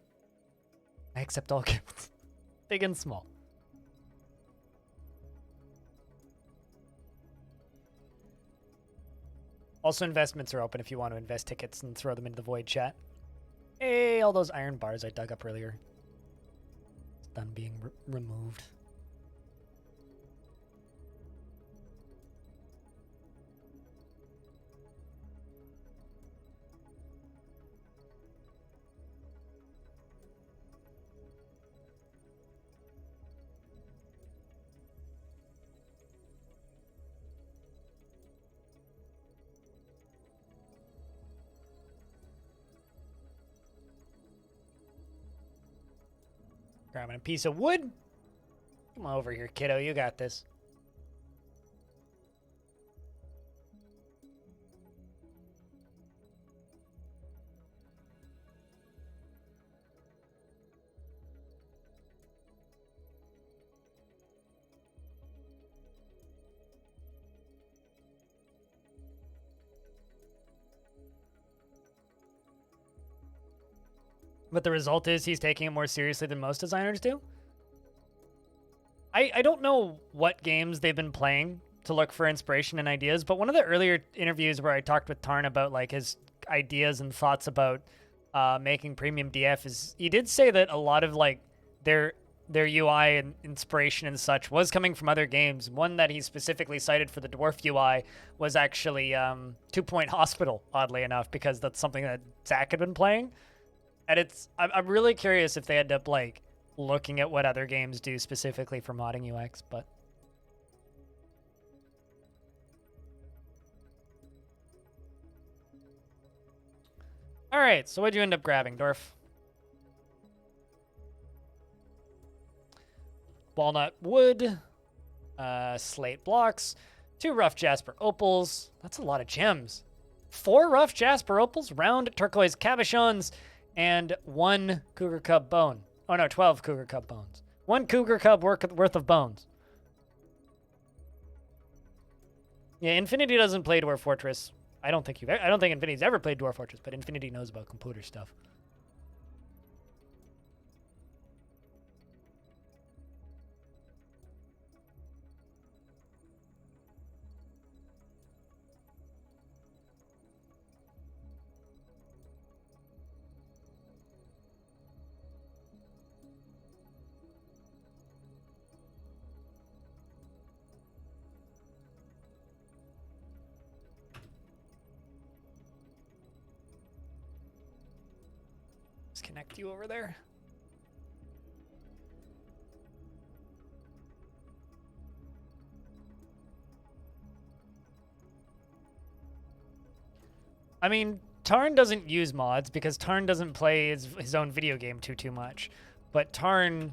I accept all gifts, big and small. Also, investments are open if you want to invest tickets and throw them into the void chat. Hey, all those iron bars I dug up earlier. It's done being removed. Grabbing a piece of wood. Come over here, kiddo. You got this. But the result is he's taking it more seriously than most designers do? I don't know what games they've been playing to look for inspiration and ideas, but one of the earlier interviews where I talked with Tarn about like his ideas and thoughts about making premium DF is he did say that a lot of like their UI and inspiration and such was coming from other games. One that he specifically cited for the Dwarf UI was actually 2 Point Hospital, oddly enough, because that's something that Zach had been playing. And I'm really curious if they end up like looking at what other games do specifically for modding UX, but all right, so what'd you end up grabbing, Dwarf? Walnut wood, slate blocks, 2 rough jasper opals. That's a lot of gems. 4 rough jasper opals, round turquoise cabochons, and 1 cougar cub bone. Oh no, 12 cougar cub bones. 1 cougar cub worth of bones. Yeah, Infinity doesn't play Dwarf Fortress. I don't think Infinity's ever played Dwarf Fortress, but Infinity knows about computer stuff. Connect you over there. I mean, Tarn doesn't use mods because Tarn doesn't play his own video game too much. But Tarn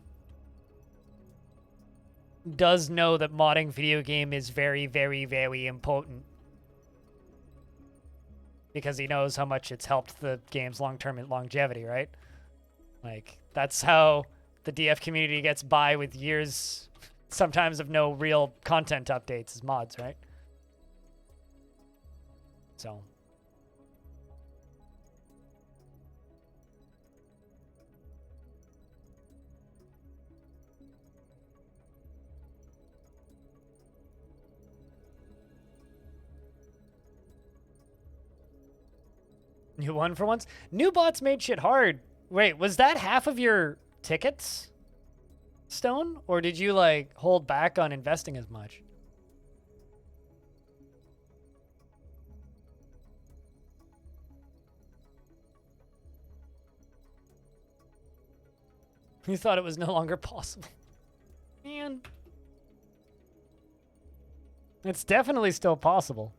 does know that modding video game is very, very, very important. Because he knows how much it's helped the game's long-term longevity, right? Like, that's how the DF community gets by with years, sometimes of no real content updates as mods, right? So. You won for once? New bots made shit hard. Wait, was that half of your tickets, Stone? Or did you, like, hold back on investing as much? You thought it was no longer possible. Man. It's definitely still possible.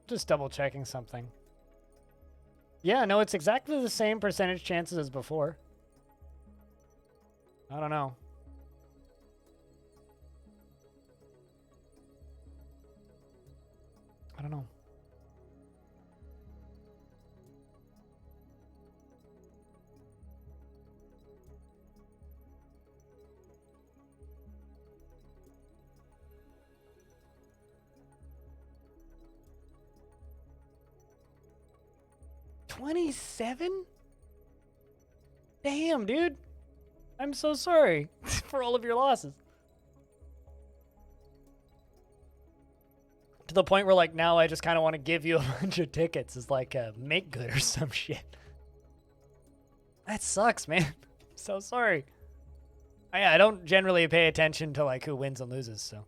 Just double checking something. Yeah, no, it's exactly the same percentage chances as before. I don't know. I don't know. $27? Damn, dude. I'm so sorry for all of your losses. To the point where, like, now I just kind of want to give you a bunch of tickets as, like, a make good or some shit. That sucks, man. I'm so sorry. I don't generally pay attention to, like, who wins and loses, so.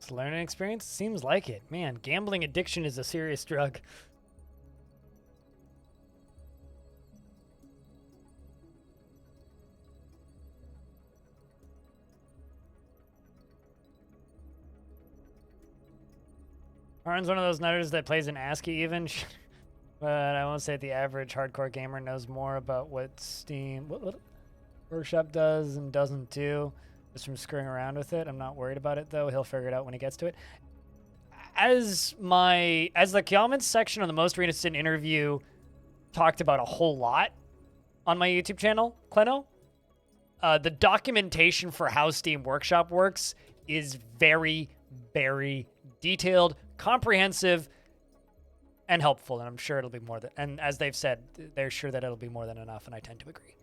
It's a learning experience? Seems like it. Man, gambling addiction is a serious drug. Arn's one of those nutters that plays in ASCII even. But I won't say the average hardcore gamer knows more about what Steam... What Workshop does and doesn't do just from screwing around with it. I'm not worried about it, though. He'll figure it out when he gets to it. As the comments section on the most recent interview talked about a whole lot on my YouTube channel, Kleno, the documentation for how Steam Workshop works is very, very detailed, comprehensive, and helpful. And I'm sure it'll be more than, and as they've said, they're sure that it'll be more than enough, and I tend to agree.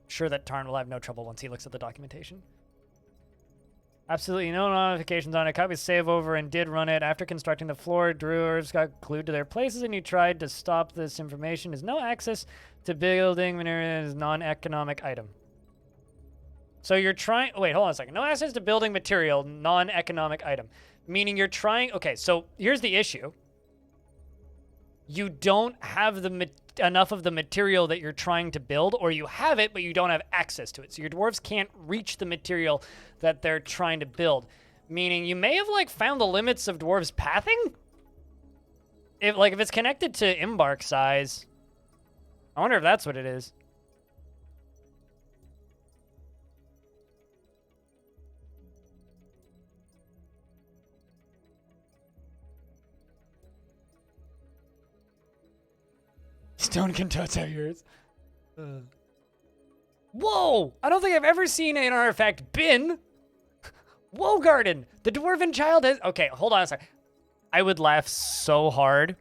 Sure that Tarn will have no trouble once he looks at the documentation. Absolutely no notifications on it. Copy save over and did run it. After constructing the floor, dwarves got glued to their places and you tried to stop this information. Is no access to building material is non-economic item. So you're trying... Wait, hold on a second. No access to building material, non-economic item. Meaning you're trying... Okay, so here's the issue. You don't have enough of the material that you're trying to build, or you have it, but you don't have access to it. So your dwarves can't reach the material that they're trying to build. Meaning you may have, like, found the limits of dwarves' pathing? If it's connected to embark size. I wonder if that's what it is. Stone can totes have yours. Whoa! I don't think I've ever seen an artifact bin. Whoa, Garden! The dwarven child has... Okay, hold on a second. I would laugh so hard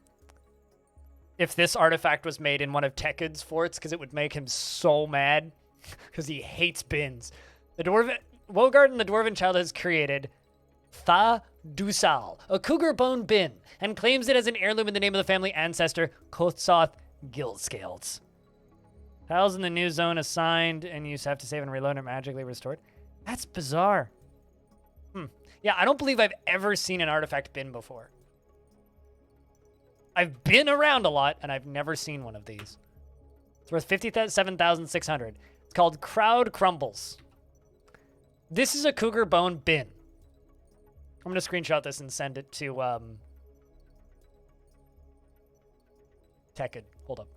if this artifact was made in one of Tekken's forts, because it would make him so mad, because he hates bins. The dwarven... Wogarden, the dwarven child, has created Tha Dusal, a cougar bone bin, and claims it as an heirloom in the name of the family ancestor, Kotsoth Gilscales. Tiles in the new zone assigned, and you have to save and reload and magically restored. That's bizarre. Yeah, I don't believe I've ever seen an artifact bin before. I've been around a lot, and I've never seen one of these. It's worth 57,600. It's called Crowd Crumbles. This is a cougar bone bin. I'm going to screenshot this and send it to Tekken. Hold up.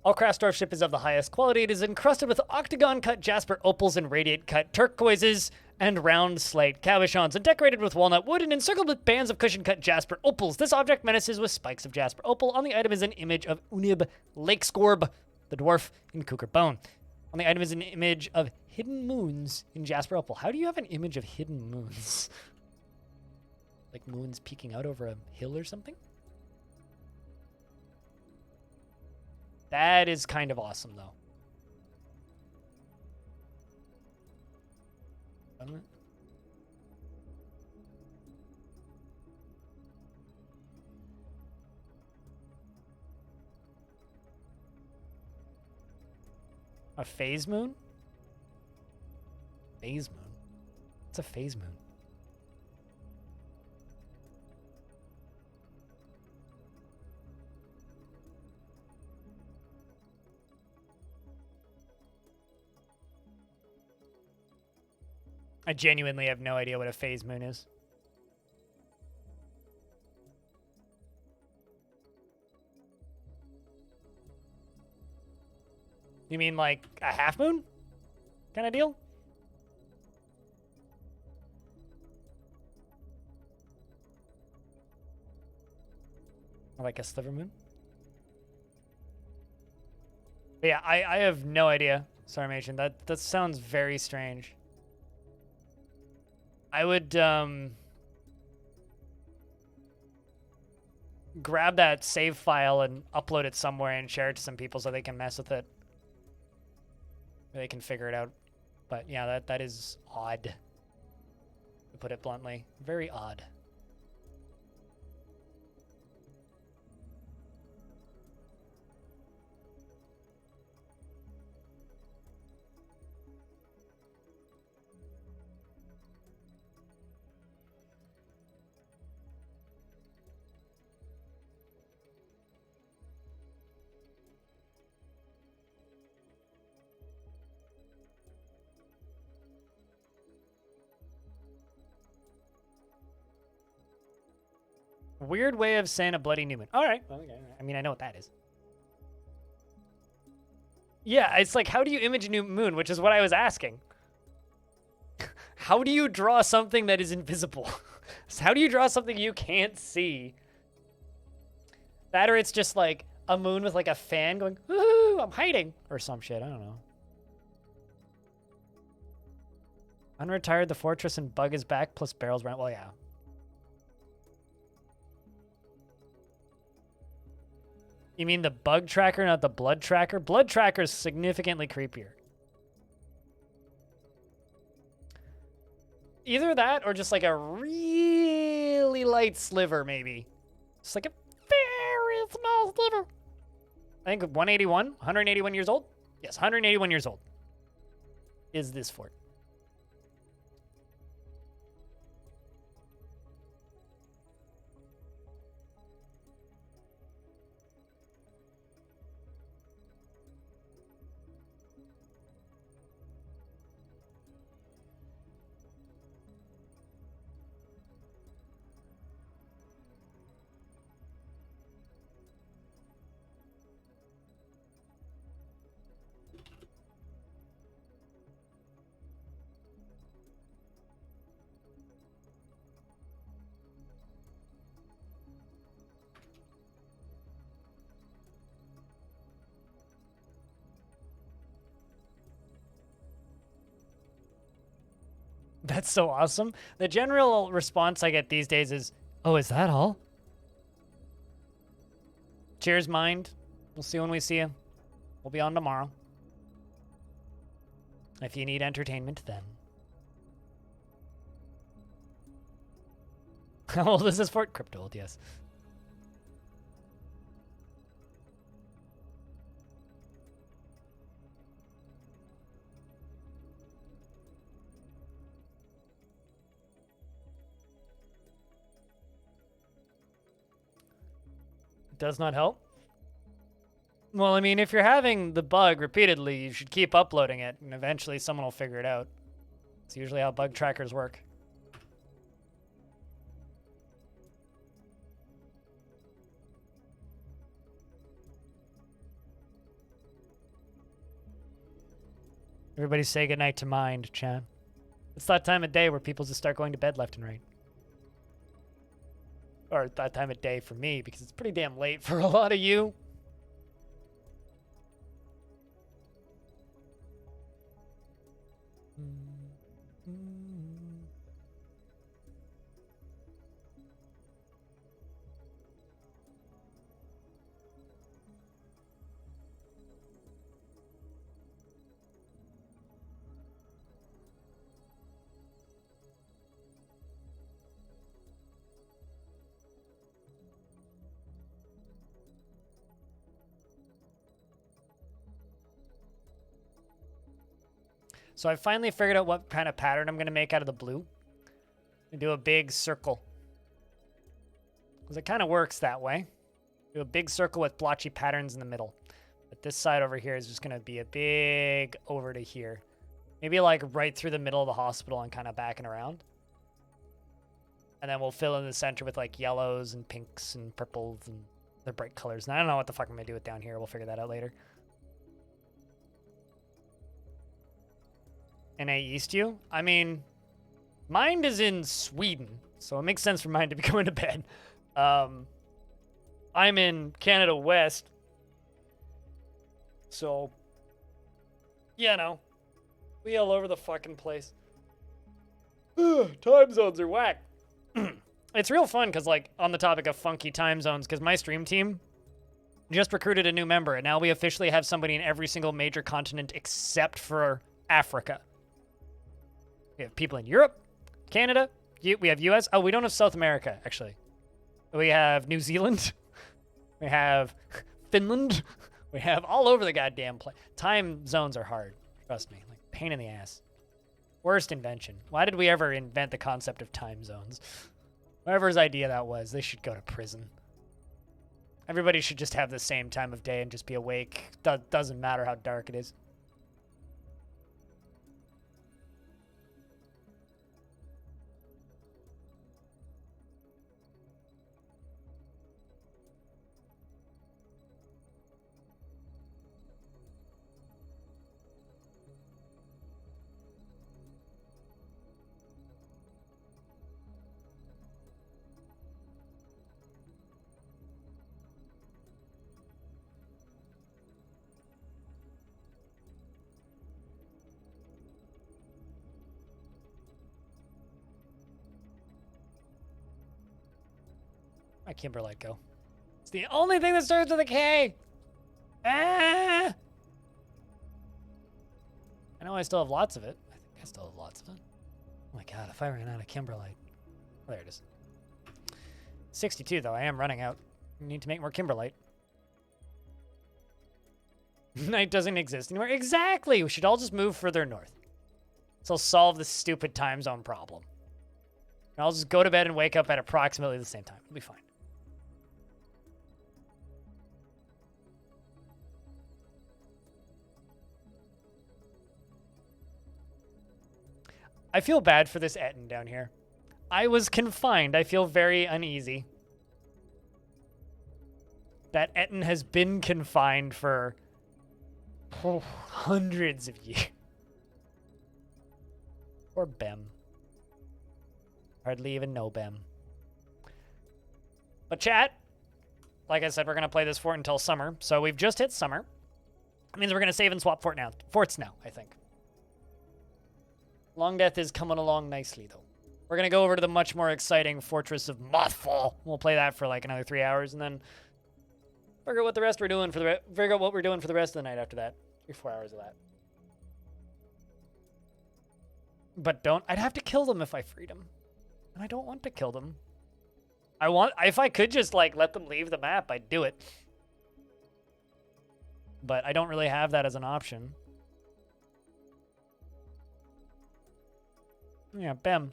All Krasdorf ship is of the highest quality. It is encrusted with octagon-cut jasper opals and radiate-cut turquoises and round slate cabochons, and decorated with walnut wood and encircled with bands of cushion-cut jasper opals. This object menaces with spikes of jasper opal. On the item is an image of Unib Lakescorb, the dwarf in cougar bone. On the item is an image of hidden moons in jasper opal. How do you have an image of hidden moons? Like moons peeking out over a hill or something? That is kind of awesome, though. A phase moon? Phase moon? What's a phase moon? I genuinely have no idea what a phase moon is. You mean like a half moon kind of deal? Or like a sliver moon? But yeah, I have no idea, Sarmation. That sounds very strange. I would grab that save file and upload it somewhere and share it to some people so they can mess with it. they can figure it out. But yeah, that is odd, to put it bluntly. Very odd. Weird way of saying a bloody new moon. All right. Well, okay. I mean, I know what that is. Yeah, it's like, how do you image a new moon? Which is what I was asking. How do you draw something that is invisible? So how do you draw something you can't see? That or it's just like a moon with like a fan going, ooh, I'm hiding. Or some shit, I don't know. Unretired the fortress and bug is back plus barrels rent. Well, yeah. You mean the bug tracker, not the blood tracker? Blood tracker is significantly creepier. Either that or just like a really light sliver, maybe. Just like a very small sliver. I think 181 years old? Yes, 181 years old is this fort. That's so awesome. The general response I get these days is, oh, is that all? Cheers, mind. We'll see when we see you. We'll be on tomorrow. If you need entertainment, then. How old is this fort? Crypto old, yes. Does not help. Well, I mean, if you're having the bug repeatedly, you should keep uploading it, and eventually someone will figure it out. It's usually how bug trackers work. Everybody say goodnight to mind, chat. It's that time of day where people just start going to bed left and right. Or that time of day for me, because it's pretty damn late for a lot of you. So I finally figured out what kind of pattern I'm going to make out of the blue. And do a big circle. Because it kind of works that way. Do a big circle with blotchy patterns in the middle. But this side over here is just going to be a big over to here. Maybe like right through the middle of the hospital and kind of backing around. And then we'll fill in the center with like yellows and pinks and purples and the bright colors. And I don't know what the fuck I'm going to do with down here. We'll figure that out later. NA East you? I mean, Mind is in Sweden, so it makes sense for Mind to be going to bed. I'm in Canada West, so, you know, we all over the fucking place. Time zones are whack. It's real fun because, like, on the topic of funky time zones, because my stream team, Just recruited a new member, and now we officially have somebody in every single major continent except for Africa. We have people in Europe, Canada, we have US. Oh, we don't have South America, actually. We have New Zealand. We have Finland. We have all over the goddamn place. Time zones are hard. Trust me. Like, pain in the ass. Worst invention. Why did we ever invent the concept of time zones? Whoever's idea that was, they should go to prison. Everybody should just have the same time of day and just be awake. Doesn't matter how dark it is. My Kimberlite go. It's the only thing that starts with a K. Ah! I know I still have lots of it. I think I still have lots of it. Oh my god, if I ran out of Kimberlite. Oh, there it is. 62, though. I am running out. I need to make more Kimberlite. Night doesn't exist anywhere. Exactly! We should all just move further north. So I'll solve this stupid time zone problem. And I'll just go to bed and wake up at approximately the same time. It'll be fine. I feel bad for this Etten down here. I was confined. I feel very uneasy. That Etten has been confined for hundreds of years. Or Bem. Hardly even know Bem. But chat, like I said, we're going to play this fort until summer. So we've just hit summer. That means we're going to save and swap forts now, I think. Longdeath is coming along nicely, though. We're going to go over to the much more exciting Fortress of Mothfall. We'll play that for like another 3 hours, and then figure out what the rest we're doing for the figure out what we're doing for the rest of the night after that. 3-4 hours of that. But I'd have to kill them if I freed them. And I don't want to kill them. If I could just like let them leave the map, I'd do it. But I don't really have that as an option. Yeah, Bem.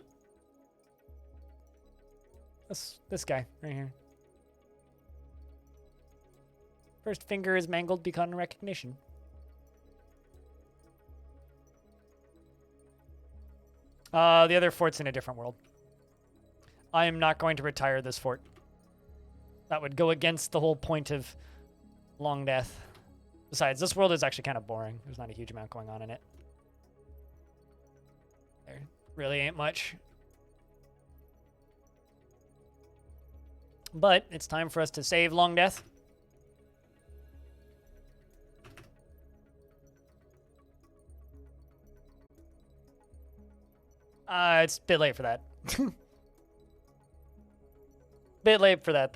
This guy right here. First finger is mangled beyond recognition. The other fort's in a different world. I am not going to retire this fort. That would go against the whole point of Longdeath. Besides, this world is actually kind of boring. There's not a huge amount going on in it. There really ain't much. But it's time for us to save Longdeath. It's a bit late for that. Bit late for that.